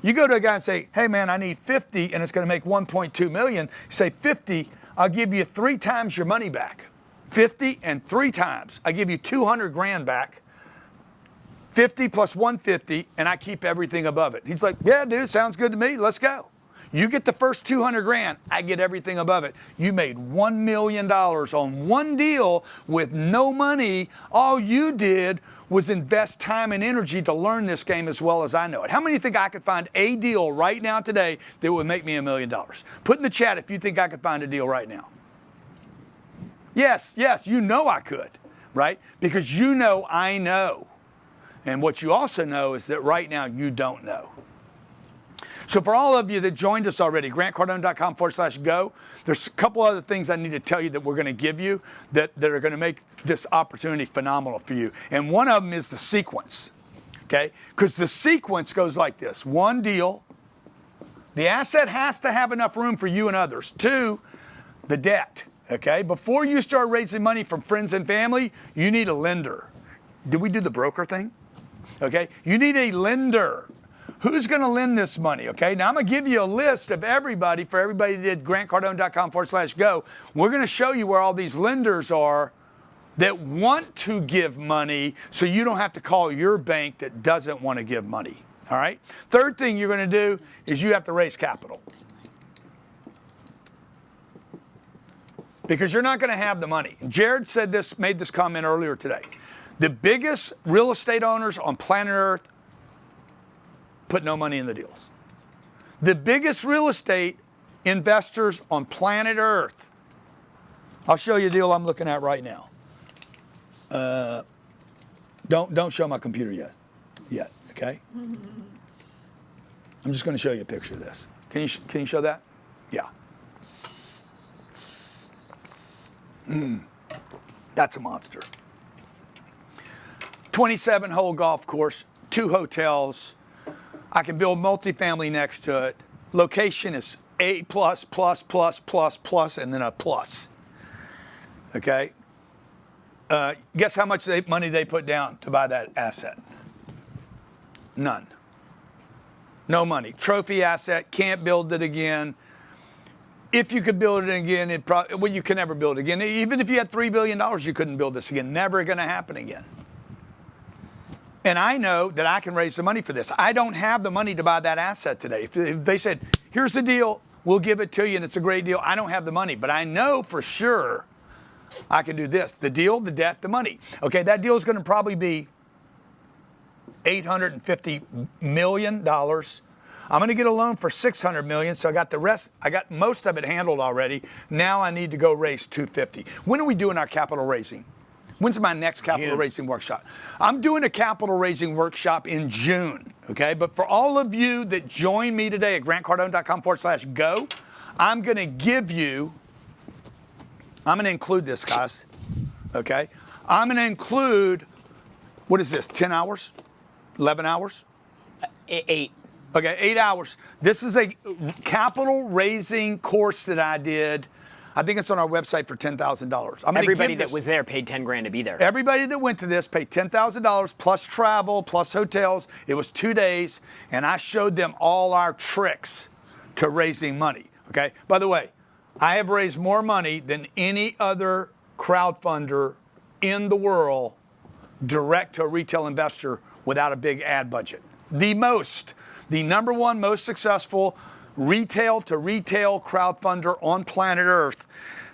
[SPEAKER 1] You go to a guy and say, hey, man, I need 50 and it's going to make 1.2 million. Say 50, I'll give you 3 times your money back. 50 and 3 times. I give you 200 grand back. 50 plus 150, and I keep everything above it. He's like, yeah, dude, sounds good to me. Let's go. You get the first 200 grand, I get everything above it. You made $1 million on one deal with no money. All you did was invest time and energy to learn this game as well as I know it. How many think I could find a deal right now today that would make me $1 million? Put in the chat if you think I could find a deal right now. Yes, you know I could, right? Because you know I know. And what you also know is that right now you don't know. So for all of you that joined us already, grantcardone.com/go, there's a couple other things I need to tell you that we're going to give you that are going to make this opportunity phenomenal for you. And one of them is the sequence, okay? Because the sequence goes like this. 1, deal. The asset has to have enough room for you and others. 2, the debt, okay? Before you start raising money from friends and family, you need a lender. Did we do the broker thing? Okay, you need a lender. Who's going to lend this money? Okay, now I'm going to give you a list of everybody for everybody that did grantcardone.com/go. We're going to show you where all these lenders are that want to give money so you don't have to call your bank that doesn't want to give money. All right, third thing you're going to do is you have to raise capital because you're not going to have the money. Jared said this, made this comment earlier today. The biggest real estate owners on planet Earth put no money in the deals. The biggest real estate investors on planet Earth. I'll show you a deal I'm looking at right now. Don't show my computer yet, okay? I'm just going to show you a picture of this. Can you show that? Yeah. That's a monster. 27-hole golf course, 2 hotels. I can build multifamily next to it. Location is A+++++, and then a plus. Okay? Guess how much money they put down to buy that asset? None. No money. Trophy asset, can't build it again. If you could build it again, you can never build it again. Even if you had $3 billion, you couldn't build this again. Never going to happen again. And I know that I can raise the money for this. I don't have the money to buy that asset today. If they said, here's the deal, we'll give it to you and it's a great deal, I don't have the money. But I know for sure I can do this. The deal, the debt, the money. Okay, that deal is going to probably be $850 million. I'm going to get a loan for $600 million, so I got the rest. I got most of it handled already. Now I need to go raise $250. When are we doing our capital raising? When's my next capital raising workshop? I'm doing a capital raising workshop in June, okay? But for all of you that join me today at grantcardone.com/go, I'm going to give you, I'm going to include this, guys, okay? I'm going to include, what is this, 10 hours? 11 hours?
[SPEAKER 6] 8.
[SPEAKER 1] Okay, 8 hours. This is a capital raising course that I did. I think it's on our website for $10,000.
[SPEAKER 6] Everybody that was there paid 10 grand to be there.
[SPEAKER 1] Everybody that went to this paid $10,000 plus travel, plus hotels. It was 2 days, and I showed them all our tricks to raising money, okay? By the way, I have raised more money than any other crowdfunder in the world direct to a retail investor without a big ad budget. The number one most successful retail to retail crowdfunder on planet Earth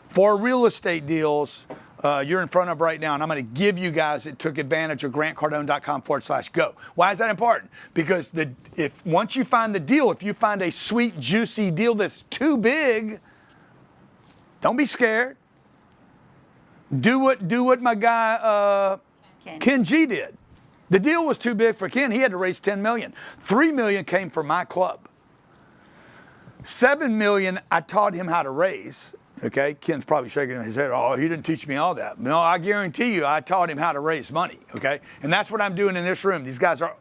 [SPEAKER 1] for real estate deals you're in front of right now. And I'm going to give you guys that took advantage of grantcardone.com/go. Why is that important? Because if once you find the deal, if you find a sweet, juicy deal that's too big, don't be scared. Do what my guy Ken G did. The deal was too big for Ken. He had to raise $10 million. $3 million came from my club. $7 million, I taught him how to raise. Okay, Ken's probably shaking his head. Oh, he didn't teach me all that. No, I guarantee you, I taught him how to raise money. Okay, and that's what I'm doing in this room. These guys are.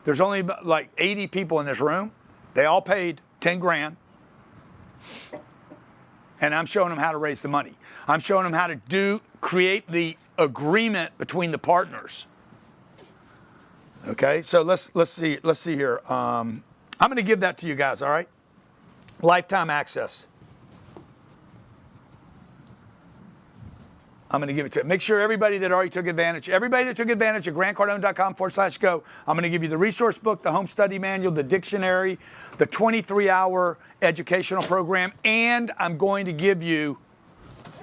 [SPEAKER 1] There's only like 80 people in this room. They all paid 10 grand, and I'm showing them how to raise the money. I'm showing them how to create the agreement between the partners. Okay, so let's see here. I'm going to give that to you guys. All right, lifetime access. I'm going to give it to you. Make sure everybody that already took advantage of grantcardone.com/go, I'm going to give you the resource book, the home study manual, the dictionary, the 23-hour educational program, and I'm going to give you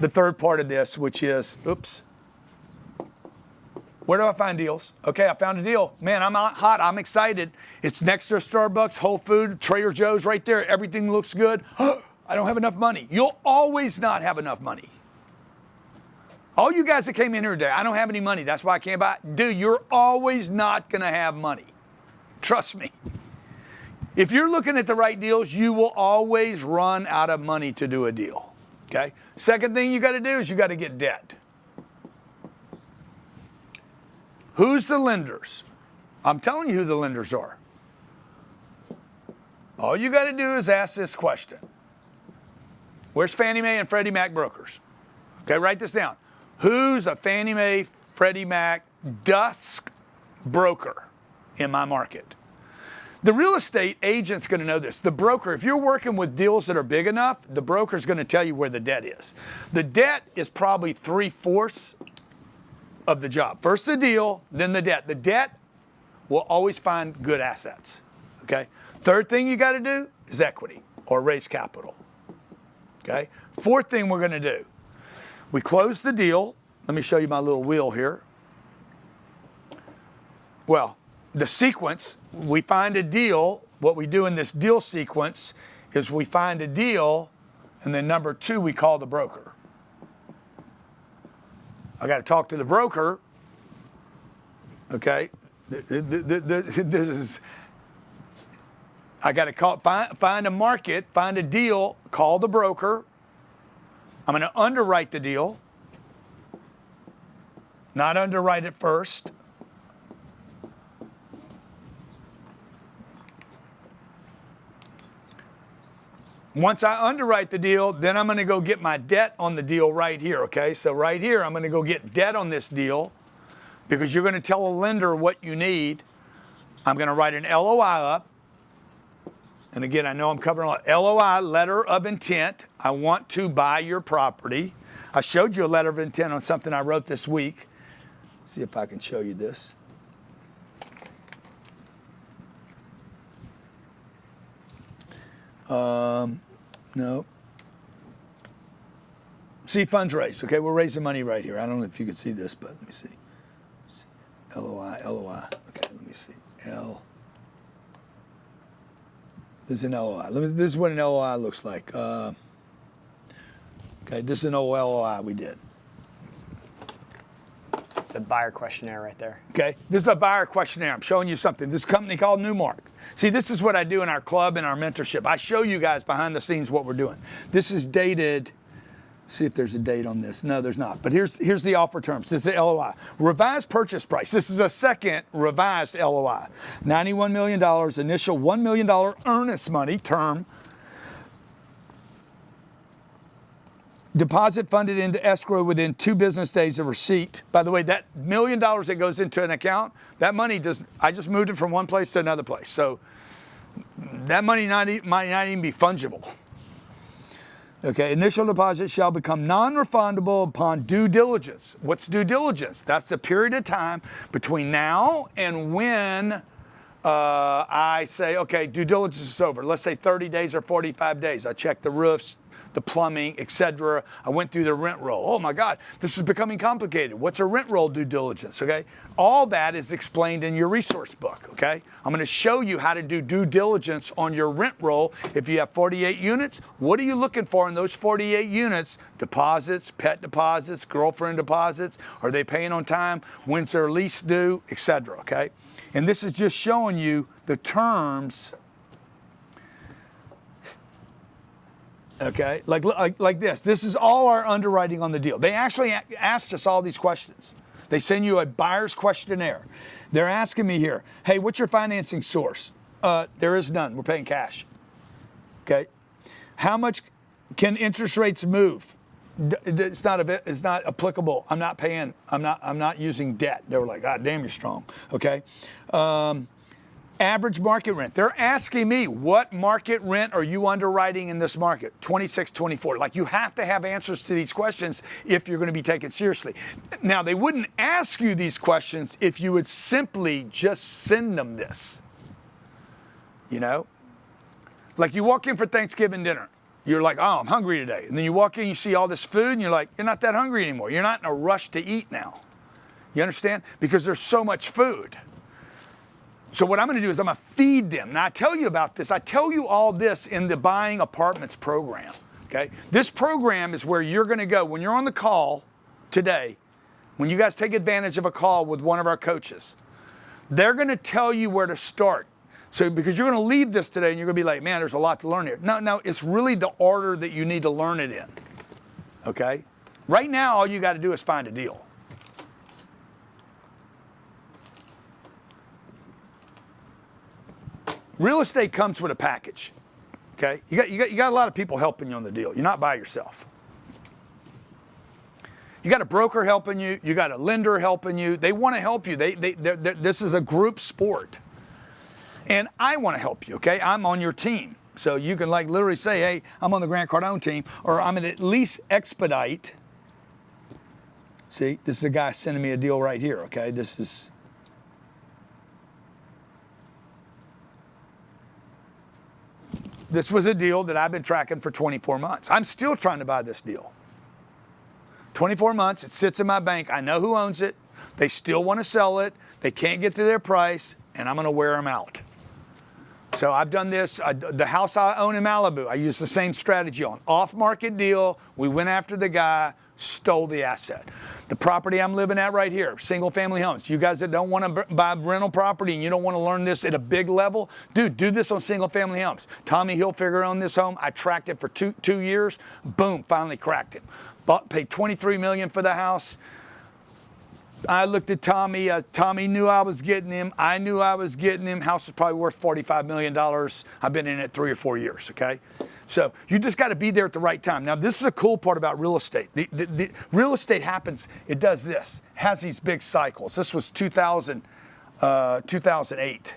[SPEAKER 1] the third part of this, which is, where do I find deals? Okay, I found a deal. Man, I'm hot. I'm excited. It's next to Starbucks, Whole Foods, Trader Joe's right there. Everything looks good. I don't have enough money. You'll always not have enough money. All you guys that came in here today, I don't have any money. That's why I can't buy. Dude, you're always not going to have money. Trust me. If you're looking at the right deals, you will always run out of money to do a deal. Okay? Second thing you got to do is you got to get debt. Who's the lenders? I'm telling you who the lenders are. All you got to do is ask this question. Where's Fannie Mae and Freddie Mac brokers? Okay, write this down. Who's a Fannie Mae, Freddie Mac dusk broker in my market? The real estate agent's going to know this. The broker, if you're working with deals that are big enough, the broker's going to tell you where the debt is. The debt is probably 3/4 of the job. First the deal, then the debt. The debt will always find good assets. Okay? Third thing you got to do is equity or raise capital. Okay? Fourth thing we're going to do. We close the deal. Let me show you my little wheel here. Well, the sequence, we find a deal. What we do in this deal sequence is we find a deal, and then number 2, we call the broker. I got to talk to the broker. Okay? This is, I got to find a market, find a deal, call the broker. I'm going to underwrite the deal, not underwrite it first. Once I underwrite the deal, then I'm going to go get my debt on the deal right here, okay? So right here, I'm going to go get debt on this deal because you're going to tell a lender what you need. I'm going to write an LOI up. And again, I know I'm covering a lot. LOI, letter of intent. I want to buy your property. I showed you a letter of intent on something I wrote this week. See if I can show you this. No. See, funds raised. Okay, we're raising money right here. I don't know if you can see this, but let me see. LOI. Okay, let me see. This is an LOI. This is what an LOI looks like. Okay, this is an LOI we did.
[SPEAKER 6] It's a buyer questionnaire right there.
[SPEAKER 1] Okay, this is a buyer questionnaire. I'm showing you something. This company called Newmark. See, this is what I do in our club and our mentorship. I show you guys behind the scenes what we're doing. This is dated. See if there's a date on this. No, there's not. But here's the offer terms. This is the LOI. Revised purchase price. This is a second revised LOI. $91 million, initial $1 million earnest money term. Deposit funded into escrow within 2 business days of receipt. By the way, that $1 million that goes into an account, that money I just moved it from one place to another place. So that money might not even be fungible. Okay, initial deposit shall become non-refundable upon due diligence. What's due diligence? That's the period of time between now and when I say, okay, due diligence is over. Let's say 30 days or 45 days. I check the roofs, the plumbing, etc. I went through the rent roll. Oh my God, this is becoming complicated. What's a rent roll due diligence, okay? All that is explained in your resource book, okay? I'm gonna show you how to do due diligence on your rent roll. If you have 48 units, what are you looking for in those 48 units? Deposits, pet deposits, girlfriend deposits, are they paying on time? When's their lease due, etc., okay? And this is just showing you the terms. Okay, like this. This is all our underwriting on the deal. They actually asked us all these questions. They send you a buyer's questionnaire. They're asking me here, hey, what's your financing source? There is none. We're paying cash. Okay. How much can interest rates move? It's not applicable. I'm not paying. I'm not using debt. They were like, God damn, you're strong. Okay. Average market rent. They're asking me, what market rent are you underwriting in this market? 26, 24. Like, you have to have answers to these questions if you're going to be taken seriously. Now, they wouldn't ask you these questions if you would simply just send them this. You know? Like, you walk in for Thanksgiving dinner. You're like, oh, I'm hungry today. And then you walk in, you see all this food, and you're like, you're not that hungry anymore. You're not in a rush to eat now. You understand? Because there's so much food. So what I'm going to do is I'm going to feed them. Now, I tell you about this. I tell you all this in the Buying Apartments program, okay? This program is where you're going to go. When you're on the call today, when you guys take advantage of a call with one of our coaches, they're going to tell you where to start. So because you're going to leave this today and you're going to be like, man, there's a lot to learn here. No, it's really the order that you need to learn it in, okay? Right now, all you got to do is find a deal. Real estate comes with a package, okay? You got a lot of people helping you on the deal. You're not by yourself. You got a broker helping you. You got a lender helping you. They want to help you. This is a group sport. And I want to help you, okay? I'm on your team. So you can like literally say, hey, I'm on the Grant Cardone team, or I'm going to at least expedite. See, this is a guy sending me a deal right here, okay? This was a deal that I've been tracking for 24 months. I'm still trying to buy this deal. 24 months, it sits in my bank. I know who owns it. They still want to sell it. They can't get to their price, and I'm going to wear them out. So I've done this. The house I own in Malibu, I used the same strategy on. Off-market deal. We went after the guy, stole the asset. The property I'm living at right here, single-family homes. You guys that don't want to buy rental property and you don't want to learn this at a big level, dude, do this on single-family homes. Tommy Hilfiger owned this home. I tracked it for two years. Boom, finally cracked it. Paid $23 million for the house. I looked at Tommy. Tommy knew I was getting him. I knew I was getting him. House was probably worth $45 million. I've been in it 3 or 4 years, okay? So you just got to be there at the right time. Now, this is a cool part about real estate. The real estate happens, it does this. It has these big cycles. This was 2008.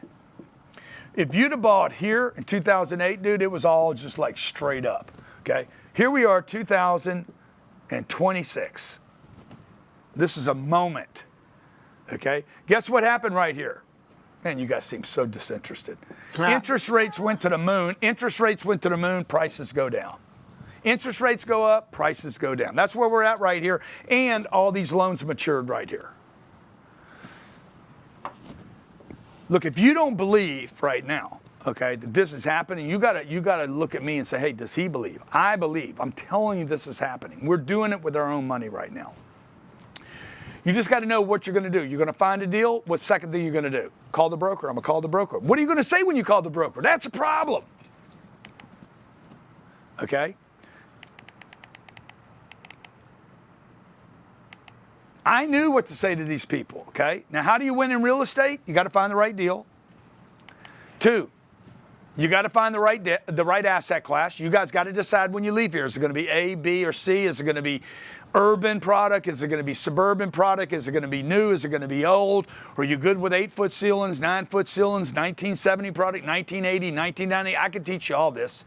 [SPEAKER 1] If you'd have bought here in 2008, dude, it was all just like straight up, okay? Here we are, 2026. This is a moment, okay? Guess what happened right here? Man, you guys seem so disinterested. Interest rates went to the moon. Interest rates went to the moon, prices go down. Interest rates go up, prices go down. That's where we're at right here. And all these loans matured right here. Look, if you don't believe right now, okay, that this is happening, you gotta look at me and say, hey, does he believe? I believe. I'm telling you this is happening. We're doing it with our own money right now. You just got to know what you're going to do. You're going to find a deal. What's the second thing you're going to do? Call the broker. I'm going to call the broker. What are you going to say when you call the broker? That's a problem. Okay? I knew what to say to these people, okay? Now, how do you win in real estate? You got to find the right deal. 2, you got to find the right asset class. You guys got to decide when you leave here. Is it going to be A, B, or C? Is it going to be urban product? Is it going to be suburban product? Is it going to be new? Is it going to be old? Are you good with 8-foot ceilings, 9-foot ceilings, 1970 product, 1980, 1990? I can teach you all this.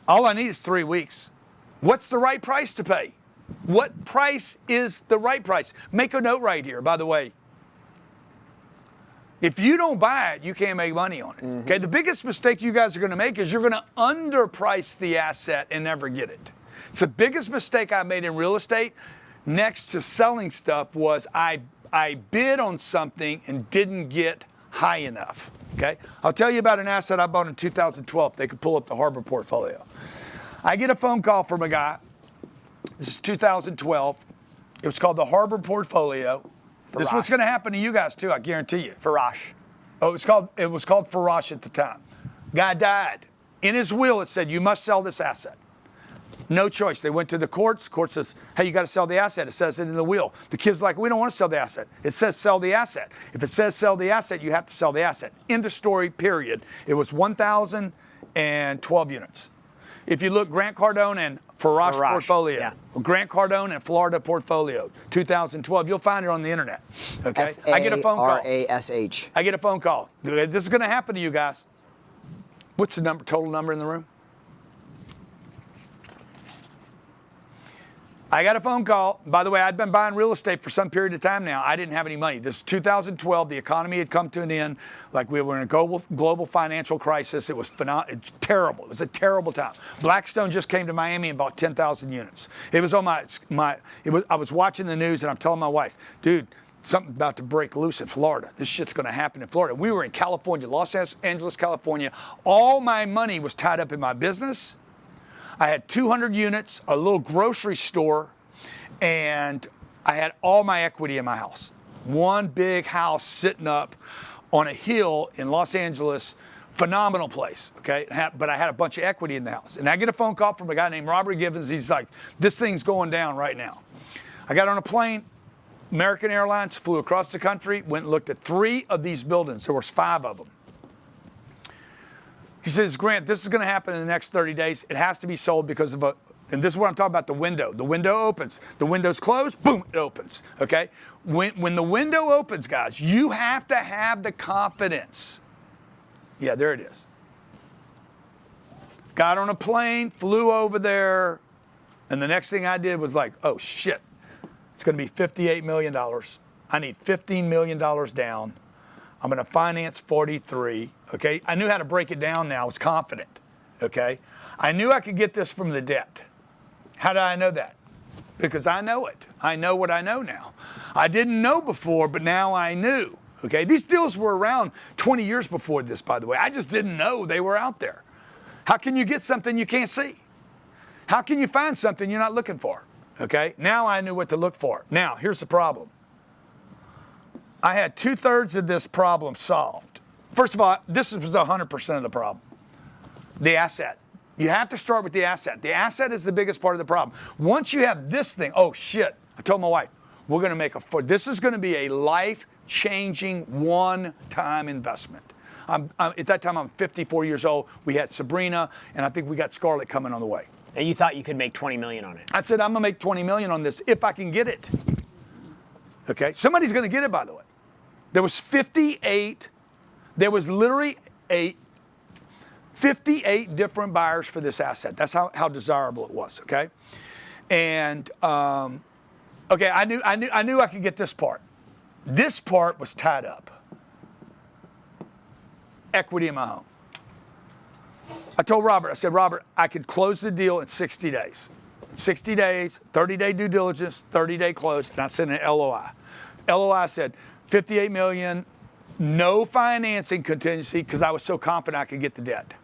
[SPEAKER 1] All I need is 3 weeks. What's the right price to pay? What price is the right price? Make a note right here, by the way. If you don't buy it, you can't make money on it. Okay, the biggest mistake you guys are going to make is you're going to underprice the asset and never get it. It's the biggest mistake I made in real estate next to selling stuff was I bid on something and didn't get high enough. Okay, I'll tell you about an asset I bought in 2012. They could pull up the Harbor portfolio. I get a phone call from a guy. This is 2012. It was called the Harbor portfolio. This is what's going to happen to you guys too, I guarantee you.
[SPEAKER 6] Farash.
[SPEAKER 1] Oh, it was called Farash at the time. Guy died. In his will, it said, you must sell this asset. No choice. They went to the courts. Court says, hey, you got to sell the asset. It says it in the will. The kid's like, we don't want to sell the asset. It says sell the asset. If it says sell the asset, you have to sell the asset. End of story, period. It was 1,012 units. If you look, Grant Cardone and Farash portfolio,
[SPEAKER 6] yeah.
[SPEAKER 1] Grant Cardone and Florida portfolio, 2012. You'll find it on the internet. Okay, I get a phone call.
[SPEAKER 6] Farash.
[SPEAKER 1] I get a phone call. This is going to happen to you guys. What's the total number in the room? I got a phone call. By the way, I'd been buying real estate for some period of time now. I didn't have any money. This is 2012. The economy had come to an end. Like we were in a global financial crisis. It was it's terrible. It was a terrible time. Blackstone just came to Miami and bought 10,000 units. It was on I was watching the news and I'm telling my wife, dude, something's about to break loose in Florida. This shit's going to happen in Florida. We were in California, Los Angeles, California. All my money was tied up in my business. I had 200 units, a little grocery store, and I had all my equity in my house. One big house sitting up on a hill in Los Angeles, phenomenal place, okay? But I had a bunch of equity in the house. And I get a phone call from a guy named Robert Givens. He's like, this thing's going down right now. I got on a plane, American Airlines, flew across the country, went and looked at 3 of these buildings. There was 5 of them. He says, Grant, this is going to happen in the next 30 days. It has to be sold because of and this is what I'm talking about, the window. The window opens. The window's closed, boom, it opens, okay? When the window opens, guys, you have to have the confidence. Yeah, there it is. Got on a plane, flew over there, and the next thing I did was like, oh, shit. It's going to be $58 million. I need $15 million down. I'm going to finance 43, okay? I knew how to break it down now. I was confident, okay? I knew I could get this from the debt. How did I know that? Because I know it. I know what I know now. I didn't know before, but now I knew, okay? These deals were around 20 years before this, by the way. I just didn't know they were out there. How can you get something you can't see? How can you find something you're not looking for, okay? Now I knew what to look for. Now, here's the problem. I had 2/3 of this problem solved. First of all, this was 100% of the problem. The asset. You have to start with the asset. The asset is the biggest part of the problem. Once you have this thing, oh shit, I told my wife, we're going to make this is going to be a life-changing one-time investment. At that time, I'm 54 years old. We had Sabrina, and I think we got Scarlett coming on the way.
[SPEAKER 6] And you thought you could make $20 million on it.
[SPEAKER 1] I said, I'm going to make $20 million on this if I can get it. Okay, somebody's going to get it, by the way. There was literally 58 different buyers for this asset. That's how desirable it was, okay? And, okay, I knew I could get this part. This part was tied up. Equity in my home. I told Robert, I said, Robert, I could close the deal in 60 days. 60 days, 30-day due diligence, 30-day close, and I sent an LOI. LOI said, $58 million, no financing contingency, because I was so confident I could get the debt.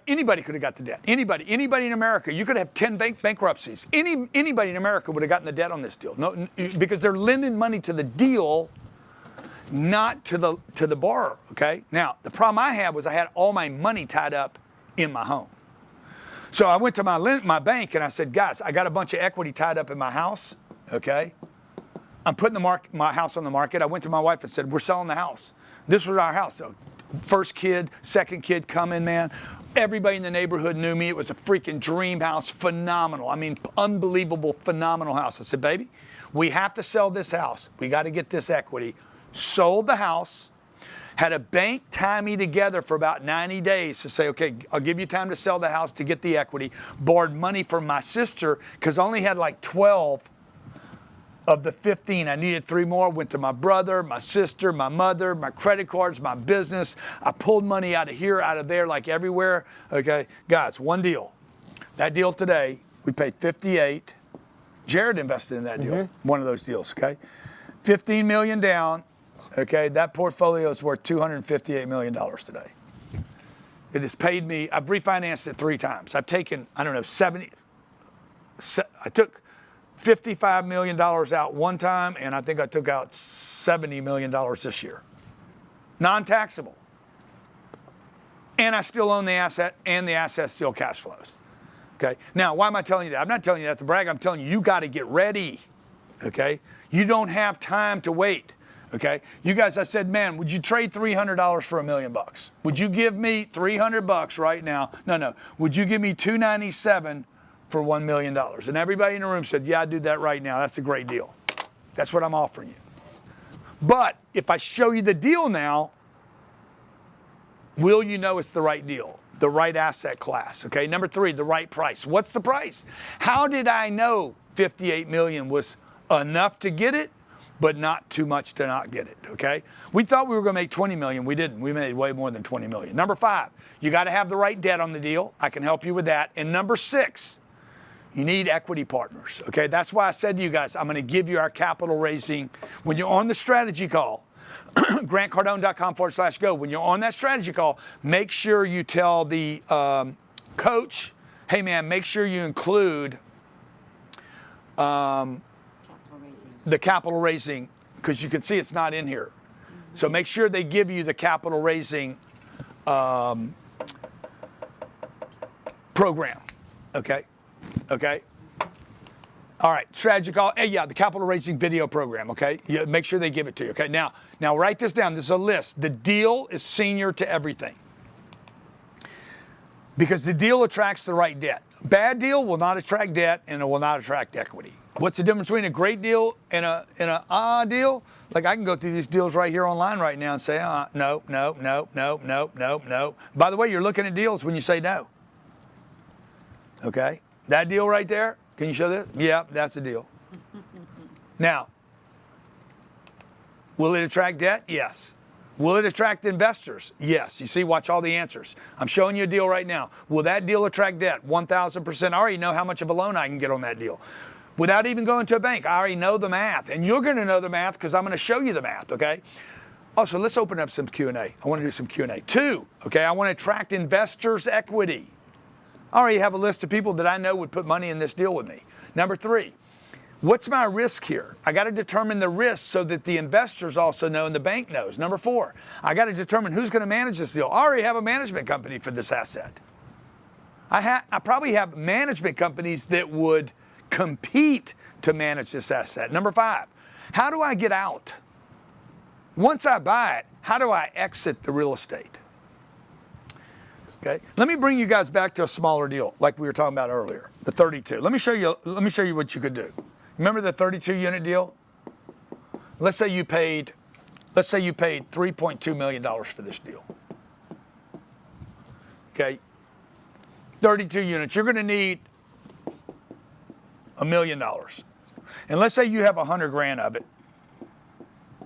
[SPEAKER 1] Anybody could have got the debt. Anybody in America. You could have 10 bankruptcies. Anybody in America would have gotten the debt on this deal. No, because they're lending money to the deal, not to the borrower. Okay. Now the problem I had was I had all my money tied up in my home. So I went to my bank and I said, guys, I got a bunch of equity tied up in my house. Okay. I'm putting my house on the market. I went to my wife and said, we're selling the house. This was our house. So first kid, second kid coming, man. Everybody in the neighborhood knew me. It was a freaking dream house. Phenomenal. I mean, unbelievable, phenomenal house. I said, baby, we have to sell this house. We got to get this equity. Sold the house. Had a bank tie me together for about 90 days to say, okay, I'll give you time to sell the house to get the equity. Borrowed money from my sister because I only had like 12 of the 15. I needed 3 more. Went to my brother, my sister, my mother, my credit cards, my business. I pulled money out of here, out of there, like everywhere. Okay, guys, one deal. That deal today, we paid 58. Jared invested in that deal, one of those deals, okay? 15 million down, okay? That portfolio is worth $258 million today. It has paid me, I've refinanced it 3 times. I've taken, I don't know, I took $55 million out one time, and I think I took out $70 million this year. Non-taxable. And I still own the asset, and the asset still cash flows. Okay? Now, why am I telling you that? I'm not telling you that to brag. I'm telling you, you got to get ready. Okay? You don't have time to wait. Okay? You guys, I said, man, would you trade $300 for $1 million? Would you give me $300 right now? No. Would you give me $297 for $1 million? And everybody in the room said, yeah, I'd do that right now. That's a great deal. That's what I'm offering you. But if I show you the deal now, will you know it's the right deal? The right asset class, okay? Number 3, the right price. What's the price? How did I know 58 million was enough to get it, but not too much to not get it, okay? We thought we were gonna make 20 million, we didn't. We made way more than 20 million. Number 5, you gotta have the right debt on the deal. I can help you with that. And number 6, you need equity partners, okay? That's why I said to you guys, I'm gonna give you our capital raising. When you're on the strategy call, grantcardone.com/go. When you're on that strategy call, make sure you tell the coach, hey man, make sure you include the capital raising, because you can see it's not in here. So make sure they give you the capital raising program, okay? Okay? All right, strategy call. Hey, yeah, the capital raising video program, okay? You make sure they give it to you, okay? Now write this down. This is a list. The deal is senior to everything, because the deal attracts the right debt. Bad deal will not attract debt, and it will not attract equity. What's the difference between a great deal and a deal? Like, I can go through these deals right here online right now and say, no. By the way, you're looking at deals when you say no. Okay? That deal right there, can you show this? Yeah, that's the deal. Now, will it attract debt? Yes. Will it attract investors? Yes. You see, watch all the answers. I'm showing you a deal right now. Will that deal attract debt? 1,000%. I already know how much of a loan I can get on that deal. Without even going to a bank, I already know the math. And you're going to know the math because I'm going to show you the math, okay? Also, let's open up some Q&A. I want to do some Q&A. 2, okay, I want to attract investors' equity. I already have a list of people that I know would put money in this deal with me. Number 3, what's my risk here? I got to determine the risk so that the investors also know and the bank knows. Number 4, I got to determine who's going to manage this deal. I already have a management company for this asset. I probably have management companies that would compete to manage this asset. Number 5, how do I get out? Once I buy it, how do I exit the real estate? Okay, let me bring you guys back to a smaller deal like we were talking about earlier, the 32. Let me show you what you could do. Remember the 32 unit deal? Let's say you paid $3.2 million for this deal. Okay, 32 units. You're going to need $1 million. And let's say you have 100 grand of it.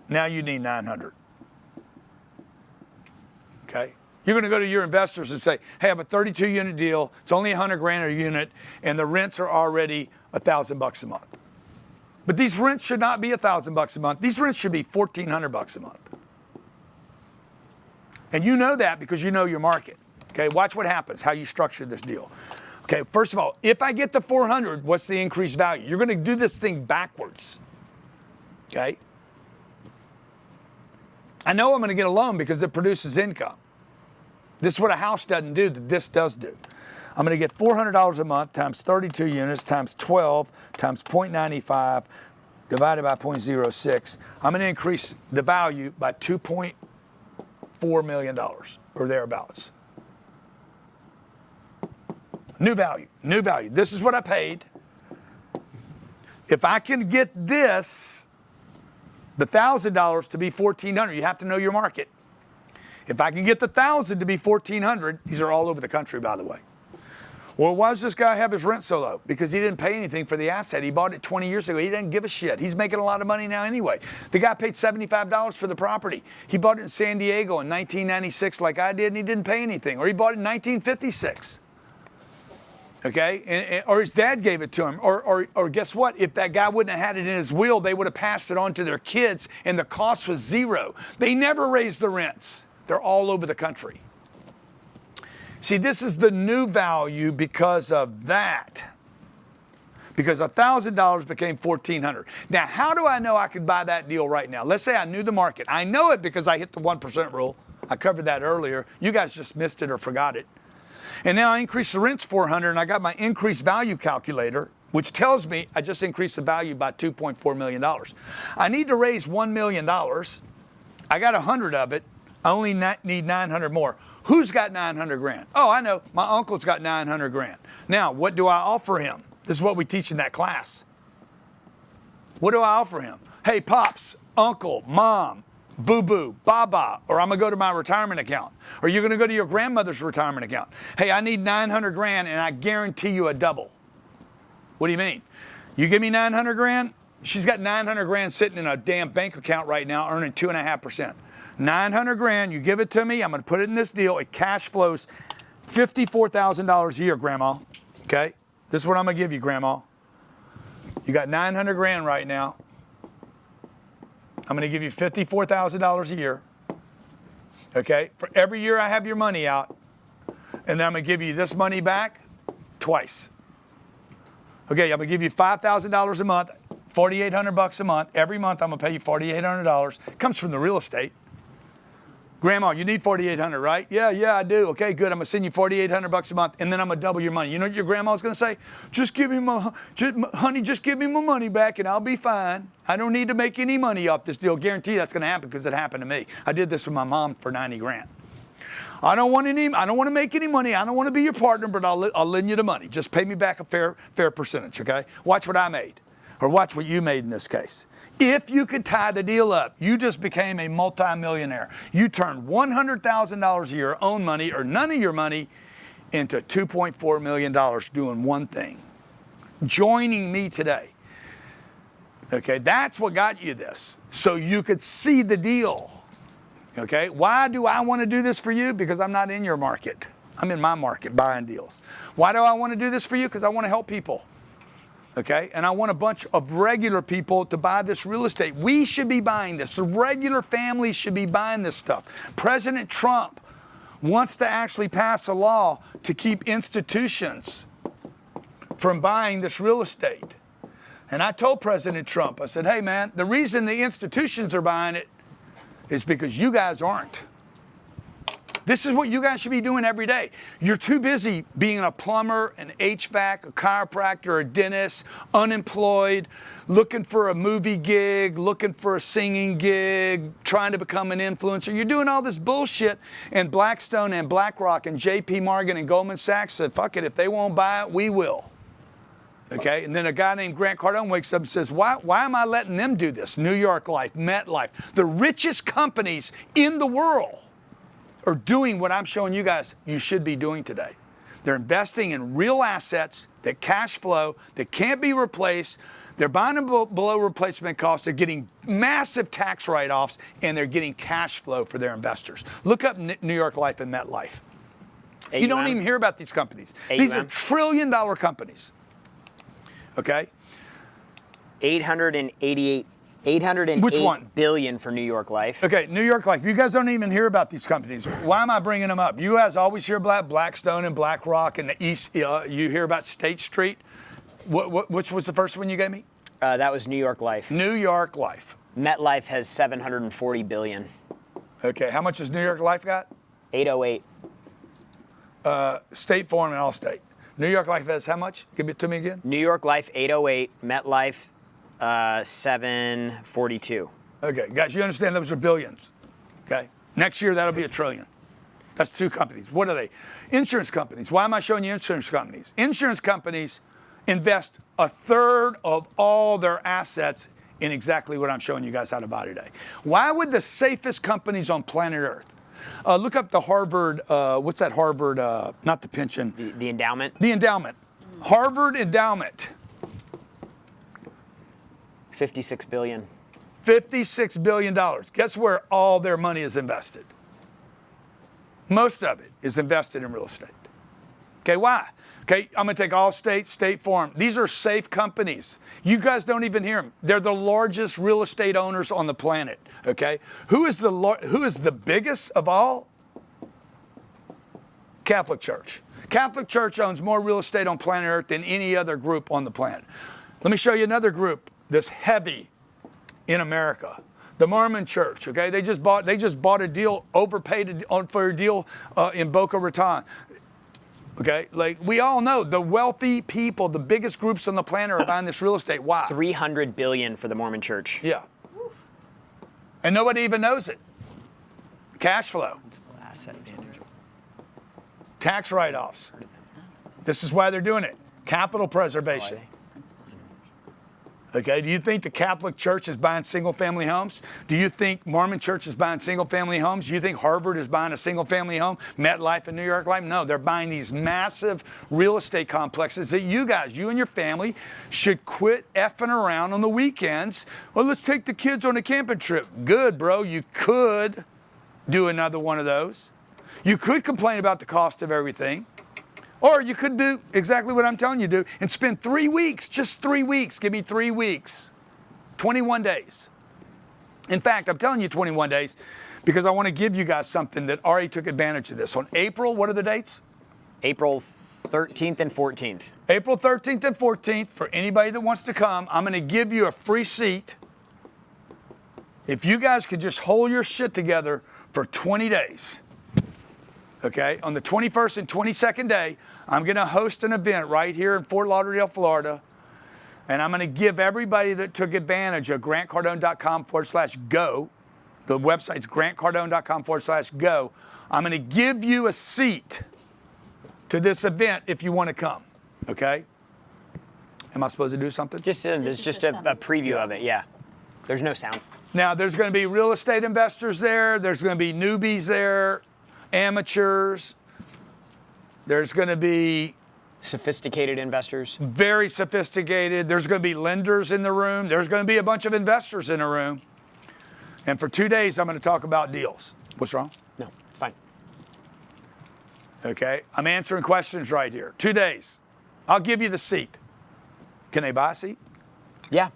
[SPEAKER 1] Now you need 900. Okay? You're going to go to your investors and say, hey, I have a 32 unit deal. It's only 100 grand a unit, and the rents are already $1,000 a month. But these rents should not be $1,000 a month. These rents should be $1,400 a month. And you know that because you know your market. Okay, watch what happens, how you structure this deal. Okay, first of all, if I get the 400, what's the increased value? You're going to do this thing backwards. Okay? I know I'm going to get a loan because it produces income. This is what a house doesn't do that this does do. I'm going to get $400 a month times 32 units times 12 times 0.95 divided by 0.06. I'm going to increase the value by $2.4 million or thereabouts. New value, new value. This is what I paid. If I can get this, the $1,000 to be $1,400, you have to know your market. If I can get the $1,000 to be $1,400, these are all over the country, by the way. Well, why does this guy have his rent so low? Because he didn't pay anything for the asset. He bought it 20 years ago. He didn't give a shit. He's making a lot of money now anyway. The guy paid $75 for the property. He bought it in San Diego in 1996 like I did, and he didn't pay anything. Or he bought it in 1956. Okay, or his dad gave it to him, or guess what? If that guy wouldn't have had it in his will, they would have passed it on to their kids, and the cost was zero. They never raised the rents. They're all over the country. See, this is the new value because of that. Because $1,000 became $1,400. Now, how do I know I could buy that deal right now? Let's say I knew the market. I know it because I hit the 1% rule. I covered that earlier. You guys just missed it or forgot it. And now I increased the rents $400, and I got my increased value calculator, which tells me I just increased the value by $2.4 million. I need to raise $1 million. I got 100 of it. I only need 900 more. Who's got 900 grand? Oh, I know. My uncle's got 900 grand. Now, what do I offer him? This is what we teach in that class. What do I offer him? Hey, Pops, Uncle, Mom, Boo-boo, Baba, or I'm going to go to my retirement account. Or you're going to go to your grandmother's retirement account. Hey, I need 900 grand and I guarantee you a double. What do you mean? You give me 900 grand? She's got 900 grand sitting in a damn bank account right now earning 2.5%. 900 grand, you give it to me, I'm going to put it in this deal. It cash flows $54,000 a year, Grandma. Okay? This is what I'm going to give you, Grandma. You got 900 grand right now. I'm going to give you $54,000 a year. Okay? For every year I have your money out, and then I'm going to give you this money back twice. Okay, I'm going to give you $5,000 a month, $4,800 a month. Every month I'm going to pay you $4,800. It comes from the real estate. Grandma, you need $4,800, right? Yeah, I do. Okay, good. I'm going to send you $4,800 a month, and then I'm going to double your money. You know what your grandma's going to say? Just give me honey, just give me my money back, and I'll be fine. I don't need to make any money off this deal. Guarantee that's going to happen because it happened to me. I did this with my mom for 90 grand. I don't want to make any money. I don't want to be your partner, but I'll lend you the money. Just pay me back a fair percentage, okay? Watch what I made, or watch what you made in this case. If you could tie the deal up, you just became a multimillionaire. You turned $100,000 a year, own money, or none of your money, into $2.4 million doing one thing. Joining me today. Okay, that's what got you this. So you could see the deal. Okay, why do I want to do this for you? Because I'm not in your market. I'm in my market buying deals. Why do I want to do this for you? Because I want to help people. Okay, and I want a bunch of regular people to buy this real estate. We should be buying this. The regular families should be buying this stuff. President Trump wants to actually pass a law to keep institutions from buying this real estate. And I told President Trump, I said, hey man, the reason the institutions are buying it is because you guys aren't. This is what you guys should be doing every day. You're too busy being a plumber, an HVAC, a chiropractor, a dentist, unemployed, looking for a movie gig, looking for a singing gig, trying to become an influencer. You're doing all this bullshit, and Blackstone and BlackRock and JP Morgan and Goldman Sachs said, fuck it, if they won't buy it, we will. Okay, and then a guy named Grant Cardone wakes up and says, why am I letting them do this? New York Life, MetLife, the richest companies in the world are doing what I'm showing you guys you should be doing today. They're investing in real assets that cash flow, that can't be replaced. They're buying them below replacement cost. They're getting massive tax write-offs, and they're getting cash flow for their investors. Look up New York Life and MetLife.
[SPEAKER 6] AUM.
[SPEAKER 1] You don't even hear about these companies.
[SPEAKER 6] AUM.
[SPEAKER 1] These are trillion-dollar companies. Okay?
[SPEAKER 6] $888 $808
[SPEAKER 1] Which one?
[SPEAKER 6] billion for New York Life.
[SPEAKER 1] Okay, New York Life. You guys don't even hear about these companies. Why am I bringing them up? You guys always hear about Blackstone and BlackRock and the East. You hear about State Street. Which was the first one you gave me?
[SPEAKER 6] That was New York Life.
[SPEAKER 1] New York Life.
[SPEAKER 6] MetLife has $740 billion.
[SPEAKER 1] Okay, how much has New York Life got?
[SPEAKER 6] 808.
[SPEAKER 1] State Farm and Allstate. New York Life has how much? Give it to me again.
[SPEAKER 6] New York Life 808, MetLife 742.
[SPEAKER 1] Okay, guys, you understand those are billions. Okay, next year that'll be $1 trillion. That's two companies. What are they? Insurance companies. Why am I showing you insurance companies? Insurance companies invest 1/3 of all their assets in exactly what I'm showing you guys how to buy today. Why would the safest companies on planet Earth? Look up the Harvard, what's that Harvard, not the pension.
[SPEAKER 6] The endowment?
[SPEAKER 1] The endowment. Harvard endowment.
[SPEAKER 6] $56 billion.
[SPEAKER 1] $56 billion. Guess where all their money is invested? Most of it is invested in real estate. Okay, why? Okay, I'm going to take Allstate, State Farm. These are safe companies. You guys don't even hear them. They're the largest real estate owners on the planet. Okay, who is the biggest of all? Catholic Church. Catholic Church owns more real estate on planet Earth than any other group on the planet. Let me show you another group that's heavy in America. The Mormon Church. Okay, they just bought a deal, overpaid for a deal in Boca Raton. Okay, like we all know, the wealthy people, the biggest groups on the planet are buying this real estate. Why?
[SPEAKER 6] $300 billion for the Mormon Church.
[SPEAKER 1] Yeah. And nobody even knows it. Cash flow.
[SPEAKER 6] Asset advantage.
[SPEAKER 1] Tax write-offs. This is why they're doing it. Capital preservation. Okay, do you think the Catholic Church is buying single-family homes? Do you think Mormon Church is buying single-family homes? Do you think Harvard is buying a single-family home? MetLife and New York Life? No, they're buying these massive real estate complexes that you guys, you and your family, should quit effing around on the weekends. Well, let's take the kids on a camping trip. Good, bro. You could do another one of those. You could complain about the cost of everything. Or you could do exactly what I'm telling you to do and spend 3 weeks, just 3 weeks. Give me 3 weeks, 21 days. In fact, I'm telling you 21 days because I want to give you guys something that already took advantage of this. On April, what are the dates?
[SPEAKER 6] April 13th and 14th.
[SPEAKER 1] April 13th and 14th, for anybody that wants to come, I'm going to give you a free seat. If you guys could just hold your shit together for 20 days. Okay, on the 21st and 22nd day, I'm going to host an event right here in Fort Lauderdale, Florida. And I'm going to give everybody that took advantage of grantcardone.com/go. The website's grantcardone.com/go. I'm going to give you a seat to this event if you want to come. Okay? Am I supposed to do something?
[SPEAKER 6] It's just a preview of it, yeah. There's no sound.
[SPEAKER 1] Now, there's going to be real estate investors there. There's going to be newbies there. Amateurs. There's going to be
[SPEAKER 6] sophisticated investors.
[SPEAKER 1] Very sophisticated. There's going to be lenders in the room. There's going to be a bunch of investors in the room. And for 2 days, I'm going to talk about deals. What's wrong?
[SPEAKER 6] No, it's fine.
[SPEAKER 1] Okay, I'm answering questions right here. 2 days. I'll give you the seat. Can they buy a seat?
[SPEAKER 6] Yeah.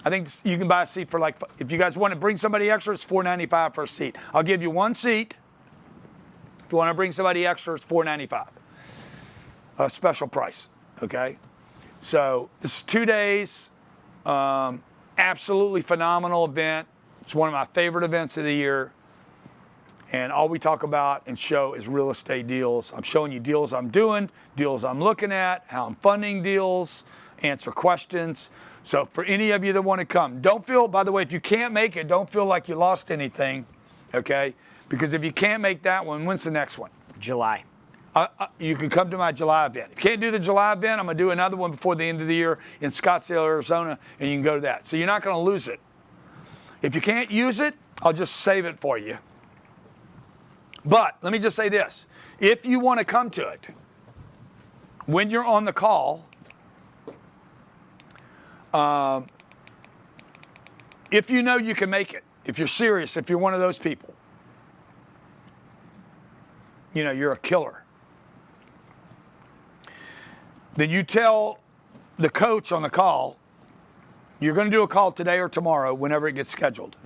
[SPEAKER 1] I think you can buy a seat for like, if you guys want to bring somebody extra, it's $4.95 for a seat. I'll give you one seat. If you want to bring somebody extra, it's $4.95. A special price, okay? So this is 2 days. Absolutely phenomenal event. It's one of my favorite events of the year. And all we talk about and show is real estate deals. I'm showing you deals I'm doing, deals I'm looking at, how I'm funding deals, answer questions. So for any of you that want to come, don't feel, by the way, if you can't make it, don't feel like you lost anything, okay? Because if you can't make that one, when's the next one?
[SPEAKER 6] July.
[SPEAKER 1] You can come to my July event. If you can't do the July event, I'm going to do another one before the end of the year in Scottsdale, Arizona, and you can go to that. So you're not going to lose it. If you can't use it, I'll just save it for you. But let me just say this. If you want to come to it, when you're on the call, if you know you can make it, if you're serious, if you're one of those people, you know, you're a killer, then you tell the coach on the call, You're going to do a call today or tomorrow, whenever it gets scheduled.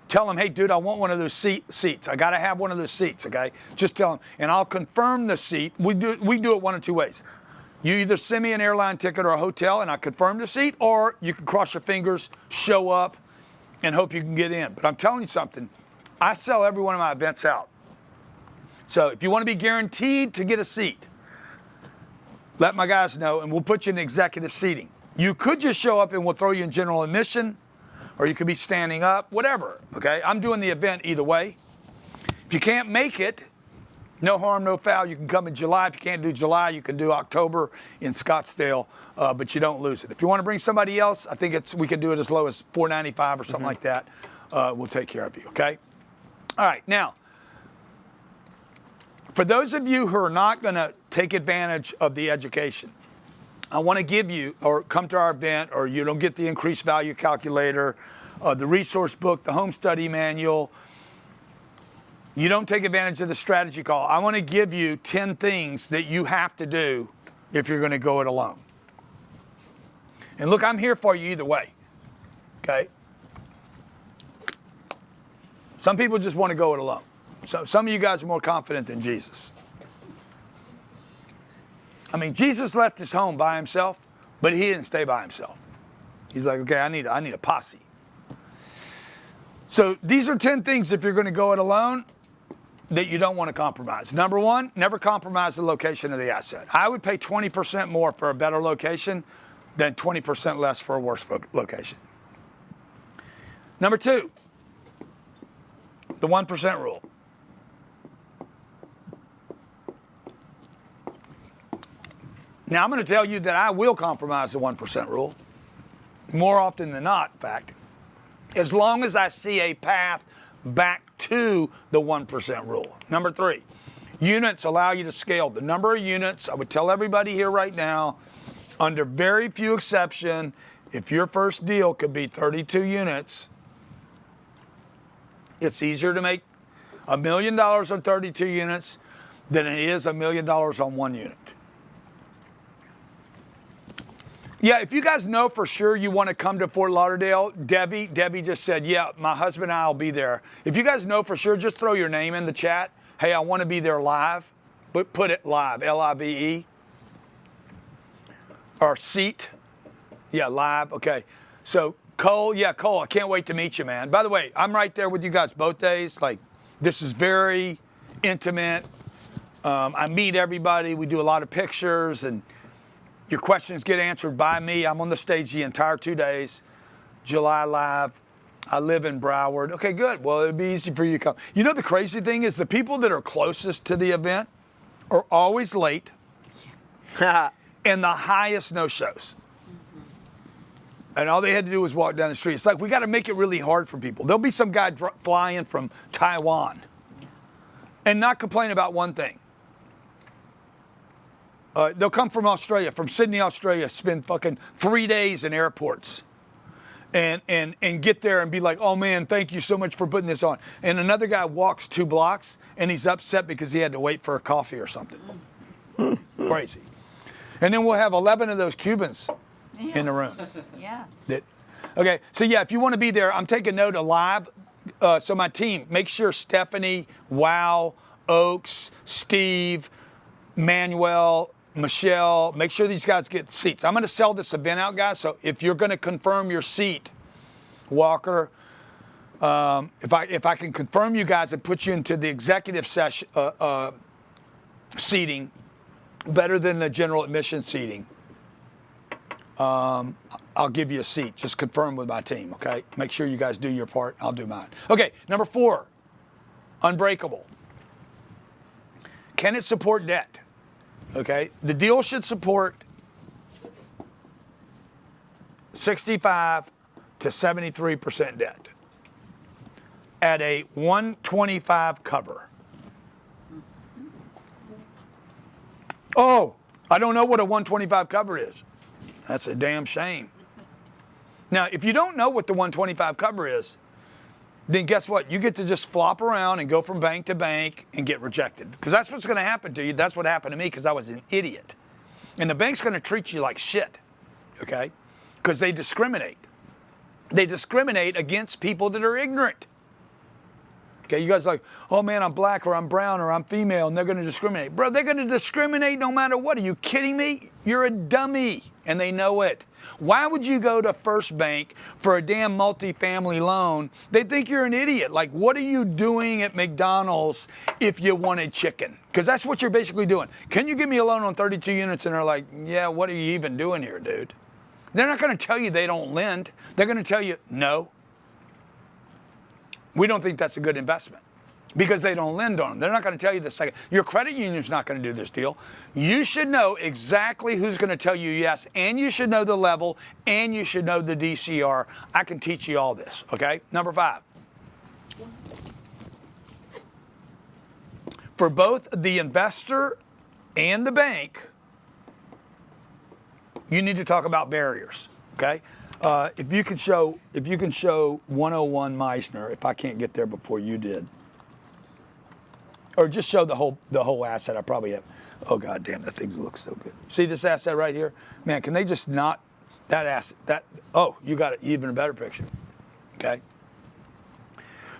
[SPEAKER 1] Tell them, hey, dude, I want one of those seats. I got to have one of those seats, okay? Just tell them, and I'll confirm the seat. We do it one of two ways. You either send me an airline ticket or a hotel, and I confirm the seat, or you can cross your fingers, show up, and hope you can get in. But I'm telling you something, I sell every one of my events out. So if you want to be guaranteed to get a seat, let my guys know, and we'll put you in executive seating. You could just show up and we'll throw you in general admission, or you could be standing up, whatever, okay? I'm doing the event either way. If you can't make it, no harm, no foul. You can come in July. If you can't do July, you can do October in Scottsdale, but you don't lose it. If you want to bring somebody else, I think we can do it as low as $495 or something like that. We'll take care of you, okay? All right, now, for those of you who are not going to take advantage of the education, I want to give you, or come to our event, or you don't get the increased value calculator, the resource book, the home study manual, you don't take advantage of the strategy call. I want to give you 10 things that you have to do if you're going to go it alone. And look, I'm here for you either way, okay? Some people just want to go it alone. So some of you guys are more confident than Jesus. I mean, Jesus left his home by himself, but he didn't stay by himself. He's like, okay, I need a posse. So these are 10 things if you're going to go it alone that you don't want to compromise. Number one, never compromise the location of the asset. I would pay 20% more for a better location than 20% less for a worse location. Number two, the 1% rule. Now, I'm going to tell you that I will compromise the 1% rule, more often than not, in fact, as long as I see a path back to the 1% rule. Number three, units allow you to scale. The number of units, I would tell everybody here right now, under very few exception, if your first deal could be 32 units, it's easier to make $1 million on 32 units than it is $1 million on one unit. Yeah, if you guys know for sure you want to come to Fort Lauderdale, Debbie just said, yeah, my husband and I will be there. If you guys know for sure, just throw your name in the chat. Hey, I want to be there live. But put it live, L-I-V-E. Or seat. Yeah, live. Okay. So Cole, I can't wait to meet you, man. By the way, I'm right there with you guys both days. Like, this is very intimate. I meet everybody. We do a lot of pictures, and your questions get answered by me. I'm on the stage the entire 2 days. July live. I live in Broward. Okay, good. Well, it'd be easy for you to come. You know, the crazy thing is the people that are closest to the event are always late and the highest no-shows. And all they had to do was walk down the street. It's like we got to make it really hard for people. There'll be some guy flying from Taiwan and not complain about one thing. They'll come from Australia, from Sydney, Australia, spend fucking 3 days in airports and get there and be like, oh man, thank you so much for putting this on. And another guy walks 2 blocks and he's upset because he had to wait for a coffee or something. Crazy. And then we'll have 11 of those Cubans in the room.
[SPEAKER 20] Yeah.
[SPEAKER 1] Okay, so yeah, if you want to be there, I'm taking note of live. So my team, make sure Stephanie, Wow, Oaks, Steve, Manuel, Michelle, make sure these guys get seats. I'm going to sell this event out, guys. So if you're going to confirm your seat, Walker, if I can confirm you guys and put you into the executive session seating, better than the general admission seating, I'll give you a seat. Just confirm with my team, okay? Make sure you guys do your part. I'll do mine. Okay, number 4, unbreakable. Can it support debt? Okay, the deal should support 65 to 73% debt at a 125 cover. Oh, I don't know what a 125 cover is. That's a damn shame. Now, if you don't know what the 125 cover is, then guess what? You get to just flop around and go from bank to bank and get rejected. Because that's what's going to happen to you. That's what happened to me because I was an idiot. And the bank's going to treat you like shit, okay? Because they discriminate. They discriminate against people that are ignorant. Okay, you guys are like, oh man, I'm black or I'm brown or I'm female and they're going to discriminate. Bro, they're going to discriminate no matter what. Are you kidding me? You're a dummy and they know it. Why would you go to First Bank for a damn multifamily loan? They think you're an idiot. Like, what are you doing at McDonald's if you wanted chicken? Because that's what you're basically doing. Can you give me a loan on 32 units? And they're like, yeah, what are you even doing here, dude? They're not going to tell you they don't lend. They're going to tell you, no. We don't think that's a good investment because they don't lend on them. They're not going to tell you the second. Your credit union's not going to do this deal. You should know exactly who's going to tell you yes, and you should know the level, and you should know the DCR. I can teach you all this, okay? Number 5. For both the investor and the bank, you need to talk about barriers, okay? If you can show 101 Meisner, if I can't get there before you did, or just show the whole asset. I probably have. Oh God damn, that thing looks so good. See this asset right here, man? Can they just not that asset? That oh, you got it even a better picture, okay?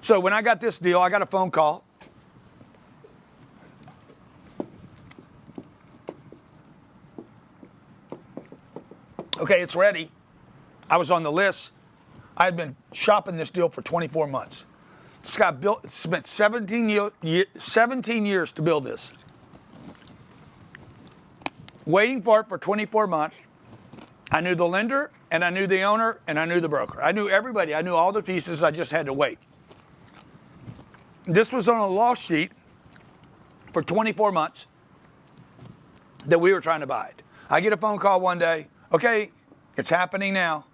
[SPEAKER 1] So when I got this deal, I got a phone call. Okay, it's ready. I was on the list. I had been shopping this deal for 24 months. This guy spent 17 years to build this. Waiting for it for 24 months. I knew the lender, and I knew the owner, and I knew the broker. I knew everybody. I knew all the pieces. I just had to wait. This was on a loss sheet for 24 months that we were trying to buy it. I get a phone call one day. Okay, it's happening now.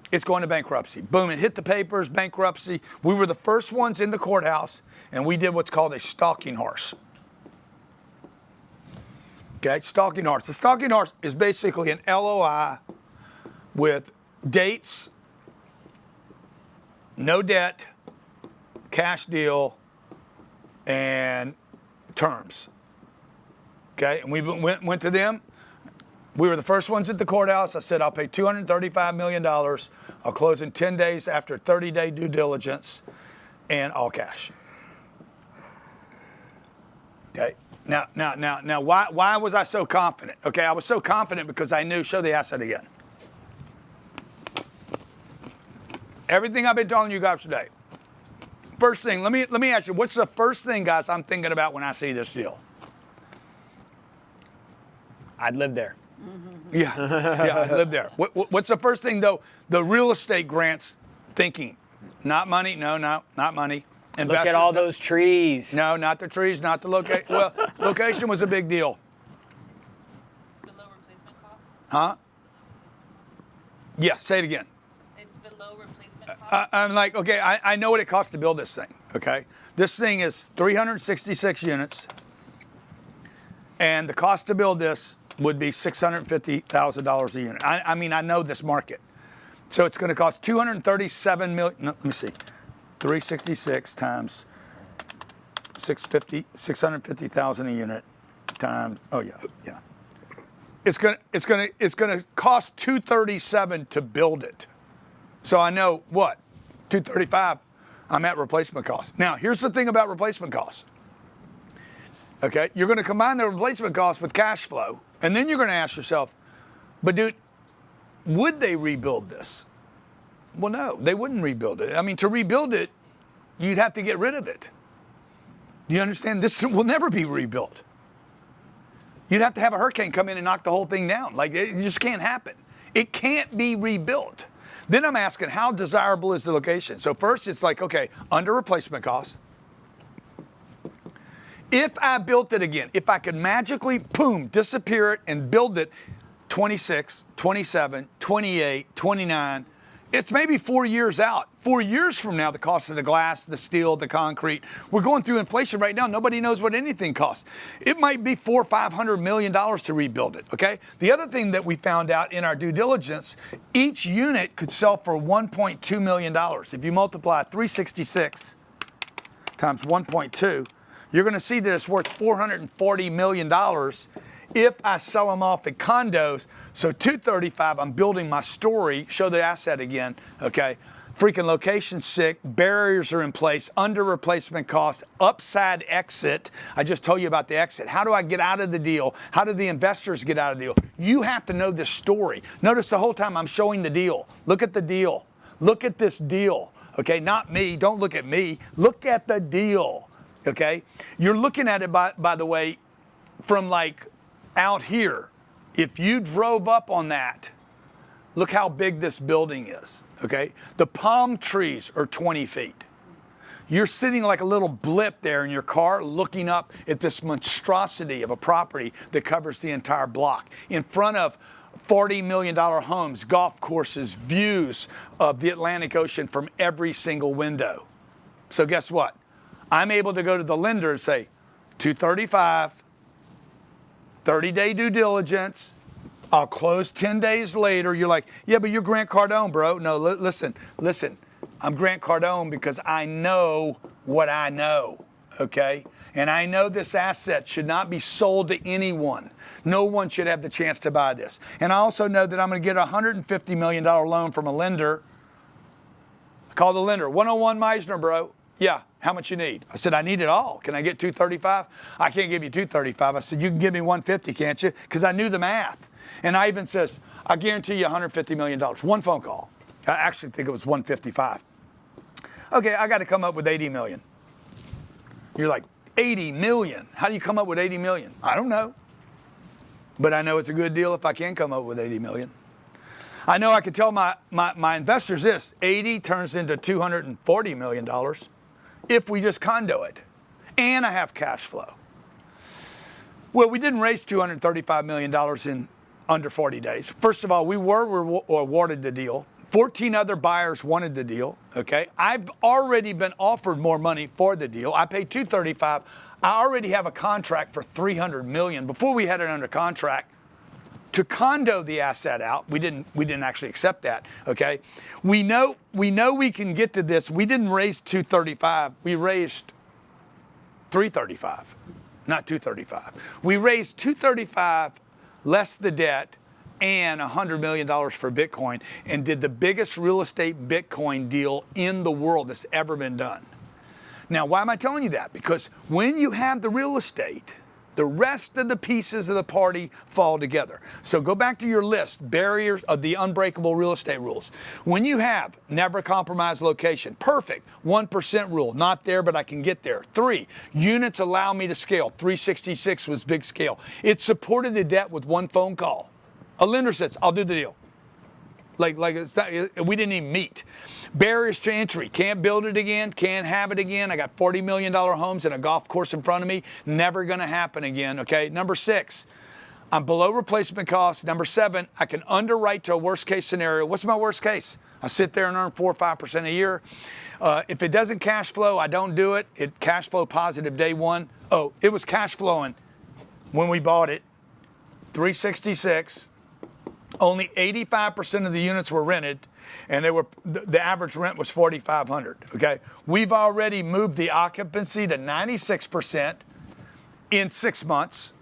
[SPEAKER 1] It's going to bankruptcy. Boom, it hit the papers, bankruptcy. We were the first ones in the courthouse, and we did what's called a stalking horse. Okay, stalking horse. The stalking horse is basically an LOI with dates, no debt, cash deal, and terms. Okay, and we went to them. We were the first ones at the courthouse. I said, I'll pay $235 million. I'll close in 10 days after 30-day due diligence and all cash. Okay. Now, why was I so confident? Okay, I was so confident because I knew, show the asset again. Everything I've been telling you guys today. First thing, let me ask you, what's the first thing, guys, I'm thinking about when I see this deal?
[SPEAKER 6] I'd live there.
[SPEAKER 1] Yeah, I live there. What's the first thing, though, the real estate grants thinking? Not money, no, not money.
[SPEAKER 6] Look at all those trees.
[SPEAKER 1] No, not the trees, not the location. Well, location was a big deal.
[SPEAKER 7] Below replacement cost?
[SPEAKER 1] Huh? Yeah, say it again.
[SPEAKER 7] It's below replacement cost?
[SPEAKER 1] I'm like, okay, I know what it costs to build this thing, okay? This thing is 366 units, and the cost to build this would be $650,000 a unit. I mean, I know this market. So it's going to cost $237 million. No, let me see. 366 times 650,000 a unit times. Oh yeah. It's going to cost $237 to build it. So I know what? $235. I'm at replacement cost. Now, here's the thing about replacement costs. Okay, you're going to combine the replacement cost with cash flow. And then you're going to ask yourself, but dude, would they rebuild this? Well, no, they wouldn't rebuild it. I mean, to rebuild it, you'd have to get rid of it. You understand? This will never be rebuilt. You'd have to have a hurricane come in and knock the whole thing down. Like, it just can't happen. It can't be rebuilt. Then I'm asking, how desirable is the location? So first, it's like, okay, under replacement cost. If I built it again, if I could magically, boom, disappear it and build it 26, 27, 28, 29, it's maybe 4 years out. 4 years from now, the cost of the glass, the steel, the concrete, we're going through inflation right now. Nobody knows what anything costs. It might be $400 or $500 million to rebuild it, okay? The other thing that we found out in our due diligence, each unit could sell for $1.2 million. If you multiply 366 times 1.2, you're going to see that it's worth $440 million if I sell them off at condos. So 235, I'm building my story. Show the asset again, okay? Freaking location sick, barriers are in place, under replacement costs, upside exit. I just told you about the exit. How do I get out of the deal? How do the investors get out of the deal? You have to know this story. Notice the whole time I'm showing the deal. Look at the deal. Look at this deal, okay? Not me, don't look at me. Look at the deal, okay? You're looking at it, by the way, from like out here. If you drove up on that, look how big this building is. Okay, the palm trees are 20 feet. You're sitting like a little blip there in your car looking up at this monstrosity of a property that covers the entire block in front of $40 million homes, golf courses, views of the Atlantic Ocean from every single window. So guess what? I'm able to go to the lender and say, 235, 30-day due diligence, I'll close 10 days later. You're like, yeah, but you're Grant Cardone, bro. No, listen. I'm Grant Cardone because I know what I know, okay? And I know this asset should not be sold to anyone. No one should have the chance to buy this. And I also know that I'm going to get a $150 million loan from a lender. I called the lender, 101 Meisner, bro. Yeah, how much you need? I said, I need it all. Can I get 235? I can't give you 235. I said, you can give me 150, can't you? Because I knew the math. And I even says, I guarantee you $150 million. One phone call. I actually think it was 155. Okay, I got to come up with 80 million. You're like, 80 million? How do you come up with 80 million? I don't know. But I know it's a good deal if I can come up with 80 million. I know I could tell my investors this, 80 turns into $240 million if we just condo it. And I have cash flow. Well, we didn't raise $235 million in under 40 days. First of all, we were awarded the deal. 14 other buyers wanted the deal, okay? I've already been offered more money for the deal. I paid $235. I already have a contract for $300 million before we had it under contract to condo the asset out. We didn't actually accept that, okay? We know we can get to this. We didn't raise 235. We raised 335, not 235. We raised 235 less the debt and $100 million for Bitcoin and did the biggest real estate Bitcoin deal in the world that's ever been done. Now, why am I telling you that? Because when you have the real estate, the rest of the pieces of the party fall together. So go back to your list, barriers of the unbreakable real estate rules. When you have never compromise location, perfect, 1% rule, not there, but I can get there. 3, units allow me to scale. 366 was big scale. It supported the debt with one phone call. A lender says, I'll do the deal. Like it's not, we didn't even meet. Barriers to entry, can't build it again, can't have it again. I got $40 million homes and a golf course in front of me. Never gonna happen again, okay? Number 6, I'm below replacement cost. Number 7, I can underwrite to a worst case scenario. What's my worst case? I sit there and earn 4 or 5% a year. If it doesn't cash flow, I don't do it. It cash flow positive day one. Oh, it was cash flowing when we bought it, 366. Only 85% of the units were rented, and the average rent was $4,500. Okay, we've already moved the occupancy to 96% in 6 months,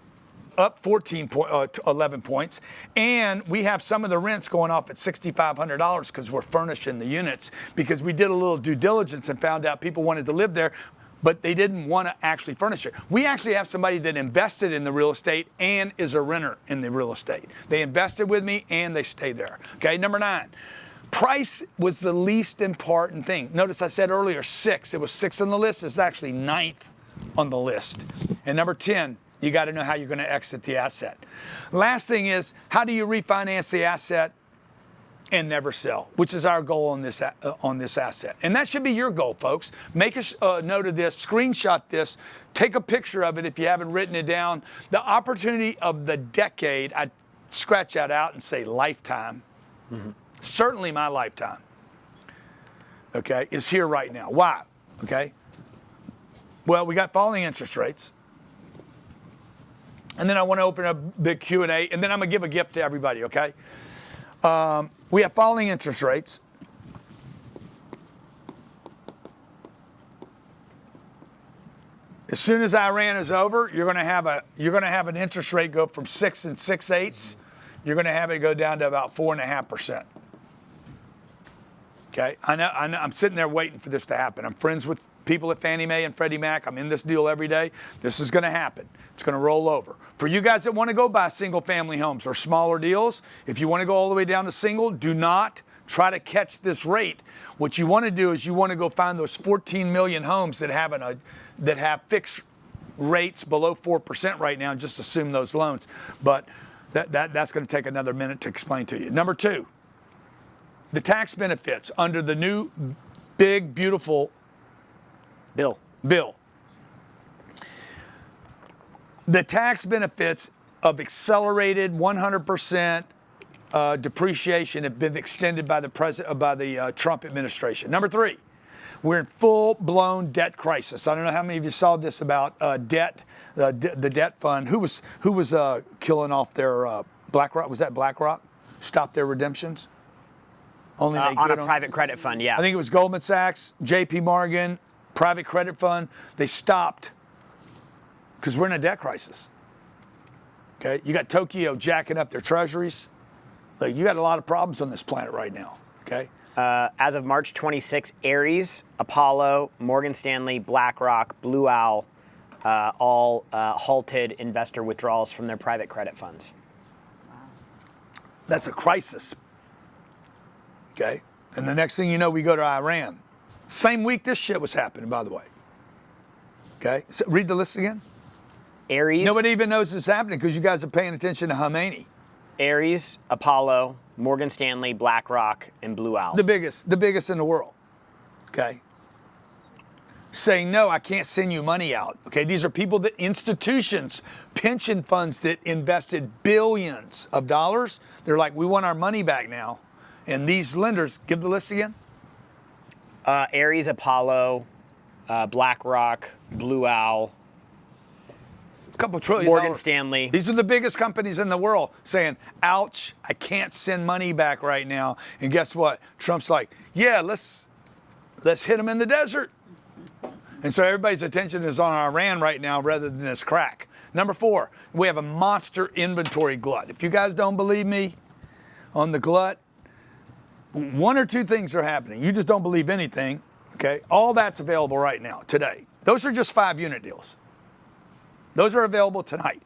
[SPEAKER 1] up 11 points, and we have some of the rents going off at $6,500 because we're furnishing the units because we did a little due diligence and found out people wanted to live there, but they didn't want to actually furnish it. We actually have somebody that invested in the real estate and is a renter in the real estate. They invested with me and they stay there. Okay, number 9, price was the least important thing. Notice I said earlier 6. It was 6 on the list. It's actually 9th on the list. And number 10, you got to know how you're going to exit the asset. Last thing is, how do you refinance the asset and never sell, which is our goal on this asset. And that should be your goal, folks. Make a note of this, screenshot this, take a picture of it if you haven't written it down. The opportunity of the decade, I scratch that out and say lifetime. Mm-hmm. Certainly my lifetime, okay, is here right now. Why? Okay. Well, we got falling interest rates. And then I want to open up a big Q&A, and then I'm going to give a gift to everybody, okay? We have falling interest rates. As soon as Iran is over, you're going to have an interest rate go from 6 6/8. You're going to have it go down to about 4.5%. Okay, I know. I'm sitting there waiting for this to happen. I'm friends with people at Fannie Mae and Freddie Mac. I'm in this deal every day. This is going to happen. It's going to roll over. For you guys that want to go buy single-family homes or smaller deals, if you want to go all the way down to single, do not try to catch this rate. What you want to do is you want to go find those 14 million homes that have fixed rates below 4% right now and just assume those loans. But that's going to take another minute to explain to you. Number two, the tax benefits under the new big, beautiful
[SPEAKER 6] bill.
[SPEAKER 1] The tax benefits of accelerated 100% depreciation have been extended by the Trump administration. Number three, we're in full-blown debt crisis. I don't know how many of you saw this about debt, the debt fund. Who was killing off their BlackRock? Was that BlackRock? Stopped their redemptions? Only
[SPEAKER 6] on a private credit fund, yeah.
[SPEAKER 1] I think it was Goldman Sachs, J.P. Morgan, private credit fund. They stopped because we're in a debt crisis. Okay, you got Tokyo jacking up their treasuries. Like, you got a lot of problems on this planet right now. Okay.
[SPEAKER 6] As of March 26, Ares, Apollo, Morgan Stanley, BlackRock, Blue Owl, all halted investor withdrawals from their private credit funds.
[SPEAKER 1] That's a crisis. Okay. And the next thing you know, we go to Iran. Same week this shit was happening, by the way. Okay. So read the list again.
[SPEAKER 6] Ares.
[SPEAKER 1] Nobody even knows it's happening because you guys are paying attention to Khomeini.
[SPEAKER 6] Ares, Apollo, Morgan Stanley, BlackRock, and Blue Owl.
[SPEAKER 1] The biggest in the world. Okay. Saying, no, I can't send you money out. Okay. These are institutions, pension funds that invested billions of dollars. They're like, we want our money back now. And these lenders, give the list again.
[SPEAKER 6] Ares, Apollo, BlackRock, Blue Owl,
[SPEAKER 1] a couple trillion.
[SPEAKER 6] Morgan Stanley.
[SPEAKER 1] These are the biggest companies in the world saying, ouch, I can't send money back right now. And guess what? Trump's like, yeah, let's hit them in the desert. And so everybody's attention is on Iran right now rather than this crack. Number four, we have a monster inventory glut. If you guys don't believe me on the glut, one or two things are happening. You just don't believe anything, okay? All that's available right now, today. Those are just 5-unit deals. Those are available tonight.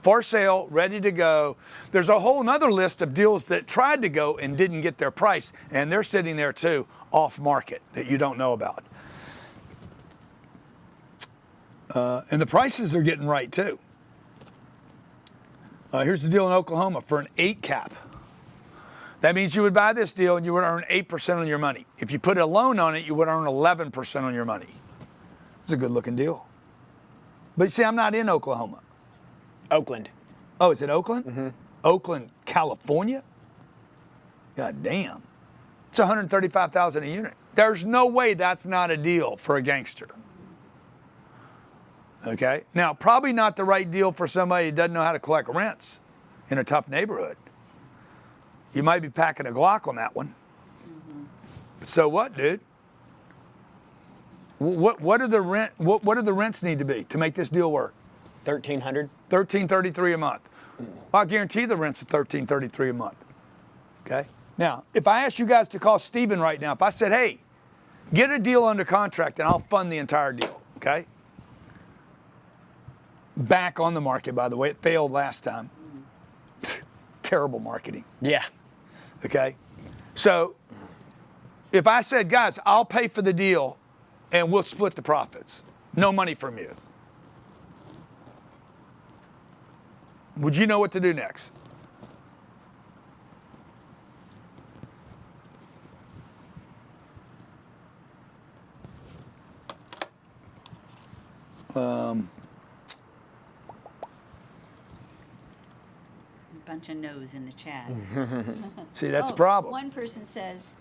[SPEAKER 1] For sale, ready to go. There's a whole nother list of deals that tried to go and didn't get their price, and they're sitting there too, off market, that you don't know about. And the prices are getting right too. Here's the deal in Oklahoma for an 8 cap. That means you would buy this deal and you would earn 8% on your money. If you put a loan on it, you would earn 11% on your money. It's a good looking deal. But you see, I'm not in Oklahoma.
[SPEAKER 6] Oakland.
[SPEAKER 1] Oh, is it Oakland?
[SPEAKER 6] Mm-hmm.
[SPEAKER 1] Oakland, California? God damn. It's $135,000 a unit. There's no way that's not a deal for a gangster. Okay? Now, probably not the right deal for somebody who doesn't know how to collect rents in a tough neighborhood. You might be packing a Glock on that one. Mm-hmm. So what, dude? What do the rents need to be to make this deal work?
[SPEAKER 6] $1,300.
[SPEAKER 1] $1,333 a month. Well, I guarantee the rent's at $1,333 a month. Okay. Now, if I asked you guys to call Steven right now, if I said, "Hey, get a deal under contract and I'll fund the entire deal," okay? Back on the market, by the way, it failed last time. Terrible marketing.
[SPEAKER 6] Yeah.
[SPEAKER 1] Okay. So, if I said, "Guys, I'll pay for the deal and we'll split the profits. No money from you." Would you know what to do next?
[SPEAKER 20] Bunch of no's in the chat.
[SPEAKER 1] See, that's the problem.
[SPEAKER 20] One person says,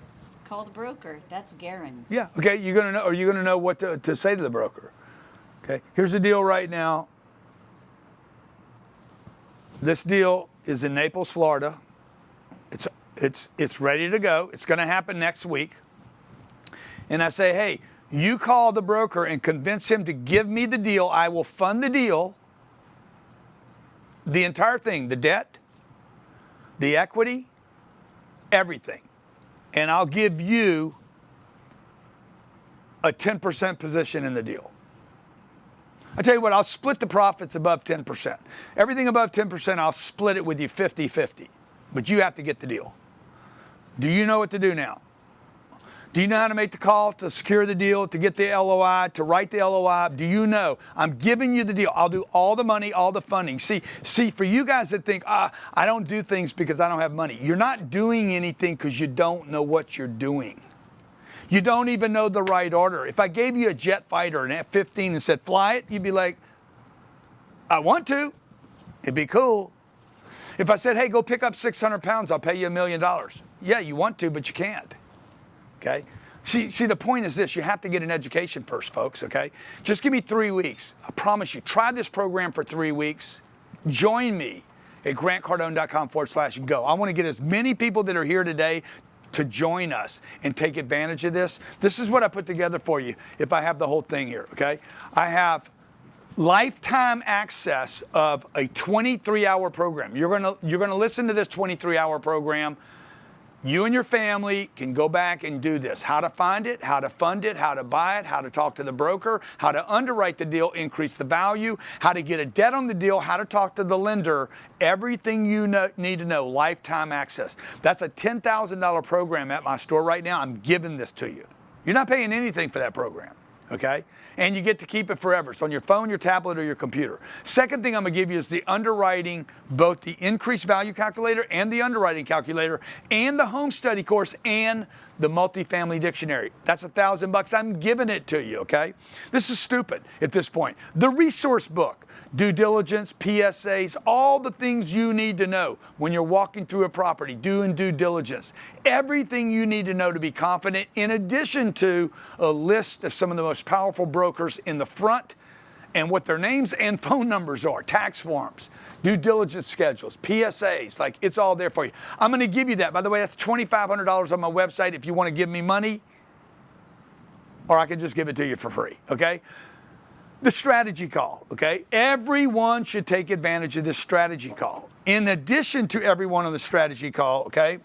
[SPEAKER 20] call the broker. That's Garen.
[SPEAKER 1] Yeah. Okay. You're gonna know. Are you gonna know what to say to the broker? Okay. Here's the deal right now. This deal is in Naples, Florida. It's ready to go. It's going to happen next week. And I say, hey, You call the broker and convince him to give me the deal. I will fund the deal, the entire thing, the debt, the equity, everything. And I'll give you a 10% position in the deal. I tell you what, I'll split the profits above 10%. Everything above 10%, I'll split it with you 50-50. But you have to get the deal. Do you know what to do now? Do you know how to make the call to secure the deal, to get the LOI, to write the LOI? Do you know? I'm giving you the deal. I'll do all the money, all the funding. See, for you guys that think, I don't do things because I don't have money. You're not doing anything because you don't know what you're doing. You don't even know the right order. If I gave you a jet fighter, an F-15, and said, fly it, you'd be like, I want to. It'd be cool. If I said, hey, go pick up 600 pounds, I'll pay you $1 million. Yeah, you want to, but you can't. Okay? See, the point is this. You have to get an education first, folks, okay? Just give me 3 weeks. I promise you. Try this program for 3 weeks. Join me at grantcardone.com/go. I want to get as many people that are here today to join us and take advantage of this. This is what I put together for you if I have the whole thing here, okay? I have lifetime access of a 23-hour program. You're gonna listen to this 23-hour program. You and your family can go back and do this. How to find it, how to fund it, how to buy it, how to talk to the broker, how to underwrite the deal, increase the value, how to get a debt on the deal, how to talk to the lender, everything you need to know, lifetime access. That's a $10,000 program at my store right now. I'm giving this to you. You're not paying anything for that program, okay? And you get to keep it forever. It's on your phone, your tablet, or your computer. Second thing I'm going to give you is the underwriting, both the increased value calculator and the underwriting calculator, and the home study course and the multifamily dictionary. That's $1,000. I'm giving it to you, okay? This is stupid at this point. The resource book, due diligence, PSAs, all the things you need to know when you're walking through a property, doing due diligence. Everything you need to know to be confident, in addition to a list of some of the most powerful brokers in the front and what their names and phone numbers are, tax forms, due diligence schedules, PSAs, like it's all there for you. I'm going to give you that. By the way, that's $2,500 on my website if you want to give me money, or I can just give it to you for free, okay? The strategy call, okay? Everyone should take advantage of this strategy call. In addition to everyone on the strategy call, okay,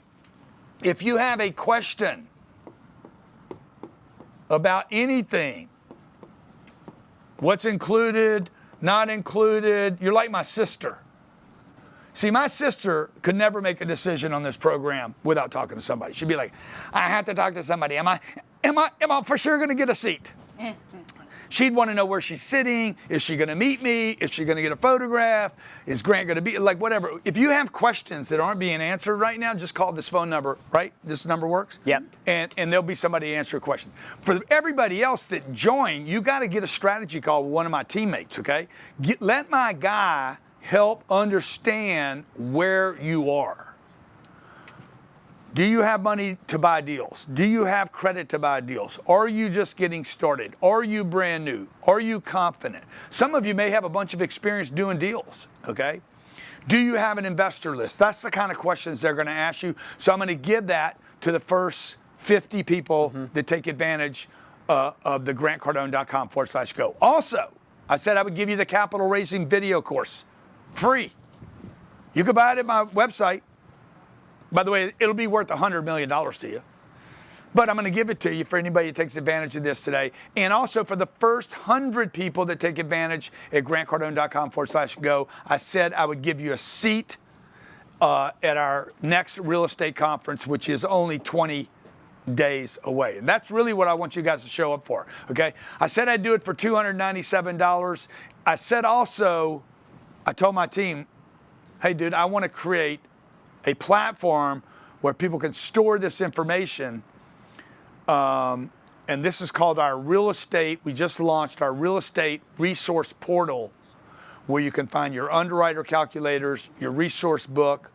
[SPEAKER 1] if you have a question about anything, what's included, not included, you're like my sister. See, my sister could never make a decision on this program without talking to somebody. She'd be like, I have to talk to somebody. Am I for sure going to get a seat? She'd want to know where she's sitting. Is she going to meet me? Is she going to get a photograph? Is Grant going to be, like, whatever. If you have questions that aren't being answered right now, just call this phone number, right? This number works?
[SPEAKER 6] Yep.
[SPEAKER 1] And there'll be somebody to answer your question. For everybody else that join, you got to get a strategy call with one of my teammates, okay? Let my guy help understand where you are. Do you have money to buy deals? Do you have credit to buy deals? Are you just getting started? Are you brand new? Are you confident? Some of you may have a bunch of experience doing deals, okay? Do you have an investor list? That's the kind of questions they're going to ask you. So I'm going to give that to the first 50 people that take advantage of the grantcardone.com/go. Also, I said I would give you the capital raising video course, free. You can buy it at my website. By the way, it'll be worth $100 million to you. But I'm going to give it to you for anybody that takes advantage of this today. And also for the first 100 people that take advantage at grantcardone.com/go, I said I would give you a seat at our next real estate conference, which is only 20 days away. And that's really what I want you guys to show up for, okay? I said I'd do it for $297. I said also, I told my team, hey, dude, I want to create a platform where people can store this information. And this is called our real estate. We just launched our real estate resource portal where you can find your underwriter calculators, your resource book.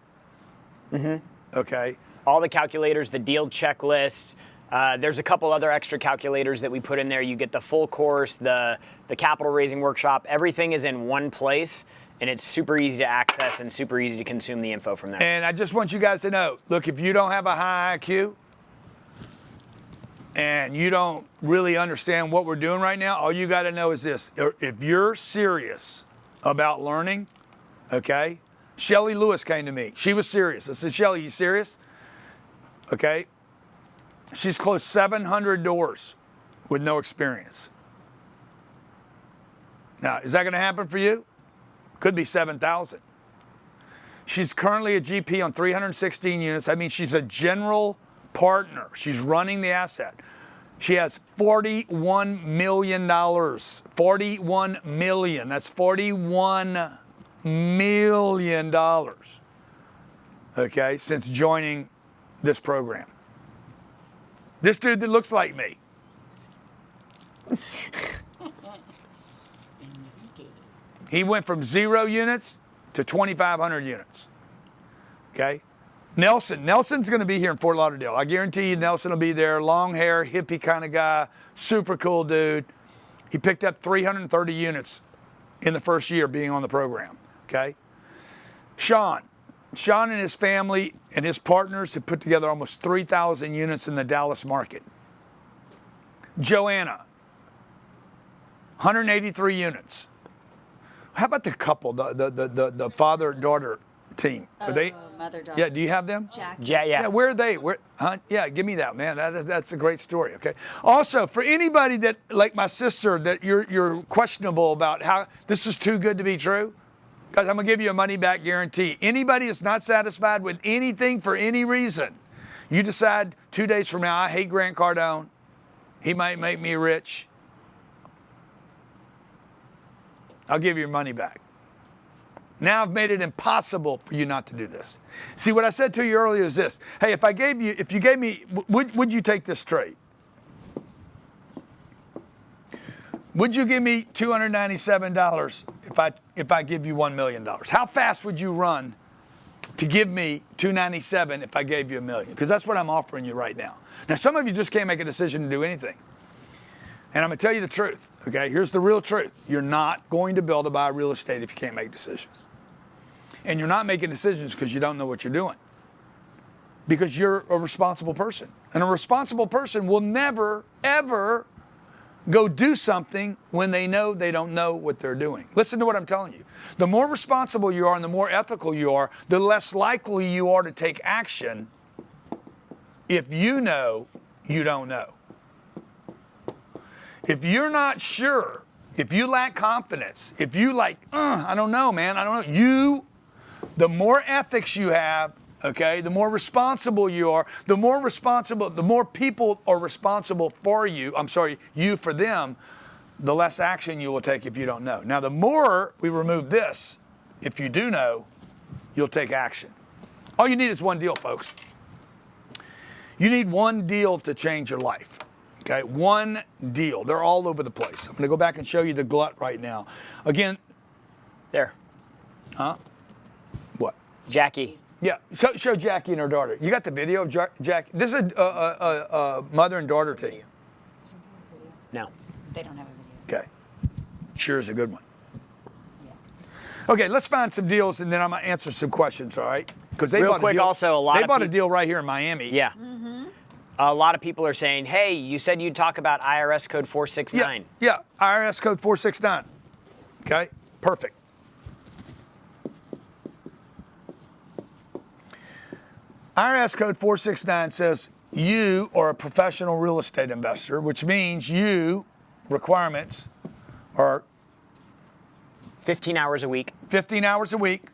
[SPEAKER 1] Okay.
[SPEAKER 6] All the calculators, the deal checklist. There's a couple other extra calculators that we put in there. You get the full course, the capital raising workshop. Everything is in one place. And it's super easy to access and super easy to consume the info from there.
[SPEAKER 1] And I just want you guys to know, look, if you don't have a high IQ, and you don't really understand what we're doing right now, all you got to know is this. If you're serious about learning, okay, Shelly Lewis came to me. She was serious. I said, Shelly, you serious? Okay. She's closed 700 doors with no experience. Now, is that going to happen for you? Could be 7,000. She's currently a GP on 316 units. I mean, she's a general partner. She's running the asset. She has $41 million. 41 million. That's $41 million. Okay, since joining this program. This dude that looks like me. He went from 0 units to 2,500 units. Okay? Nelson's going to be here in Fort Lauderdale. I guarantee you Nelson will be there. Long hair, hippie kind of guy, super cool dude. He picked up 330 units in the first year being on the program. Okay? Sean and his family and his partners have put together almost 3,000 units in the Dallas market. Joanna, 183 units. How about the couple, the father-daughter team? Are they?
[SPEAKER 20] Mother-daughter.
[SPEAKER 1] Yeah, do you have them?
[SPEAKER 20] Jack.
[SPEAKER 1] Yeah, where are they? Huh? Yeah, give me that, man. That's a great story, okay? Also, for anybody that, like my sister, that you're questionable about how this is too good to be true, guys, I'm going to give you a money-back guarantee. Anybody that's not satisfied with anything for any reason, you decide 2 days from now, I hate Grant Cardone. He might make me rich. I'll give you your money back. Now I've made it impossible for you not to do this. See, what I said to you earlier is this. Hey, if you gave me, would you take this trade? Would you give me $297 if I give you $1 million? How fast would you run to give me $297 if I gave you $1 million? Because that's what I'm offering you right now. Now, some of you just can't make a decision to do anything. And I'm going to tell you the truth, okay? Here's the real truth. You're not going to build or buy real estate if you can't make decisions. And you're not making decisions because you don't know what you're doing. Because you're a responsible person. And a responsible person will never, ever go do something when they know they don't know what they're doing. Listen to what I'm telling you. The more responsible you are and the more ethical you are, the less likely you are to take action if you know you don't know. If you're not sure, if you lack confidence, if you I don't know, man, I don't know. The more ethics you have, okay, the more responsible you are, the more people are responsible for you, you for them, the less action you will take if you don't know. Now, the more we remove this, if you do know, you'll take action. All you need is one deal, folks. You need one deal to change your life. Okay, one deal. They're all over the place. I'm going to go back and show you the glut right now. Again.
[SPEAKER 6] There.
[SPEAKER 1] Huh? What?
[SPEAKER 6] Jackie.
[SPEAKER 1] Yeah, show Jackie and her daughter. You got the video of Jackie? This is a mother and daughter team.
[SPEAKER 6] No.
[SPEAKER 20] They don't have a video.
[SPEAKER 1] Okay. Sure is a good one. Yeah. Okay, let's find some deals and then I'm going to answer some questions, all right? Because they
[SPEAKER 6] Real quick, also,
[SPEAKER 1] they bought a deal right here in Miami.
[SPEAKER 6] Yeah. Mm-hmm. A lot of people are saying, hey, you said you'd talk about IRS code 469.
[SPEAKER 1] Yeah, IRS code 469. Okay, perfect. IRS code 469 says you are a professional real estate investor, which means requirements are
[SPEAKER 6] 15 hours a week.
[SPEAKER 1] 15 hours a week.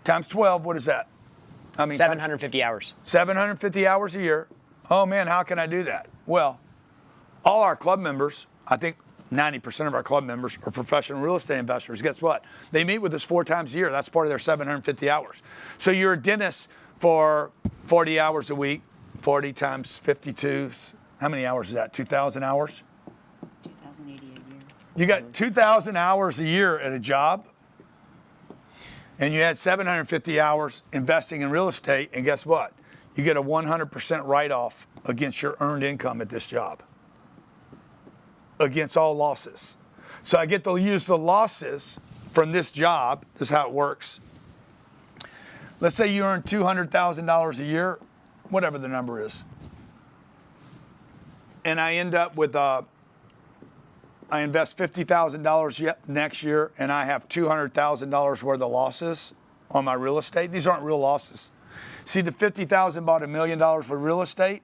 [SPEAKER 1] Times 12, what is that?
[SPEAKER 6] 750 hours.
[SPEAKER 1] 750 hours a year. Oh man, how can I do that? Well, all our club members, I think 90% of our club members are professional real estate investors. Guess what? They meet with us 4 times a year. That's part of their 750 hours. So you're a dentist for 40 hours a week, 40 times 52. How many hours is that? 2,000 hours?
[SPEAKER 20] 2,080 a year.
[SPEAKER 1] You got 2,000 hours a year at a job. And you had 750 hours investing in real estate, and guess what? You get a 100% write-off against your earned income at this job, against all losses. So I get to use the losses from this job, this is how it works, let's say you earn $200,000 a year, whatever the number is. And I end up with, I invest $50,000 next year, and I have $200,000 worth of losses on my real estate. These aren't real losses. See, the $50,000 bought $1 million worth of real estate,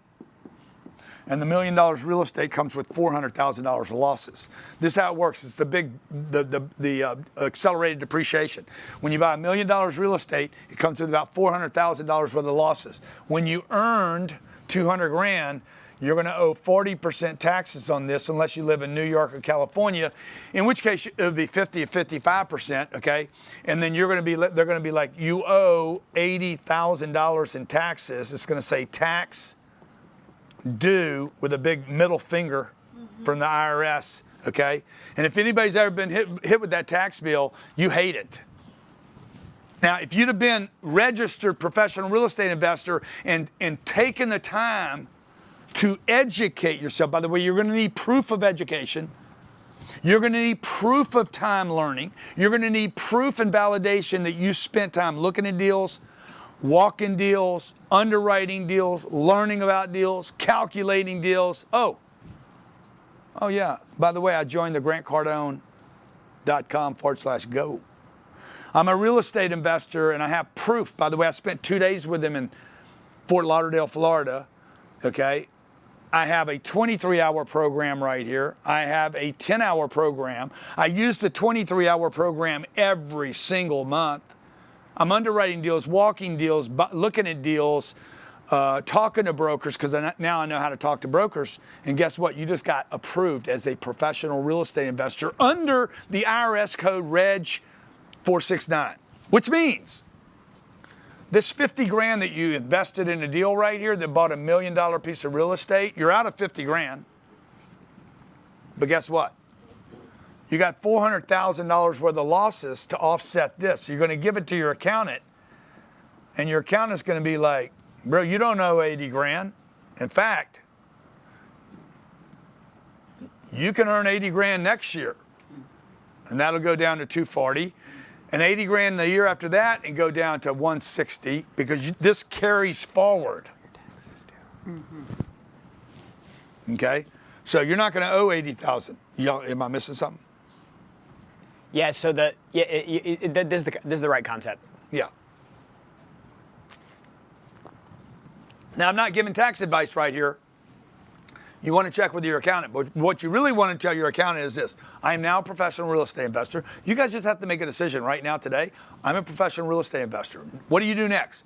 [SPEAKER 1] and the $1 million real estate comes with $400,000 of losses. This is how it works. It's the accelerated depreciation. When you buy $1 million real estate, it comes with about $400,000 worth of losses. When you earned 200 grand, you're going to owe 40% taxes on this unless you live in New York or California, in which case it would be 50 or 55%, okay? And then they're going to be like, you owe $80,000 in taxes. It's going to say tax due with a big middle finger from the IRS, okay? And if anybody's ever been hit with that tax bill, you hate it. Now, if you'd have been registered professional real estate investor and taken the time to educate yourself. By the way, you're going to need proof of education. You're going to need proof of time learning. You're going to need proof and validation that you spent time looking at deals, walking deals, underwriting deals, learning about deals, calculating deals. Oh yeah, by the way, I joined the grantcardone.com/go. I'm a real estate investor and I have proof. By the way, I spent 2 days with him in Fort Lauderdale, Florida, okay? I have a 23-hour program right here. I have a 10-hour program. I use the 23-hour program every single month. I'm underwriting deals, walking deals, looking at deals, talking to brokers, because now I know how to talk to brokers. And guess what? You just got approved as a professional real estate investor under the IRS code Reg 469, which means this 50 grand that you invested in a deal right here that bought $1 million piece of real estate, you're out of 50 grand. But guess what? You got $400,000 worth of losses to offset this. So you're going to give it to your accountant, and your accountant's going to be like, bro, you don't owe 80 grand. In fact, you can earn 80 grand next year, and that'll go down to 240. And 80 grand the year after that and go down to 160 because this carries forward. Okay? So you're not going to owe 80,000. Am I missing something?
[SPEAKER 6] Yeah, so this is the right concept.
[SPEAKER 1] Yeah. Now, I'm not giving tax advice right here. You want to check with your accountant. But what you really want to tell your accountant is this. I am now a professional real estate investor. You guys just have to make a decision right now today. I'm a professional real estate investor. What do you do next?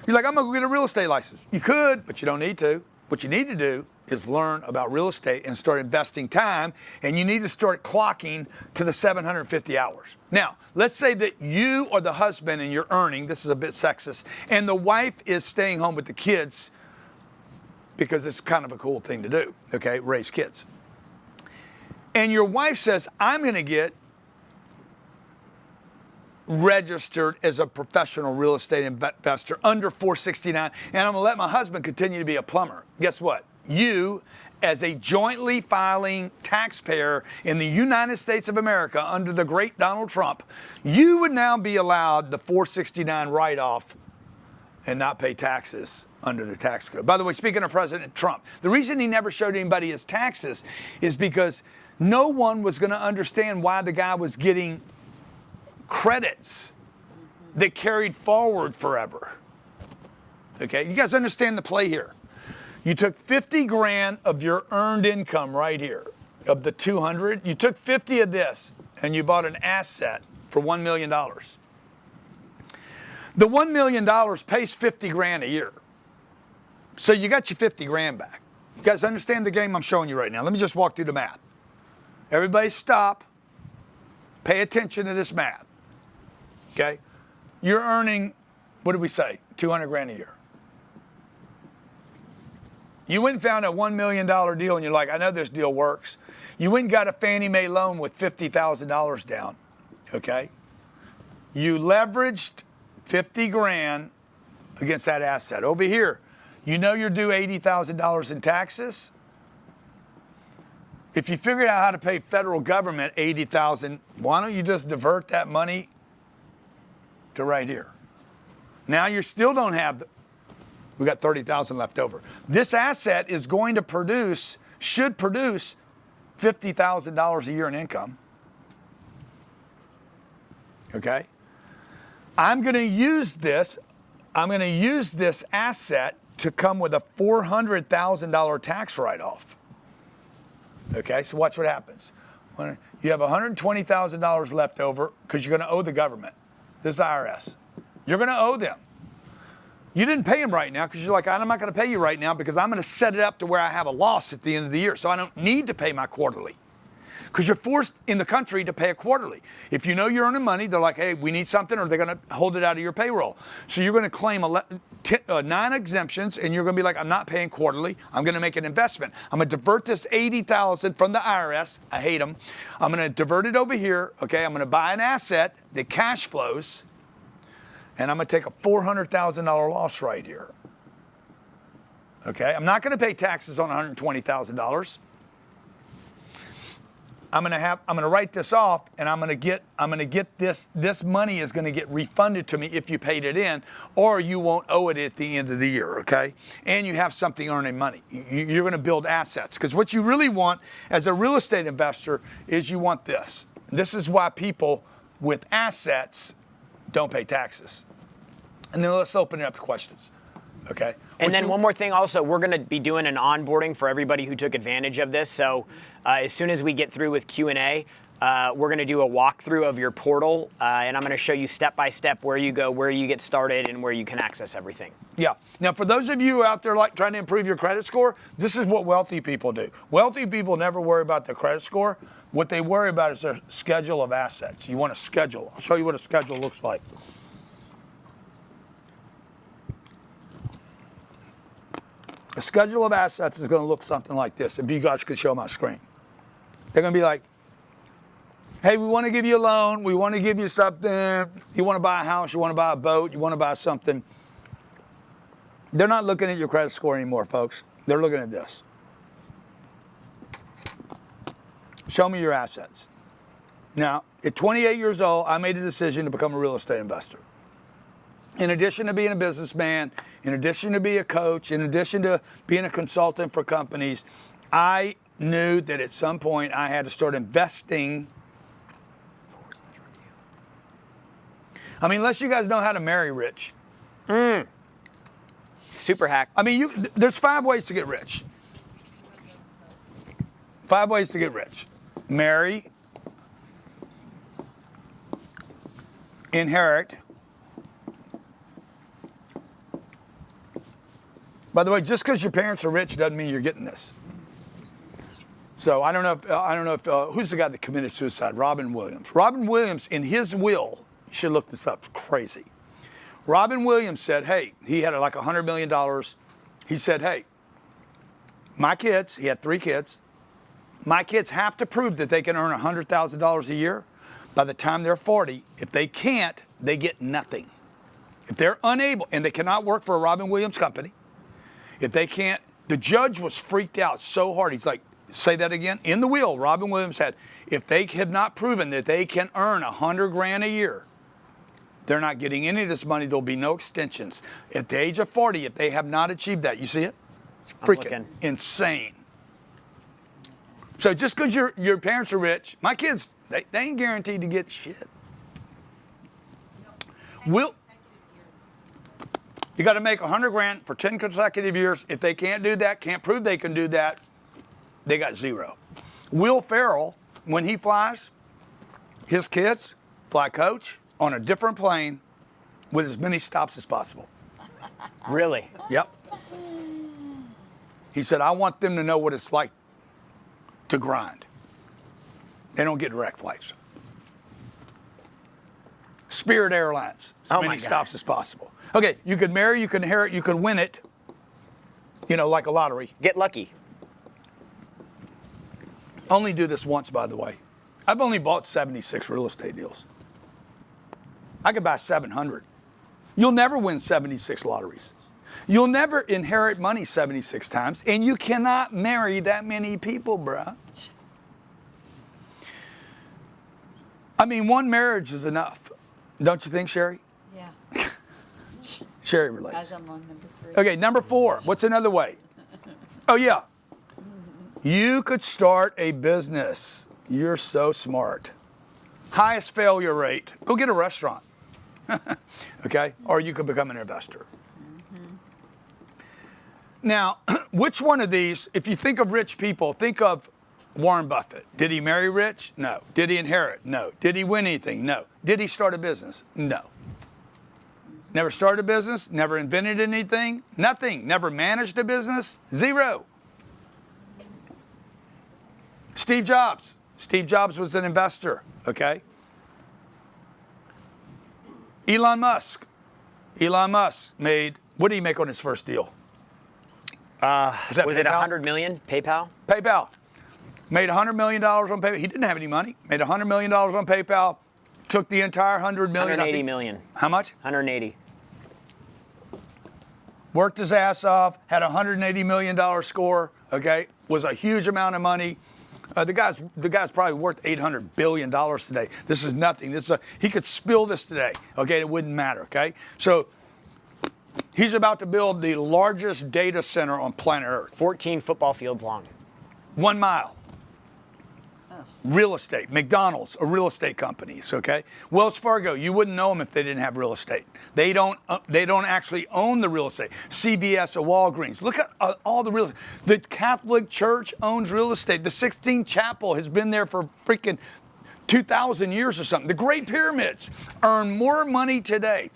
[SPEAKER 1] You're like, I'm going to go get a real estate license. You could, but you don't need to. What you need to do is learn about real estate and start investing time. And you need to start clocking to the 750 hours. Now, let's say that you are the husband and you're earning, this is a bit sexist, and the wife is staying home with the kids because it's kind of a cool thing to do, okay, raise kids. And your wife says, I'm going to get registered as a professional real estate investor under 469, and I'm going to let my husband continue to be a plumber. Guess what? You, as a jointly filing taxpayer in the United States of America under the great Donald Trump, you would now be allowed the 469 write-off and not pay taxes under the tax code. By the way, speaking of President Trump, the reason he never showed anybody his taxes is because no one was going to understand why the guy was getting credits that carried forward forever. Okay, you guys understand the play here. You took 50 grand of your earned income right here, of the 200, you took 50 of this and you bought an asset for $1 million. The $1 million pays 50 grand a year. So you got your 50 grand back. You guys understand the game I'm showing you right now? Let me just walk through the math. Everybody stop. Pay attention to this math. Okay? You're earning, what did we say? 200 grand a year. You went and found a $1 million deal and you're like, I know this deal works. You went and got a Fannie Mae loan with $50,000 down. Okay? You leveraged 50 grand against that asset. Over here, you know you're due $80,000 in taxes. If you figured out how to pay federal government $80,000, why don't you just divert that money to right here? Now you still don't have, we got 30,000 left over. This asset is going to produce, should produce $50,000 a year in income. Okay? I'm going to use this asset to come with a $400,000 tax write-off. Okay, so watch what happens. When you have $120,000 left over because you're going to owe the government. This is the IRS. You're going to owe them. You didn't pay them right now because you're like, I'm not going to pay you right now because I'm going to set it up to where I have a loss at the end of the year. So I don't need to pay my quarterly. Because you're forced in the country to pay a quarterly. If you know you're earning money, they're like, hey, we need something, or they're going to hold it out of your payroll. So you're going to claim 9 exemptions, and you're going to be like, I'm not paying quarterly. I'm going to make an investment. I'm going to divert this $80,000 from the IRS. I hate them. I'm going to divert it over here. Okay, I'm going to buy an asset that cash flows, and I'm going to take a $400,000 loss right here. Okay, I'm not going to pay taxes on $120,000. I'm gonna write this off, and I'm gonna get this money is gonna get refunded to me if you paid it in, or you won't owe it at the end of the year, okay? And you have something earning money. You're gonna build assets, because what you really want as a real estate investor is you want this. This is why people with assets don't pay taxes. And then let's open it up to questions, okay?
[SPEAKER 6] And then one more thing also, we're going to be doing an onboarding for everybody who took advantage of this. So as soon as we get through with Q&A, we're going to do a walkthrough of your portal, and I'm going to show you step-by-step where you go, where you get started, and where you can access everything.
[SPEAKER 1] Yeah. Now, for those of you out there like trying to improve your credit score, this is what wealthy people do. Wealthy people never worry about their credit score. What they worry about is their schedule of assets. You want a schedule. I'll show you what a schedule looks like. A schedule of assets is going to look something like this, if you guys could show my screen. They're going to be like, hey, we want to give you a loan. We want to give you something. You want to buy a house. You want to buy a boat. You want to buy something. They're not looking at your credit score anymore, folks. They're looking at this. Show me your assets. Now, at 28 years old, I made a decision to become a real estate investor. In addition to being a businessman, in addition to being a coach, in addition to being a consultant for companies, I knew that at some point I had to start investing. I mean, unless you guys know how to marry rich.
[SPEAKER 6] Super hack.
[SPEAKER 1] I mean, there's 5 ways to get rich. 5 ways to get rich. Marry, inherit. By the way, just because your parents are rich doesn't mean you're getting this. So I don't know if who's the guy that committed suicide? Robin Williams. Robin Williams, in his will, you should look this up. It's crazy. Robin Williams said, hey, he had like $100 million. He said, hey, my kids, he had 3 kids. My kids have to prove that they can earn $100,000 a year by the time they're 40. If they can't, they get nothing. If they're unable, and they cannot work for a Robin Williams company, if they can't, the judge was freaked out so hard. He's like, say that again. In the will, Robin Williams said, if they have not proven that they can earn $100,000 a year, they're not getting any of this money. There'll be no extensions. At the age of 40, if they have not achieved that, you see it? It's freaking insane. So just because your parents are rich, my kids, they ain't guaranteed to get shit. You got to make $100,000 for 10 consecutive years. If they can't do that, can't prove they can do that, they got 0. Will Ferrell, when he flies, his kids fly coach on a different plane with as many stops as possible.
[SPEAKER 6] Really?
[SPEAKER 1] Yep. He said, I want them to know what it's like to grind. They don't get direct flights. Spirit Airlines, as many stops as possible. Okay, you could marry, you could inherit, you could win it, you know, like a lottery.
[SPEAKER 6] Get lucky.
[SPEAKER 1] Only do this once, by the way. I've only bought 76 real estate deals. I could buy 700. You'll never win 76 lotteries. You'll never inherit money 76 times, and you cannot marry that many people, bruh. I mean, one marriage is enough. Don't you think, Sherry?
[SPEAKER 19] Yeah.
[SPEAKER 1] Sherry relates.
[SPEAKER 20] As I'm on number 3.
[SPEAKER 1] Okay, number 4. What's another way? Oh, yeah. You could start a business. You're so smart. Highest failure rate. Go get a restaurant. Okay? Or you could become an investor. Now, which one of these, if you think of rich people, think of Warren Buffett. Did he marry rich? No. Did he inherit? No. Did he win anything? No. Did he start a business? No. Never started a business? Never invented anything? Nothing. Never managed a business? 0. Steve Jobs. Steve Jobs was an investor, okay? Elon Musk. Elon Musk made, what did he make on his first deal?
[SPEAKER 6] Was it 100 million? PayPal?
[SPEAKER 1] PayPal. Made $100 million on PayPal. He didn't have any money. Made $100 million on PayPal. Took the entire 100 million.
[SPEAKER 6] 180 million.
[SPEAKER 1] How much?
[SPEAKER 6] 180.
[SPEAKER 1] Worked his ass off. Had a $180 million score. Okay, was a huge amount of money. The guy's probably worth $800 billion today. This is nothing. He could spill this today. Okay, it wouldn't matter. Okay, so he's about to build the largest data center on planet Earth.
[SPEAKER 6] 14 football fields long.
[SPEAKER 1] 1 mile. Real estate. McDonald's, a real estate company. Okay. Wells Fargo, you wouldn't know them if they didn't have real estate. They don't actually own the real estate. CVS or Walgreens. Look at all the real estate. The Catholic Church owns real estate. The Sistine Chapel has been there for freaking 2,000 years or something. The Great Pyramids earn more money today.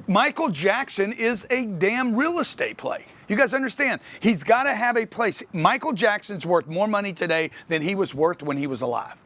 [SPEAKER 1] Michael Jackson is a damn real estate play. You guys understand? He's got to have a place. Michael Jackson's worth more money today than he was worth when he was alive.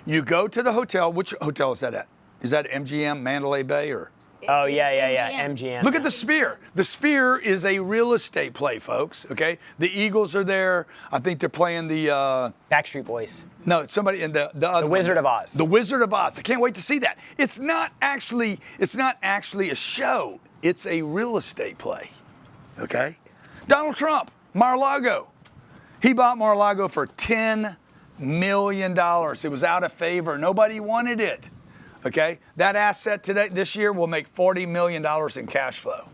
[SPEAKER 1] You go to the hotel. Which hotel is that at? Is that MGM, Mandalay Bay, or?
[SPEAKER 6] Oh, yeah, MGM.
[SPEAKER 1] Look at the Sphere. The Sphere is a real estate play, folks, okay? The Eagles are there. I think they're playing the...
[SPEAKER 6] Backstreet Boys.
[SPEAKER 1] No, it's somebody in the other
[SPEAKER 6] Wizard of Oz.
[SPEAKER 1] The Wizard of Oz. I can't wait to see that. It's not actually a show. It's a real estate play, okay? Donald Trump, Mar-a-Lago. He bought Mar-a-Lago for $10 million. It was out of favor. Nobody wanted it. Okay, that asset this year will make $40 million in cash flow.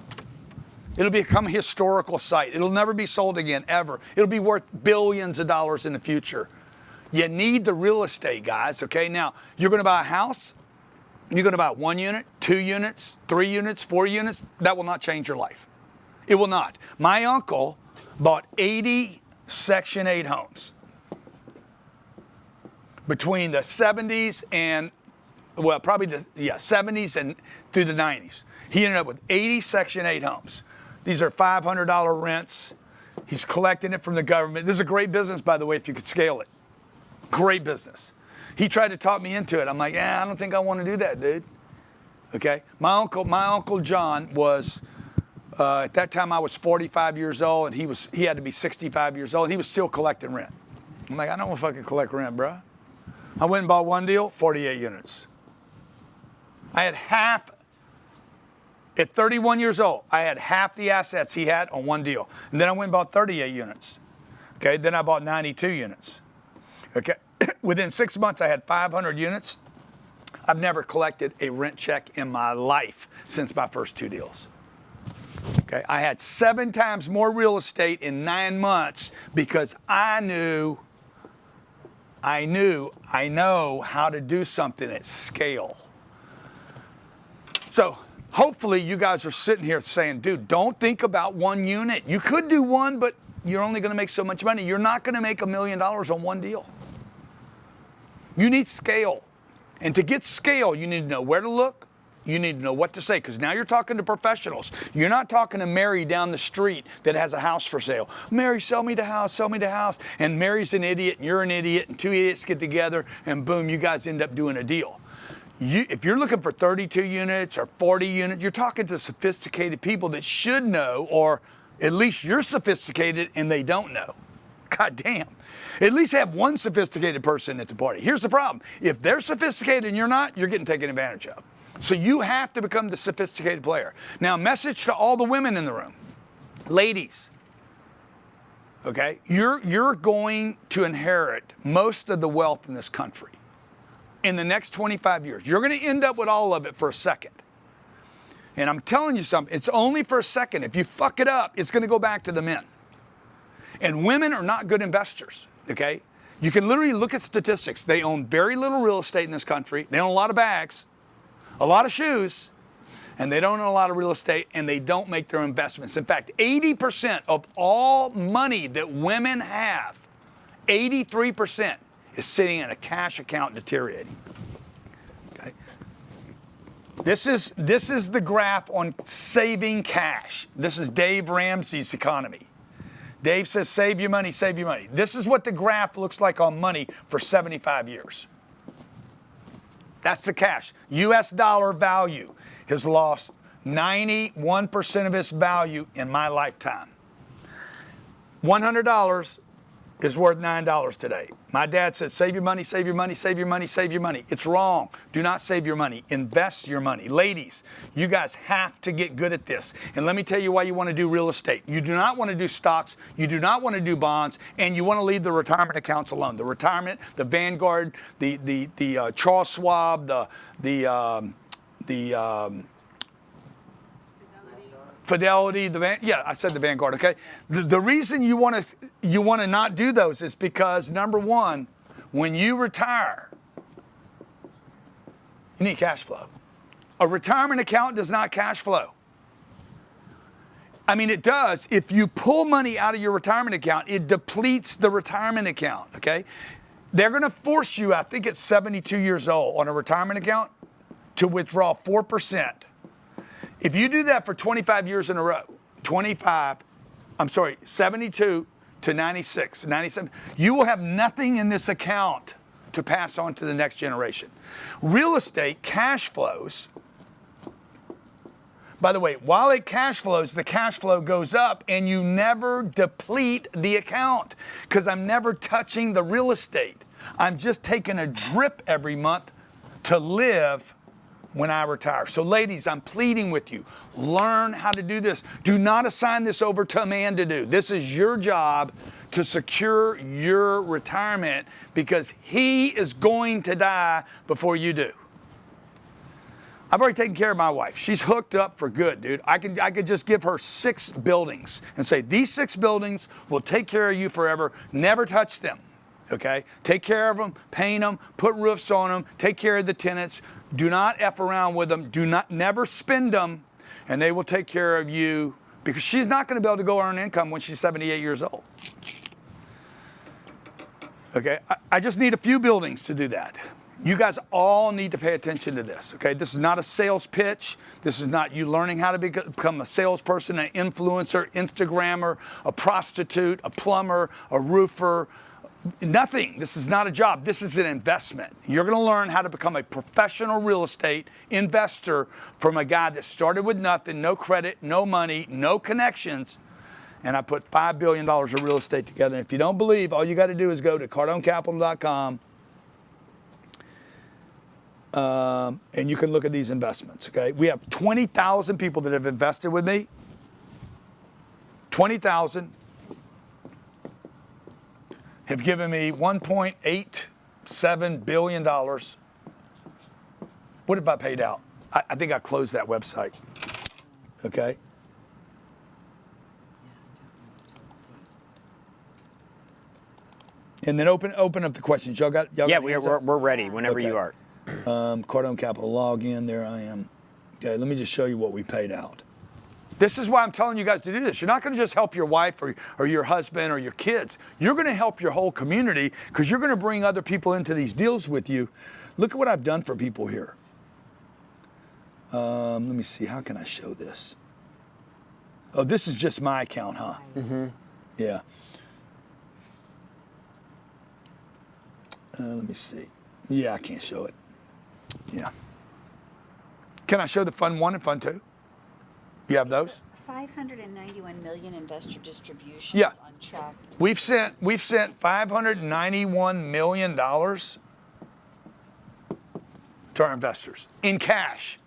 [SPEAKER 1] It'll become a historical site. It'll never be sold again, ever. It'll be worth billions of dollars in the future. You need the real estate, guys, okay? Now, you're going to buy a house. You're going to buy 1 unit, 2 units, 3 units, 4 units. That will not change your life. It will not. My uncle bought 80 Section 8 homes between the 70s and probably the 70s and through the 90s. He ended up with 80 Section 8 homes. These are $500 rents. He's collecting it from the government. This is a great business, by the way, if you could scale it. Great business. He tried to talk me into it. I'm like, I don't think I want to do that, dude. Okay? My uncle John was, at that time I was 45 years old, and he had to be 65 years old, and he was still collecting rent. I'm like, I don't want to fucking collect rent, bro. I went and bought 1 deal, 48 units. I had half, at 31 years old, I had half the assets he had on 1 deal. And then I went and bought 38 units. Okay, then I bought 92 units. Okay, within 6 months I had 500 units. I've never collected a rent check in my life since my first 2 deals. Okay, I had 7 times more real estate in 9 months because I know how to do something at scale. So hopefully you guys are sitting here saying, dude, don't think about 1 unit. You could do 1, but you're only going to make so much money. You're not going to make $1 million on 1 deal. You need scale. And to get scale, you need to know where to look. You need to know what to say, because now you're talking to professionals. You're not talking to Mary down the street that has a house for sale. Mary, sell me the house, sell me the house. And Mary's an idiot, and you're an idiot, and 2 idiots get together, and boom, you guys end up doing a deal. If you're looking for 32 units or 40 units, you're talking to sophisticated people that should know, or at least you're sophisticated and they don't know. God damn. At least have one sophisticated person at the party. Here's the problem. If they're sophisticated and you're not, you're getting taken advantage of. So you have to become the sophisticated player. Now, message to all the women in the room. Ladies, okay, you're going to inherit most of the wealth in this country in the next 25 years. You're going to end up with all of it for a second. And I'm telling you something, it's only for a second. If you fuck it up, it's going to go back to the men. And women are not good investors, okay? You can literally look at statistics. They own very little real estate in this country. They own a lot of bags, a lot of shoes, and they don't own a lot of real estate, and they don't make their investments. In fact, 80% of all money that women have, 83% is sitting in a cash account deteriorating. Okay? This is the graph on saving cash. This is Dave Ramsey's economy. Dave says, save your money, save your money. This is what the graph looks like on money for 75 years. That's the cash. US dollar value has lost 91% of its value in my lifetime. $100 is worth $9 today. My dad said, save your money, save your money, save your money, save your money. It's wrong. Do not save your money. Invest your money. Ladies, you guys have to get good at this. And let me tell you why you want to do real estate. You do not want to do stocks. You do not want to do bonds. And you want to leave the retirement accounts alone. The retirement, the Vanguard, the Charles Schwab, the Fidelity, I said the Vanguard, okay? The reason you want to not do those is because, number one, when you retire, you need cash flow. A retirement account does not cash flow. I mean, it does. If you pull money out of your retirement account, it depletes the retirement account, okay? They're going to force you, I think it's 72 years old, on a retirement account to withdraw 4%. If you do that for 25 years in a row, 72 to 96, 97, you will have nothing in this account to pass on to the next generation. Real estate cash flows. By the way, while it cash flows, the cash flow goes up and you never deplete the account because I'm never touching the real estate. I'm just taking a drip every month to live when I retire. So ladies, I'm pleading with you, learn how to do this. Do not assign this over to a man to do. This is your job to secure your retirement because he is going to die before you do. I've already taken care of my wife. She's hooked up for good, dude. I could just give her 6 buildings and say, these 6 buildings will take care of you forever. Never touch them, okay? Take care of them, paint them, put roofs on them, take care of the tenants. Do not F around with them. Never spend them, and they will take care of you because she's not going to be able to go earn income when she's 78 years old. Okay, I just need a few buildings to do that. You guys all need to pay attention to this, okay? This is not a sales pitch. This is not you learning how to become a salesperson, an influencer, Instagrammer, a prostitute, a plumber, a roofer. Nothing. This is not a job. This is an investment. You're going to learn how to become a professional real estate investor from a guy that started with nothing, no credit, no money, no connections, and I put $5 billion of real estate together. And if you don't believe, all you got to do is go to cardonecapital.com, and you can look at these investments, okay? We have 20,000 people that have invested with me. 20,000. Have given me $1.87 billion. What have I paid out? I think I closed that website. Okay. And then open up the questions. Y'all got
[SPEAKER 6] we're ready whenever you are.
[SPEAKER 1] Cardone Capital, log in. There I am. Okay, let me just show you what we paid out. This is why I'm telling you guys to do this. You're not going to just help your wife or your husband or your kids. You're going to help your whole community because you're going to bring other people into these deals with you. Look at what I've done for people here. Let me see. How can I show this? Oh, this is just my account, huh? Mm-hmm. Yeah. Let me see. Yeah, I can't show it. Yeah. Can I show the Fund 1 and Fund 2? You have those?
[SPEAKER 20] 591 million investor distributions on track.
[SPEAKER 1] We've sent $591 million to our investors in cash.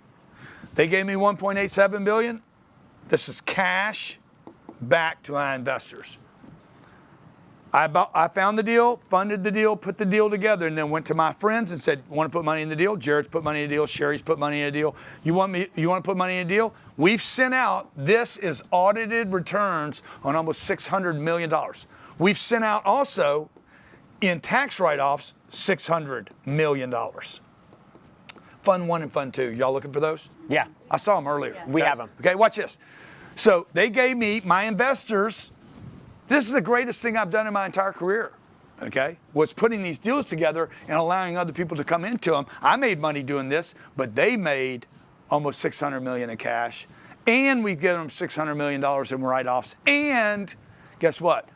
[SPEAKER 1] They gave me $1.87 billion. This is cash back to our investors. I found the deal, funded the deal, put the deal together, and then went to my friends and said, "Want to put money in the deal?" Jared's put money in the deal. Sherry's put money in the deal. You want to put money in the deal? We've sent out. This is audited returns on almost $600 million. We've sent out also in tax write-offs $600 million. Fund 1 and Fund 2. Y'all looking for those?
[SPEAKER 6] Yeah.
[SPEAKER 1] I saw them earlier.
[SPEAKER 6] We have them.
[SPEAKER 1] Okay, watch this. So they gave me, my investors, this is the greatest thing I've done in my entire career, okay, was putting these deals together and allowing other people to come into them. I made money doing this, but they made almost $600 million in cash, and we give them $600 million in write-offs, and guess what?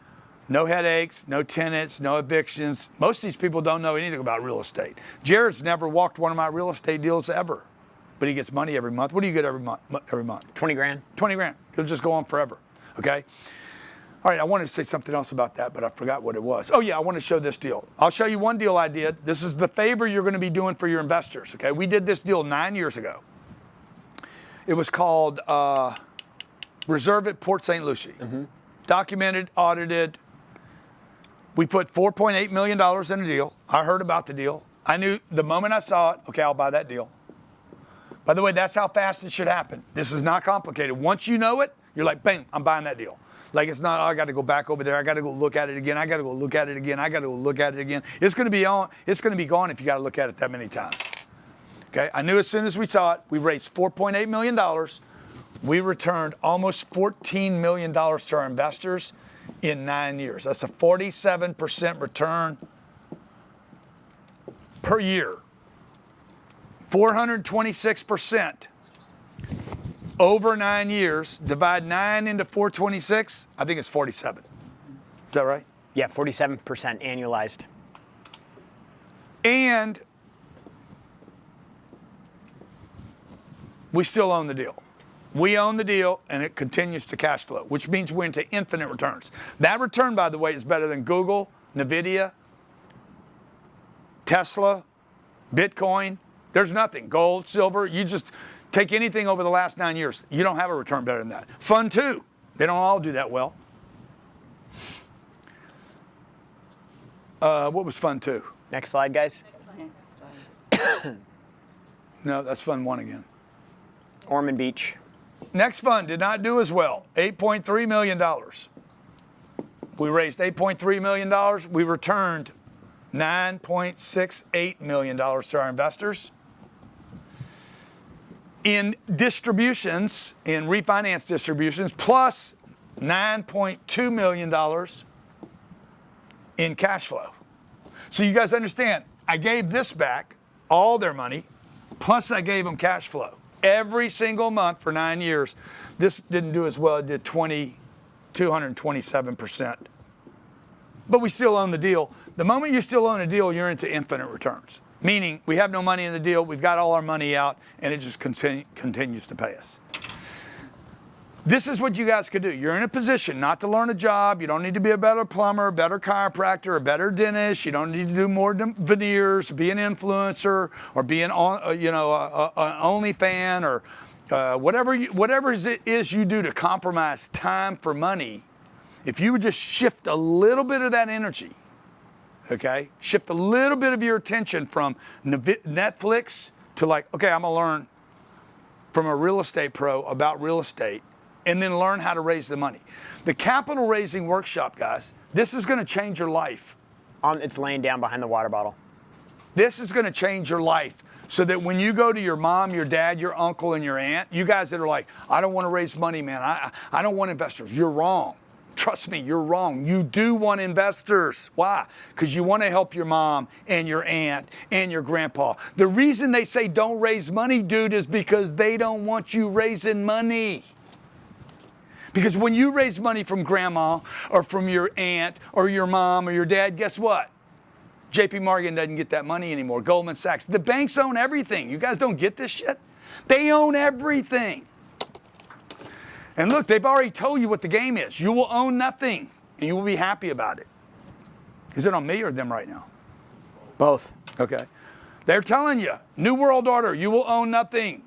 [SPEAKER 1] No headaches, no tenants, no evictions. Most of these people don't know anything about real estate. Jared's never walked one of my real estate deals ever, but he gets money every month. What do you get every month?
[SPEAKER 6] 20 grand.
[SPEAKER 1] 20 grand. It'll just go on forever, okay? All right, I wanted to say something else about that, but I forgot what it was. Oh yeah, I want to show this deal. I'll show you one deal I did. This is the favor you're going to be doing for your investors, okay? We did this deal 9 years ago. It was called Reserve at Port St. Lucie. Documented, audited. We put $4.8 million in a deal. I heard about the deal. I knew the moment I saw it, okay, I'll buy that deal. By the way, that's how fast it should happen. This is not complicated. Once you know it, you're like, bang, I'm buying that deal. Like it's not, oh, I got to go back over there. I got to go look at it again. I got to go look at it again. I got to go look at it again. It's going to be on. It's going to be gone if you got to look at it that many times. Okay. I knew as soon as we saw it, we raised $4.8 million. We returned almost $14 million to our investors in 9 years. That's a 47% return per year. 426%. Over 9 years, divide 9 into 426, I think it's 47. Is that right?
[SPEAKER 6] Yeah, 47% annualized.
[SPEAKER 1] And we still own the deal. We own the deal, and it continues to cash flow, which means we're into infinite returns. That return, by the way, is better than Google, NVIDIA, Tesla, Bitcoin. There's nothing. Gold, silver, you just take anything over the last 9 years. You don't have a return better than that. Fund 2, they don't all do that well. What was Fund 2?
[SPEAKER 6] Next slide, guys.
[SPEAKER 1] No, that's Fund 1 again.
[SPEAKER 6] Ormond Beach.
[SPEAKER 1] Next fund did not do as well. $8.3 million. We raised $8.3 million. We returned $9.68 million to our investors. In distributions, in refinance distributions, plus $9.2 million in cash flow. So you guys understand, I gave this back, all their money, plus I gave them cash flow. Every single month for 9 years. This didn't do as well. It did 227%. But we still own the deal. The moment you still own a deal, you're into infinite returns. Meaning we have no money in the deal, we've got all our money out, and it just continues to pay us. This is what you guys could do. You're in a position not to learn a job. You don't need to be a better plumber, a better chiropractor, a better dentist. You don't need to do more veneers, be an influencer, or be an OnlyFan, or whatever it is you do to compromise time for money. If you would just shift a little bit of that energy, okay, shift a little bit of your attention from Netflix to like, okay, I'm gonna learn from a real estate pro about real estate, and then learn how to raise the money. The capital raising workshop, guys, this is going to change your life.
[SPEAKER 6] It's laying down behind the water bottle.
[SPEAKER 1] This is going to change your life so that when you go to your mom, your dad, your uncle, and your aunt, you guys that are like, I don't want to raise money, man. I don't want investors. You're wrong. Trust me, you're wrong. You do want investors. Why? Because you want to help your mom and your aunt and your grandpa. The reason they say don't raise money, dude, is because they don't want you raising money. Because when you raise money from grandma or from your aunt or your mom or your dad, guess what? JP Morgan doesn't get that money anymore. Goldman Sachs. The banks own everything. You guys don't get this shit? They own everything. And look, they've already told you what the game is. You will own nothing, and you will be happy about it. Is it on me or them right now?
[SPEAKER 6] Both.
[SPEAKER 1] Okay. They're telling you, New World Order, you will own nothing.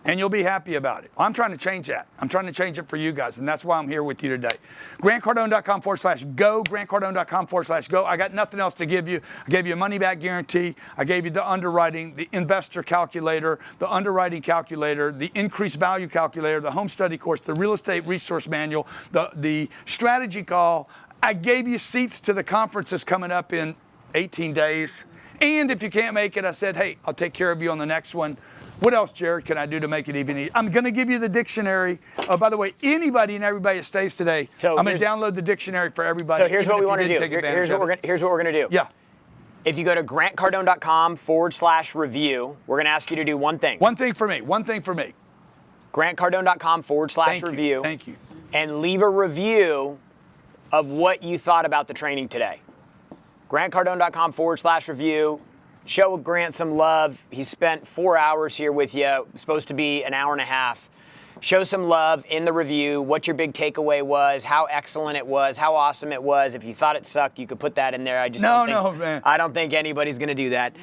[SPEAKER 1] and you'll be happy about it. I'm trying to change that. I'm trying to change it for you guys, and that's why I'm here with you today. GrantCardone.com/go, GrantCardone.com/go. I got nothing else to give you. I gave you a money-back guarantee. I gave you the underwriting, the investor calculator, the underwriting calculator, the increased value calculator, the home study course, the real estate resource manual, the strategy call. I gave you seats to the conference that's coming up in 18 days. And if you can't make it, I said, hey, I'll take care of you on the next one. What else, Jared, can I do to make it even easier? I'm going to give you the dictionary. By the way, anybody and everybody that stays today, I'm going to download the dictionary for everybody.
[SPEAKER 6] So here's what we want to do. Here's what we're going to do.
[SPEAKER 1] Yeah.
[SPEAKER 6] If you go to grantcardone.com/review, we're going to ask you to do one thing.
[SPEAKER 1] One thing for me. One thing for me.
[SPEAKER 6] grantcardone.com/review.
[SPEAKER 1] Thank you.
[SPEAKER 6] And leave a review of what you thought about the training today. grantcardone.com/review. Show Grant some love. He spent 4 hours here with you. Supposed to be an hour and a half. Show some love in the review, what your big takeaway was, how excellent it was, how awesome it was. If you thought it sucked, you could put that in there. I don't think anybody's going to do that.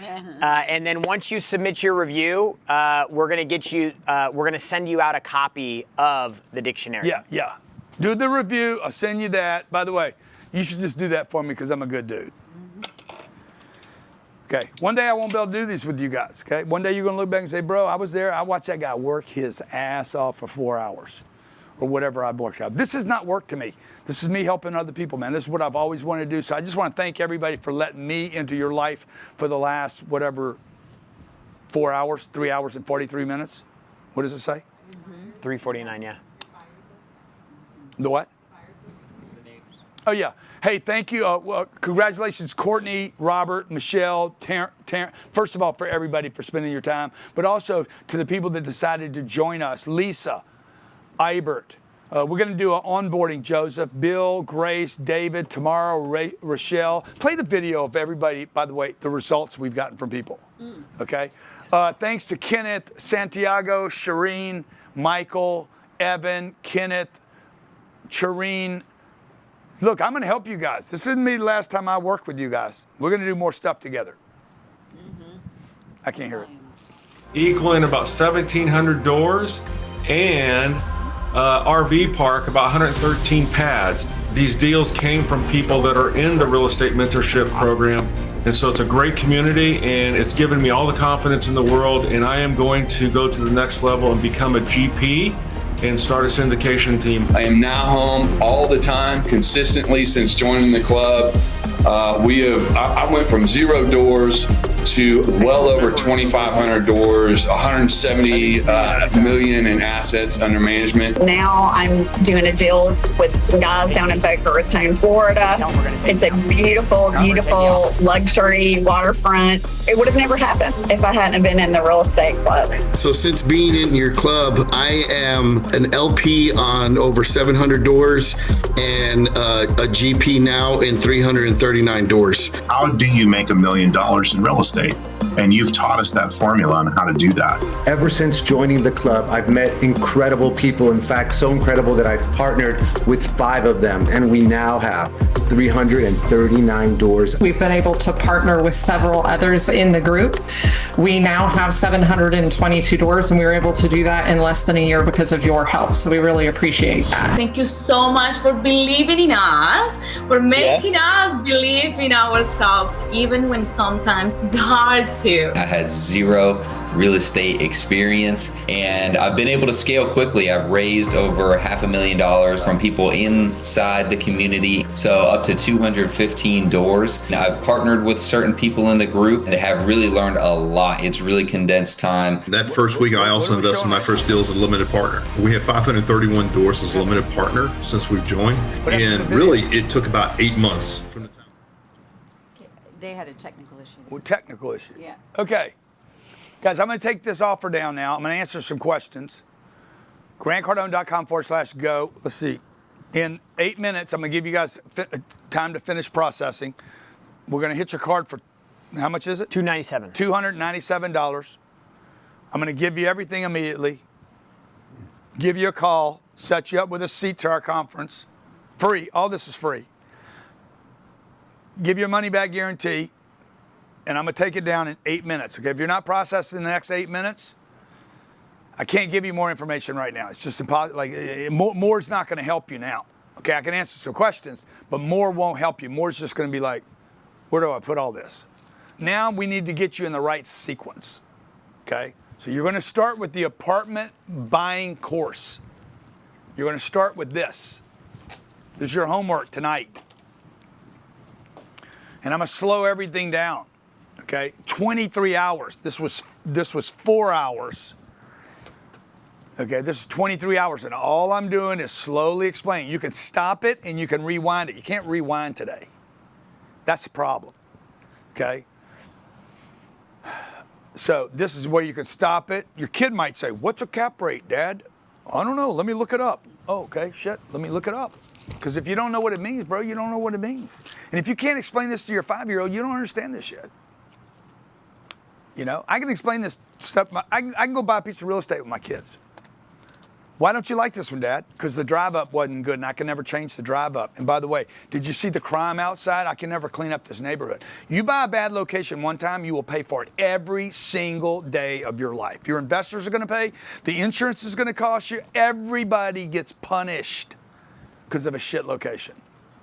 [SPEAKER 6] And then once you submit your review, we're going to send you out a copy of the dictionary.
[SPEAKER 1] Yeah. Do the review. I'll send you that. By the way, you should just do that for me because I'm a good dude. Okay, one day I won't be able to do this with you guys, okay? One day you're gonna look back and say, bro, I was there, I watched that guy work his ass off for 4 hours or whatever I worked out. This is not work to me. This is me helping other people, man. This is what I've always wanted to do. So I just wanna thank everybody for letting me into your life for the last, 4 hours, 3 hours and 43 minutes. What does it say?
[SPEAKER 6] 3:49, yeah.
[SPEAKER 1] The what? Oh, yeah. Hey, thank you. Congratulations, Courtney, Robert, Michelle, Terrence. First of all, for everybody for spending your time, but also to the people that decided to join us. Lisa, Ibert. We're going to do an onboarding, Joseph, Bill, Grace, David, tomorrow, Rochelle. Play the video of everybody, by the way, the results we've gotten from people. Okay? Thanks to Kenneth, Santiago, Shireen, Michael, Evan, Kenneth, Shireen. Look, I'm going to help you guys. This isn't me the last time I worked with you guys. We're going to do more stuff together. I can't hear it.
[SPEAKER 2] Equaling about 1,700 doors and RV park, about 113 pads. These deals came from people that are in the real estate mentorship program. And so it's a great community, and it's given me all the confidence in the world. And I am going to go to the next level and become a GP and start a syndication team.
[SPEAKER 3] I am now home all the time, consistently since joining the club. I went from 0 doors to well over 2,500 doors, 170 million in assets under management.
[SPEAKER 23] Now I'm doing a deal with some guys down in Boca Raton, Florida. It's a beautiful, beautiful luxury waterfront. It would have never happened if I hadn't been in the real estate club.
[SPEAKER 24] So since being in your club, I am an LP on over 700 doors and a GP now in 339 doors.
[SPEAKER 25] How do you make $1 million in real estate? And you've taught us that formula on how to do that.
[SPEAKER 26] Ever since joining the club, I've met incredible people. In fact, so incredible that I've partnered with 5 of them, and we now have 339 doors.
[SPEAKER 18] We've been able to partner with several others in the group. We now have 722 doors, and we were able to do that in less than a year because of your help. So we really appreciate that.
[SPEAKER 27] Thank you so much for believing in us, for making us believe in ourselves, even when sometimes it's hard to.
[SPEAKER 28] I had 0 real estate experience, and I've been able to scale quickly. I've raised over $500,000 from people inside the community, so up to 215 doors. And I've partnered with certain people in the group and have really learned a lot. It's really condensed time.
[SPEAKER 25] That first week, I also invested in my first deal as a limited partner. We have 531 doors as a limited partner since we've joined, and really, it took about 8 months from the time.
[SPEAKER 20] They had a technical issue.
[SPEAKER 1] Well, technical issue.
[SPEAKER 20] Yeah.
[SPEAKER 1] Okay. Guys, I'm going to take this offer down now. I'm going to answer some questions. GrantCardone.com/go. Let's see. In 8 minutes, I'm going to give you guys time to finish processing. We're going to hit your card for, how much is it?
[SPEAKER 6] $297.
[SPEAKER 1] $297. I'm going to give you everything immediately. Give you a call. Set you up with a seat to our conference. Free. All this is free. Give you a money-back guarantee. And I'm going to take it down in 8 minutes. Okay, if you're not processing in the next 8 minutes, I can't give you more information right now. It's just impossible. Like more is not going to help you now. Okay, I can answer some questions, but more won't help you. More is just going to be like, where do I put all this? Now we need to get you in the right sequence. Okay, so you're going to start with the apartment buying course. You're going to start with this. This is your homework tonight. And I'm going to slow everything down. Okay, 23 hours. This was 4 hours. Okay, this is 23 hours, and all I'm doing is slowly explaining. You can stop it and you can rewind it. You can't rewind today. That's the problem. Okay. So this is where you can stop it. Your kid might say, "What's a cap rate, Dad?" I don't know. Let me look it up. Oh, okay, shit. Let me look it up. Because if you don't know what it means, bro, you don't know what it means. And if you can't explain this to your 5-year-old, you don't understand this shit. You know, I can explain this stuff. I can go buy a piece of real estate with my kids. Why don't you like this one, Dad? Because the drive up wasn't good and I can never change the drive up. And by the way, did you see the crime outside? I can never clean up this neighborhood. You buy a bad location one time, you will pay for it every single day of your life. Your investors are going to pay. The insurance is going to cost you. Everybody gets punished because of a shit location.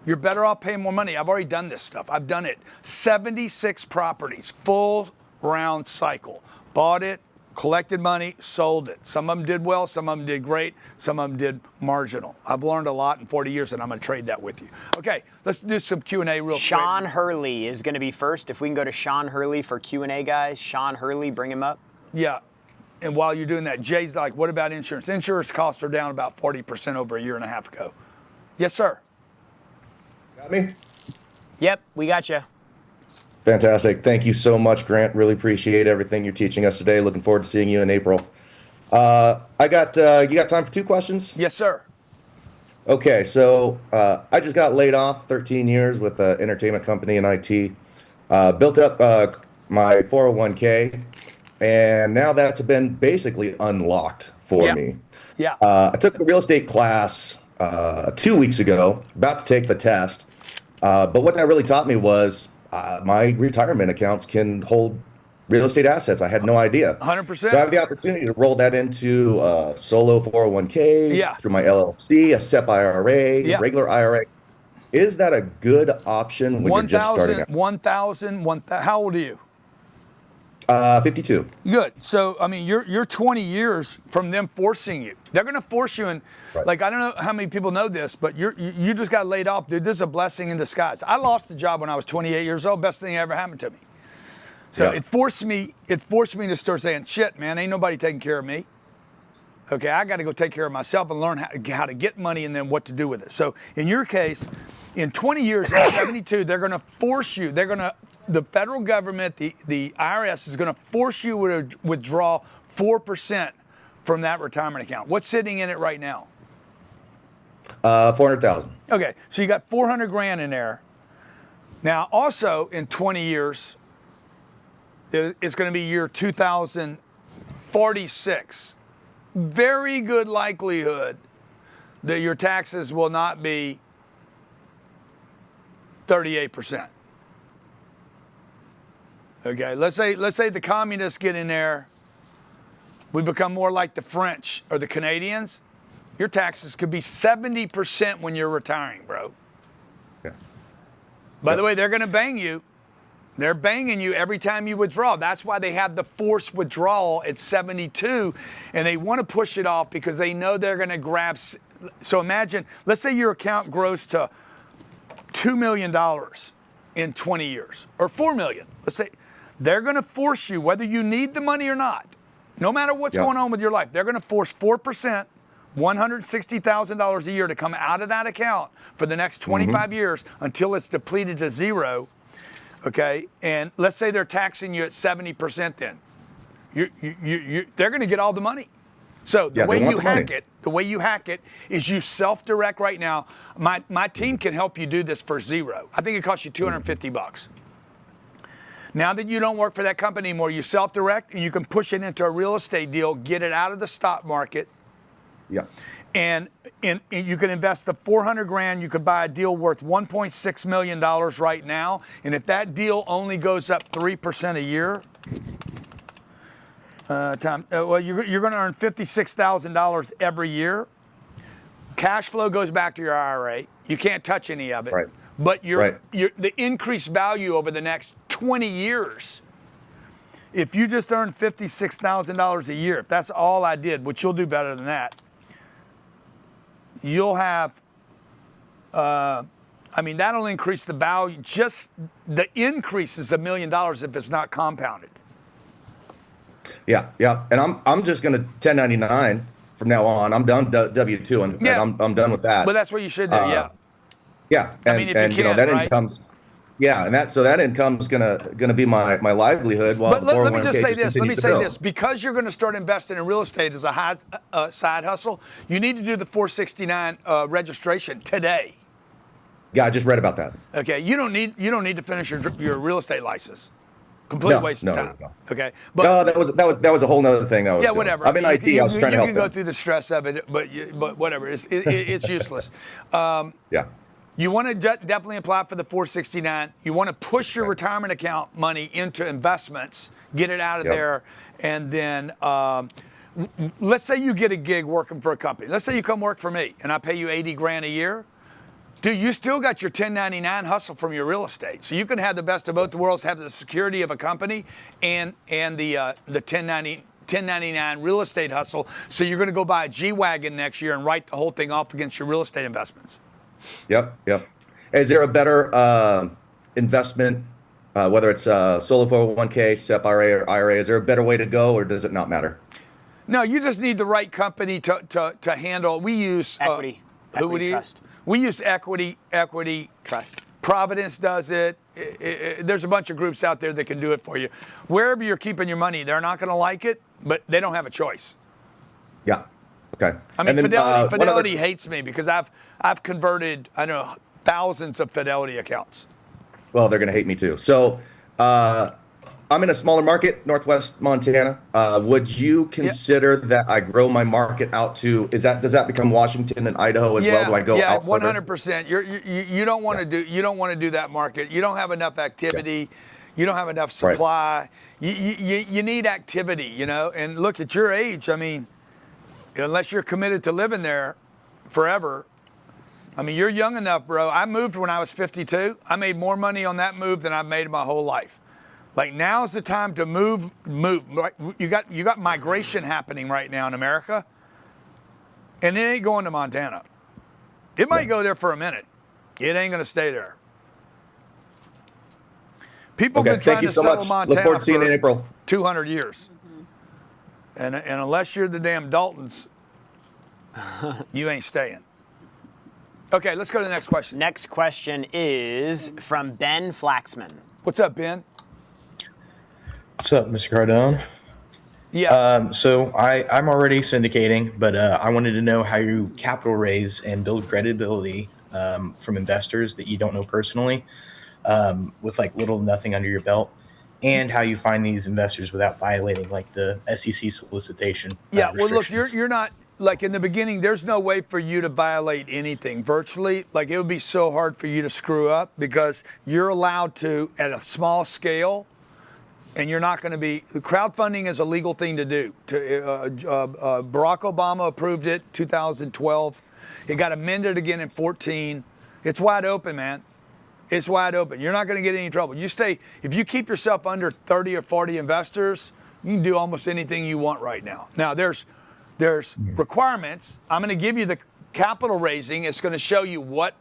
[SPEAKER 1] You're better off paying more money. I've already done this stuff. I've done it. 76 properties, full round cycle. Bought it, collected money, sold it. Some of them did well, some of them did great, some of them did marginal. I've learned a lot in 40 years, and I'm going to trade that with you. Okay, let's do some Q&A real quick.
[SPEAKER 6] Sean Hurley is going to be first. If we can go to Sean Hurley for Q&A, guys. Sean Hurley, bring him up.
[SPEAKER 1] Yeah, and while you're doing that, Jay's like, what about insurance? Insurance costs are down about 40% over a year and a half ago. Yes, sir.
[SPEAKER 4] Got me?
[SPEAKER 6] Yep, we got you.
[SPEAKER 4] Fantastic. Thank you so much, Grant. Really appreciate everything you're teaching us today. Looking forward to seeing you in April. You got time for 2 questions?
[SPEAKER 1] Yes, sir.
[SPEAKER 4] Okay, so I just got laid off 13 years with an entertainment company in IT. Built up my 401k, and now that's been basically unlocked for me.
[SPEAKER 1] Yeah.
[SPEAKER 4] I took the real estate class 2 weeks ago, about to take the test. But what that really taught me was my retirement accounts can hold real estate assets. I had no idea.
[SPEAKER 1] 100%.
[SPEAKER 4] So I have the opportunity to roll that into solo 401k, through my LLC, a SEP IRA, regular IRA. Is that a good option when you're just starting out?
[SPEAKER 1] 1,000. How old are you?
[SPEAKER 4] 52.
[SPEAKER 1] Good. So, I mean, you're 20 years from them forcing you. They're going to force you in. Like, I don't know how many people know this, but you just got laid off, dude. This is a blessing in disguise. I lost the job when I was 28 years old. Best thing that ever happened to me. So it forced me to start saying, shit, man, ain't nobody taking care of me. Okay, I got to go take care of myself and learn how to get money and then what to do with it. So in your case, in 20 years, at 72, they're going to force you. The federal government, the IRS is going to force you to withdraw 4% from that retirement account. What's sitting in it right now?
[SPEAKER 4] 400,000.
[SPEAKER 1] Okay, so you got 400 grand in there. Now, also in 20 years, it's going to be year 2046. Very good likelihood that your taxes will not be 38%. Okay, let's say the communists get in there, we become more like the French or the Canadians. Your taxes could be 70% when you're retiring, bro.
[SPEAKER 4] Yeah.
[SPEAKER 1] By the way, they're going to bang you. They're banging you every time you withdraw. That's why they have the forced withdrawal at 72, and they want to push it off because they know they're going to grab. So imagine, let's say your account grows to $2 million in 20 years, or $4 million. Let's say they're going to force you, whether you need the money or not, no matter what's going on with your life, they're going to force 4%, $160,000 a year to come out of that account for the next 25 years until it's depleted to zero. Okay, and let's say they're taxing you at 70%. Then they're going to get all the money. So the way you hack it is you self-direct right now. My team can help you do this for zero. I think it costs you $250. Now that you don't work for that company anymore, you self-direct and you can push it into a real estate deal, get it out of the stock market.
[SPEAKER 4] Yeah.
[SPEAKER 1] And you can invest the 400 grand. You could buy a deal worth $1.6 million right now. And if that deal only goes up 3% a year, Well, you're going to earn $56,000 every year. Cash flow goes back to your IRA. You can't touch any of it.
[SPEAKER 4] Right.
[SPEAKER 1] But the increased value over the next 20 years, if you just earn $56,000 a year, if that's all I did, which you'll do better than that, you'll have, that'll increase the value. Just the increase is $1 million if it's not compounded.
[SPEAKER 4] Yeah. And I'm just going to 1099 from now on. I'm done W-2 and I'm done with that.
[SPEAKER 1] But that's what you should do, yeah.
[SPEAKER 4] Yeah. And,
[SPEAKER 1] if you can,
[SPEAKER 4] that
[SPEAKER 1] right?
[SPEAKER 4] income's, and that income's gonna be my livelihood while
[SPEAKER 1] but
[SPEAKER 4] the 401k
[SPEAKER 1] let me just say this. Let me say
[SPEAKER 4] build.
[SPEAKER 1] this. Because you're going to start investing in real estate as a side hustle, you need to do the 469 registration today.
[SPEAKER 4] Yeah, I just read about that.
[SPEAKER 1] Okay, you don't need to finish your real estate license. Complete waste of time.
[SPEAKER 4] No.
[SPEAKER 1] Okay,
[SPEAKER 4] but that was a whole nother thing. That was
[SPEAKER 1] whatever.
[SPEAKER 4] I'm in IT. I was trying to help.
[SPEAKER 1] You can go through the stress of it, but whatever. It's useless.
[SPEAKER 4] Yeah.
[SPEAKER 1] You want to definitely apply for the 469. You want to push your retirement account money into investments, get it out of there, and then let's say you get a gig working for a company. Let's say you come work for me, and I pay you $80,000 a year. Dude, you still got your 1099 hustle from your real estate, so you can have the best of both worlds, have the security of a company and the 1099 real estate hustle. So you're going to go buy a G-Wagon next year and write the whole thing off against your real estate investments.
[SPEAKER 4] Yep. Is there a better investment, whether it's solo 401k, SEP IRA, or IRA? Is there a better way to go, or does it not matter?
[SPEAKER 1] No, you just need the right company to handle. We use
[SPEAKER 6] equity. Equity trust.
[SPEAKER 1] We use equity
[SPEAKER 6] trust.
[SPEAKER 1] Providence does it. There's a bunch of groups out there that can do it for you. Wherever you're keeping your money, they're not going to like it, but they don't have a choice.
[SPEAKER 4] Yeah. Okay.
[SPEAKER 1] I mean, Fidelity hates me because I've converted, I don't know, thousands of Fidelity accounts.
[SPEAKER 4] Well, they're going to hate me too. So I'm in a smaller market, Northwest Montana. Would you consider that I grow my market out to? Does that become Washington and Idaho as well? Do I go out?
[SPEAKER 1] 100%. You don't want to do that market. You don't have enough activity. You don't have enough supply. You need activity, And look, at your age, I mean, unless you're committed to living there forever. I mean, you're young enough, bro. I moved when I was 52. I made more money on that move than I've made my whole life. Like, now's the time to move. You got migration happening right now in America, and it ain't going to Montana. It might go there for a minute. It ain't going to stay there. People have been trying to settle Montana
[SPEAKER 4] Look forward to seeing you in April.
[SPEAKER 1] 200 years. And unless you're the damn Daltons, you ain't staying. Okay, let's go to the next question.
[SPEAKER 6] Next question is from Ben Flaxman.
[SPEAKER 1] What's up, Ben?
[SPEAKER 5] What's up, Mr. Cardone?
[SPEAKER 1] Yeah.
[SPEAKER 5] So I'm already syndicating, but I wanted to know how you capital raise and build credibility from investors that you don't know personally, with like little to nothing under your belt, and how you find these investors without violating like the SEC solicitation.
[SPEAKER 1] Yeah. Well, look, you're not. Like, in the beginning, there's no way for you to violate anything virtually. Like, it would be so hard for you to screw up because you're allowed to at a small scale, and you're not going to be. Crowdfunding is a legal thing to do. Barack Obama approved it 2012. It got amended again in 14. It's wide open, man. It's wide open. You're not going to get any trouble. If you keep yourself under 30 or 40 investors, you can do almost anything you want right now. Now, there's requirements. I'm going to give you the capital raising. It's going to show you what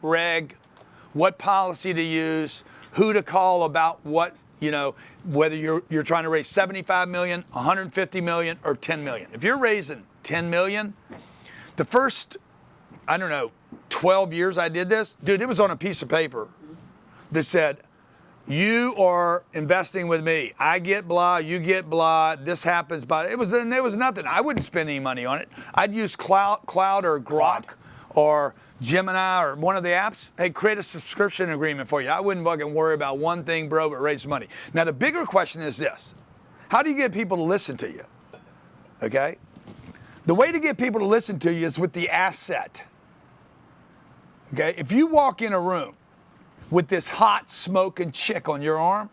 [SPEAKER 1] policy to use, who to call about what, whether you're trying to raise 75 million, 150 million, or 10 million. If you're raising 10 million, the first, 12 years I did this, dude, it was on a piece of paper that said, you are investing with me. I get blah, you get blah. This happens, but it was nothing. I wouldn't spend any money on it. I'd use Cloud or Grok or Gemini or one of the apps. Hey, create a subscription agreement for you. I wouldn't fucking worry about one thing, bro, but raise money. Now, the bigger question is this: how do you get people to listen to you? Okay, the way to get people to listen to you is with the asset. Okay, if you walk in a room with this hot smoking chick on your arm,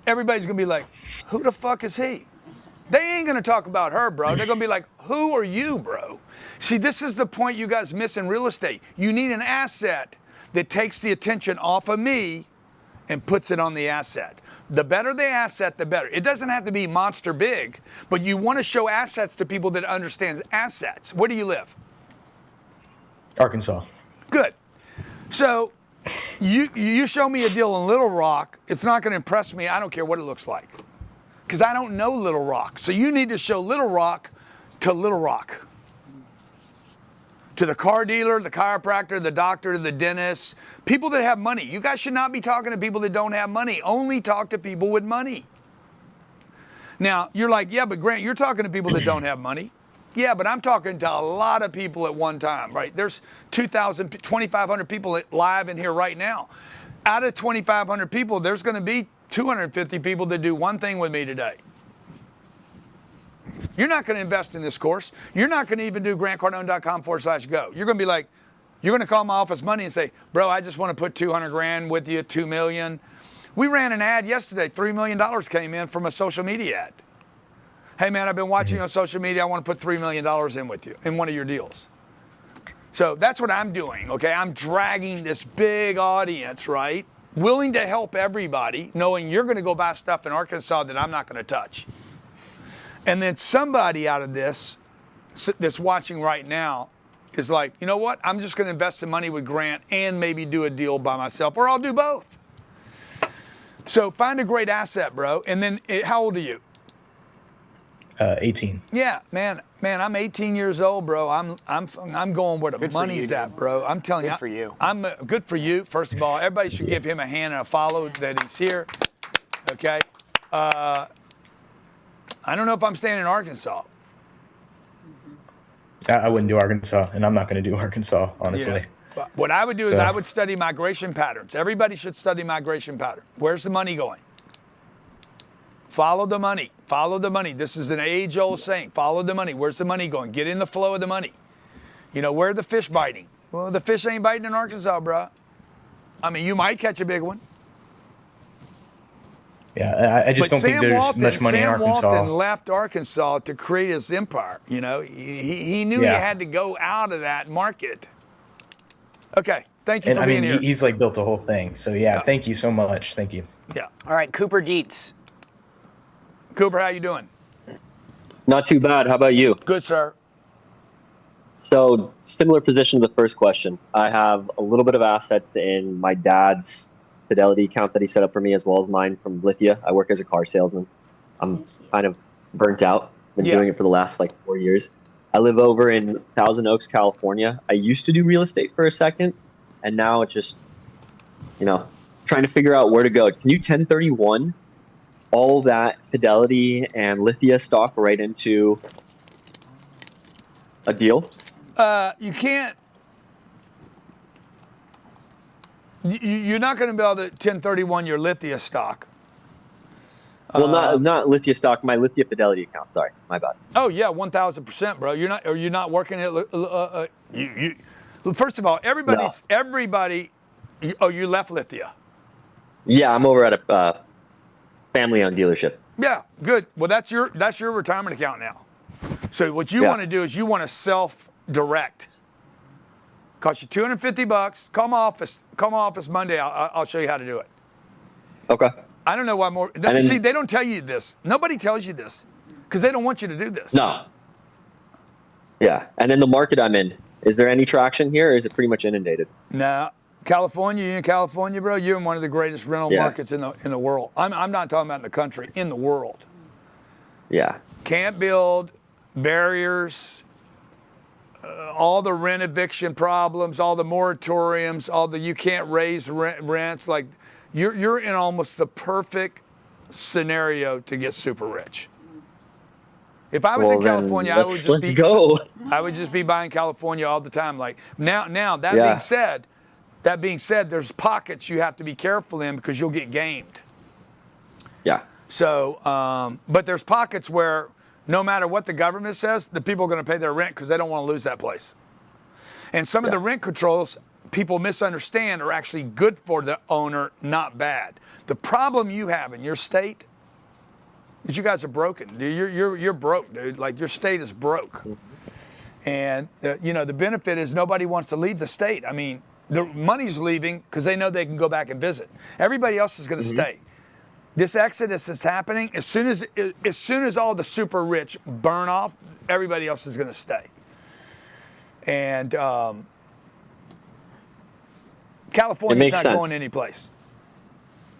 [SPEAKER 1] everybody's gonna be like, who the fuck is he? They ain't gonna talk about her, bro. They're gonna be like, who are you, bro? See, this is the point you guys miss in real estate. You need an asset that takes the attention off of me and puts it on the asset. The better the asset, the better. It doesn't have to be monster big, but you want to show assets to people that understand assets. Where do you live?
[SPEAKER 5] Arkansas.
[SPEAKER 1] Good. So you show me a deal in Little Rock, it's not going to impress me. I don't care what it looks like, because I don't know Little Rock. So you need to show Little Rock, to the car dealer, the chiropractor, the doctor, the dentist, people that have money. You guys should not be talking to people that don't have money. Only talk to people with money. Now, you're like, yeah, but Grant, you're talking to people that don't have money. Yeah, but I'm talking to a lot of people at one time, right? There's 2,000, 2,500 people live in here right now. Out of 2,500 people, there's going to be 250 people that do one thing with me today. You're not going to invest in this course. You're not going to even do grantcardone.com/go. You're going to be like, you're going to call my office money and say, bro, I just want to put 200 grand with you, 2 million. We ran an ad yesterday, $3 million came in from a social media ad. Hey man, I've been watching you on social media. I want to put $3 million in with you in one of your deals. So that's what I'm doing, okay? I'm dragging this big audience, right? Willing to help everybody, knowing you're going to go buy stuff in Arkansas that I'm not going to touch. And then somebody out of this that's watching right now is like, you know what? I'm just going to invest some money with Grant and maybe do a deal by myself, or I'll do both. So find a great asset, bro. And then, how old are you?
[SPEAKER 5] 18.
[SPEAKER 1] Yeah, man, I'm 18 years old, bro. I'm going where the money's at, bro. I'm telling you.
[SPEAKER 6] Good for you.
[SPEAKER 1] I'm good for you. First of all, everybody should give him a hand and a follow that he's here. Okay. I don't know if I'm staying in Arkansas.
[SPEAKER 5] I wouldn't do Arkansas, and I'm not going to do Arkansas, honestly.
[SPEAKER 1] Yeah. What I would do is I would study migration patterns. Everybody should study migration pattern. Where's the money going? Follow the money. Follow the money. This is an age-old saying. Follow the money. Where's the money going? Get in the flow of the money. You know, where are the fish biting? Well, the fish ain't biting in Arkansas, bro. I mean, you might catch a big one.
[SPEAKER 5] Yeah, I just don't think there's much money in Arkansas.
[SPEAKER 1] Sam Walton left Arkansas to create his empire. You know, he knew he had to go out of that market. Okay, thank you for being here.
[SPEAKER 5] He's like built the whole thing. So yeah, thank you so much. Thank you.
[SPEAKER 1] Yeah.
[SPEAKER 6] All right, Cooper Dietz.
[SPEAKER 1] Cooper, how you doing?
[SPEAKER 8] Not too bad. How about you?
[SPEAKER 1] Good, sir.
[SPEAKER 8] So similar position to the first question. I have a little bit of assets in my dad's Fidelity account that he set up for me, as well as mine from Lithia. I work as a car salesman. I'm kind of burnt out. Been doing it for the last 4 years. I live over in Thousand Oaks, California. I used to do real estate for a second, and now it's just, trying to figure out where to go. Can you 1031 all that Fidelity and Lithia stock right into a deal?
[SPEAKER 1] You can't. You're not going to be able to 1031 your Lithia stock.
[SPEAKER 8] Well, not Lithia stock, my Lithia Fidelity account. Sorry, my bad.
[SPEAKER 1] Oh yeah, 1,000%, bro. You're not working at. First of all, everybody. Oh, you left Lithia.
[SPEAKER 8] Yeah, I'm over at a family-owned dealership.
[SPEAKER 1] Yeah, good. Well, that's your retirement account now. So what you want to do is you want to self-direct. Cost you $250. Call my office Monday. I'll show you how to do it.
[SPEAKER 8] Okay.
[SPEAKER 1] I don't know why more. See, they don't tell you this. Nobody tells you this because they don't want you to do this.
[SPEAKER 8] No. Yeah, and then the market I'm in. Is there any traction here, or is it pretty much inundated?
[SPEAKER 1] No. California, you're in California, bro. You're in one of the greatest rental markets in the world. I'm not talking about in the country, in the world.
[SPEAKER 8] Yeah.
[SPEAKER 1] Can't build, barriers. All the rent eviction problems, all the moratoriums, all the you can't raise rents. Like you're in almost the perfect scenario to get super rich. If I was in California, I would just be buying California all the time. Like now that being said, there's pockets you have to be careful in because you'll get gamed.
[SPEAKER 8] Yeah.
[SPEAKER 1] So, but there's pockets where no matter what the government says, the people are going to pay their rent because they don't want to lose that place. And some of the rent controls people misunderstand are actually good for the owner, not bad. The problem you have in your state Because you guys are broken. Dude, you're broke, dude. Like your state is broke. And you know, the benefit is nobody wants to leave the state. I mean, the money's leaving because they know they can go back and visit. Everybody else is going to stay. This exodus that's happening, as soon as all the super rich burn off, everybody else is going to stay. And California's not going anyplace.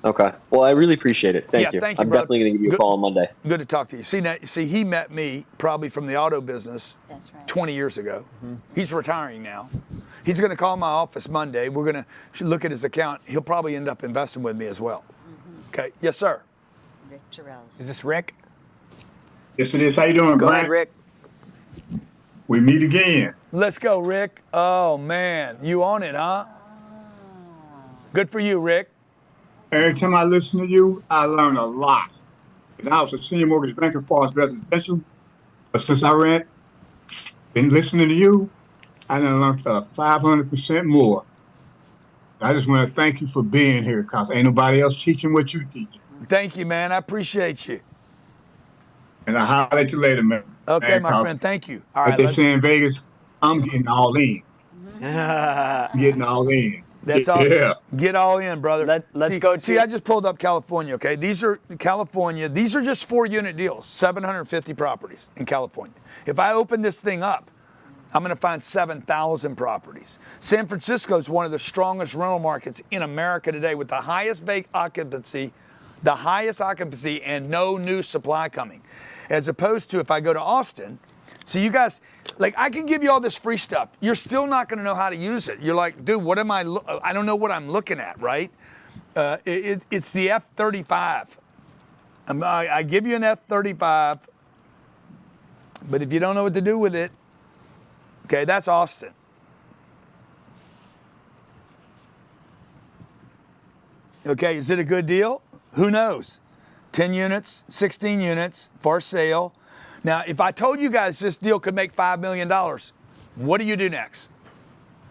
[SPEAKER 8] Okay. Well, I really appreciate it. Thank you.
[SPEAKER 1] Thank you,
[SPEAKER 8] I'm
[SPEAKER 1] brother.
[SPEAKER 8] definitely going to give you a call on Monday.
[SPEAKER 1] Good to talk to you. See, he met me probably from the auto business 20 years ago. He's retiring now. He's going to call my office Monday. We're going to look at his account. He'll probably end up investing with me as well. Okay. Yes, sir.
[SPEAKER 20] Rick Terrell.
[SPEAKER 6] Is this Rick?
[SPEAKER 21] Yes, it is. How you doing,
[SPEAKER 6] Go
[SPEAKER 21] Grant?
[SPEAKER 6] ahead, Rick.
[SPEAKER 21] We meet again.
[SPEAKER 1] Let's go, Rick. Oh, man. You on it, huh? Good for you, Rick.
[SPEAKER 21] Every time I listen to you, I learn a lot. And I was a senior mortgage banker for us residential, but since I been listening to you, I done learned 500% more. I just want to thank you for being here, because ain't nobody else teaching what you teach.
[SPEAKER 1] Thank you, man. I appreciate you.
[SPEAKER 21] And I'll holler at you later, man.
[SPEAKER 1] Okay, my friend. Thank you.
[SPEAKER 21] All right, they say in Vegas, I'm getting all in. Getting all in.
[SPEAKER 1] That's awesome.
[SPEAKER 21] Yeah.
[SPEAKER 1] Get all in, brother.
[SPEAKER 6] Let's go to.
[SPEAKER 1] See, I just pulled up California, okay? These are California. These are just 4-unit deals, 750 properties in California. If I open this thing up, I'm going to find 7,000 properties. San Francisco is one of the strongest rental markets in America today with the highest occupancy, and no new supply coming. As opposed to if I go to Austin, so you guys, like, I can give you all this free stuff. You're still not going to know how to use it. You're like, dude, what am I don't know what I'm looking at, right? It's the F-35. I give you an F-35, but if you don't know what to do with it, okay, that's Austin. Okay, is it a good deal? Who knows? 10 units, 16 units for sale. Now, if I told you guys this deal could make $5 million, what do you do next?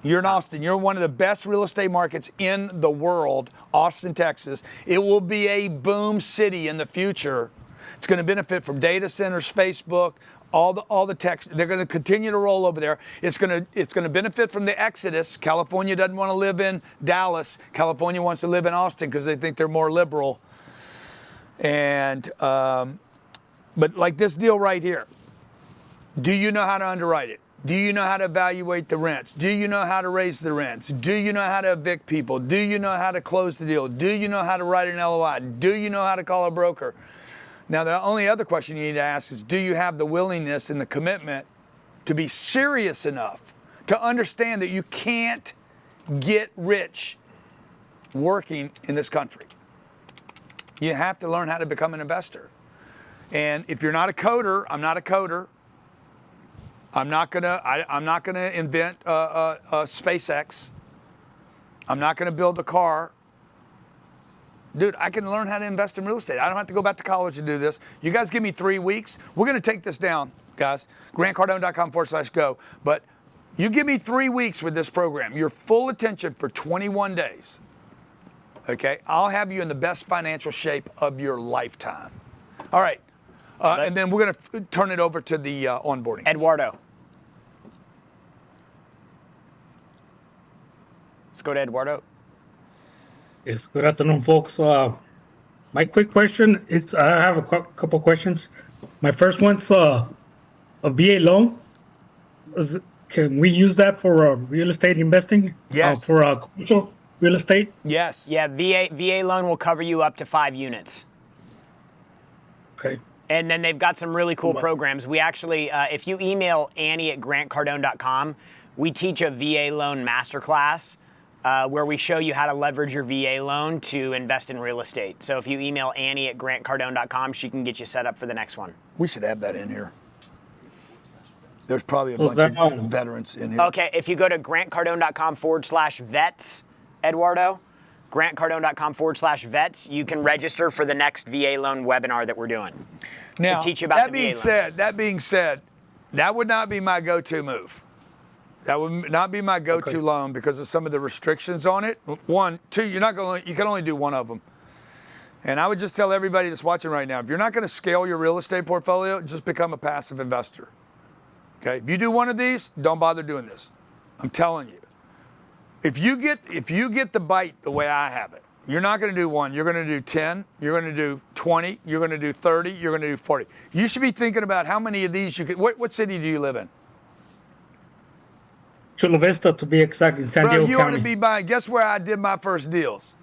[SPEAKER 1] You're in Austin. You're one of the best real estate markets in the world, Austin, Texas. It will be a boom city in the future. It's going to benefit from data centers, Facebook, all the tech. They're going to continue to roll over there. It's going to benefit from the exodus. California doesn't want to live in Dallas. California wants to live in Austin because they think they're more liberal. And but like this deal right here, do you know how to underwrite it? Do you know how to evaluate the rents? Do you know how to raise the rents? Do you know how to evict people? Do you know how to close the deal? Do you know how to write an LOI? Do you know how to call a broker? Now, the only other question you need to ask is, do you have the willingness and the commitment to be serious enough to understand that you can't get rich working in this country? You have to learn how to become an investor. And if you're not a coder, I'm not a coder. I'm not gonna invent a SpaceX. I'm not gonna build a car. Dude, I can learn how to invest in real estate. I don't have to go back to college to do this. You guys give me 3 weeks. We're gonna take this down, guys. GrantCardone.com/go. But you give me 3 weeks with this program, your full attention for 21 days. Okay, I'll have you in the best financial shape of your lifetime. All right, and then we're gonna turn it over to the onboarding.
[SPEAKER 6] Eduardo. Let's go to Eduardo.
[SPEAKER 9] Yes, good afternoon, folks. My quick question is, I have a couple questions. My first one's a VA loan. Can we use that for real estate investing?
[SPEAKER 6] Yes.
[SPEAKER 9] For commercial real estate?
[SPEAKER 1] Yes.
[SPEAKER 6] Yeah, VA loan will cover you up to 5 units.
[SPEAKER 9] Okay.
[SPEAKER 6] And then they've got some really cool programs. We actually, if you email Annie at grantcardone.com, we teach a VA loan masterclass where we show you how to leverage your VA loan to invest in real estate. So if you email Annie at grantcardone.com, she can get you set up for the next one.
[SPEAKER 1] We should have that in here. There's probably a bunch of veterans in here.
[SPEAKER 6] Okay, if you go to grantcardone.com/vets, Eduardo, grantcardone.com/vets, you can register for the next VA loan webinar that we're doing.
[SPEAKER 1] Now,
[SPEAKER 6] to teach you about
[SPEAKER 1] that
[SPEAKER 6] the
[SPEAKER 1] being
[SPEAKER 6] VA
[SPEAKER 1] said, that would not be my go-to move. That would not be my go-to loan because of some of the restrictions on it. 1, 2, you can only do one of them. And I would just tell everybody that's watching right now, if you're not going to scale your real estate portfolio, just become a passive investor. Okay? If you do one of these, don't bother doing this. I'm telling you. If you get the bite the way I have it, you're not going to do one. You're going to do 10. You're going to do 20. You're going to do 30. You're going to do 40. You should be thinking about how many of these you could. What city do you live in?
[SPEAKER 9] Chula Vista, to be exact, in San Diego
[SPEAKER 1] you
[SPEAKER 9] County.
[SPEAKER 1] ought to be buying. Guess where I did my first deals?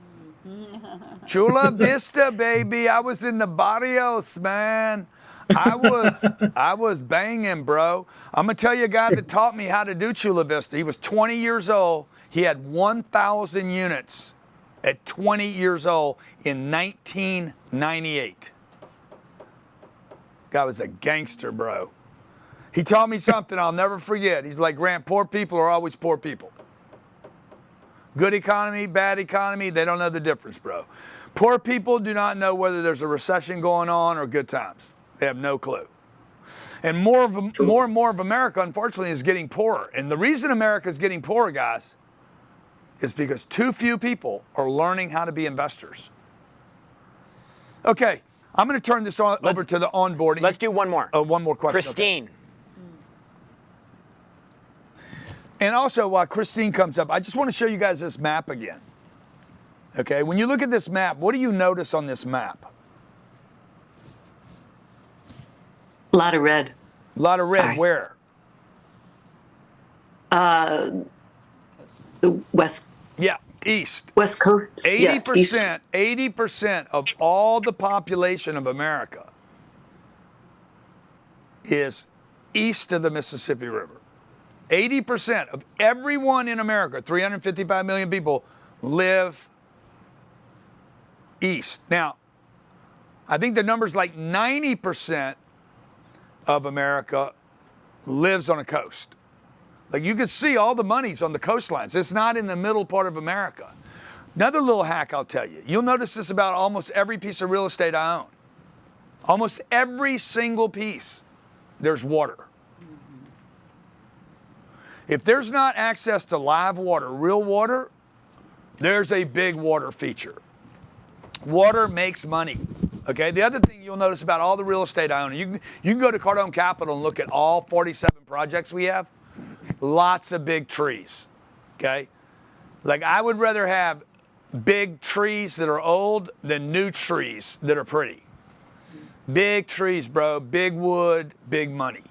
[SPEAKER 1] Chula Vista, baby. I was in the barrios, man. I was banging, bro. I'm gonna tell you a guy that taught me how to do Chula Vista. He was 20 years old. He had 1,000 units at 20 years old in 1998. Guy was a gangster, bro. He taught me something I'll never forget. He's like, Grant, poor people are always poor people. Good economy, bad economy, they don't know the difference, bro. Poor people do not know whether there's a recession going on or good times. They have no clue. And more and more of America, unfortunately, is getting poorer. And the reason America is getting poorer, guys, is because too few people are learning how to be investors. Okay, I'm going to turn this over to the onboarding.
[SPEAKER 6] Let's do one more.
[SPEAKER 1] Oh, one more question.
[SPEAKER 6] Christine.
[SPEAKER 1] Okay. And also, while Christine comes up, I just want to show you guys this map again. Okay, when you look at this map, what do you notice on this map?
[SPEAKER 10] A lot of red.
[SPEAKER 1] A lot of red.
[SPEAKER 10] Sorry.
[SPEAKER 1] Where?
[SPEAKER 10] The west.
[SPEAKER 1] Yeah, east.
[SPEAKER 10] West Coast.
[SPEAKER 1] 80%. 80% of all the population of America is east of the Mississippi River. 80% of everyone in America, 355 million people, live east. Now, I think the number's like 90% of America lives on a coast. Like you can see all the money's on the coastlines. It's not in the middle part of America. Another little hack I'll tell you. You'll notice this about almost every piece of real estate I own. Almost every single piece, there's water. If there's not access to live water, real water, there's a big water feature. Water makes money. Okay, the other thing you'll notice about all the real estate I own, you can go to Cardone Capital and look at all 47 projects we have. Lots of big trees. Okay, like I would rather have big trees that are old than new trees that are pretty. Big trees, bro, big wood, big money.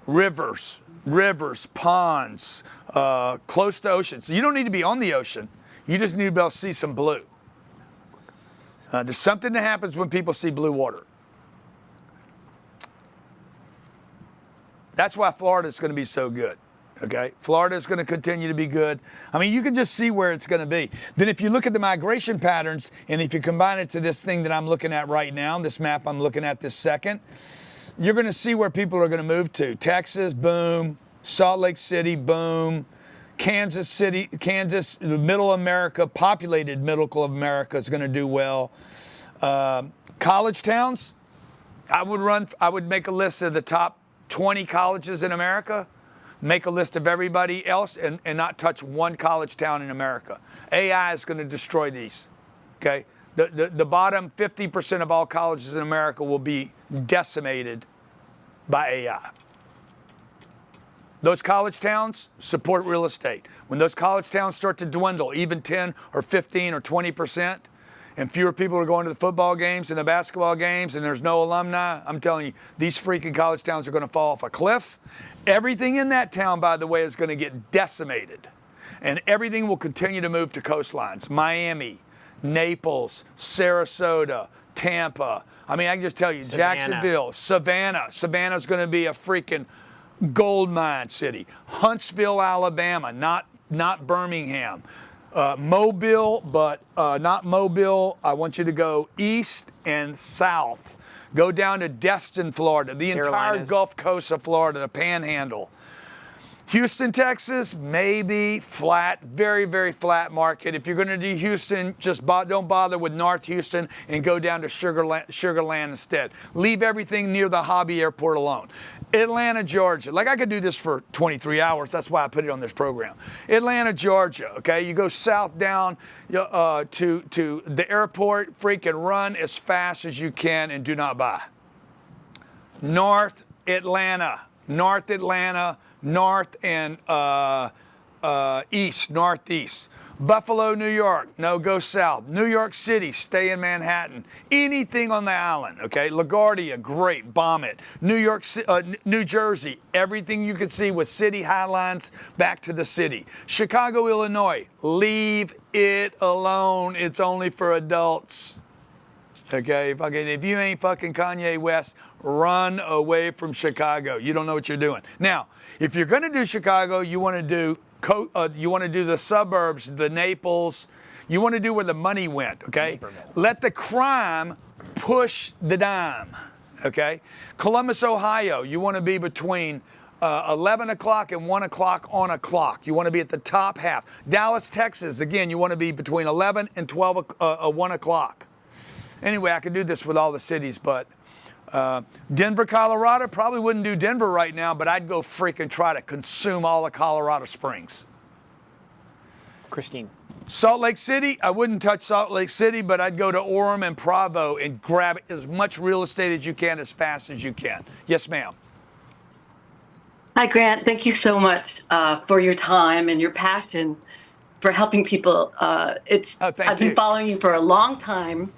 [SPEAKER 1] Rivers, ponds, close to oceans. So you don't need to be on the ocean. You just need to be able to see some blue. There's something that happens when people see blue water. That's why Florida is going to be so good. Okay, Florida is going to continue to be good. I mean, you can just see where it's going to be. Then if you look at the migration patterns, and if you combine it to this thing that I'm looking at right now, this map I'm looking at this second, you're going to see where people are going to move to. Texas, boom. Salt Lake City, boom. Kansas City, Kansas, the middle America, populated middle of America is going to do well. College towns, I would make a list of the top 20 colleges in America, make a list of everybody else, and not touch one college town in America. AI is going to destroy these, okay? The bottom 50% of all colleges in America will be decimated by AI. Those college towns support real estate. When those college towns start to dwindle, even 10 or 15 or 20%, and fewer people are going to the football games and the basketball games, and there's no alumni, I'm telling you, these freaking college towns are going to fall off a cliff. Everything in that town, by the way, is going to get decimated. And everything will continue to move to coastlines. Miami, Naples, Sarasota, Tampa. I mean, I can just tell you, Jacksonville, Savannah. Savannah's going to be a freaking gold mine city. Huntsville, Alabama, not Birmingham. Mobile, but not Mobile. I want you to go east and south. Go down to Destin, Florida, the entire Gulf Coast of Florida, the Panhandle. Houston, Texas, maybe flat, very, very flat market. If you're going to do Houston, just don't bother with North Houston and go down to Sugar Land instead. Leave everything near the Hobby Airport alone. Atlanta, Georgia. Like I could do this for 23 hours. That's why I put it on this program. Atlanta, Georgia. Okay, you go south down to the airport. Freaking run as fast as you can and do not buy. North Atlanta, north and east, northeast. Buffalo, New York, no, go south. New York City, stay in Manhattan. Anything on the island, okay? LaGuardia, great, bomb it. New Jersey, everything you can see with city highlines, back to the city. Chicago, Illinois, leave it alone. It's only for adults. Okay, if you ain't fucking Kanye West, run away from Chicago. You don't know what you're doing. Now, if you're gonna do Chicago, you wanna do the suburbs, the Naples. You want to do where the money went, okay? Let the crime push the dime, okay? Columbus, Ohio, you want to be between 11 o'clock and 1 o'clock on a clock. You want to be at the top half. Dallas, Texas, again, you want to be between 11 and 1 o'clock. Anyway, I could do this with all the cities, but Denver, Colorado, probably wouldn't do Denver right now, but I'd go freaking try to consume all of Colorado Springs.
[SPEAKER 6] Christine.
[SPEAKER 1] Salt Lake City, I wouldn't touch Salt Lake City, but I'd go to Orem and Provo and grab as much real estate as you can as fast as you can. Yes, ma'am.
[SPEAKER 10] Hi, Grant. Thank you so much for your time and your passion for helping people. I've been following you for a long time.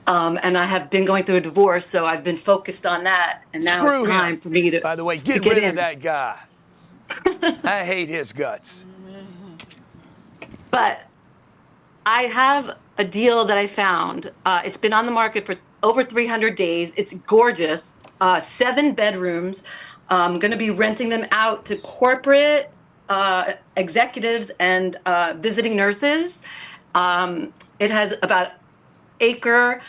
[SPEAKER 10] And I have been going through a divorce, so I've been focused on that. And now it's time for me to.
[SPEAKER 1] By the way, get rid of that guy. I hate his guts.
[SPEAKER 10] But I have a deal that I found. It's been on the market for over 300 days. It's gorgeous. 7 bedrooms. I'm going to be renting them out to corporate executives and visiting nurses. It has about acre.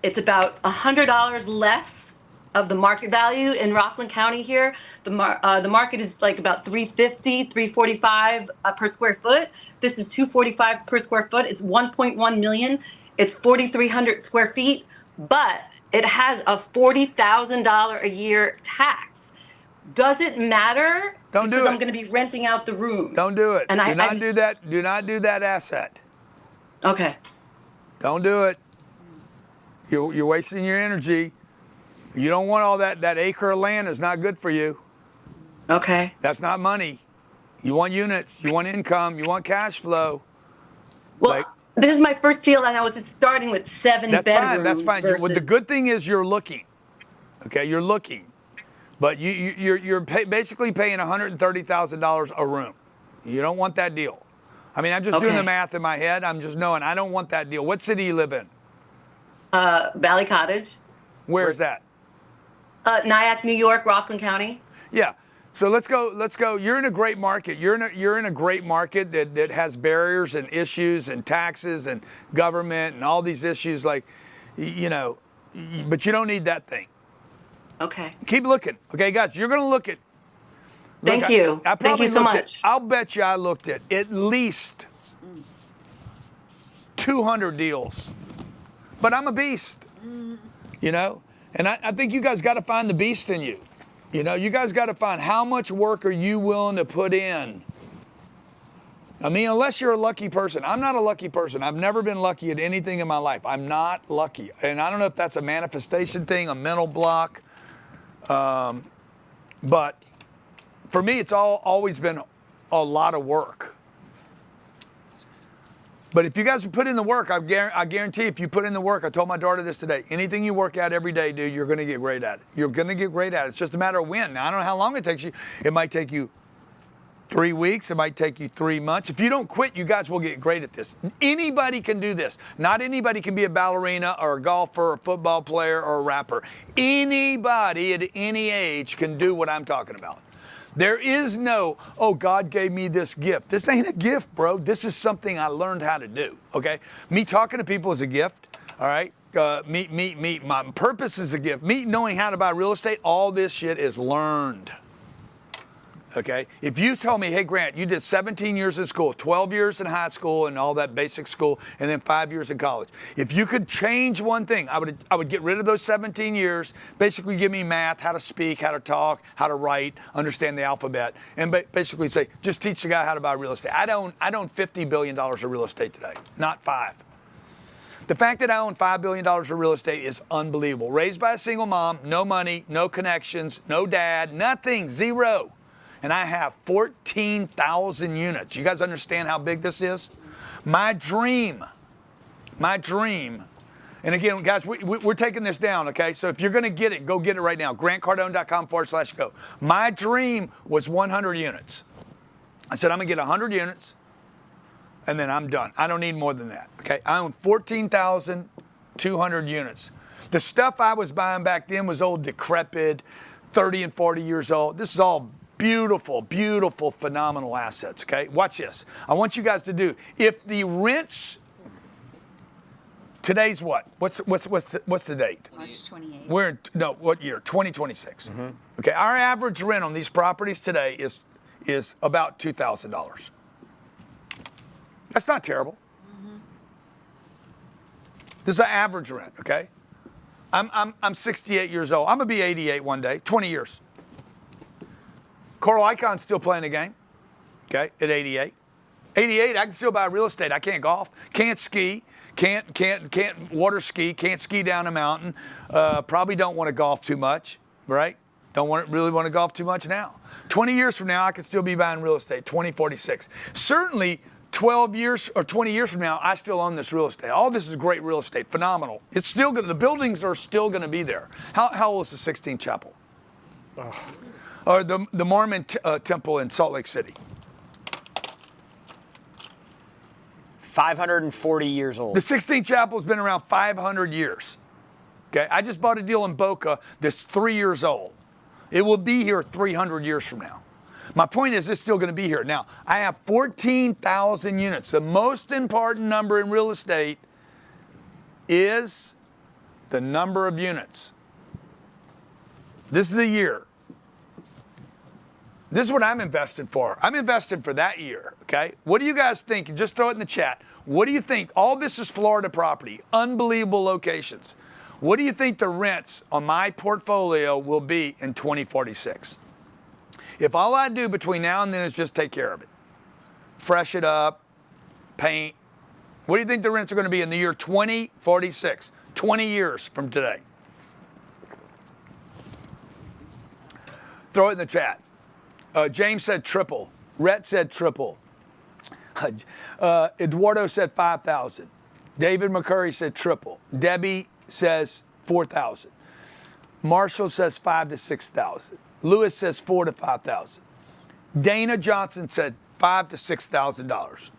[SPEAKER 10] It's about $100 less of the market value in Rockland County here. The market is like about $350, $345 per square foot. This is $245 per square foot. It's $1.1 million. It's 4,300 square feet, but it has a $40,000 a year tax. Does it matter?
[SPEAKER 1] Don't do it.
[SPEAKER 10] Because I'm going to be renting out the room.
[SPEAKER 1] Don't do it.
[SPEAKER 10] And
[SPEAKER 1] do not do that. Do not do that asset.
[SPEAKER 10] Okay.
[SPEAKER 1] Don't do it. You're wasting your energy. You don't want all that. That acre of land is not good for you.
[SPEAKER 10] Okay.
[SPEAKER 1] That's not money. You want units. You want income. You want cash flow.
[SPEAKER 10] Well, this is my first deal, and I was just starting with 7 bedrooms.
[SPEAKER 1] That's fine. Well, the good thing is you're looking. Okay, you're looking. But you're basically paying $130,000 a room. You don't want that deal. I mean, I'm just doing the math in my head. I'm just knowing I don't want that deal. What city you live in?
[SPEAKER 10] Valley Cottage.
[SPEAKER 1] Where's that?
[SPEAKER 10] Nyack, New York, Rockland County.
[SPEAKER 1] Yeah. So let's go. You're in a great market. You're in a great market that has barriers and issues and taxes and government and all these issues, like, but you don't need that thing.
[SPEAKER 10] Okay.
[SPEAKER 1] Keep looking. Okay, guys, you're going to look at.
[SPEAKER 10] Thank you. Thank you so much.
[SPEAKER 1] I'll bet you I looked at least 200 deals. But I'm a beast, And I think you guys got to find the beast in you. You guys got to find how much work are you willing to put in. I mean, unless you're a lucky person. I'm not a lucky person. I've never been lucky at anything in my life. I'm not lucky. And I don't know if that's a manifestation thing, a mental block. But for me, it's always been a lot of work. But if you guys put in the work, I guarantee if you put in the work, I told my daughter this today, anything you work at every day, dude, you're going to get great at it. You're going to get great at it. It's just a matter of when. Now, I don't know how long it takes you. It might take you 3 weeks. It might take you 3 months. If you don't quit, you guys will get great at this. Anybody can do this. Not anybody can be a ballerina or a golfer or a football player or a rapper. Anybody at any age can do what I'm talking about. There is no, oh, God gave me this gift. This ain't a gift, bro. This is something I learned how to do, okay? Me talking to people is a gift, all right? My purpose is a gift. Me knowing how to buy real estate, all this shit is learned, Okay? If you told me, hey, Grant, you did 17 years in school, 12 years in high school and all that basic school, and then 5 years in college. If you could change one thing, I would get rid of those 17 years, basically give me math, how to speak, how to talk, how to write, understand the alphabet, and basically say, just teach the guy how to buy real estate. I own $50 billion of real estate today, not 5. The fact that I own $5 billion of real estate is unbelievable. Raised by a single mom, no money, no connections, no dad, nothing, zero. And I have 14,000 units. You guys understand how big this is? My dream, and again, guys, we're taking this down, okay? So if you're gonna get it, go get it right now. GrantCardone.com/go. My dream was 100 units. I said, I'm gonna get 100 units, and then I'm done. I don't need more than that, okay? I own 14,200 units. The stuff I was buying back then was old, decrepit, 30 and 40 years old. This is all beautiful, beautiful, phenomenal assets, okay? Watch this. I want you guys to do, if the rents, today's what? What's the date?
[SPEAKER 20] March 28th.
[SPEAKER 1] What year? 2026. Okay, our average rent on these properties today is about $2,000. That's not terrible. This is the average rent, okay? I'm 68 years old. I'm gonna be 88 one day, 20 years. Coral Icon's still playing the game, okay, at 88. 88, I can still buy real estate. I can't golf, can't ski, can't water ski, can't ski down a mountain. Probably don't want to golf too much, right? Really want to golf too much now. 20 years from now, I could still be buying real estate, 2046. Certainly 12 years or 20 years from now, I still own this real estate. All this is great real estate, phenomenal. It's still good. The buildings are still going to be there. How old is the Sistine Chapel? Or the Mormon temple in Salt Lake City?
[SPEAKER 6] 540 years old.
[SPEAKER 1] The Sistine Chapel has been around 500 years. Okay, I just bought a deal in Boca that's 3 years old. It will be here 300 years from now. My point is, it's still going to be here. Now, I have 14,000 units. The most important number in real estate is the number of units. This is the year. This is what I'm invested for. I'm invested for that year, okay? What do you guys think? Just throw it in the chat. What do you think? All this is Florida property, unbelievable locations. What do you think the rents on my portfolio will be in 2046? If all I do between now and then is just take care of it, fresh it up, paint, what do you think the rents are going to be in the year 2046, 20 years from today? Throw it in the chat. James said triple. Rhett said triple. Eduardo said 5,000. David McCurry said triple. Debbie says 4,000. Marshall says 5,000 to 6,000. Lewis says 4,000 to 5,000. Dana Johnson said $5,000 to $6,000.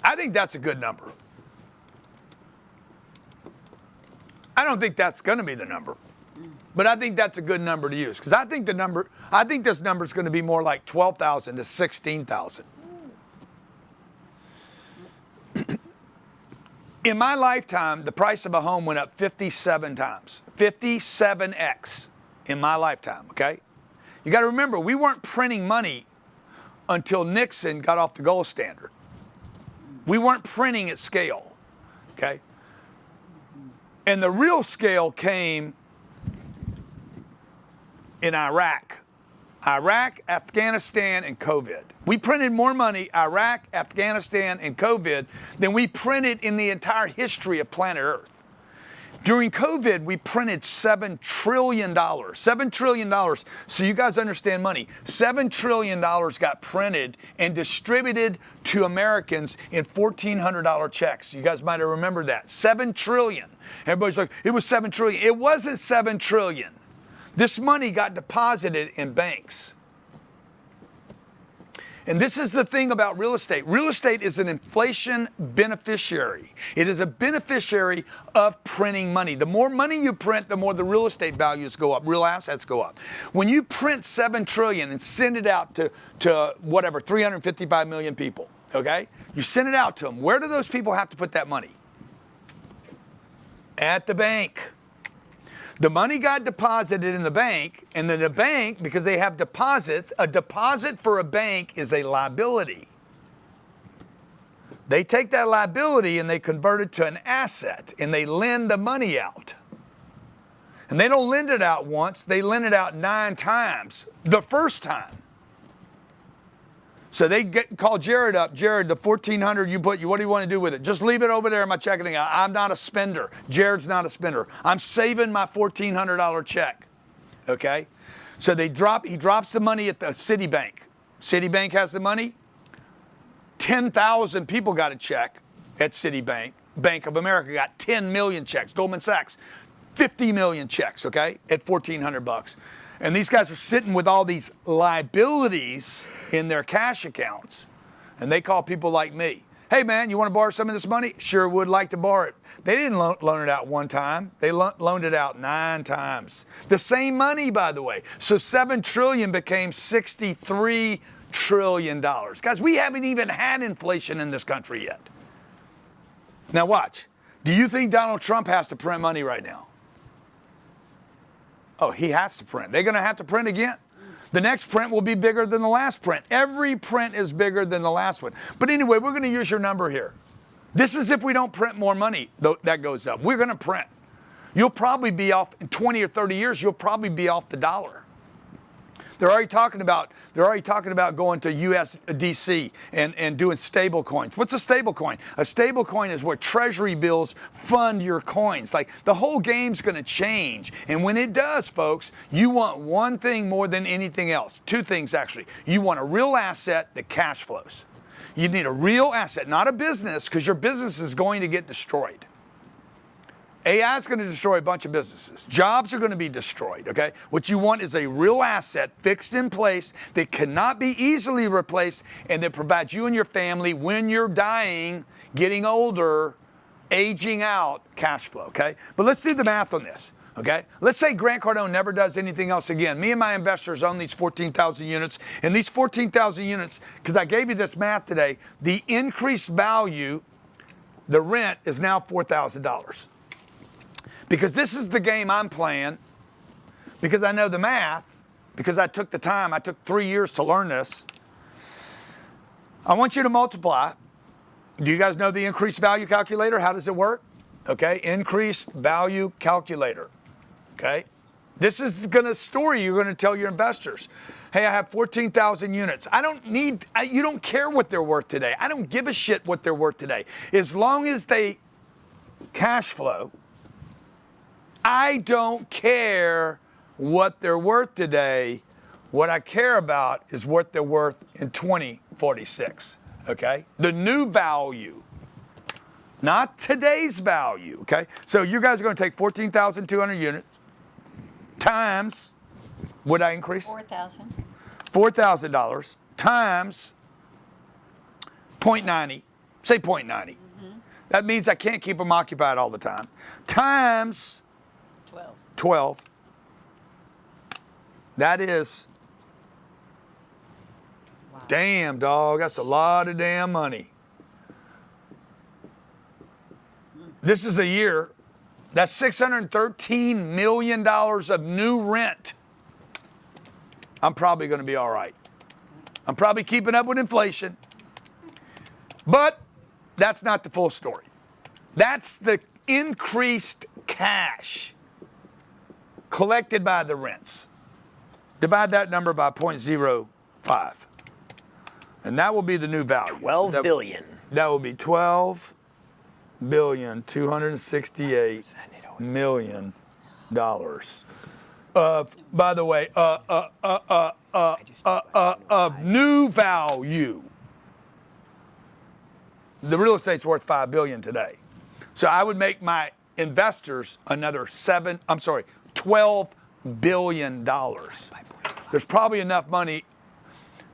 [SPEAKER 1] I think that's a good number. I don't think that's going to be the number, but I think that's a good number to use because I think this number is going to be more like 12,000 to 16,000. In my lifetime, the price of a home went up 57 times, 57x in my lifetime, okay? You got to remember, we weren't printing money until Nixon got off the gold standard. We weren't printing at scale, okay? And the real scale came in Iraq, Afghanistan, and COVID. We printed more money, Iraq, Afghanistan, and COVID, than we printed in the entire history of planet Earth. During COVID, we printed $7 trillion. $7 trillion. So you guys understand money. $7 trillion got printed and distributed to Americans in $1,400 checks. You guys might have remembered that. $7 trillion. Everybody's like, it was $7 trillion. It wasn't $7 trillion. This money got deposited in banks. And this is the thing about real estate. Real estate is an inflation beneficiary. It is a beneficiary of printing money. The more money you print, the more the real estate values go up, real assets go up. When you print $7 trillion and send it out to whatever, 355 million people, okay? You send it out to them. Where do those people have to put that money? At the bank. The money got deposited in the bank, and then the bank, because they have deposits, a deposit for a bank is a liability. They take that liability and they convert it to an asset, and they lend the money out. And they don't lend it out once, they lend it out 9 times the first time. So they call Jared up. Jared, the $1,400 you put, what do you want to do with it? Just leave it over there in my checking account. I'm not a spender. Jared's not a spender. I'm saving my $1,400 check. Okay? So he drops the money at the Citibank. Citibank has the money. 10,000 people got a check at Citibank. Bank of America got 10 million checks. Goldman Sachs, 50 million checks, okay, at $1,400. And these guys are sitting with all these liabilities in their cash accounts. And they call people like me. Hey, man, you want to borrow some of this money? Sure would like to borrow it. They didn't loan it out one time. They loaned it out 9 times. The same money, by the way. So $7 trillion became $63 trillion. Guys, we haven't even had inflation in this country yet. Now watch. Do you think Donald Trump has to print money right now? Oh, he has to print. They're going to have to print again. The next print will be bigger than the last print. Every print is bigger than the last one. But anyway, we're going to use your number here. This is if we don't print more money that goes up. We're going to print. You'll probably be off in 20 or 30 years. You'll probably be off the dollar. They're already talking about going to USDC and doing stable coins. What's a stable coin? A stable coin is where treasury bills fund your coins. Like, the whole game's going to change. And when it does, folks, you want one thing more than anything else. 2 things, actually. You want a real asset that cash flows. You need a real asset, not a business, because your business is going to get destroyed. AI is going to destroy a bunch of businesses. Jobs are going to be destroyed, okay? What you want is a real asset fixed in place that cannot be easily replaced and that provides you and your family, when you're dying, getting older, aging out, cash flow, okay? But let's do the math on this, okay? Let's say Grant Cardone never does anything else again. Me and my investors own these 14,000 units. And these 14,000 units, because I gave you this math today, the increased value, the rent is now $4,000. Because this is the game I'm playing, because I know the math, because I took the time, I took 3 years to learn this. I want you to multiply. Do you guys know the increased value calculator? How does it work? Okay, increased value calculator. Okay, this is the story you're going to tell your investors. Hey, I have 14,000 units. You don't care what they're worth today. I don't give a shit what they're worth today. As long as they cash flow, I don't care what they're worth today. What I care about is what they're worth in 2046, okay? The new value, not today's value, okay? So you guys are going to take 14,200 units times, would I increase?
[SPEAKER 20] $4,000.
[SPEAKER 1] $4,000 times 0.90, say 0.90. Mm-hmm. That means I can't keep them occupied all the time. Times 12. That is, wow. Damn, dog, that's a lot of damn money. This is a year. That's $613 million of new rent. I'm probably going to be all right. I'm probably keeping up with inflation. But that's not the full story. That's the increased cash collected by the rents. Divide that number by 0.05. And that will be the new value.
[SPEAKER 6] 12 billion.
[SPEAKER 1] That will be $12,268 million. By the way, of new value. The real estate's worth $5 billion today. So I would make my investors another $12 billion. There's probably enough money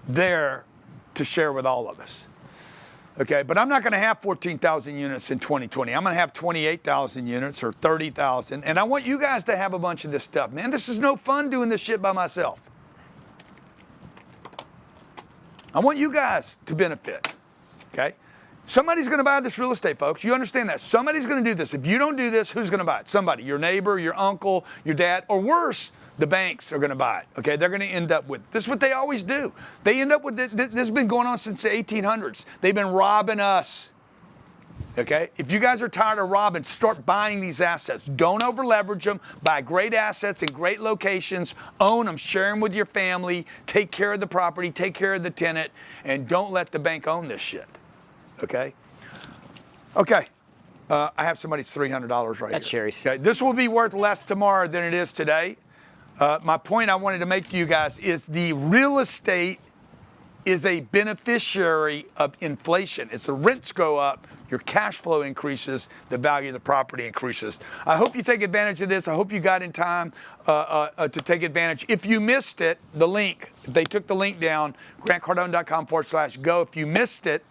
[SPEAKER 1] there to share with all of us. Okay, but I'm not going to have 14,000 units in 2020. I'm going to have 28,000 units or 30,000. And I want you guys to have a bunch of this stuff, man. This is no fun doing this shit by myself. I want you guys to benefit. Okay? Somebody's going to buy this real estate, folks. You understand that? Somebody's going to do this. If you don't do this, who's going to buy it? Somebody. Your neighbor, your uncle, your dad, or worse, the banks are going to buy it. Okay, they're going to end up with this. Is what they always do. They end up with this. This has been going on since the 1800s. They've been robbing us. Okay, if you guys are tired of robbing, start buying these assets. Don't over leverage them. Buy great assets in great locations. Own them. Share them with your family. Take care of the property. Take care of the tenant, and don't let the bank own this shit. Okay. Okay. I have somebody's $300 right
[SPEAKER 6] That's
[SPEAKER 1] here.
[SPEAKER 6] Sherry's.
[SPEAKER 1] Okay. This will be worth less tomorrow than it is today. My point I wanted to make to you guys is the real estate is a beneficiary of inflation. As the rents go up, your cash flow increases, the value of the property increases. I hope you take advantage of this. I hope you got in time to take advantage. If you missed it, the link, if they took the link down, grantcardone.com/go. If you missed it,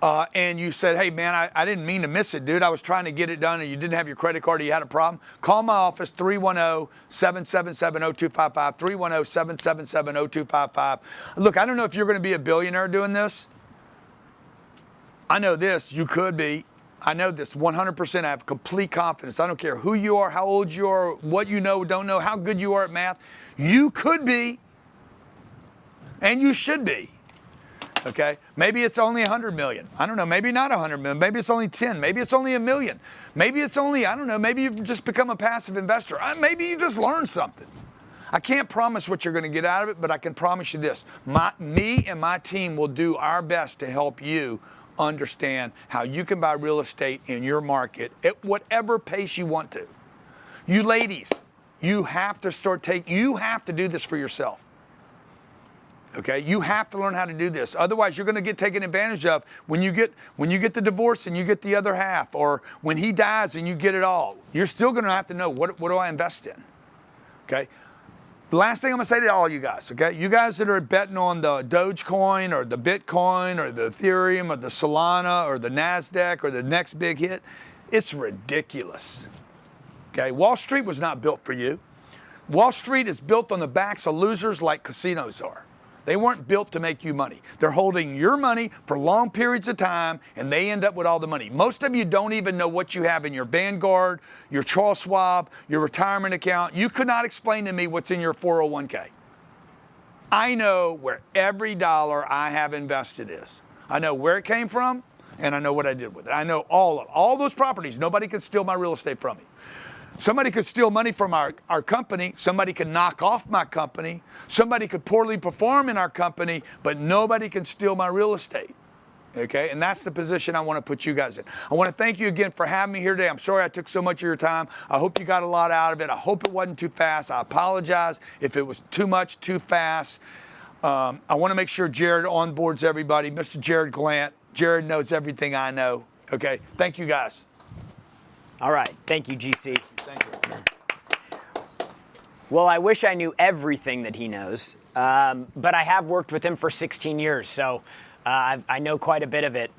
[SPEAKER 1] and you said, hey, man, I didn't mean to miss it, dude. I was trying to get it done and you didn't have your credit card or you had a problem. Call my office, 310-777-0255, 310-777-0255. Look, I don't know if you're going to be a billionaire doing this. I know this. You could be. I know this 100%. I have complete confidence. I don't care who you are, how old you are, what you know, don't know, how good you are at math. You could be, and you should be. Okay, maybe it's only 100 million. I don't know, maybe not 100 million. Maybe it's only 10. Maybe it's only $1 million. Maybe it's only, I don't know, maybe you've just become a passive investor. Maybe you just learned something. I can't promise what you're going to get out of it, but I can promise you this. Me and my team will do our best to help you understand how you can buy real estate in your market at whatever pace you want to. You ladies, you have to you have to do this for yourself. Okay, you have to learn how to do this. Otherwise, you're going to get taken advantage of when you get the divorce and you get the other half, or when he dies and you get it all. You're still going to have to know what do I invest in. Okay. The last thing I'm going to say to all you guys. Okay, you guys that are betting on the Dogecoin or the Bitcoin or the Ethereum or the Solana or the Nasdaq or the next big hit, it's ridiculous. Okay, Wall Street was not built for you. Wall Street is built on the backs of losers like casinos are. They weren't built to make you money. They're holding your money for long periods of time, and they end up with all the money. Most of you don't even know what you have in your Vanguard, your Charles Schwab, your retirement account. You could not explain to me what's in your 401k. I know where every dollar I have invested is. I know where it came from, and I know what I did with it. I know all those properties. Nobody can steal my real estate from me. Somebody could steal money from our company. Somebody could knock off my company. Somebody could poorly perform in our company, but nobody can steal my real estate. Okay, and that's the position I want to put you guys in. I want to thank you again for having me here today. I'm sorry I took so much of your time. I hope you got a lot out of it. I hope it wasn't too fast. I apologize if it was too much, too fast. I want to make sure Jared onboards everybody. Mr. Jared Glant. Jared knows everything I know. Okay, thank you guys.
[SPEAKER 6] All right, thank you, GC.
[SPEAKER 1] Thank you.
[SPEAKER 6] Well, I wish I knew everything that he knows, but I have worked with him for 16 years, so I know quite a bit of it.